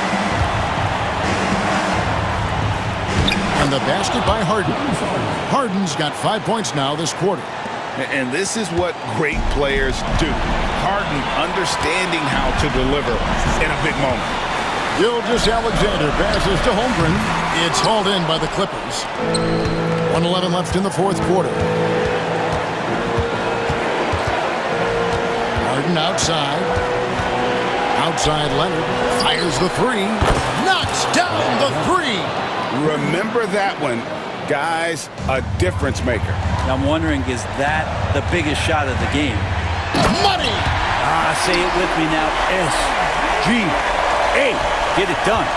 And the basket by Harden. Harden's got 5 points now this quarter. And this is what great players do. Harden understanding how to deliver in a big moment. Gilgeous-Alexander passes to Holmgren. It's hauled in by the Clippers. 1:11 left in the fourth quarter. Harden outside. Outside Leonard. Fires the 3. Knocks Knocks down the three. Remember that one. Guys, a difference maker. I'm wondering, is that the biggest shot of the game? Money! Say it with me now. S-G-A. Get it done.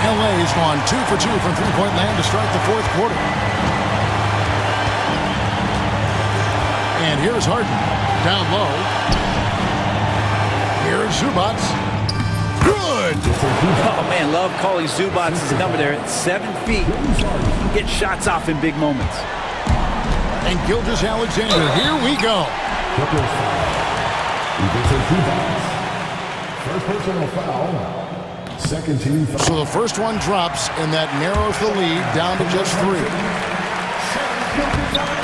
LA has gone 2 for 2 from three-point land to start the fourth quarter. And here's Harden. Down low. Here's Zubats. Good! Oh, man, love calling Zubats' number there at 7 feet. Get shots off in big moments. And Gilgeous-Alexander, here we go. First personal foul. Second team foul. So the first one drops, and that narrows the lead down to just 3.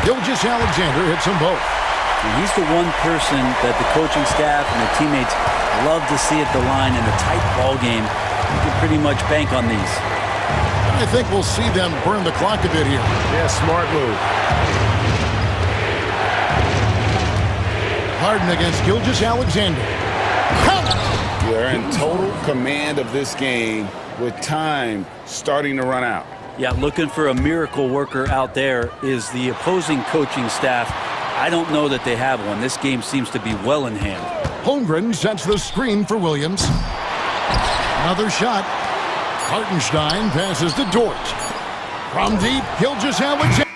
Gilgeous-Alexander hits them both. And he's the one person that the coaching staff and the teammates love to see at the line in a tight ball game. You can pretty much bank on these. I think we'll see them burn the clock a bit here. Yeah, smart move. Harden against Gilgeous-Alexander. They're in total command of this game with time starting to run out. Yeah, looking for a miracle worker out there is the opposing coaching staff. I don't know that they have one. This game seems to be well in hand. Holmgren sets the screen for Williams. Another shot. Hartenstein passes to Dort. From deep, Gilgeous-Alexander.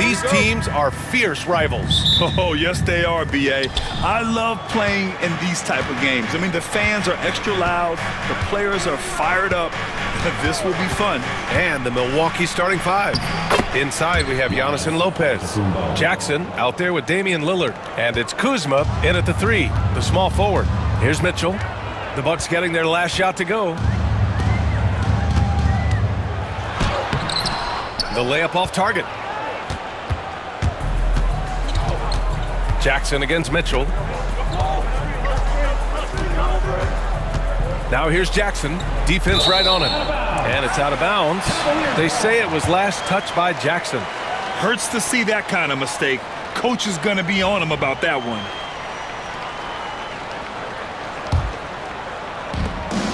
These teams are fierce rivals. Oh, yes, they are, B.A. I love playing in these type of games. I mean, the fans are extra loud. The players are fired up. This will be fun. And the Milwaukee starting five. Inside, we have Giannis and Lopez. Jackson out there with Damian Lillard. And it's Kuzma in at the three, the small forward. Here's Mitchell. The Bucks getting their last shot to go. The layup off target. Jackson against Mitchell. Now here's Jackson. Defense right on him. And it's out of bounds. They say it was last touched by Jackson. Hurts to see that kind of mistake. Coach is going to be on him about that one.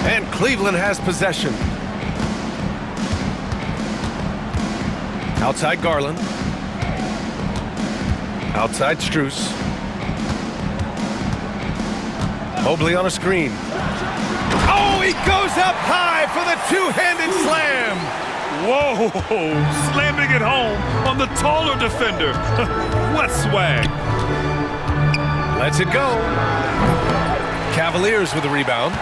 And Cleveland has possession. Outside Garland. Outside Strus. Mobley on a screen. Oh, he goes up high for the two-handed slam. Whoa, slamming it home on the taller defender. What swag. Lets it go. Cavaliers with the rebound.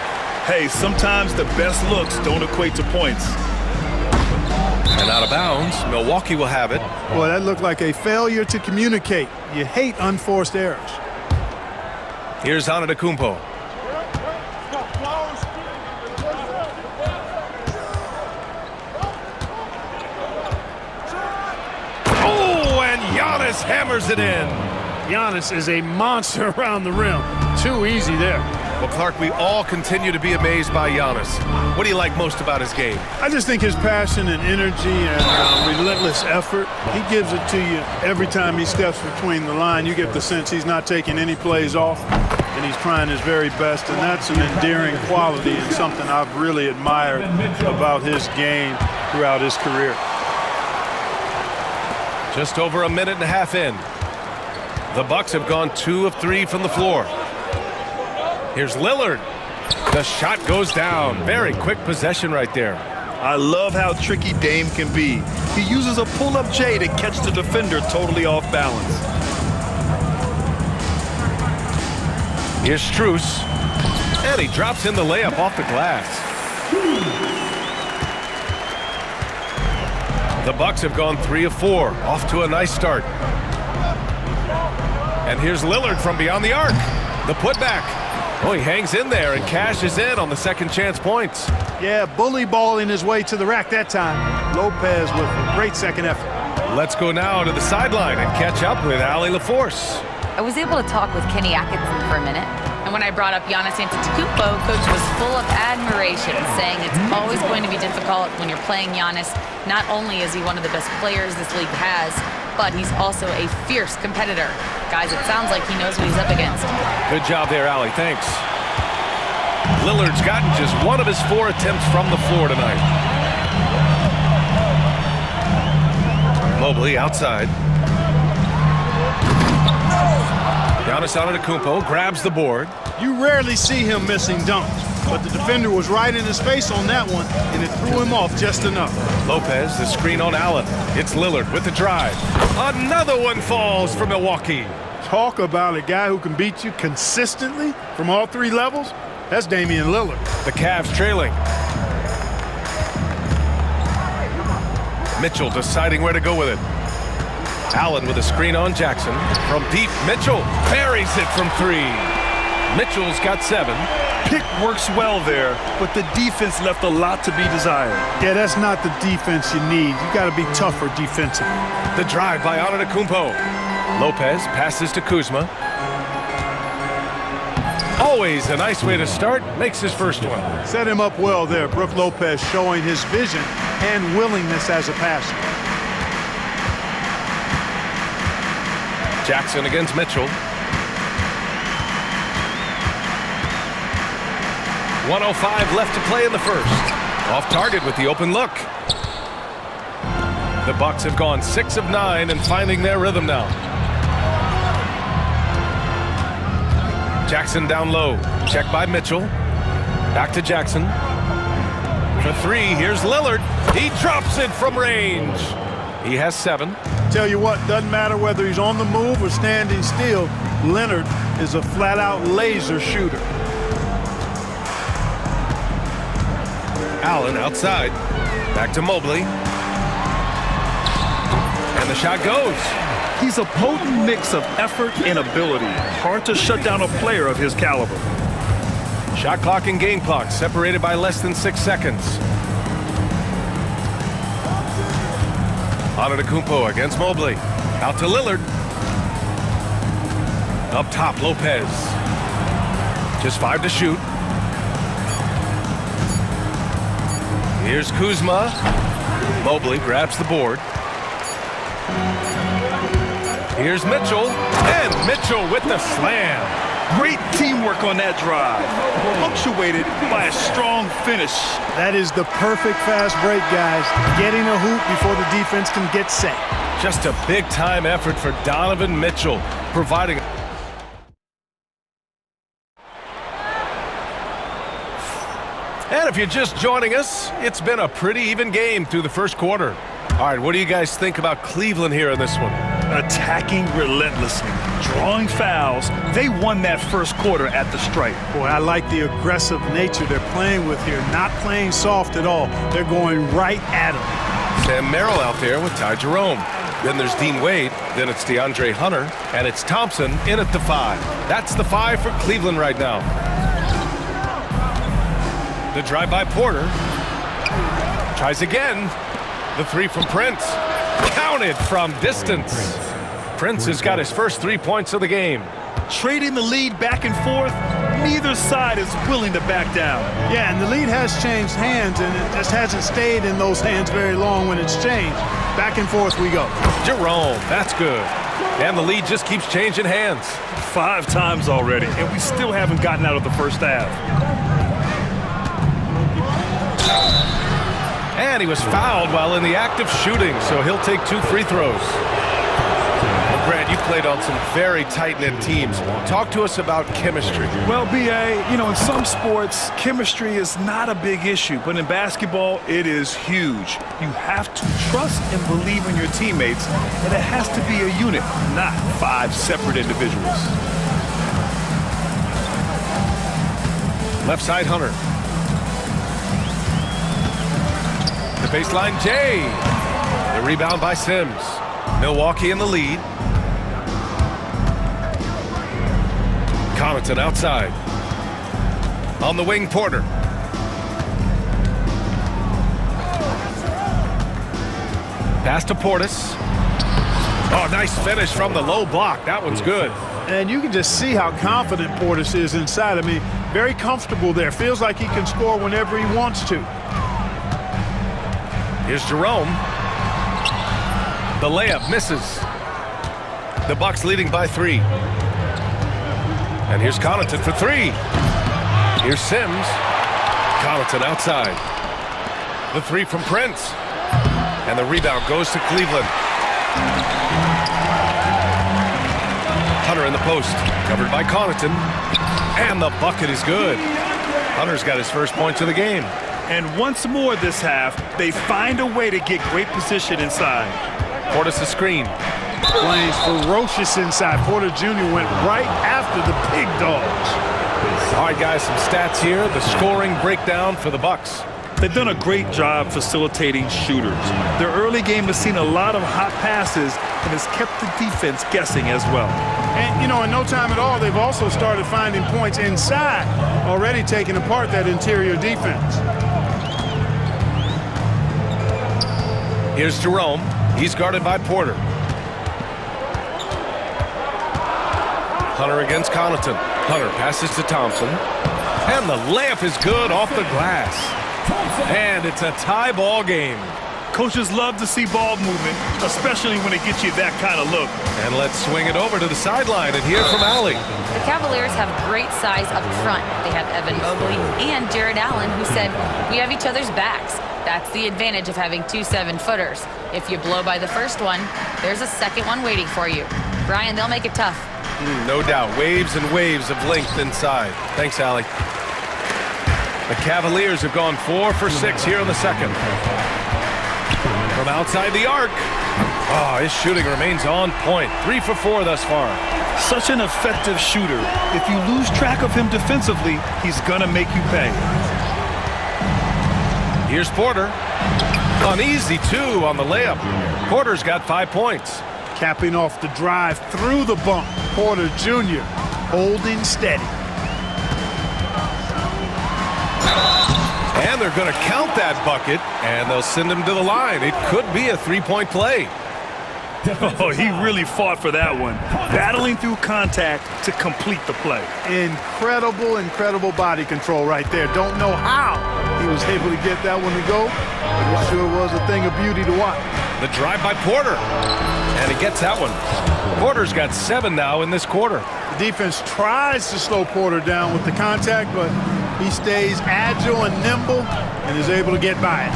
Hey, sometimes the best looks don't equate to points. And out of bounds, Milwaukee will have it. Boy, that looked like a failure to communicate. You hate unforced errors. Here's Antetokounmpo. Oh, and Giannis hammers it in. Giannis is a monster around the rim. Too easy there. Well, Clark, we all continue to be amazed by Giannis. What do you like most about his game? I just think his passion and energy and relentless effort, he gives it to you every time he steps between the line. You get the sense he's not taking any plays off, and he's trying his very best, and that's an endearing quality and something I've really admired about his game throughout his career. Just over a minute and a half in. The Bucks have gone 2 of 3 from the floor. Here's Lillard. The shot goes down. Very quick possession right there. I love how tricky Dame can be. He uses a pull-up J to catch the defender totally off balance. Here's Strus. And he drops in the layup off the glass. The Bucks have gone 3 of 4. Off to a nice start. And here's Lillard from beyond the arc. The putback. Oh, he hangs in there and cashes in on the second chance points. Yeah, bully balling his way to the rack that time. Lopez with a great second effort. Let's go now to the sideline and catch up with Allie LaForce. I was able to talk with Kenny Atkinson for a minute, and when I brought up Giannis Antetokounmpo, Coach was full of admiration, saying it's always going to be difficult when you're playing Giannis. Not only is he one of the best players this league has, but he's also a fierce competitor. Guys, it sounds like he knows what he's up against. Good job there, Allie. Thanks. Lillard's gotten just 1 of his 4 attempts from the floor tonight. Mobley outside. Giannis Antetokounmpo grabs the board. You rarely see him missing dunks, but the defender was right in his face on that one, and it threw him off just enough. Lopez, the screen on Allen. It's Lillard with the drive. Another one falls for Milwaukee. Talk about a guy who can beat you consistently from all 3 levels. That's Damian Lillard. The Cavs trailing. Mitchell deciding where to go with it. Allen with a screen on Jackson. From deep, Mitchell buries it from 3. Mitchell's got 7. Pick works well there, but the defense left a lot to be desired. Yeah, that's not the defense you need. You got to be tougher defensively. The drive by Antetokounmpo. Lopez passes to Kuzma. Always a nice way to start. Makes his first one. Set him up well there. Brook Lopez showing his vision and willingness as a passer. Jackson against Mitchell. 1:05 left to play in the first. Off target with the open look. The Bucks have gone 6 of 9 and finding their rhythm now. Jackson down low. Check by Mitchell. Back to Jackson. For 3, here's Lillard. He drops it from range. He has 7. tell you what, doesn't matter whether he's on the move or standing still, Leonard is a flat-out laser shooter. Allen outside. Back to Mobley. And the shot goes. He's a potent mix of effort and ability. Hard to shut down a player of his caliber. Shot clock and game clock separated by less than 6 seconds. Antetokounmpo against Mobley. Out to Lillard. Up top, Lopez. Just 5 to shoot. Here's Kuzma. Mobley grabs the board. Here's Mitchell. And Mitchell with the slam. Great teamwork on that drive, punctuated by a strong finish. That is the perfect fast break, guys. Getting a hoop before the defense can get set. Just a big-time effort for Donovan Mitchell, providing... And if you're just joining us, it's been a pretty even game through the first quarter. All right, what do you guys think about Cleveland here in this one? Attacking relentlessly, drawing fouls. They won that first quarter at the stripe. Boy, I like the aggressive nature they're playing with here. Not playing soft at all. They're going right at him. Sam Merrill out there with Ty Jerome. Then there's Dean Wade. Then it's DeAndre Hunter. And it's Thompson in at the 5. That's the 5 for Cleveland right now. The drive by Porter. Tries again. The 3 from Prince. Counted from distance. Prince has got his first 3 points of the game. Trading the lead back and forth, neither side is willing to back down. Yeah, and the lead has changed hands, and it just hasn't stayed in those hands very long when it's changed. Back and forth we go. Jerome, that's good. And the lead just keeps changing hands. 5 times already, and we still haven't gotten out of the first half. And he was fouled while in the act of shooting, so he'll take 2 free throws. Well, Grant, you played on some very tight-knit teams. Talk to us about chemistry. Well, B.A., you know, in some sports, chemistry is not a big issue, but in basketball, it is huge. You have to trust and believe in your teammates, and it has to be a unit, not 5 separate individuals. Left side, Hunter. The baseline, Jay. The rebound by Sims. Milwaukee in the lead. Connaughton outside. On the wing, Porter. Pass to Portis. Oh, nice finish from the low block. That one's good. And you can just see how confident Portis is inside. I mean, very comfortable there. Feels like he can score whenever he wants to. Here's Jerome. The layup misses. The Bucks leading by 3. And here's Connaughton for 3. Here's Sims. Connaughton outside. The 3 from Prince. And the rebound goes to Cleveland. Hunter in the post. Covered by Connaughton. And the bucket is good. Hunter's got his first points of the game. And once more this half, they find a way to get great position inside. Portis the screen. Playing ferocious inside. Porter Jr. went right after the big dogs. All right, guys, some stats here. The scoring breakdown for the Bucks. They've done a great job facilitating shooters. Their early game has seen a lot of hot passes and has kept the defense guessing as well. And, you know, in no time at all, they've also started finding points inside, already taking apart that interior defense. Here's Jerome. He's guarded by Porter. Hunter against Connaughton. Hunter passes to Thompson. And the layup is good off the glass. And it's a tie ball game. Coaches love to see ball movement, especially when it gets you that kind of look. And let's swing it over to the sideline and hear from Allie. The Cavaliers have great size up front. They have Evan Mobley and Jared Allen, who said, "We have each other's backs." That's the advantage of having 2 7-footers. If you blow by the first one, there's a second one waiting for you. Brian, they'll make it tough. No doubt. Waves and waves of length inside. Thanks, Allie. The Cavaliers have gone 4 for 6 here in the second. From outside the arc, Oh, his shooting remains on point. 3 for 4 thus far. Such an effective shooter. If you lose track of him defensively, he's gonna make you pay. Here's Porter. An easy 2 on the layup. Porter's got 5 points. Capping off the drive through the bump, Porter Jr. holding steady. And they're going to count that bucket, and they'll send him to the line. It could be a 3-point play. Oh, he really fought for that one. Battling through contact to complete the play. Incredible body control right there. Don't know how he was able to get that one to go, but it sure was a thing of beauty to watch. The drive by Porter, and he gets that one. Porter's got 7 now in this quarter. The defense tries to slow Porter down with the contact, but he stays agile and nimble and is able to get by it.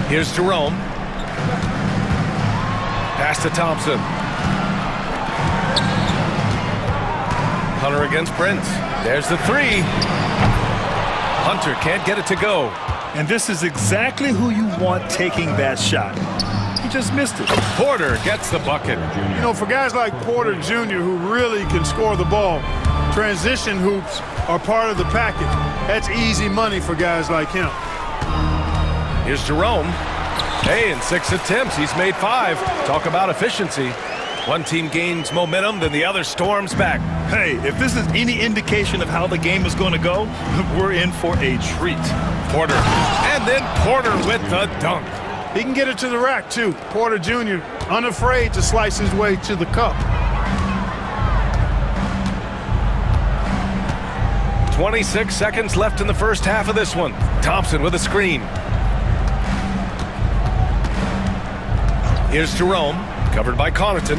Here's Jerome. Pass to Thompson. Hunter against Prince. There's the 3. Hunter can't get it to go. And this is exactly who you want taking that shot. He just missed it. Porter gets the bucket. You know, for guys like Porter Jr., who really can score the ball, transition hoops are part of the package. That's easy money for guys like him. Here's Jerome. Hey, in 6 attempts, he's made 5. Talk about efficiency. One team gains momentum, then the other storms back. Hey, if this is any indication of how the game is going to go, we're in for a treat. Porter, and then Porter with the dunk. He can get it to the rack, too. Porter Jr., unafraid to slice his way to the cup. 26 seconds left in the first half of this one. Thompson with a screen. Here's Jerome, covered by Connaughton.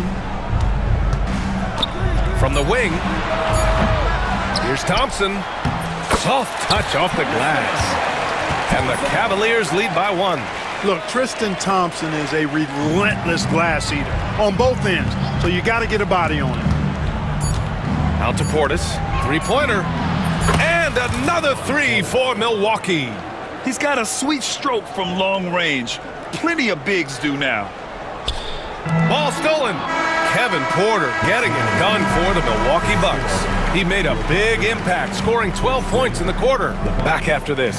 From the wing. Here's Thompson. Soft touch off the glass. And the Cavaliers lead by 1. Look, Tristan Thompson is a relentless glass eater on both ends, so you got to get a body on him. Out to Portis. 3-pointer. And another 3 for Milwaukee. He's got a sweet stroke from long range. Plenty of bigs do now. Ball stolen. Kevin Porter getting it done for the Milwaukee Bucks. He made a big impact, scoring 12 points in the quarter. Back after this.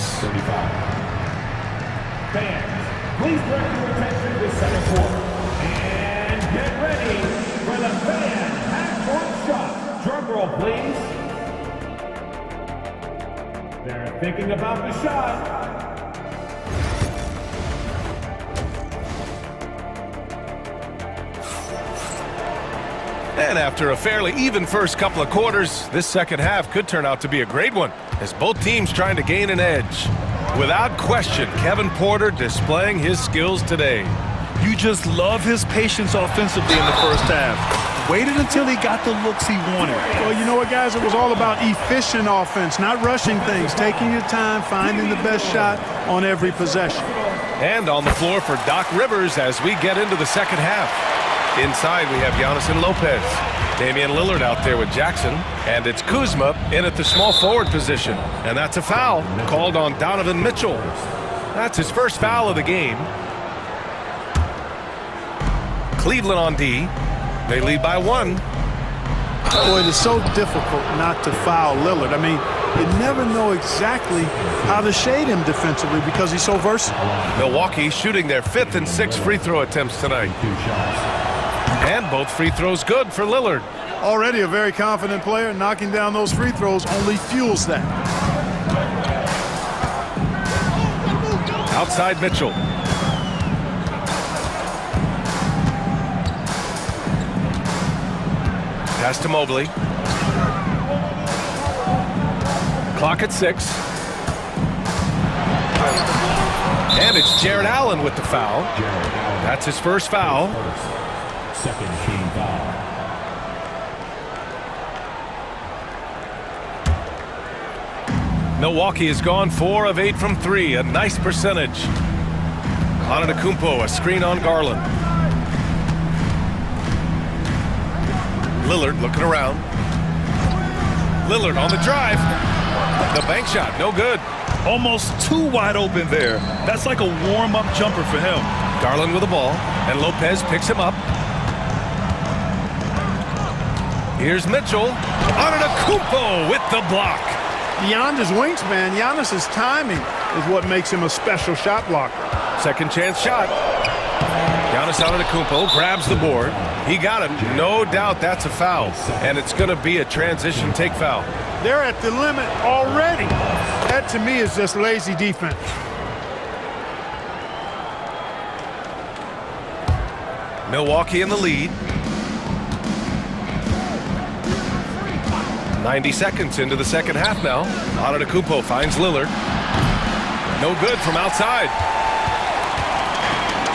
Fans, please direct your attention to the second quarter. And get ready for the fan half-court shot. Drum roll, please. They're thinking about the shot. And after a fairly even first couple of quarters, this second half could turn out to be a great one, as both teams trying to gain an edge. Without question, Kevin Porter displaying his skills today. You just love his patience offensively in the first half. Waited until he got the looks he wanted. Well, you know what, guys? It was all about efficient offense, not rushing things, taking your time, finding the best shot on every possession. And on the floor for Doc Rivers as we get into the second half. Inside, we have Giannis and Lopez. Damian Lillard out there with Jackson. And it's Kuzma in at the small forward position. And that's a foul called on Donovan Mitchell. That's his first foul of the game. Cleveland on D. They lead by 1. Boy, it is so difficult not to foul Lillard. I mean, you never know exactly how to shade him defensively because he's so versatile. Milwaukee shooting their 5th and 6th free throw attempts tonight. And both free throws good for Lillard. Already a very confident player. Knocking down those free throws only fuels that. Outside Mitchell. Pass to Mobley. Clock at 6. And it's Jared Allen with the foul. That's his first foul. Second team foul. Milwaukee has gone 4 of 8 from 3, a nice percentage. Antetokounmpo, a screen on Garland. Lillard looking around. Lillard on the drive. The bank shot, no good. Almost too wide open there. That's like a warm-up jumper for him. Garland with the ball, and Lopez picks him up. Here's Mitchell. Antetokounmpo with the block. Beyond his wingspan, Giannis's timing is what makes him a special shot blocker. Second chance shot. Giannis Antetokounmpo grabs the board. He got it. No doubt that's a foul. And it's going to be a transition take foul. They're at the limit already. That, to me, is just lazy defense. Milwaukee in the lead. 90 seconds into the second half now. Antetokounmpo finds Lillard. No good from outside.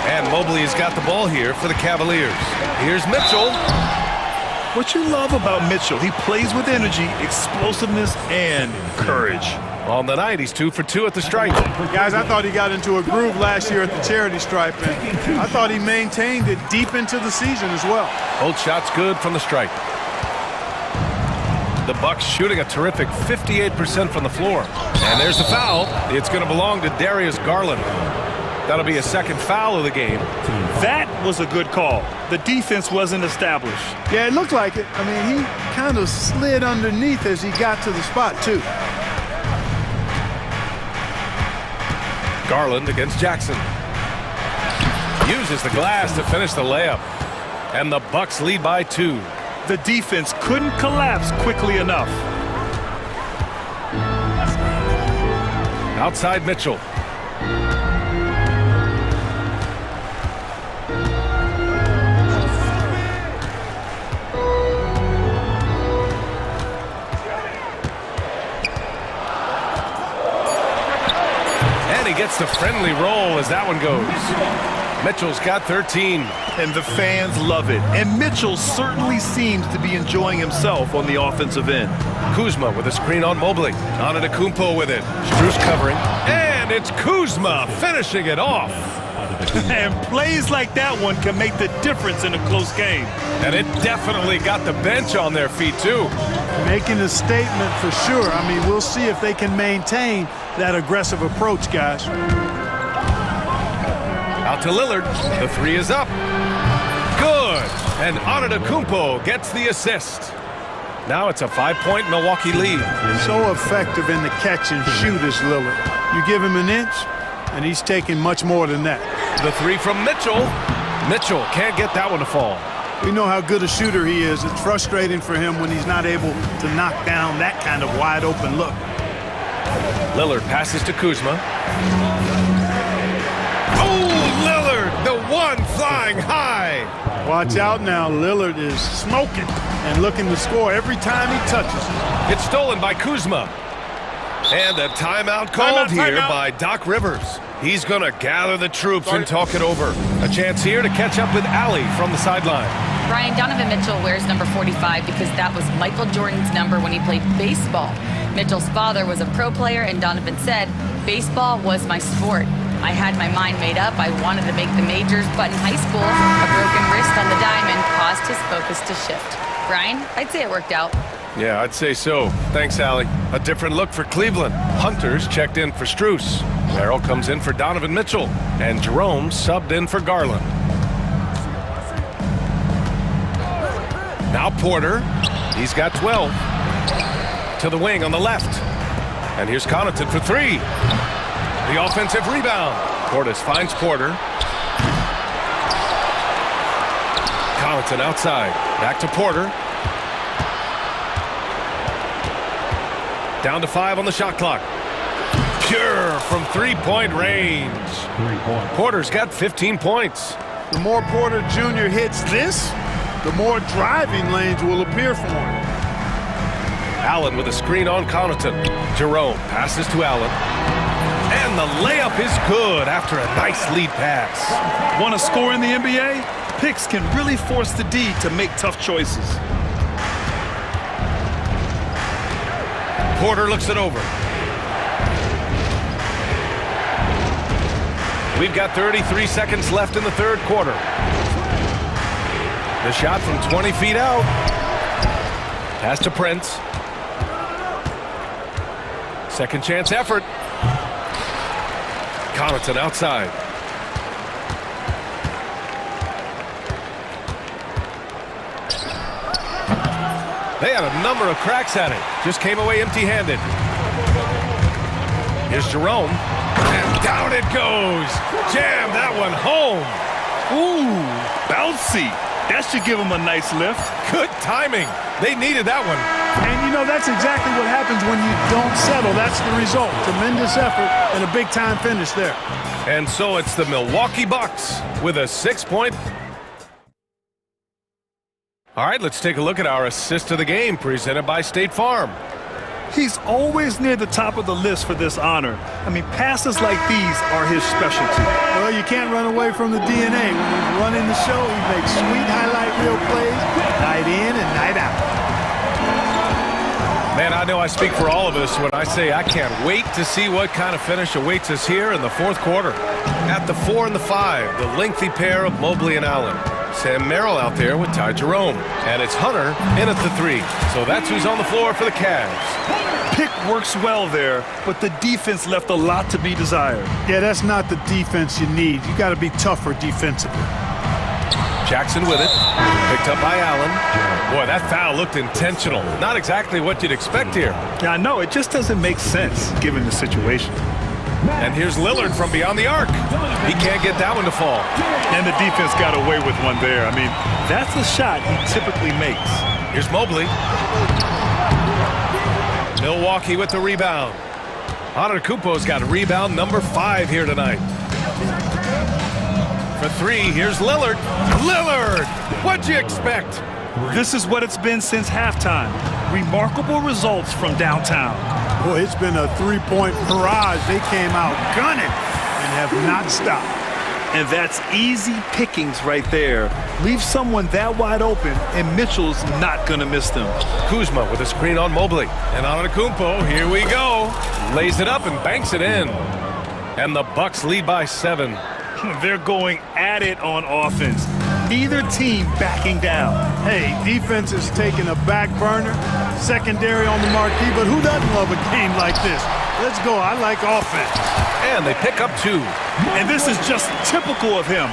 And Mobley has got the ball here for the Cavaliers. Here's Mitchell. What you love about Mitchell, he plays with energy, explosiveness, and courage. On the night, he's 2 for 2 at the stripe. Guys, I thought he got into a groove last year at the charity stripe, and I thought he maintained it deep into the season as well. Both shots good from the stripe. The Bucks shooting a terrific 58% from the floor. And there's the foul. It's going to belong to Darius Garland. That'll be a second foul of the game. That was a good call. The defense wasn't established. Yeah, it looked like it. I mean, he kind of slid underneath as he got to the spot, too. Garland against Jackson. Uses the glass to finish the layup. And the Bucks lead by 2. The defense couldn't collapse quickly enough. Outside Mitchell. And he gets the friendly roll as that one goes. Mitchell's got 13. And the fans love it. And Mitchell certainly seems to be enjoying himself on the offensive end. Kuzma with a screen on Mobley. Antetokounmpo with it. Strus covering. And it's Kuzma finishing it off. And plays like that one can make the difference in a close game. And it definitely got the bench on their feet, too. Making a statement for sure. I mean, we'll see if they can maintain that aggressive approach, guys. Out to Lillard. The three is up. Good. And Antetokounmpo gets the assist. Now it's a 5-point Milwaukee lead. So effective in the catch and shoot is Lillard. You give him an inch, and he's taking much more than that. The three from Mitchell. Mitchell can't get that one to fall. We know how good a shooter he is. It's frustrating for him when he's not able to knock down that kind of wide open look. Lillard passes to Kuzma. Oh, Lillard, the one flying high. Watch out now. Lillard is smoking and looking to score every time he touches it. It's stolen by Kuzma. And a timeout called here by Doc Rivers. He's going to gather the troops and talk it over. A chance here to catch up with Allie from the sideline. Brian, Donovan Mitchell wears number 45 because that was Michael Jordan's number when he played baseball. Mitchell's father was a pro player, and Donovan said, "Baseball was my sport. I had my mind made up. I wanted to make the majors, but in high school, a broken wrist on the diamond caused his focus to shift." Brian, I'd say it worked out. Yeah, I'd say so. Thanks, Allie. A different look for Cleveland. Hunter's checked in for Strus. Merrill comes in for Donovan Mitchell. And Jerome subbed in for Garland. Now Porter. He's got 12. To the wing on the left. And here's Connaughton for three. The offensive rebound. Portis finds Porter. Connaughton outside. Back to Porter. Down to 5 on the shot clock. Pure from three-point range. Porter's got 15 points. The more Porter Jr. hits this, the more driving lanes will appear for him. Allen with a screen on Connaughton. Jerome passes to Allen. And the layup is good after a nice lead pass. Want to score in the NBA? Picks can really force the D to make tough choices. Porter looks it over. We've got 33 seconds left in the third quarter. The shot from 20 feet out. Pass to Prince. Second chance effort. Connaughton outside. They had a number of cracks at it. Just came away empty-handed. Here's Jerome. And down it goes. Jam that one home. Ooh, bouncy. That should give him a nice lift. Good timing. They needed that one. And, you know, that's exactly what happens when you don't settle. That's the result. Tremendous effort and a big-time finish there. And so it's the Milwaukee Bucks with a 6-point. All right, let's take a look at our assist of the game presented by State Farm. He's always near the top of the list for this honor. I mean, passes like these are his specialty. Well, you can't run away from the DNA. When he's running the show, he makes sweet highlight reel plays, night in and night out. Man, I know I speak for all of us when I say I can't wait to see what kind of finish awaits us here in the fourth quarter. At the 4 and the 5, the lengthy pair of Mobley and Allen. Sam Merrill out there with Ty Jerome. And it's Hunter in at the 3. So that's who's on the floor for the Cavs. Pick works well there, but the defense left a lot to be desired. Yeah, that's not the defense you need. You got to be tougher defensively. Jackson with it. Picked up by Allen. Boy, that foul looked intentional. Not exactly what you'd expect here. Yeah, I know. It just doesn't make sense given the situation. And here's Lillard from beyond the arc. He can't get that one to fall. And the defense got away with one there. I mean, that's a shot he typically makes. Here's Mobley. Milwaukee with the rebound. Antetokounmpo's got rebound number 5 here tonight. For 3, here's Lillard. Lillard! What'd you expect? This is what it's been since halftime. Remarkable results from downtown. Boy, it's been a three-point barrage. They came out gunning and have not stopped. And that's easy pickings right there. Leave someone that wide open, and Mitchell's not going to miss them. Kuzma with a screen on Mobley. And Antetokounmpo, here we go. Lays it up and banks it in. And the Bucks lead by 7. They're going at it on offense. Neither team backing down. Hey, defense is taking a back burner, secondary on the marquee, but who doesn't love a game like this? Let's go. I like offense. And they pick up 2. And this is just typical of him.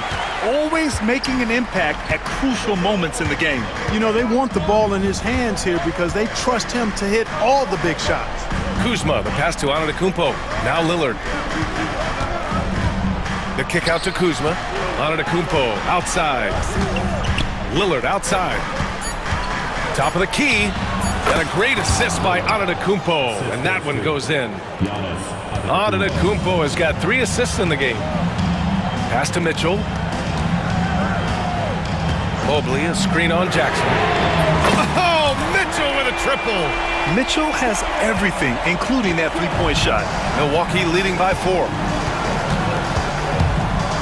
Always making an impact at crucial moments in the game. You know, they want the ball in his hands here because they trust him to hit all the big shots. Kuzma, the pass to Antetokounmpo. Now Lillard. The kick out to Kuzma. Antetokounmpo outside. Lillard outside. Top of the key. And a great assist by Antetokounmpo. And that one goes in. Antetokounmpo has got 3 assists in the game. Pass to Mitchell. Mobley, a screen on Jackson. Oh, Mitchell with a triple. Mitchell has everything, including that three-point shot. Milwaukee leading by 4.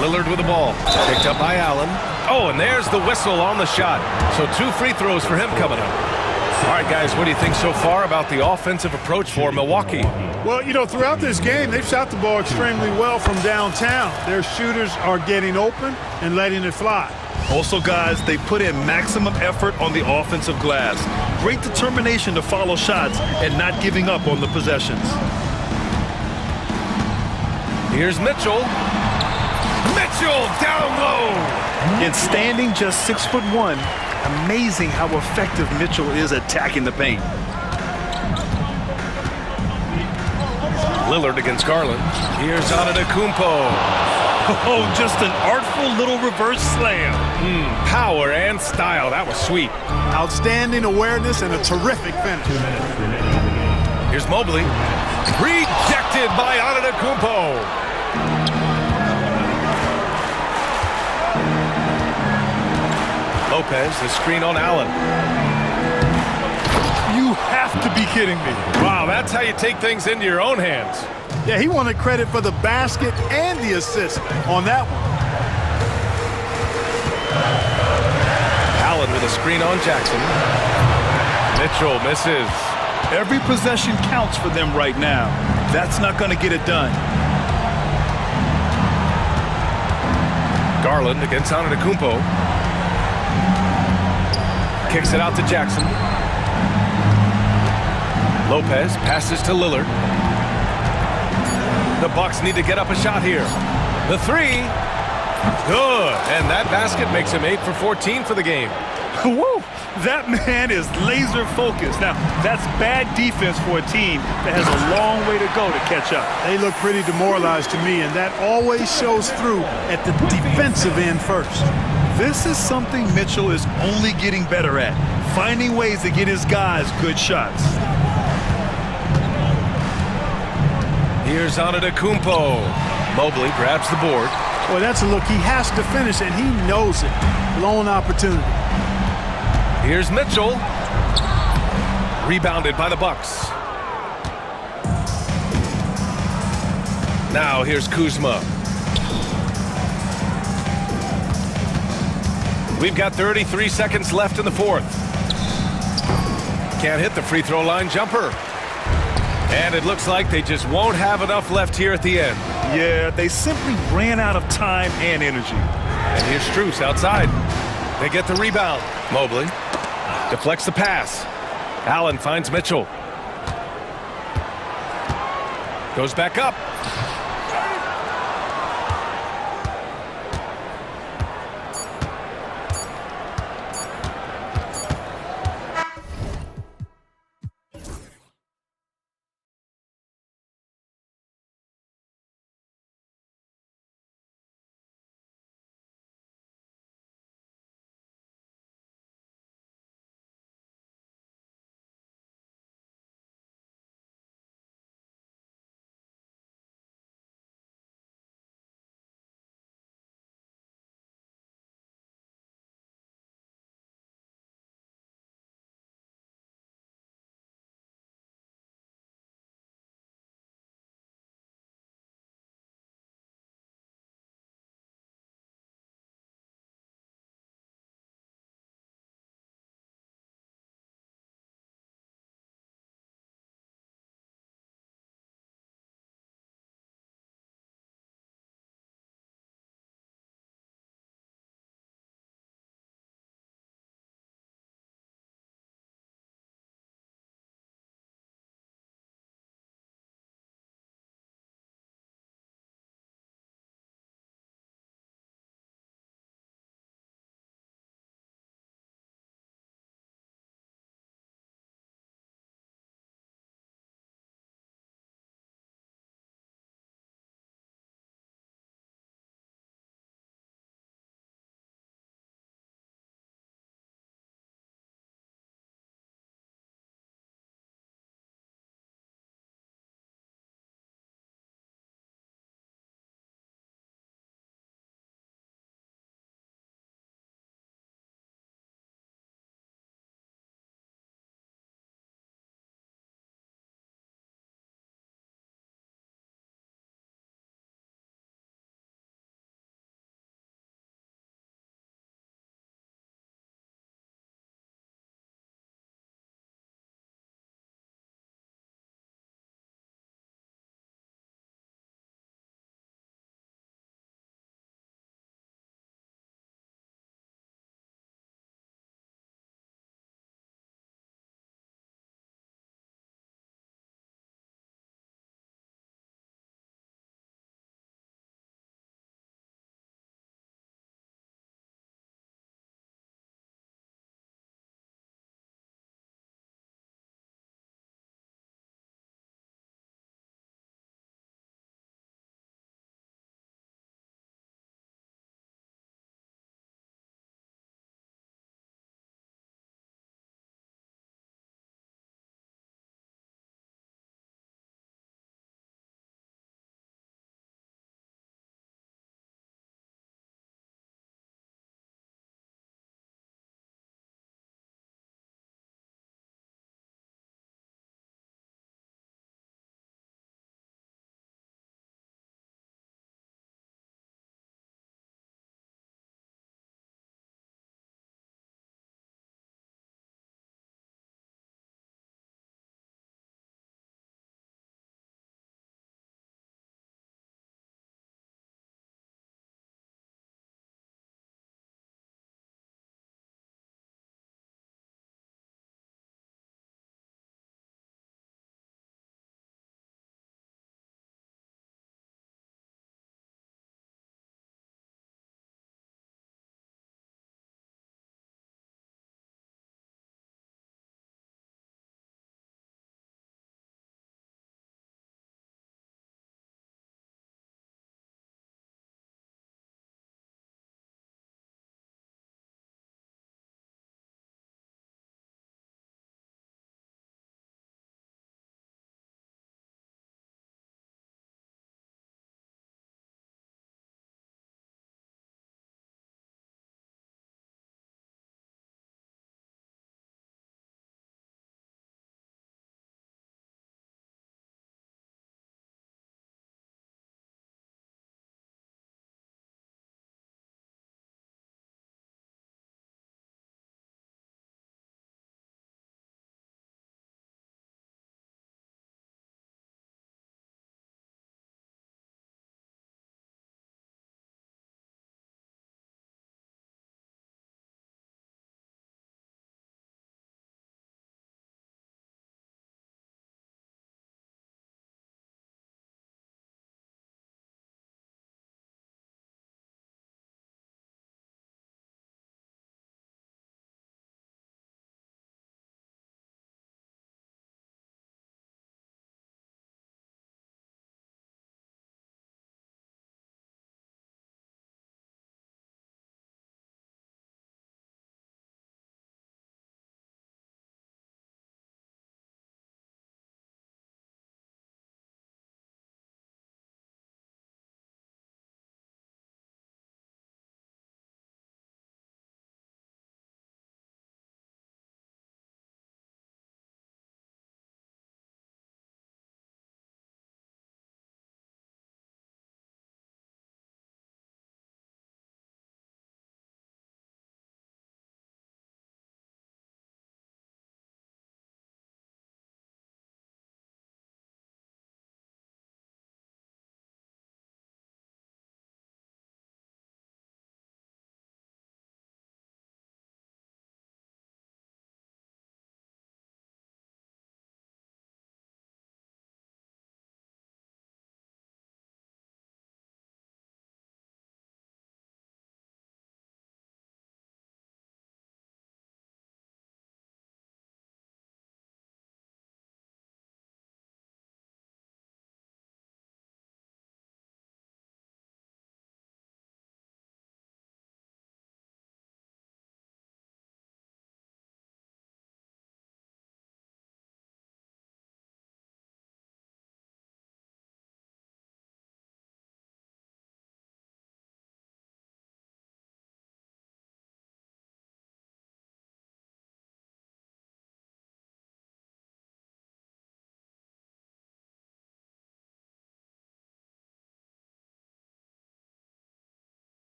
Lillard with the ball. Picked up by Allen. Oh, and there's the whistle on the shot. So 2 free throws for him coming up. All right, guys, what do you think so far about the offensive approach for Milwaukee? Well, you know, throughout this game, they've shot the ball extremely well from downtown. Their shooters are getting open and letting it fly. Also, guys, they put in maximum effort on the offensive glass. Great determination to follow shots and not giving up on the possessions. Here's Mitchell. Mitchell down low. And standing just 6'1", amazing how effective Mitchell is attacking the paint. Lillard against Garland. Here's Antetokounmpo. Oh, just an artful little reverse slam. Power and style. That was sweet. Outstanding awareness and a terrific finish. Here's Mobley. Rejected by Antetokounmpo. Lopez, the screen on Allen. You have to be kidding me. Wow, that's how you take things into your own hands. Yeah, he wanted credit for the basket and the assist on that one. Allen with a screen on Jackson. Mitchell misses. Every possession counts for them right now. That's not going to get it done. Garland against Antetokounmpo. Kicks it out to Jackson. Lopez passes to Lillard. The Bucks need to get up a shot here. The three. Good. And that basket makes him 8 for 14 for the game. Woo! That man is laser focused. Now, that's bad defense for a team that has a long way to go to catch up. They look pretty demoralized to me, and that always shows through at the defensive end first. This is something Mitchell is only getting better at, finding ways to get his guys good shots. Here's Antetokounmpo. Mobley grabs the board. Boy, that's a look he has to finish, and he knows it. Lone opportunity. Here's Mitchell. Rebounded by the Bucks. Now here's Kuzma. We've got 33 seconds left in the fourth. Can't hit the free throw line jumper. And it looks like they just won't have enough left here at the end. Yeah, they simply ran out of time and energy. And here's Strus outside. They get the rebound. Mobley deflects the pass. Allen finds Mitchell. Goes back up.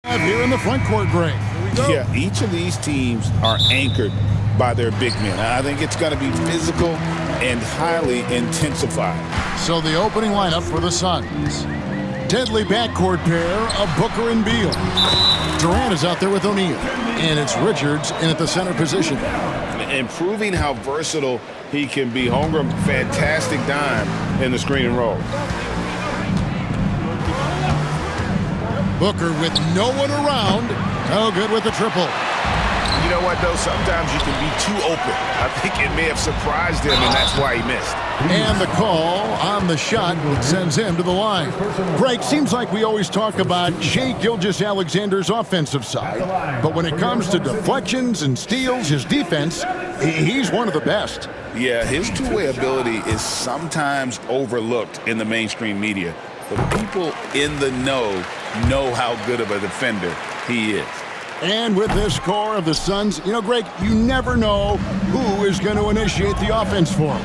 Here in the front court, Greg. Yeah, each of these teams are anchored by their big men. I think it's going to be physical and highly intensified. So the opening lineup for the Suns. Deadly backcourt pair of Booker and Beal. Durant is out there with O'Neal. And it's Richards in at the center position. And proving how versatile he can be. Holmgren, fantastic dime in the screen and roll. Booker with no one around. No good with the triple. You know what, though? Sometimes you can be too open. I think it may have surprised him, and that's why he missed. And the call on the shot sends him to the line. Greg, seems like we always talk about Shai Gilgeous-Alexander's offensive side, but when it comes to deflections and steals, his defense, he's one of the best. Yeah, his two-way ability is sometimes overlooked in the mainstream media. But people in the know how good of a defender he is. And with this score of the Suns, you know, Greg, you never know who is going to initiate the offense for him.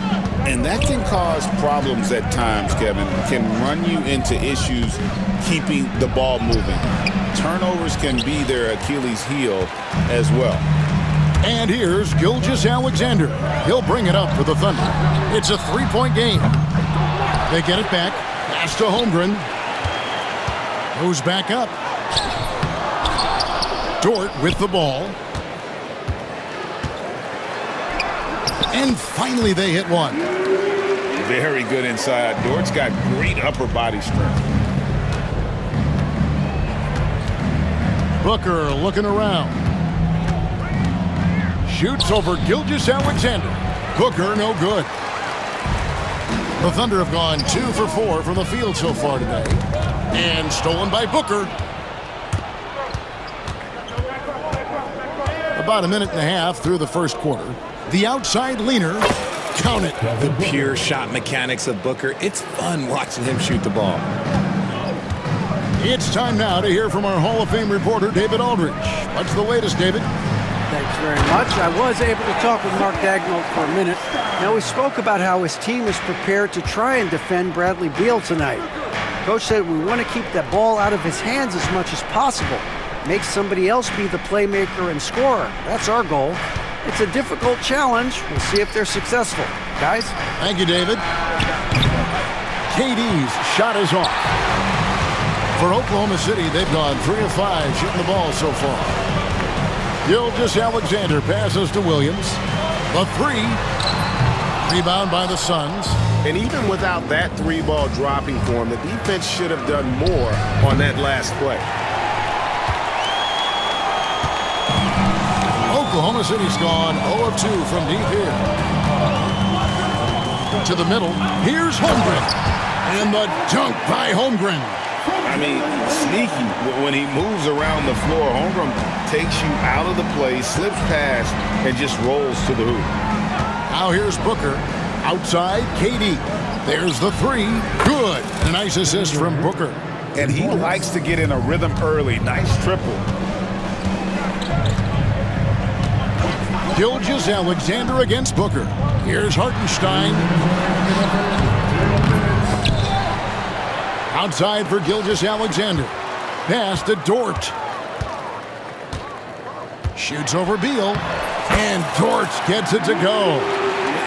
And that can cause problems at times, Kevin. Can run you into issues keeping the ball moving. Turnovers can be their Achilles heel as well. And here's Gilgeous-Alexander. He'll bring it up for the Thunder. It's a three-point game. They get it back. Pass to Holmgren. Goes back up. Dort with the ball. And finally they hit one. Very good inside. Dort's got great upper body strength. Booker looking around. Shoots over Gilgeous-Alexander. Booker no good. The Thunder have gone 2 for 4 from the field so far today. And stolen by Booker. About a minute and a half through the first quarter. The outside leaner, count it. The pure shot mechanics of Booker. It's fun watching him shoot the ball. It's time now to hear from our Hall of Fame reporter, David Aldridge. What's the latest, David? Thanks very much. I was able to talk with Mark Daigneault for a minute. Now, we spoke about how his team is prepared to try and defend Bradley Beal tonight. Coach said we want to keep the ball out of his hands as much as possible. Make somebody else be the playmaker and scorer. That's our goal. It's a difficult challenge. We'll see if they're successful. Guys? Thank you, David. KD's shot is off. For Oklahoma City, they've gone 3 of 5 shooting the ball so far. Gilgeous-Alexander passes to Williams. The 3. Rebound by the Suns. And even without that 3-ball dropping for him, the defense should have done more on that last play. Oklahoma City's gone 0 of 2 from deep here. To the middle. Here's Holmgren. And the dunk by Holmgren. I mean, sneaky. When he moves around the floor, Holmgren takes you out of the play, slips past, and just rolls to the hoop. Now here's Booker. Outside, KD. There's the 3. Good. A nice assist from Booker. And he likes to get in a rhythm early. Nice triple. Gilgeous-Alexander against Booker. Here's Hartenstein. Outside for Gilgeous-Alexander. Pass to Dort. Shoots over Beal. And Dort gets it to go.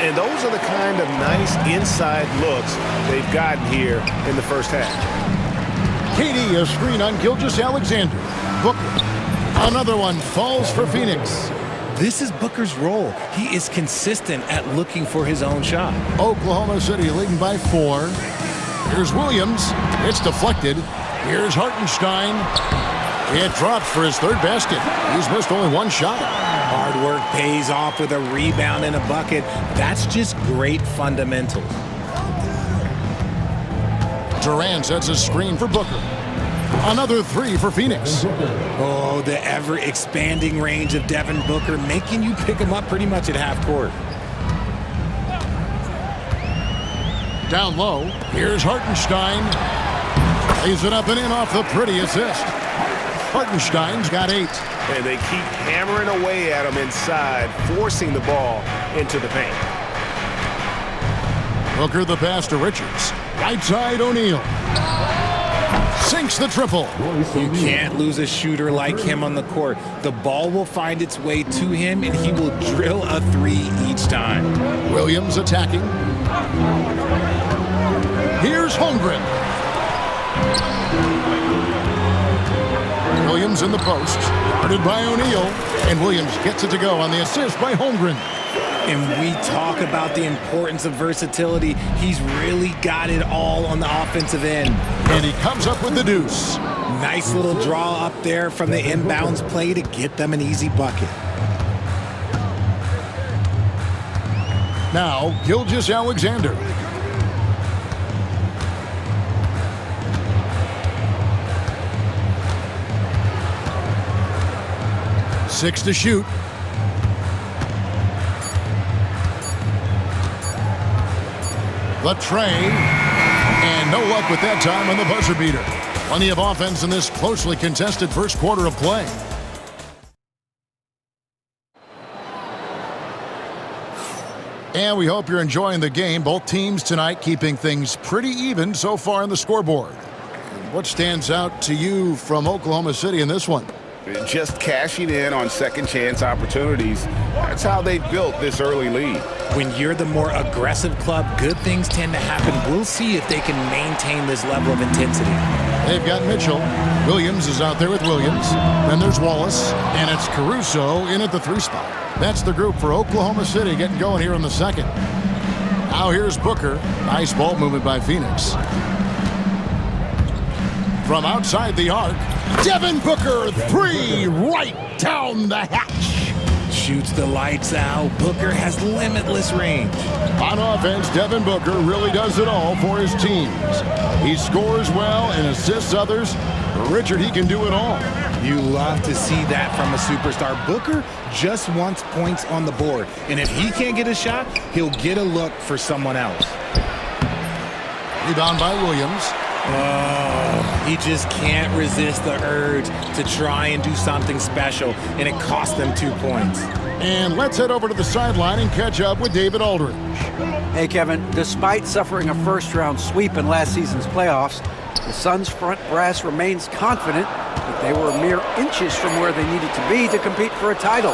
And those are the kind of nice inside looks they've gotten here in the first half. KD, a screen on Gilgeous-Alexander. Booker. Another one falls for Phoenix. This is Booker's role. He is consistent at looking for his own shot. Oklahoma City leading by 4. Here's Williams. It's deflected. Here's Hartenstein. It drops for his 3rd basket. He's missed only 1 shot. Hard work pays off with a rebound and a bucket. That's just great fundamentals. Durant sets a screen for Booker. Another 3 for Phoenix. Oh, the ever-expanding range of Devin Booker, making you pick him up pretty much at half court. Down low, here's Hartenstein. Lays it up and in off the pretty assist. Hartenstein's got 8. And they keep hammering away at him inside, forcing the ball into the paint. Booker the pass to Richards. Right side O'Neal. Sinks the triple. You can't lose a shooter like him on the court. The ball will find its way to him, and he will drill a three each time. Williams attacking. Here's Holmgren. Williams in the post. Guarded by O'Neal. And Williams gets it to go on the assist by Holmgren. And we talk about the importance of versatility. He's really got it all on the offensive end. And he comes up with the deuce. Nice little draw up there from the inbounds play to get them an easy bucket. Now, Gilgeous-Alexander. Six to shoot. The tray, and no luck with that time on the buzzer beater. Plenty of offense in this closely contested first quarter of play. And we hope you're enjoying the game. Both teams tonight keeping things pretty even so far on the scoreboard. What stands out to you from Oklahoma City in this one? Just cashing in on second chance opportunities. That's how they built this early lead. When you're the more aggressive club, good things tend to happen. We'll see if they can maintain this level of intensity. They've got Mitchell. Williams is out there with Williams. Then there's Wallace, and it's Caruso in at the three spot. That's the group for Oklahoma City getting going here in the second. Now here's Booker. Nice ball movement by Phoenix. From outside the arc, Devin Booker, three, right down the hatch. Shoots the lights out. Booker has limitless range. On offense, Devin Booker really does it all for his teams. He scores well and assists others. Richard, he can do it all. You love to see that from a superstar. Booker just wants points on the board. And if he can't get a shot, he'll get a look for someone else. Rebound by Williams. Oh, he just can't resist the urge to try and do something special, and it cost them 2 points. And let's head over to the sideline and catch up with David Aldridge. Hey, Kevin, despite suffering a first-round sweep in last season's playoffs, the Suns' front brass remains confident that they were mere inches from where they needed to be to compete for a title,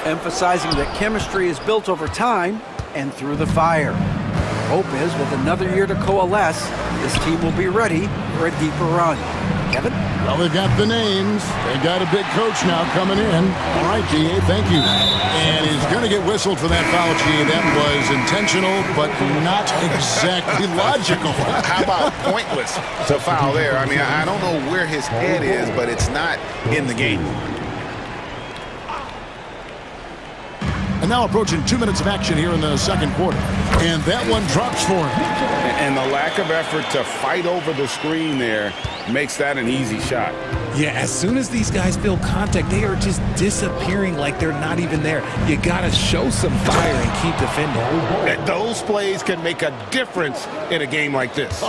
emphasizing that chemistry is built over time and through the fire. Hope is, with another year to coalesce, this team will be ready for a deeper run. Kevin? Well, they've got the names. They've got a big coach now coming in. All right, G.A., thank you. And he's going to get whistled for that foul, G.A. That was intentional, but not exactly logical. How about pointless to foul there? I mean, I don't know where his head is, but it's not in the game. And now approaching 2 minutes of action here in the second quarter. And that one drops for him. And the lack of effort to fight over the screen there makes that an easy shot. Yeah, as soon as these guys feel contact, they are just disappearing like they're not even there. You got to show some fire and keep defending. Those plays can make a difference in a game like this.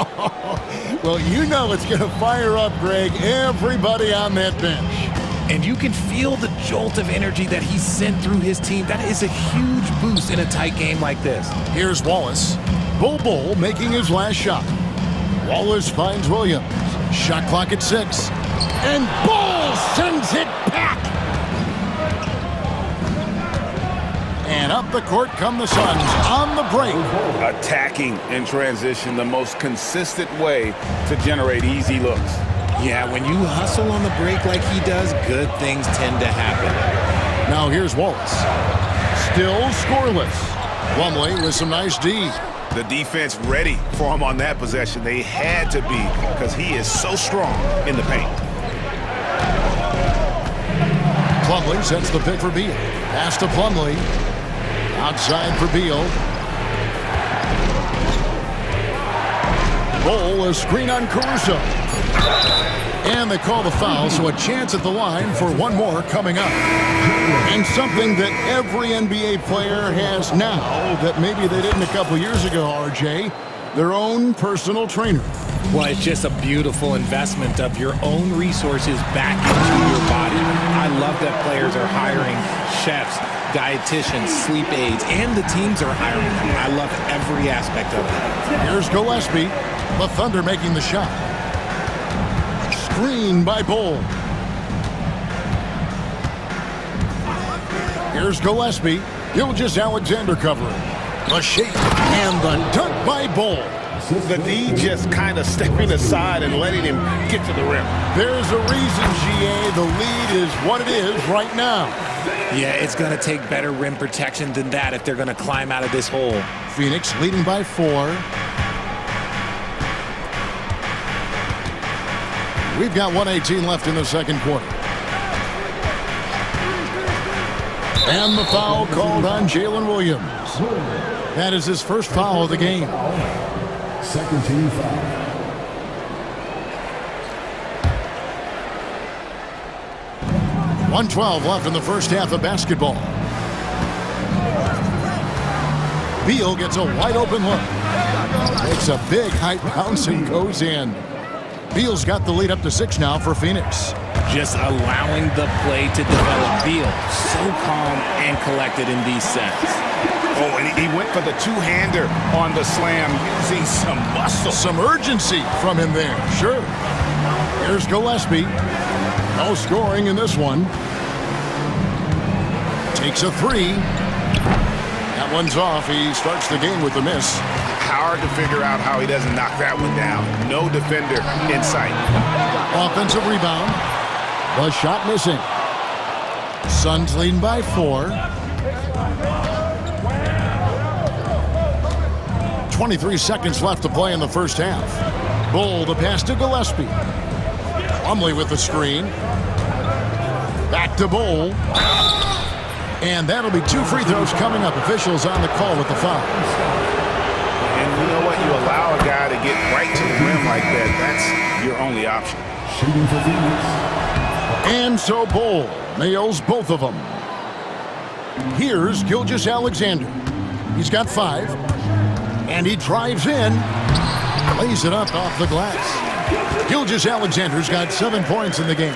Well, you know it's going to fire up, Greg, everybody on that bench. And you can feel the jolt of energy that he sent through his team. That is a huge boost in a tight game like this. Here's Wallace. Bull making his last shot. Wallace finds Williams. Shot clock at 6. And Bull sends it back. And up the court come the Suns on the break. Attacking in transition, the most consistent way to generate easy looks. Yeah, when you hustle on the break like he does, good things tend to happen. Now here's Wallace. Still scoreless. Plumlee with some nice D. The defense ready for him on that possession. They had to be because he is so strong in the paint. Plumlee sets the pick for Beal. Pass to Plumlee. Outside for Beal. Bull, a screen on Caruso. And they call the foul, so a chance at the line for one more coming up. And something that every NBA player has now that maybe they didn't a couple years ago, RJ, their own personal trainer. Well, it's just a beautiful investment of your own resources back into your body. I love that players are hiring chefs, dietitians, sleep aides, and the teams are hiring them. I love every aspect of it. Here's Gillespie. The Thunder making the shot. Screen by Bull. Here's Gillespie. Gilgeous Alexander covering. The shake and the dunk by Bull. The D just kind of stepping aside and letting him get to the rim. There's a reason, GA. The lead is what it is right now. Yeah, it's going to take better rim protection than that if they're going to climb out of this hole. Phoenix leading by 4. We've got 1:18 left in the second quarter. And the foul called on Jalen Williams. That is his first foul of the game. Second team foul. .112 left in the first half of basketball. Beal gets a wide open look. Makes a big high bounce and goes in. Beal's got the lead up to 6 now for Phoenix. Just allowing the play to develop. Beal, so calm and collected in these sets. Oh, and he went for the two-hander on the slam, using some muscle. Some urgency from him there, sure. Here's Gillespie. No scoring in this one. Takes a 3. That one's off. He starts the game with the miss. Hard to figure out how he doesn't knock that one down. No defender in sight. Offensive rebound. The shot missing. Suns leading by 4. 23 seconds left to play in the first half. Bull, the pass to Gillespie. Plumlee with the screen. Back to Bull. And that'll be 2 free throws coming up. Officials on the call with the foul. And you know what? You allow a guy to get right to the rim like that. That's your only option. Shooting for Phoenix. And so Bull nails both of them. Here's Gilgeous Alexander. He's got 5. And he drives in. Lays it up off the glass. Gilgeous Alexander's got 7 points in the game.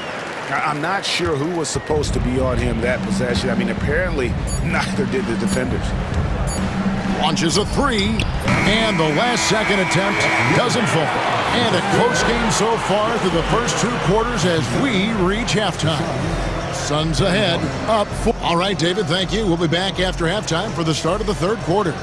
I'm not sure who was supposed to be on him that possession. I mean, apparently neither did the defenders. Launches a 3. And the last second attempt doesn't fall. And a close game so far through the first 2 quarters as we reach halftime. Suns ahead, up 4. All right, David, thank you. We'll be back after halftime for the start of the third quarter.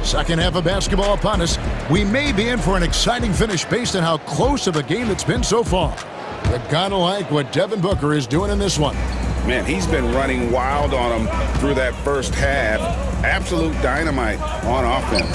Second half of basketball upon us. We may be in for an exciting finish based on how close of a game it's been so far. You gotta like what Devin Booker is doing in this one. Man, he's been running wild on them through that first half. Absolute dynamite on offense.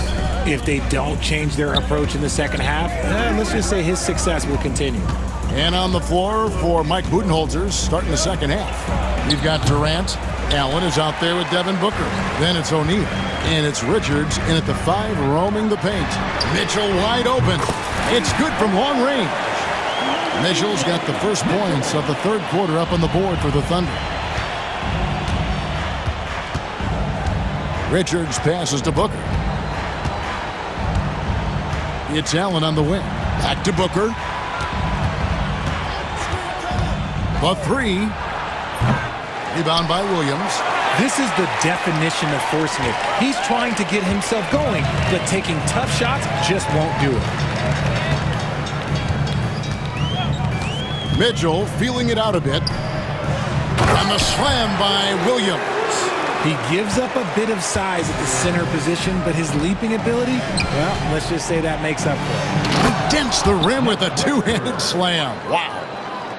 If they don't change their approach in the second half, let's just say his success will continue. And on the floor for Mike Budenholzer starting the second half. We've got Durant. Allen is out there with Devin Booker. Then it's O'Neal. And it's Richards in at the 5 roaming the paint. Mitchell wide open. It's good from long range. Mitchell's got the first points of the third quarter up on the board for the Thunder. Richards passes to Booker. It's Allen on the wing. Back to Booker. The 3. Rebound by Williams. This is the definition of forcing it. He's trying to get himself going, but taking tough shots just won't do it. Mitchell feeling it out a bit. And the slam by Williams. He gives up a bit of size at the center position, but his leaping ability, well, let's just say that makes up for it. He dents the rim with a 2-handed slam. Wow.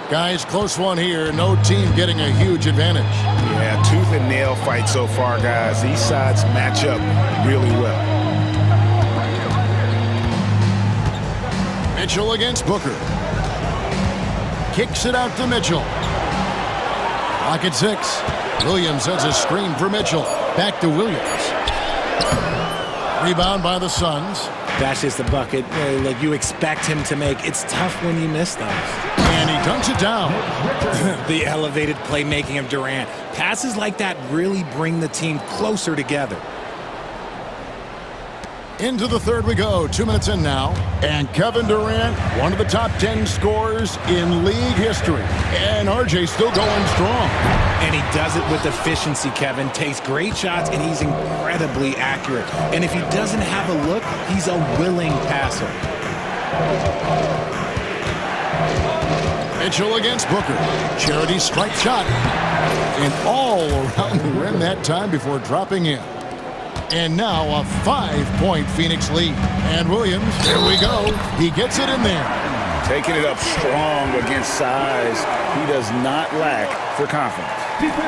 Guys, close one here. No team getting a huge advantage. Yeah, tooth and nail fight so far, guys. These sides match up really well. Mitchell against Booker. Kicks it out to Mitchell. Clock at 6. Williams has a screen for Mitchell. Back to Williams. Rebound by the Suns. That's just a bucket like you expect him to make. It's tough when you miss those. And he dunks it down. The elevated playmaking of Durant. Passes like that really bring the team closer together. Into the third we go. 2 minutes in now. And Kevin Durant, one of the top 10 scorers in league history. And RJ still going strong. And he does it with efficiency, Kevin. Takes great shots, and he's incredibly accurate. And if he doesn't have a look, he's a willing passer. Mitchell against Booker. Charity strike shot. And all around the rim that time before dropping in. And now a 5-point Phoenix lead. And Williams, there we go. He gets it in there. Taking it up strong against size. He does not lack for confidence.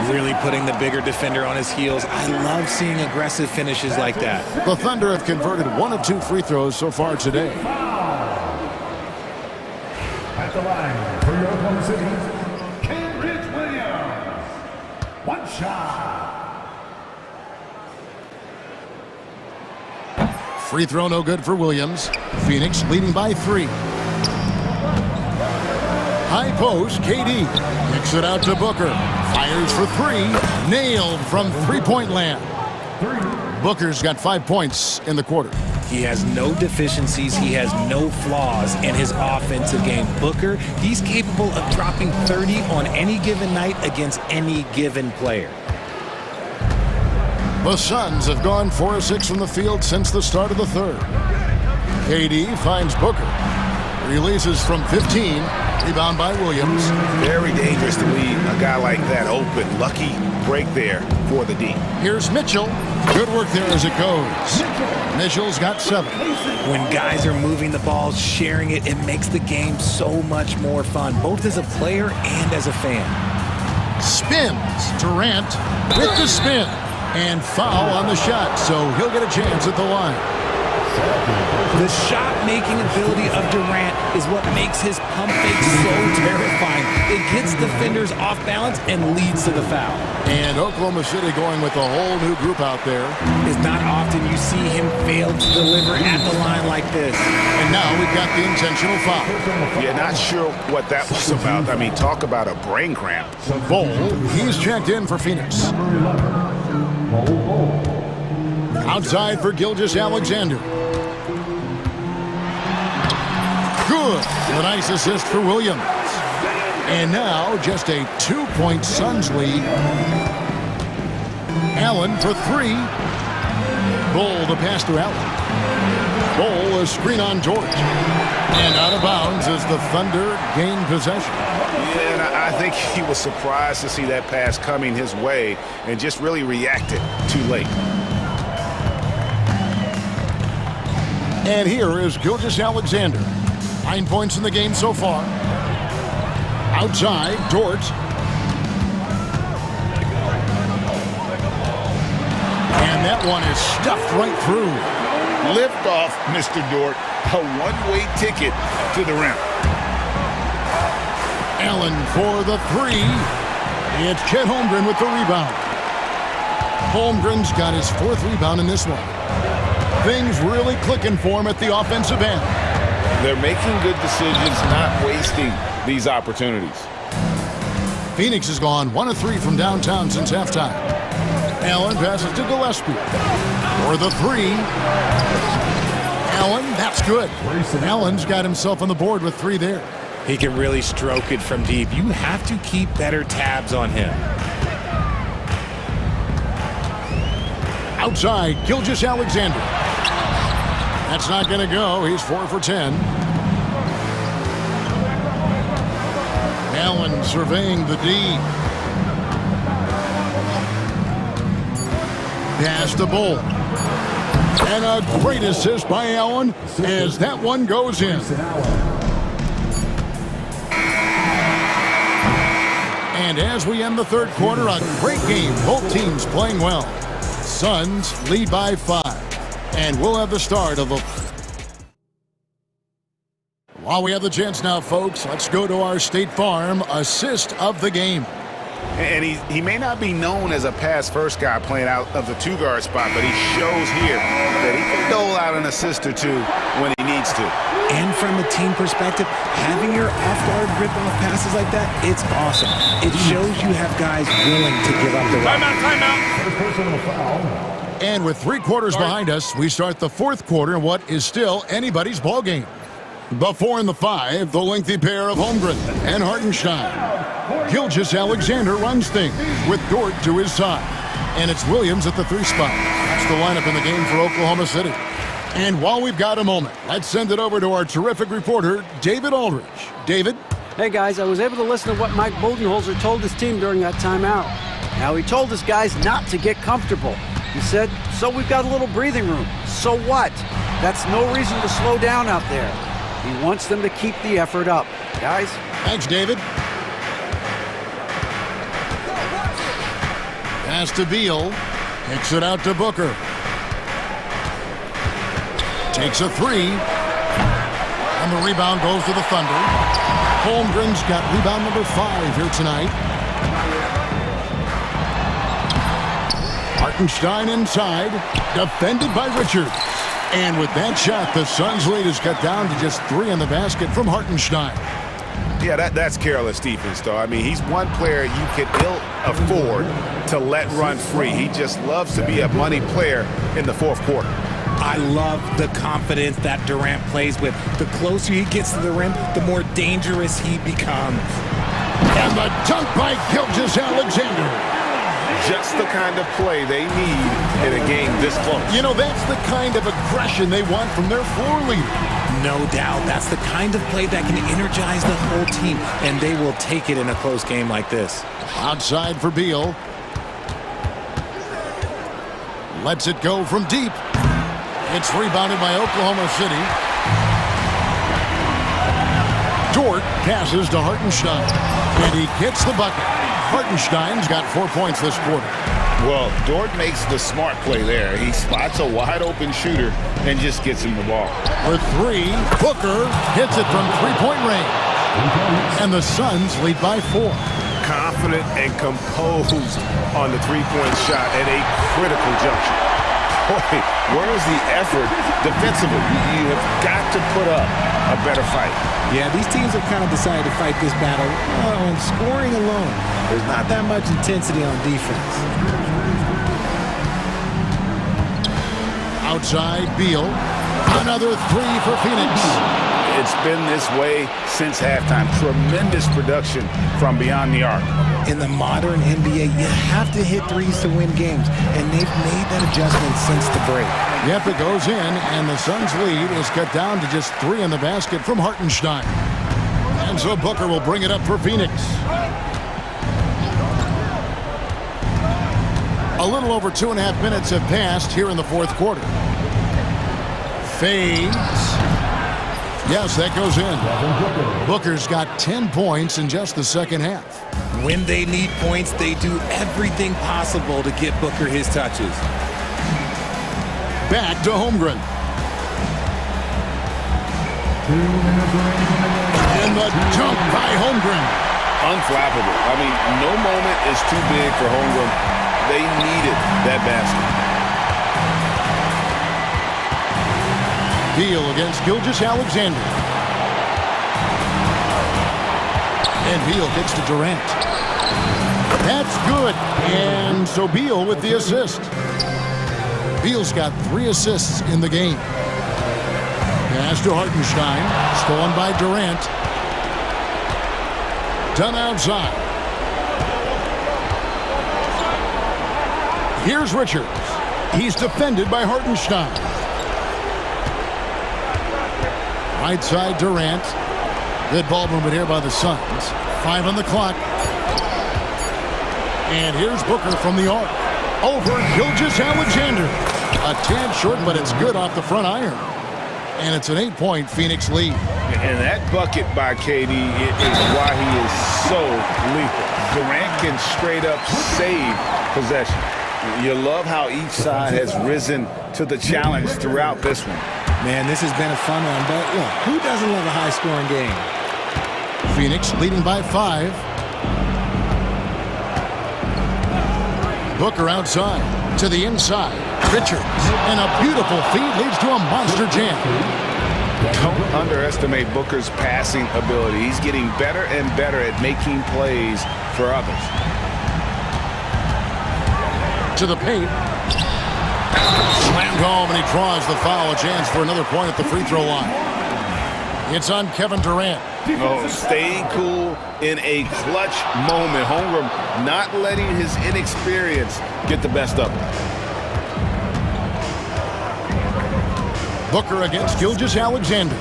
Really putting the bigger defender on his heels. I love seeing aggressive finishes like that. The Thunder have converted 1 of 2 free throws so far today. At the line for your Oklahoma City, Cambridge Williams. One shot. Free throw no good for Williams. Phoenix leading by 3. High post, KD. Kicks it out to Booker. Fires for 3. Nailed from three-point land. Booker's got 5 points in the quarter. He has no deficiencies. He has no flaws in his offensive game. Booker, he's capable of dropping 30 on any given night against any given player. The Suns have gone 4 of 6 from the field since the start of the third. KD finds Booker. Releases from 15. Rebound by Williams. Very dangerous to leave a guy like that open. Lucky break there for the D. Here's Mitchell. Good work there as it goes. Mitchell's got 7. When guys are moving the ball, sharing it, it makes the game so much more fun, both as a player and as a fan. Spins. Durant with the spin. And foul on the shot, so he'll get a chance at the line. The shot-making ability of Durant is what makes his pump fake so terrifying. It gets defenders off balance and leads to the foul. And Oklahoma City going with a whole new group out there. It's not often you see him fail to deliver at the line like this. And now we've got the intentional foul. Yeah, not sure what that was about. I mean, talk about a brain cramp. Bol, he's checked in for Phoenix. Outside for Gilgeous-Alexander. Good. A nice assist for Williams. And now just a 2-point Suns lead. Allen for 3. Bol the pass to Allen. Bol a screen on George. And out of bounds as the Thunder gain possession. Yeah, and I think he was surprised to see that pass coming his way and just really reacted too late. And here is Gilgeous-Alexander. 9 points in the game so far. Outside, Dort. And that one is stuffed right through. Lift off, Mr. Dort. A one-way ticket to the rim. Allen for the 3. It's Chet Holmgren with the rebound. Holmgren's got his 4th rebound in this one. Things really clicking for him at the offensive end. They're making good decisions, not wasting these opportunities. Phoenix has gone 1 of 3 from downtown since halftime. Allen passes to Gillespie for the 3. Allen, that's good. Allen's got himself on the board with 3 there. He can really stroke it from deep. You have to keep better tabs on him. Outside, Gilgeous-Alexander. That's not going to go. He's 4 for 10. Allen surveying the D. Pass the Bol. And a great assist by Allen as that one goes in. And as we end the third quarter, a great game. Both teams playing well. Suns lead by 5. And we'll have the start of the... While we have the chance now, folks, let's go to our State Farm assist of the game. And he may not be known as a pass-first guy playing out of the two-guard spot, but he shows here that he can dole out an assist or two when he needs to. And from a team perspective, having your off-guard rip-off passes like that, it's awesome. It shows you have guys willing to give up the run. Timeout. And with 3 quarters behind us, we start the 4th quarter in what is still anybody's ball game. The 4 and the 5, the lengthy pair of Holmgren and Hartenstein. Gilgeous Alexander runs things with Dort to his side. And it's Williams at the 3 spot. That's the lineup in the game for Oklahoma City. And while we've got a moment, let's send it over to our terrific reporter, David Aldridge. David? Hey, guys, I was able to listen to what Mike Budenholzer told his team during that timeout. Now, he told his guys not to get comfortable. He said, so we've got a little breathing room. So what? That's no reason to slow down out there. He wants them to keep the effort up. Guys? Thanks, David. Pass to Beal. Kicks it out to Booker. Takes a 3. And the rebound goes to the Thunder. Holmgren's got rebound number 5 here tonight. Hartenstein inside. Defended by Richards. And with that shot, the Suns' lead is cut down to just 3 in the basket from Hartenstein. Yeah, that's careless defense, though. I mean, he's one player you can ill afford to let run free. He just loves to be a money player in the 4th quarter. I love the confidence that Durant plays with. The closer he gets to the rim, the more dangerous he becomes. And the dunk by Gilgeous Alexander. Just the kind of play they need in a game this close. You know, that's the kind of aggression they want from their floor leader. No doubt. That's the kind of play that can energize the whole team, and they will take it in a close game like this. Outside for Beal. Lets it go from deep. It's rebounded by Oklahoma City. Dort passes to Hartenstein, and he gets the bucket. Hartenstein's got 4 points this quarter. Well, Dort makes the smart play there. He spots a wide-open shooter and just gets him the ball. For 3, Booker hits it from 3-point range. And the Suns lead by 4. Confident and composed on the 3-point shot at a critical juncture. Boy, where's the effort defensively? You have got to put up a better fight. Yeah, these teams have kind of decided to fight this battle on scoring alone. There's not that much intensity on defense. Outside, Beal. Another 3 for Phoenix. It's been this way since halftime. Tremendous production from beyond the arc. In the modern NBA, you have to hit threes to win games, and they've made that adjustment since the break. Yep, it goes in, and the Suns' lead is cut down to just 3 in the basket from Hartenstein. And so Booker will bring it up for Phoenix. A little over 2.5 minutes have passed here in the 4th quarter. Fades. Yes, that goes in. Booker's got 10 points in just the second half. When they need points, they do everything possible to get Booker his touches. Back to Holmgren. And the jump by Holmgren. Unflappable. I mean, no moment is too big for Holmgren. They needed that basket. Beal against Gilgeous Alexander. And Beal gets to Durant. That's good. And so Beal with the assist. Beal's got 3 assists in the game. Pass to Hartenstein. Stolen by Durant. Done outside. Here's Richards. He's defended by Hartenstein. Right side, Durant. Good ball movement here by the Suns. 5 on the clock. And here's Booker from the arc. Over Gilgeous Alexander. A tad short, but it's good off the front iron. And it's an 8-point Phoenix lead. And that bucket by KD is why he is so lethal. Durant can straight up save possession. You love how each side has risen to the challenge throughout this one. Man, this has been a fun one, but look, who doesn't love a high-scoring game? Phoenix leading by 5. Booker outside to the inside. Richards, and a beautiful feed leads to a monster jam. Don't underestimate Booker's passing ability. He's getting better and better at making plays for others. To the paint. Slammed home, and he draws the foul. A chance for another point at the free throw line. It's on Kevin Durant. Oh, staying cool in a clutch moment. Holmgren not letting his inexperience get the best of him. Booker against Gilgeous-Alexander.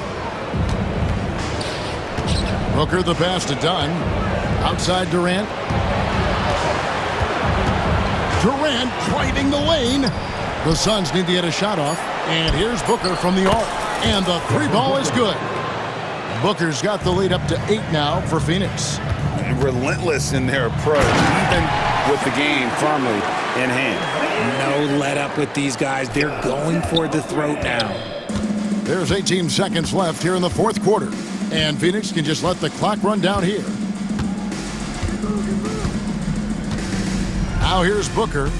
Booker the pass to Dunn. Outside Durant. Durant driving the lane. The Suns need to get a shot off. And here's Booker from the arc. And the three ball is good. Booker's got the lead up to 8 now for Phoenix. Relentless in their approach, even with the game firmly in hand. No let up with these guys. They're going for the throat now. There's 18 seconds left here in the fourth quarter. And Phoenix can just let the clock run down here. Now here's Booker.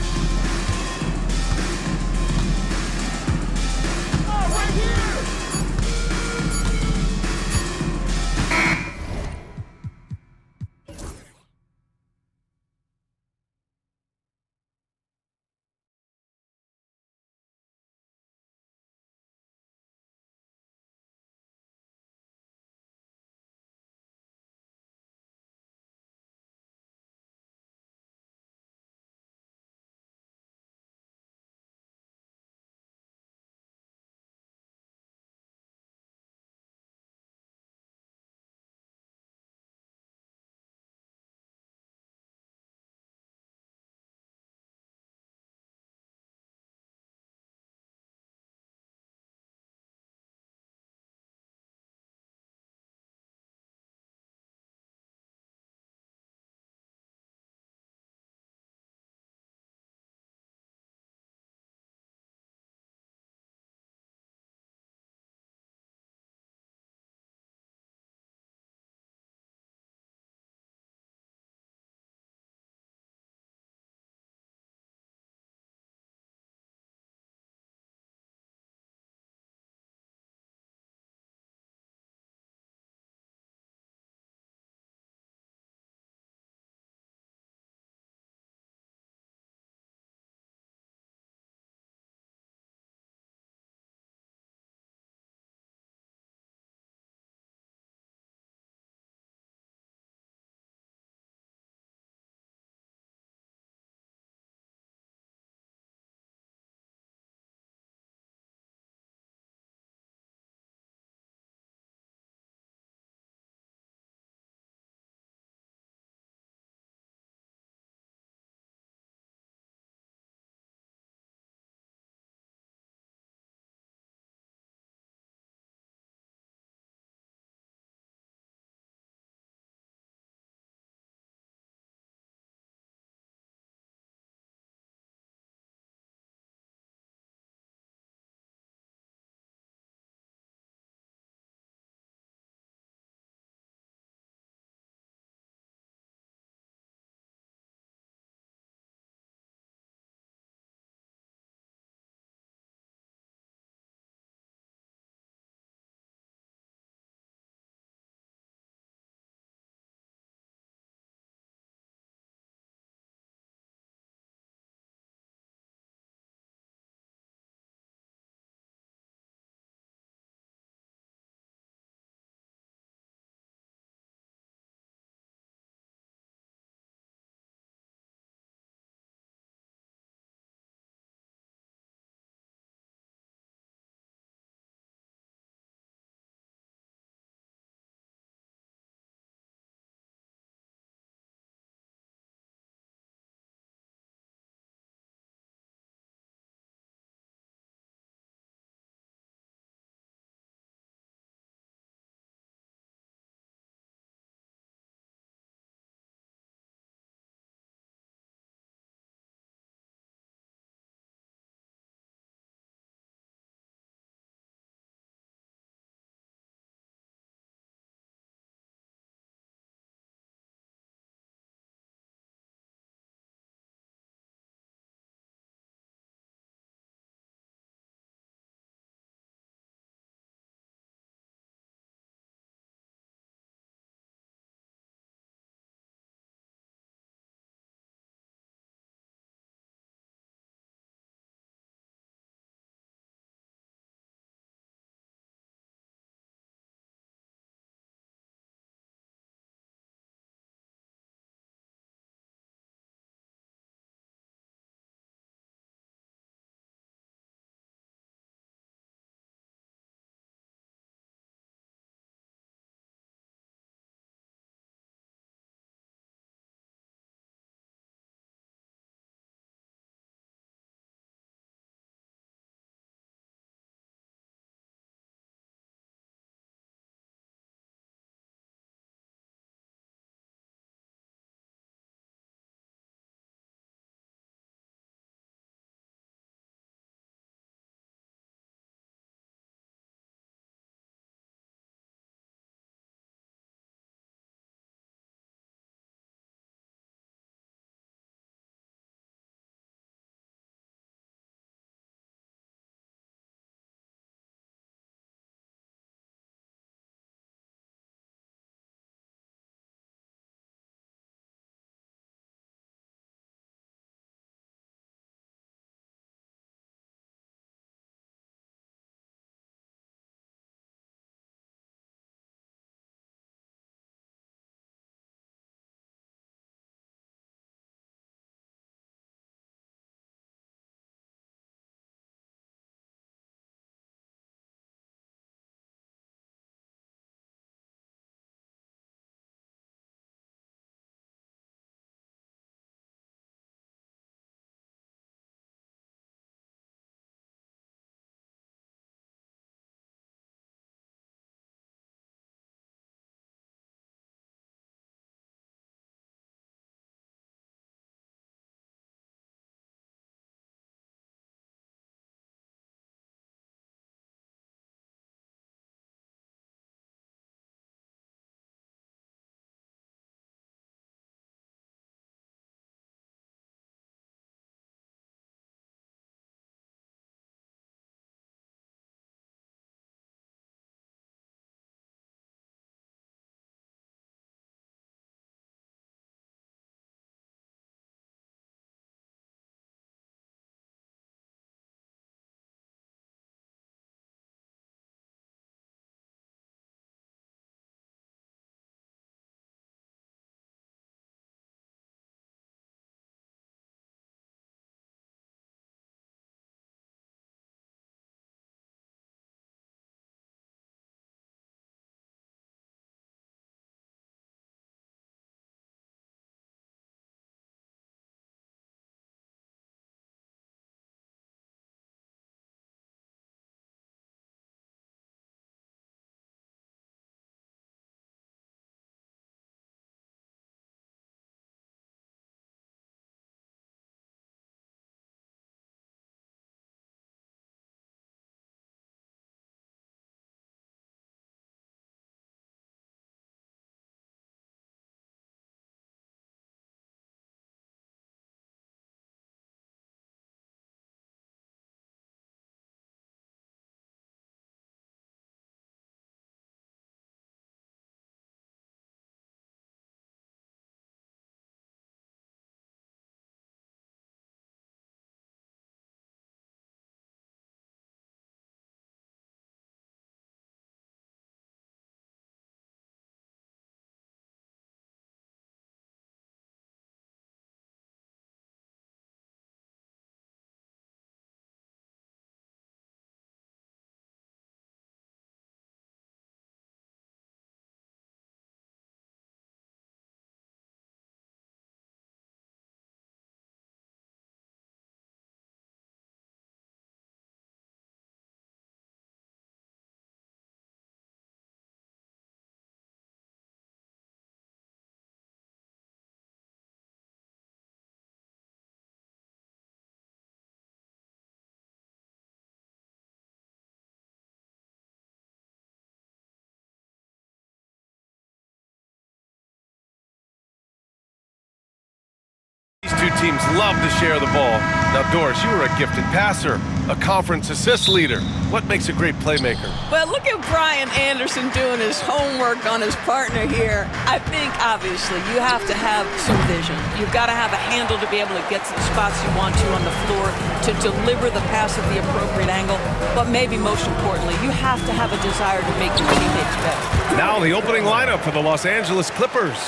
two teams love to share the ball. Now, Doris, you were a gifted passer, a conference assist leader. What makes a great playmaker? Well, look at Brian Anderson doing his homework on his partner here. I think, obviously, you have to have some vision. You've got to have a handle to be able to get to the spots you want to on the floor, to deliver the pass at the appropriate angle. But maybe most importantly, you have to have a desire to make your teammates better. Now the opening lineup for the Los Angeles Clippers.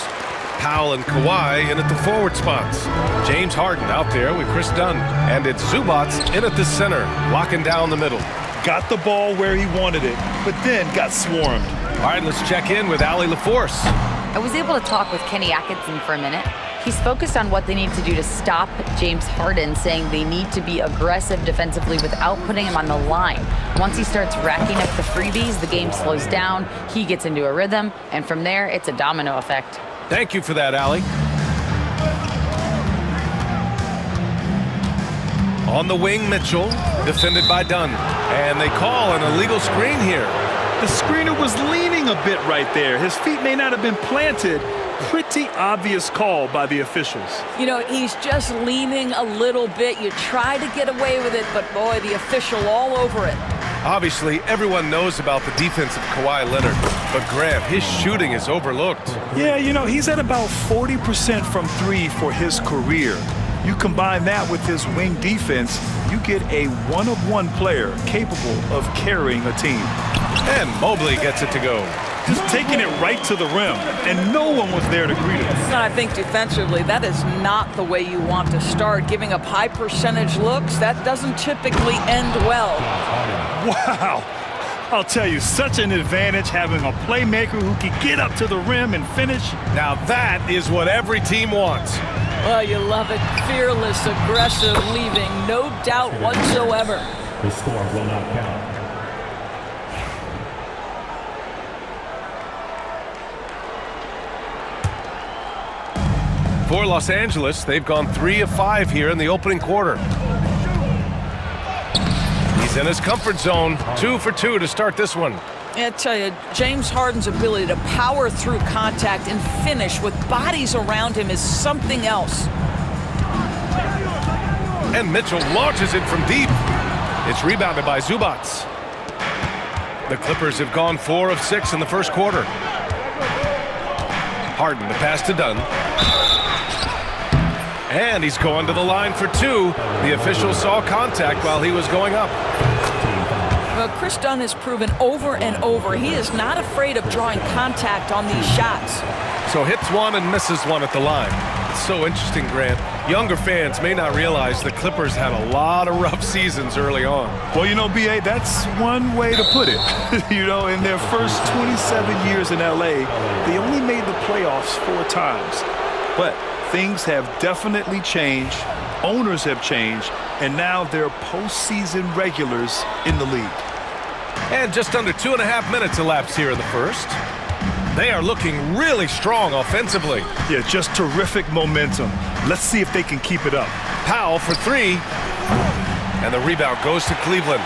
Powell and Kawhi in at the forward spots. James Harden out there with Chris Dunn. And it's Zubats in at the center, locking down the middle. Got the ball where he wanted it, but then got swarmed. All right, let's check in with Allie LaForce. I was able to talk with Kenny Atkinson for a minute. He's focused on what they need to do to stop James Harden, saying they need to be aggressive defensively without putting him on the line. Once he starts racking up the freebies, the game slows down, he gets into a rhythm, and from there, it's a domino effect. Thank you for that, Allie. On the wing, Mitchell, defended by Dunn. And they call an illegal screen here. The screener was leaning a bit right there. His feet may not have been planted. Pretty obvious call by the officials. You know, he's just leaning a little bit. You try to get away with it, but boy, the official all over it. Obviously, everyone knows about the defense of Kawhi Leonard, but Graham, his shooting is overlooked. Yeah, you know, he's at about 40% from three for his career. You combine that with his wing defense, you get a one-of-one player capable of carrying a team. And Mobley gets it to go. Just taking it right to the rim, and no one was there to greet him. And I think defensively, that is not the way you want to start. Giving up high percentage looks, that doesn't typically end well. Wow. I'll tell you, such an advantage having a playmaker who can get up to the rim and finish. Now that is what every team wants. Well, you love it. Fearless, aggressive, leaving no doubt whatsoever. The score will not count. For Los Angeles, they've gone 3 of 5 here in the opening quarter. He's in his comfort zone, 2 for 2 to start this one. I tell you, James Harden's ability to power through contact and finish with bodies around him is something else. And Mitchell launches it from deep. It's rebounded by Zubats. The Clippers have gone 4 of 6 in the first quarter. Harden, the pass to Dunn. And he's going to the line for 2. The official saw contact while he was going up. Well, Chris Dunn has proven over and over he is not afraid of drawing contact on these shots. So hits one and misses one at the line. It's so interesting, Grant. Younger fans may not realize the Clippers had a lot of rough seasons early on. Well, you know, B.A., that's one way to put it. You know, in their first 27 years in L.A., they only made the playoffs 4 times. But things have definitely changed. Owners have changed. And now they're postseason regulars in the league. And just under 2.5 minutes elapsed here in the first. They are looking really strong offensively. Yeah, just terrific momentum. Let's see if they can keep it up. Powell for 3. And the rebound goes to Cleveland.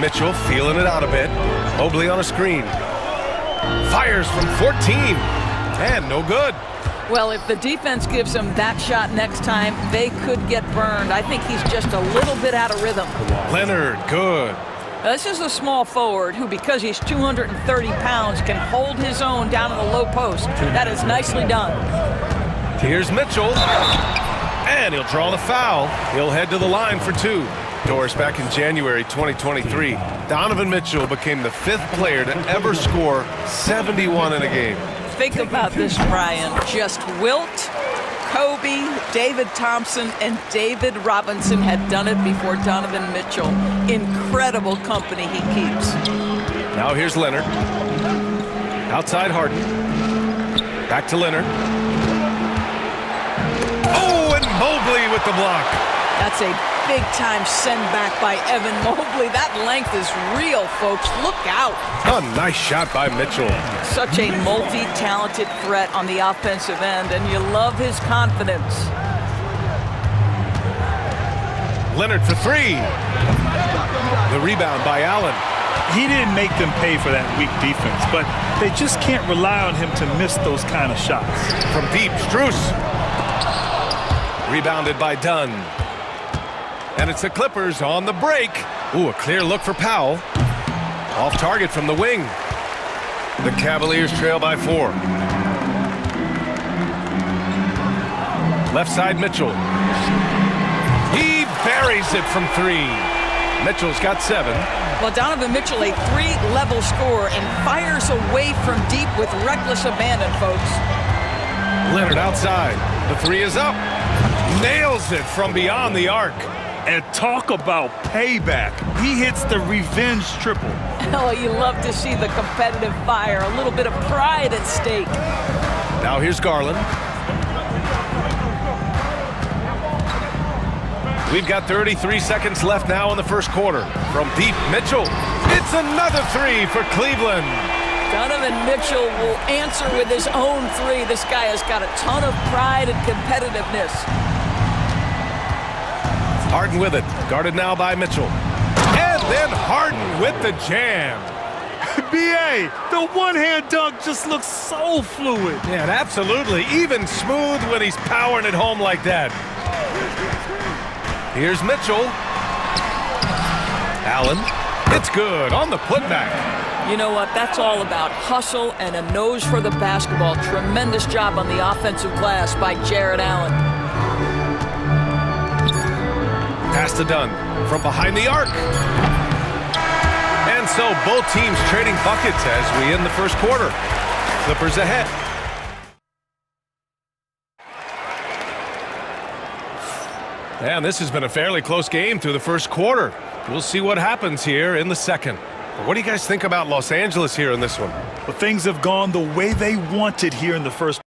Mitchell feeling it out a bit. Mobley on a screen. Fires from 14. And no good. Well, if the defense gives him that shot next time, they could get burned. I think he's just a little bit out of rhythm. Leonard, good. This is a small forward who, because he's 230 pounds, can hold his own down in the low post. That is nicely done. Here's Mitchell. And he'll draw the foul. He'll head to the line for 2. Doris, back in January 2023, Donovan Mitchell became the 5th player to ever score 71 in a game. Think about this, Brian. Just Wilt, Kobe, David Thompson, and David Robinson had done it before Donovan Mitchell. Incredible company he keeps. Now here's Leonard. Outside Harden. Back to Leonard. Oh, and Mobley with the block. That's a big-time send back by Evan Mobley. That length is real, folks. Look out. A nice shot by Mitchell. Such a multi-talented threat on the offensive end, and you love his confidence. Leonard for 3. The rebound by Allen. He didn't make them pay for that weak defense, but they just can't rely on him to miss those kind of shots. From deep, Strus. Rebounded by Dunn. And it's the Clippers on the break. Ooh, a clear look for Powell. Off target from the wing. The Cavaliers trail by 4. Left side, Mitchell. He buries it from 3. Mitchell's got 7. Well, Donovan Mitchell, a 3-level scorer, and fires away from deep with reckless abandon, folks. Leonard outside. The 3 is up. Nails it from beyond the arc. And talk about payback. He hits the revenge triple. Oh, you love to see the competitive fire. A little bit of pride at stake. Now here's Garland. We've got 33 seconds left now in the first quarter. From deep, Mitchell. It's another 3 for Cleveland. Donovan Mitchell will answer with his own 3. This guy has got a ton of pride and competitiveness. Harden with it. Guarded now by Mitchell. And then Harden with the jam. B.A., the one-hand dunk just looks so fluid. Yeah, absolutely. Even smooth when he's powering it home like that. Here's Mitchell. Allen. It's good on the putback. You know what? That's all about hustle and a nose for the basketball. Tremendous job on the offensive glass by Jared Allen. Pass to Dunn from behind the arc. And so both teams trading buckets as we end the first quarter. Clippers ahead. And this has been a fairly close game through the first quarter. We'll see what happens here in the second. What do you guys think about Los Angeles here in this one? Well, things have gone the way they wanted here in the first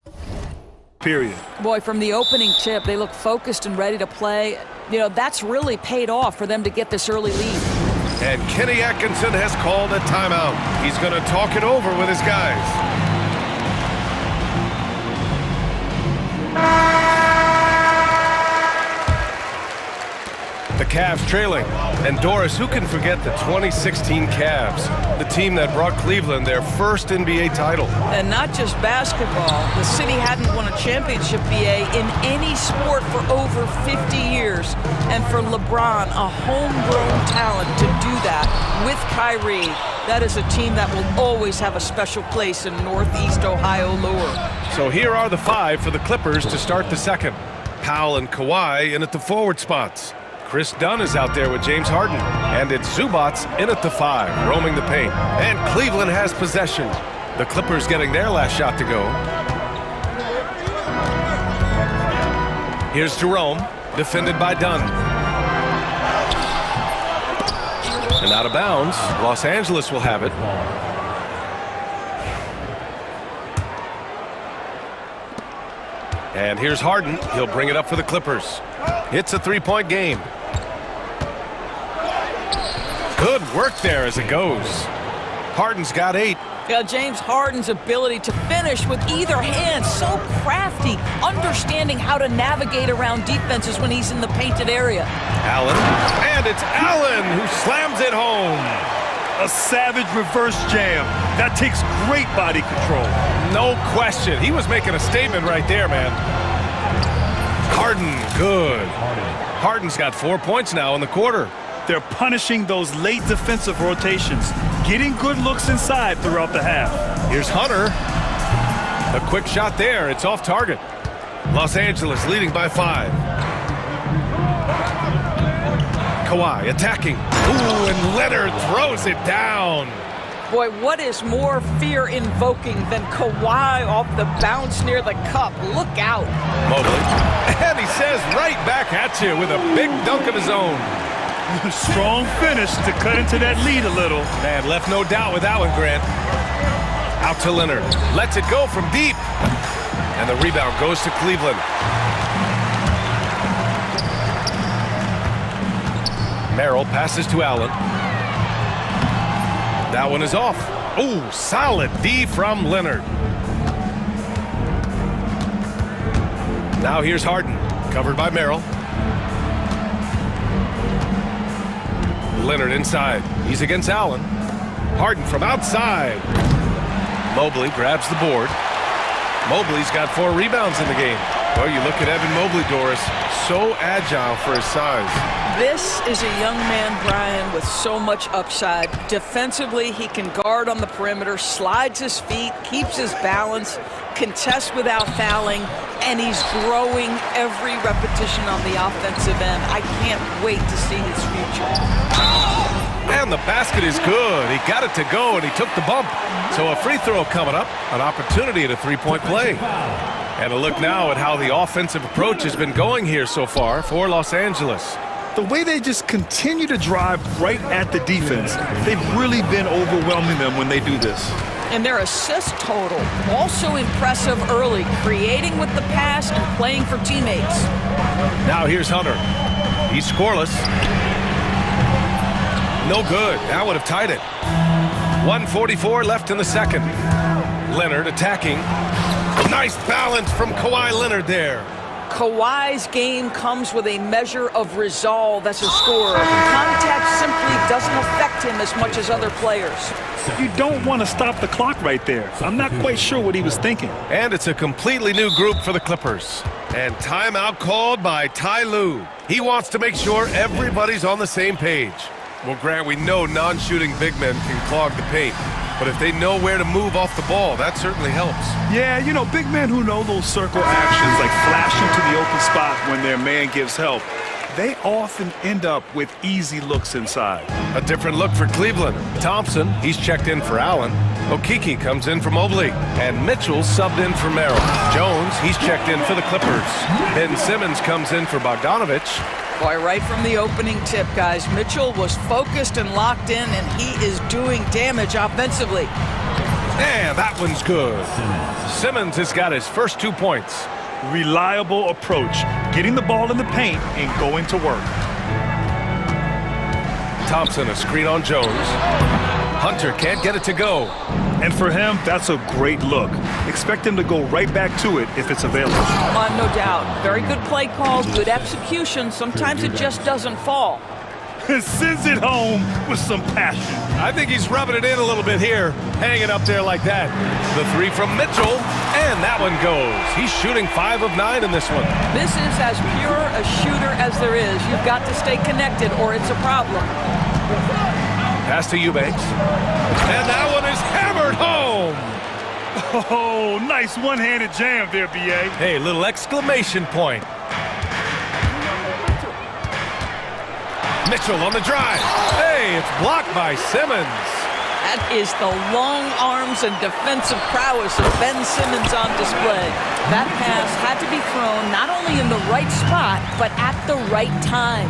period. Boy, from the opening tip, they look focused and ready to play. You know, that's really paid off for them to get this early lead. And Kenny Atkinson has called a timeout. He's going to talk it over with his guys. The Cavs trailing. And Doris, who can forget the 2016 Cavs, the team that brought Cleveland their first NBA title. And not just basketball. The city hadn't won a championship, BA, in any sport for over 50 years. And for LeBron, a homegrown talent, to do that with Kyrie, that is a team that will always have a special place in Northeast Ohio lore. So here are the 5 for the Clippers to start the second. Powell and Kawhi in at the forward spots. Chris Dunn is out there with James Harden. And it's Zubats in at the 5, roaming the paint. And Cleveland has possession. The Clippers getting their last shot to go. Here's Jerome, defended by Dunn. And out of bounds, Los Angeles will have it. And here's Harden. He'll bring it up for the Clippers. It's a 3-point game. Good work there as it goes. Harden's got 8. Yeah, James Harden's ability to finish with either hand, so crafty, understanding how to navigate around defenses when he's in the painted area. Allen, and it's Allen who slams it home. A savage reverse jam. That takes great body control. No question. He was making a statement right there, man. Harden, good. Harden's got 4 points now in the quarter. They're punishing those late defensive rotations, getting good looks inside throughout the half. Here's Hunter. A quick shot there. It's off target. Los Angeles leading by 5. Kawhi attacking. Ooh, and Leonard throws it down. Boy, what is more fear-invoking than Kawhi off the bounce near the cup? Look out. Mobley. And he says right back at you with a big dunk of his own. Strong finish to cut into that lead a little. Man, left no doubt with that one, Grant. Out to Leonard. Lets it go from deep. And the rebound goes to Cleveland. Merrill passes to Allen. That one is off. Ooh, solid D from Leonard. Now here's Harden, covered by Merrill. Leonard inside. He's against Allen. Harden from outside. Mobley grabs the board. Mobley's got 4 rebounds in the game. Well, you look at Evan Mobley, Doris, so agile for his size. This is a young man, Brian, with so much upside. Defensively, he can guard on the perimeter, slides his feet, keeps his balance, contests without fouling, and he's growing every repetition on the offensive end. I can't wait to see his future. And the basket is good. He got it to go, and he took the bump. So a free throw coming up, an opportunity at a three-point play. And a look now at how the offensive approach has been going here so far for Los Angeles. The way they just continue to drive right at the defense, they've really been overwhelming them when they do this. And their assist total, also impressive early, creating with the pass and playing for teammates. Now here's Hunter. He's scoreless. No good. That would have tied it. 1:44 left in the second. Leonard attacking. Nice balance from Kawhi Leonard there. Kawhi's game comes with a measure of resolve as a scorer. Contact simply doesn't affect him as much as other players. You don't want to stop the clock right there. I'm not quite sure what he was thinking. And it's a completely new group for the Clippers. And timeout called by Ty Lue. He wants to make sure everybody's on the same page. Well, Grant, we know non-shooting big men can clog the paint. But if they know where to move off the ball, that certainly helps. Yeah, you know, big men who know those circle actions, like flashing to the open spot when their man gives help, they often end up with easy looks inside. A different look for Cleveland. Thompson, he's checked in for Allen. Okeke comes in for Mobley. And Mitchell subbed in for Merrill. Jones, he's checked in for the Clippers. Ben Simmons comes in for Bogdanovich. Boy, right from the opening tip, guys, Mitchell was focused and locked in, and he is doing damage offensively. And that one's good. Simmons has got his first 2 points. Reliable approach, getting the ball in the paint and going to work. Thompson, a screen on Jones. Hunter can't get it to go. And for him, that's a great look. Expect him to go right back to it if it's available. No doubt. Very good play calls, good execution. Sometimes it just doesn't fall. Sends it home with some passion. I think he's rubbing it in a little bit here, hanging up there like that. The 3 from Mitchell, and that one goes. He's shooting 5 of 9 in this one. This is as pure a shooter as there is. You've got to stay connected or it's a problem. Pass to Eubanks. And that one is hammered home. Oh, nice one-handed jam there, B.A. Hey, little exclamation point. Mitchell on the drive. Hey, it's blocked by Simmons. That is the long arms and defensive prowess of Ben Simmons on display. That pass had to be thrown not only in the right spot, but at the right time.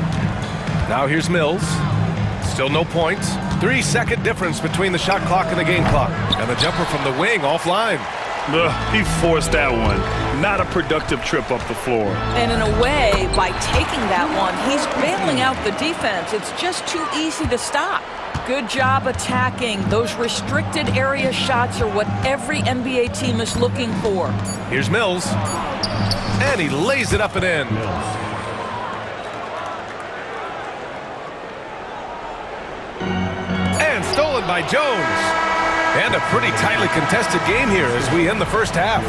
Now here's Mills. Still no points. 3-second difference between the shot clock and the game clock. And the jumper from the wing offline. He forced that one. Not a productive trip up the floor. And in a way, by taking that one, he's bailing out the defense. It's just too easy to stop. Good job attacking. Those restricted area shots are what every NBA team is looking for. Here's Mills. And he lays it up and in. And stolen by Jones. And a pretty tightly contested game here as we end the first half.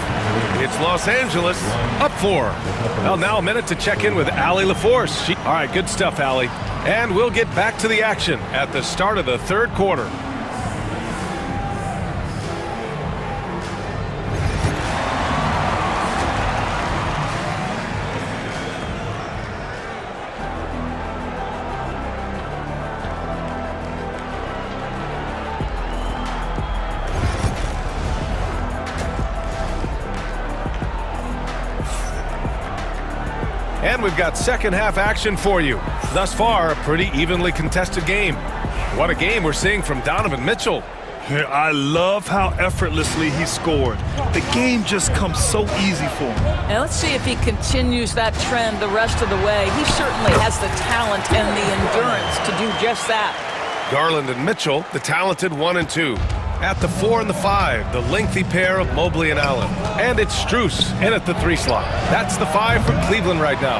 It's Los Angeles up 4. Well, now a minute to check in with Allie LaForce. All right, good stuff, Allie. And we'll get back to the action at the start of the third quarter. And we've got second half action for you. Thus far, a pretty evenly contested game. What a game we're seeing from Donovan Mitchell. I love how effortlessly he scored. The game just comes so easy for him. Now let's see if he continues that trend the rest of the way. He certainly has the talent and the endurance to do just that. Garland and Mitchell, the talented 1 and 2. At the 4 and the 5, the lengthy pair of Mobley and Allen. And it's Strus in at the 3 slot. That's the 5 for Cleveland right now.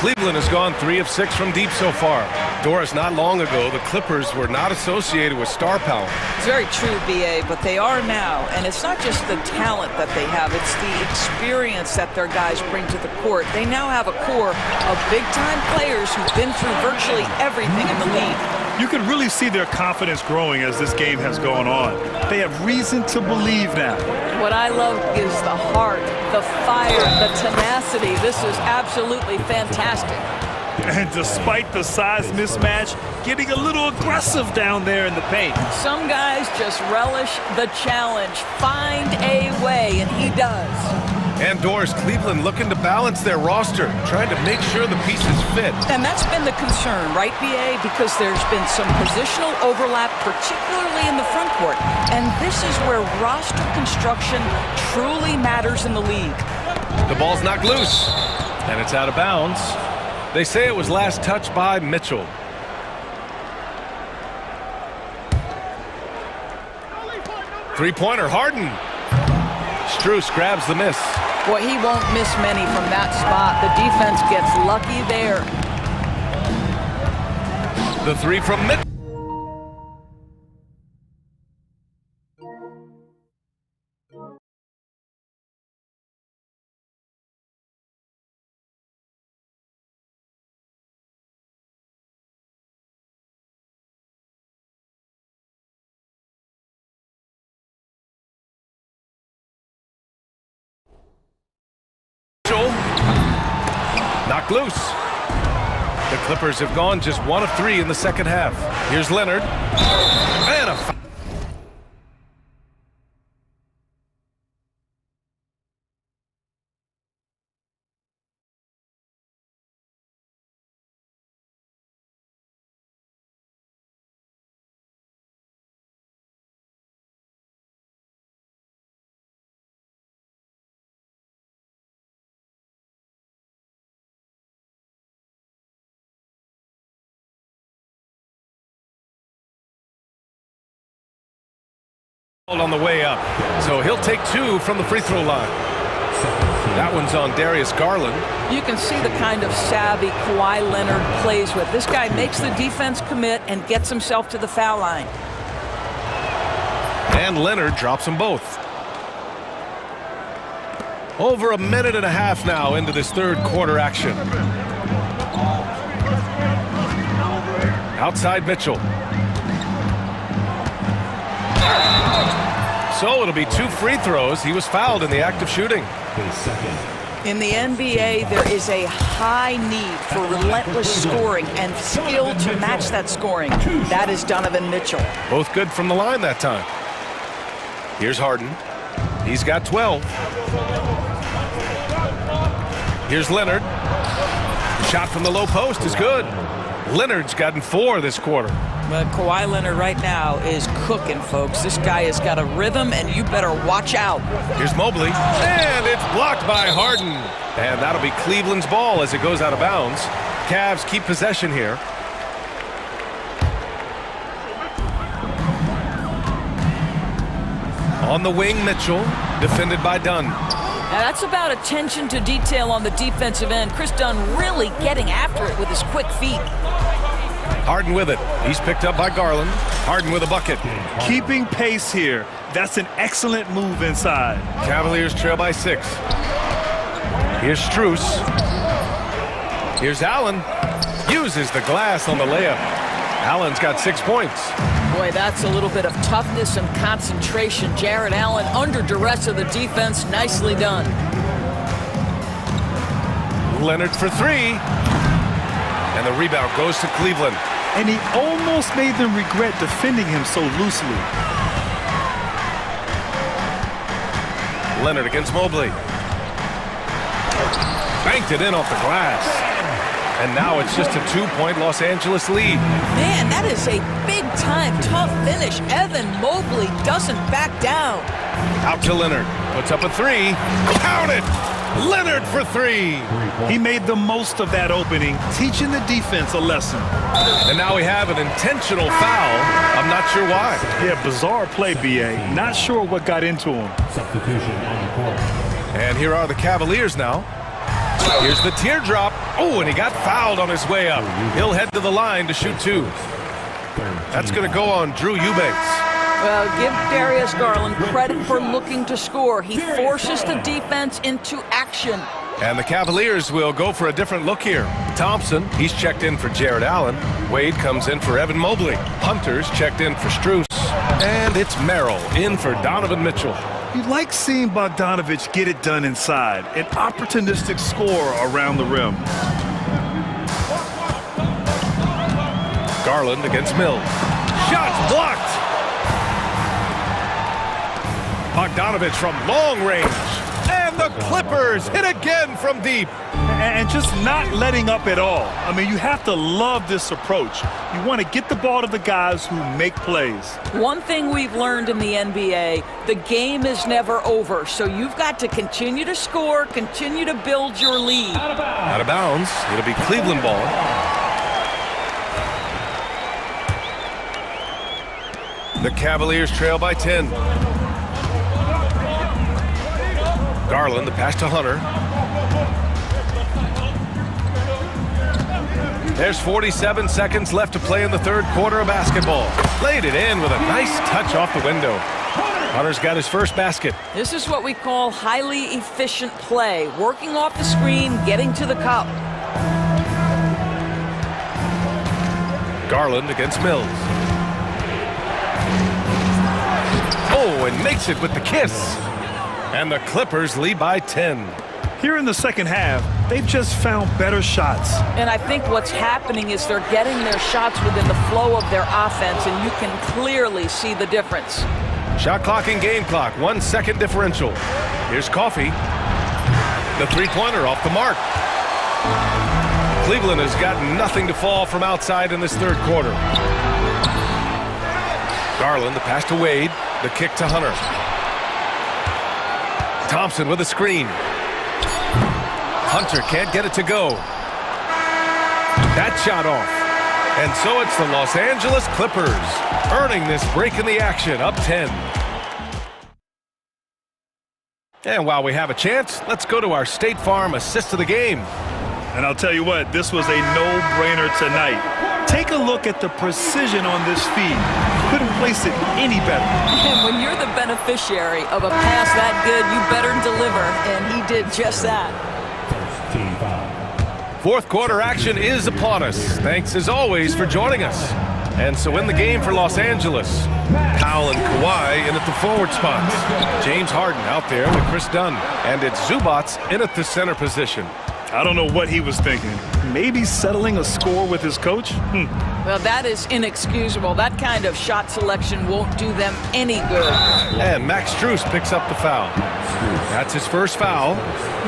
Cleveland has gone 3 of 6 from deep so far. Doris, not long ago, the Clippers were not associated with star power. It's very true, B.A., but they are now. And it's not just the talent that they have, it's the experience that their guys bring to the court. They now have a core of big-time players who've been through virtually everything in the league. You can really see their confidence growing as this game has gone on. They have reason to believe now. What I love is the heart, the fire, the tenacity. This is absolutely fantastic. And despite the size mismatch, getting a little aggressive down there in the paint. Some guys just relish the challenge. Find a way, and he does. And Doris, Cleveland looking to balance their roster, trying to make sure the pieces fit. And that's been the concern, right, B.A.? Because there's been some positional overlap, particularly in the front court. And this is where roster construction truly matters in the league. The ball's knocked loose, and it's out of bounds. They say it was last touched by Mitchell. Three-pointer, Harden. Struess grabs the miss. Boy, he won't miss many from that spot. The defense gets lucky there. The three from Mitchell. Knocked loose. The Clippers have gone just 1 of 3 in the second half. Here's Leonard. And a foul. On the way up, so he'll take 2 from the free throw line. That one's on Darius Garland. You can see the kind of savvy Kawhi Leonard plays with. This guy makes the defense commit and gets himself to the foul line. And Leonard drops them both. Over a minute and a half now into this third quarter action. Outside Mitchell. So it'll be 2 free throws. He was fouled in the act of shooting. In the NBA, there is a high need for relentless scoring and skill to match that scoring. That is Donovan Mitchell. Both good from the line that time. Here's Harden. He's got 12. Here's Leonard. Shot from the low post is good. Leonard's gotten 4 this quarter. But Kawhi Leonard right now is cooking, folks. This guy has got a rhythm, and you better watch out. Here's Mobley, and it's blocked by Harden. And that'll be Cleveland's ball as it goes out of bounds. Cavs keep possession here. On the wing, Mitchell, defended by Dunn. Now that's about attention to detail on the defensive end. Chris Dunn really getting after it with his quick feet. Harden with it. He's picked up by Garland. Harden with a bucket. Keeping pace here. That's an excellent move inside. Cavaliers trail by 6. Here's Struess. Here's Allen. Uses the glass on the layup. Allen's got 6 points. Boy, that's a little bit of toughness and concentration. Jarrett Allen under duress of the defense. Nicely done. Leonard for 3. And the rebound goes to Cleveland. And he almost made them regret defending him so loosely. Leonard against Mobley. Banked it in off the glass. And now it's just a 2-point Los Angeles lead. Man, that is a big-time tough finish. Evan Mobley doesn't back down. Out to Leonard. Puts up a 3. Count it! Leonard for 3. He made the most of that opening, teaching the defense a lesson. And now we have an intentional foul. I'm not sure why. Yeah, bizarre play, B.A. Not sure what got into him. And here are the Cavaliers now. Here's the teardrop. Oh, and he got fouled on his way up. He'll head to the line to shoot 2. That's going to go on Drew Eubanks. Well, give Darius Garland credit for looking to score. He forces the defense into action. And the Cavaliers will go for a different look here. Thompson, he's checked in for Jared Allen. Wade comes in for Evan Mobley. Hunter's checked in for Strus. And it's Merrill in for Donovan Mitchell. You like seeing Bogdanovich get it done inside. An opportunistic score around the rim. Garland against Mills. Shots blocked! Bogdanovich from long range. And the Clippers hit again from deep. And just not letting up at all. I mean, you have to love this approach. You want to get the ball to the guys who make plays. One thing we've learned in the NBA, the game is never over. So you've got to continue to score, continue to build your lead. Out of bounds. It'll be Cleveland ball. The Cavaliers trail by 10. Garland, the pass to Hunter. There's 47 seconds left to play in the third quarter of basketball. Laid it in with a nice touch off the window. Hunter's got his first basket. This is what we call highly efficient play. Working off the screen, getting to the cup. Garland against Mills. Oh, and makes it with the kiss. And the Clippers lead by 10. Here in the second half, they've just found better shots. And I think what's happening is they're getting their shots within the flow of their offense, and you can clearly see the difference. Shot clock and game clock, 1 second differential. Here's Coffey. The three-pointer off the mark. Cleveland has got nothing to fall from outside in this third quarter. Garland, the pass to Wade. The kick to Hunter. Thompson with a screen. Hunter can't get it to go. That shot off. And so it's the Los Angeles Clippers earning this break in the action, up 10. And while we have a chance, let's go to our State Farm assist of the game. And I'll tell you what, this was a no-brainer tonight. Take a look at the precision on this feed. Couldn't place it any better. And when you're the beneficiary of a pass that good, you better deliver, and he did just that. Fourth quarter action is upon us. Thanks as always for joining us. And so in the game for Los Angeles, Powell and Kawhi in at the forward spots. James Harden out there with Chris Dunn. And it's Zubats in at the center position. I don't know what he was thinking. Maybe settling a score with his coach? Well, that is inexcusable. That kind of shot selection won't do them any good. And Max Strus picks up the foul. That's his first foul.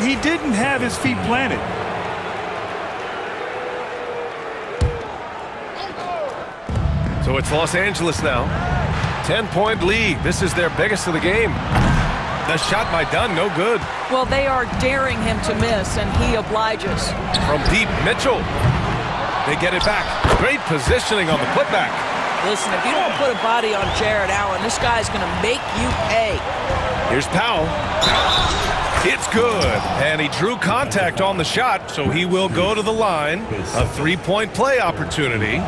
He didn't have his feet planted. So it's Los Angeles now. 10-point lead. This is their biggest of the game. The shot by Dunn, no good. Well, they are daring him to miss, and he obliges. From deep, Mitchell. They get it back. Great positioning on the putback. Listen, if you don't put a body on Jared Allen, this guy's going to make you pay. Here's Powell. It's good. And he drew contact on the shot, so he will go to the line. A three-point play opportunity.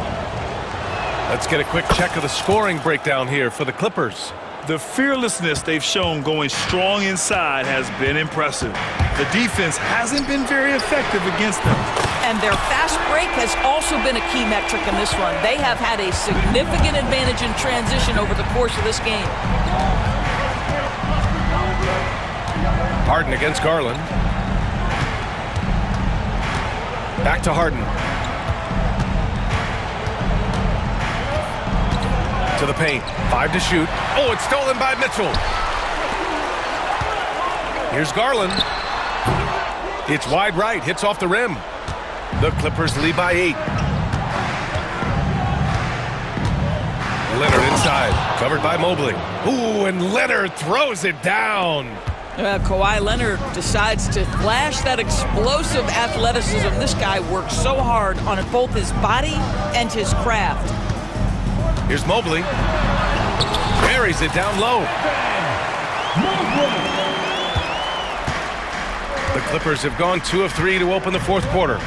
Let's get a quick check of the scoring breakdown here for the Clippers. The fearlessness they've shown going strong inside has been impressive. The defense hasn't been very effective against them. And their fast break has also been a key metric in this run. They have had a significant advantage in transition over the course of this game. Harden against Garland. Back to Harden. To the paint. 5 to shoot. Oh, it's stolen by Mitchell. Here's Garland. It's wide right. Hits off the rim. The Clippers lead by 8. Leonard inside. Covered by Mobley. Ooh, and Leonard throws it down. Kawhi Leonard decides to flash that explosive athleticism. This guy works so hard on both his body and his craft. Here's Mobley. Buries it down low. The Clippers have gone 2 of 3 to open the fourth quarter.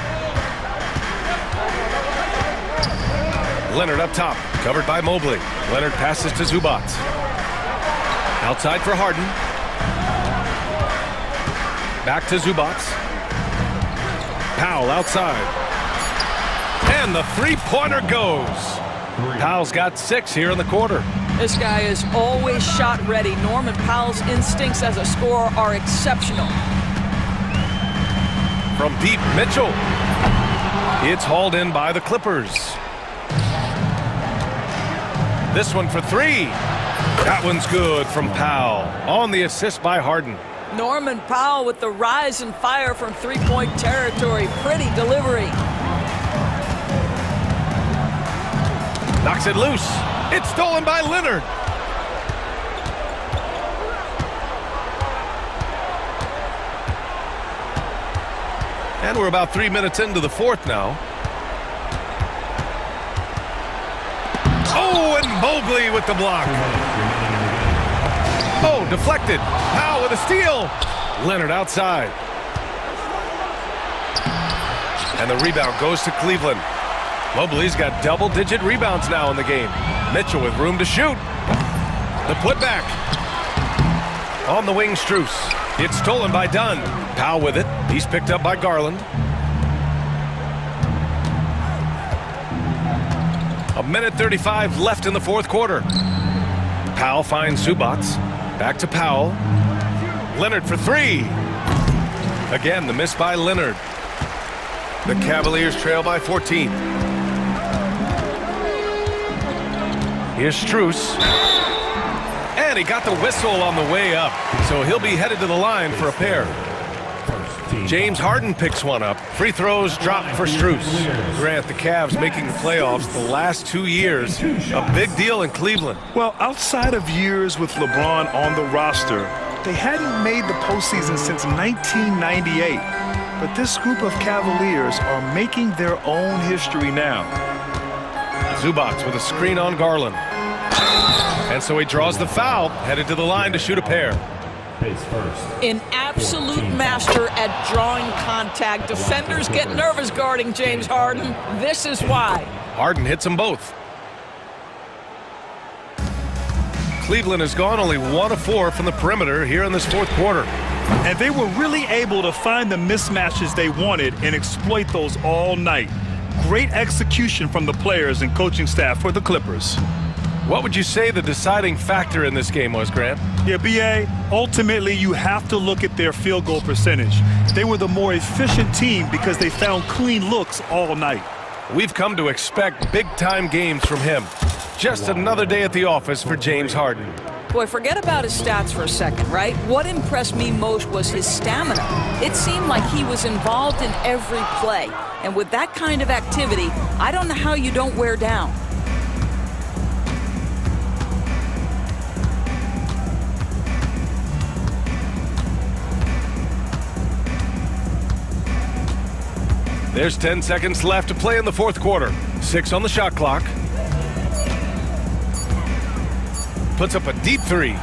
Leonard up top, covered by Mobley. Leonard passes to Zubac. Outside for Harden. Back to Zubac. Powell outside. And the three-pointer goes. Powell's got 6 here in the quarter. This guy is always shot ready. Norman Powell's instincts as a scorer are exceptional. From deep, Mitchell. It's hauled in by the Clippers. This one for 3. That one's good from Powell. On the assist by Harden. Norman Powell with the rise and fire from three-point territory. Pretty delivery. Knocks it loose. It's stolen by Leonard. And we're about 3 minutes into the fourth now. Oh, and Mobley with the block. Oh, deflected. Powell with a steal. Leonard outside. And the rebound goes to Cleveland. Mobley's got double-digit rebounds now in the game. Mitchell with room to shoot. The putback. On the wing, Strus. It's stolen by Dunn. Powell with it. He's picked up by Garland. A minute 35 left in the fourth quarter. Powell finds Zubac. Back to Powell. Leonard for 3. Again, the miss by Leonard. The Cavaliers trail by 14. Here's Strus. And he got the whistle on the way up, so he'll be headed to the line for a pair. James Harden picks one up. Free throws dropped for Strus. Grant, the Cavs making the playoffs the last 2 years. A big deal in Cleveland. Well, outside of years with LeBron on the roster, they hadn't made the postseason since 1998. But this group of Cavaliers are making their own history now. Zubac with a screen on Garland. And so he draws the foul, headed to the line to shoot a pair. An absolute master at drawing contact. Defenders get nervous guarding James Harden. This is why. Harden hits them both. Cleveland has gone only 1 of 4 from the perimeter here in this fourth quarter. And they were really able to find the mismatches they wanted and exploit those all night. Great execution from the players and coaching staff for the Clippers. What would you say the deciding factor in this game was, Grant? Yeah, B.A., ultimately you have to look at their field goal percentage. They were the more efficient team because they found clean looks all night. We've come to expect big-time games from him. Just another day at the office for James Harden. Boy, forget about his stats for a second, right? What impressed me most was his stamina. It seemed like he was involved in every play. And with that kind of activity, I don't know how you don't wear down. There's 10 seconds left to play in the fourth quarter. 6 on the shot clock. Puts up a deep 3.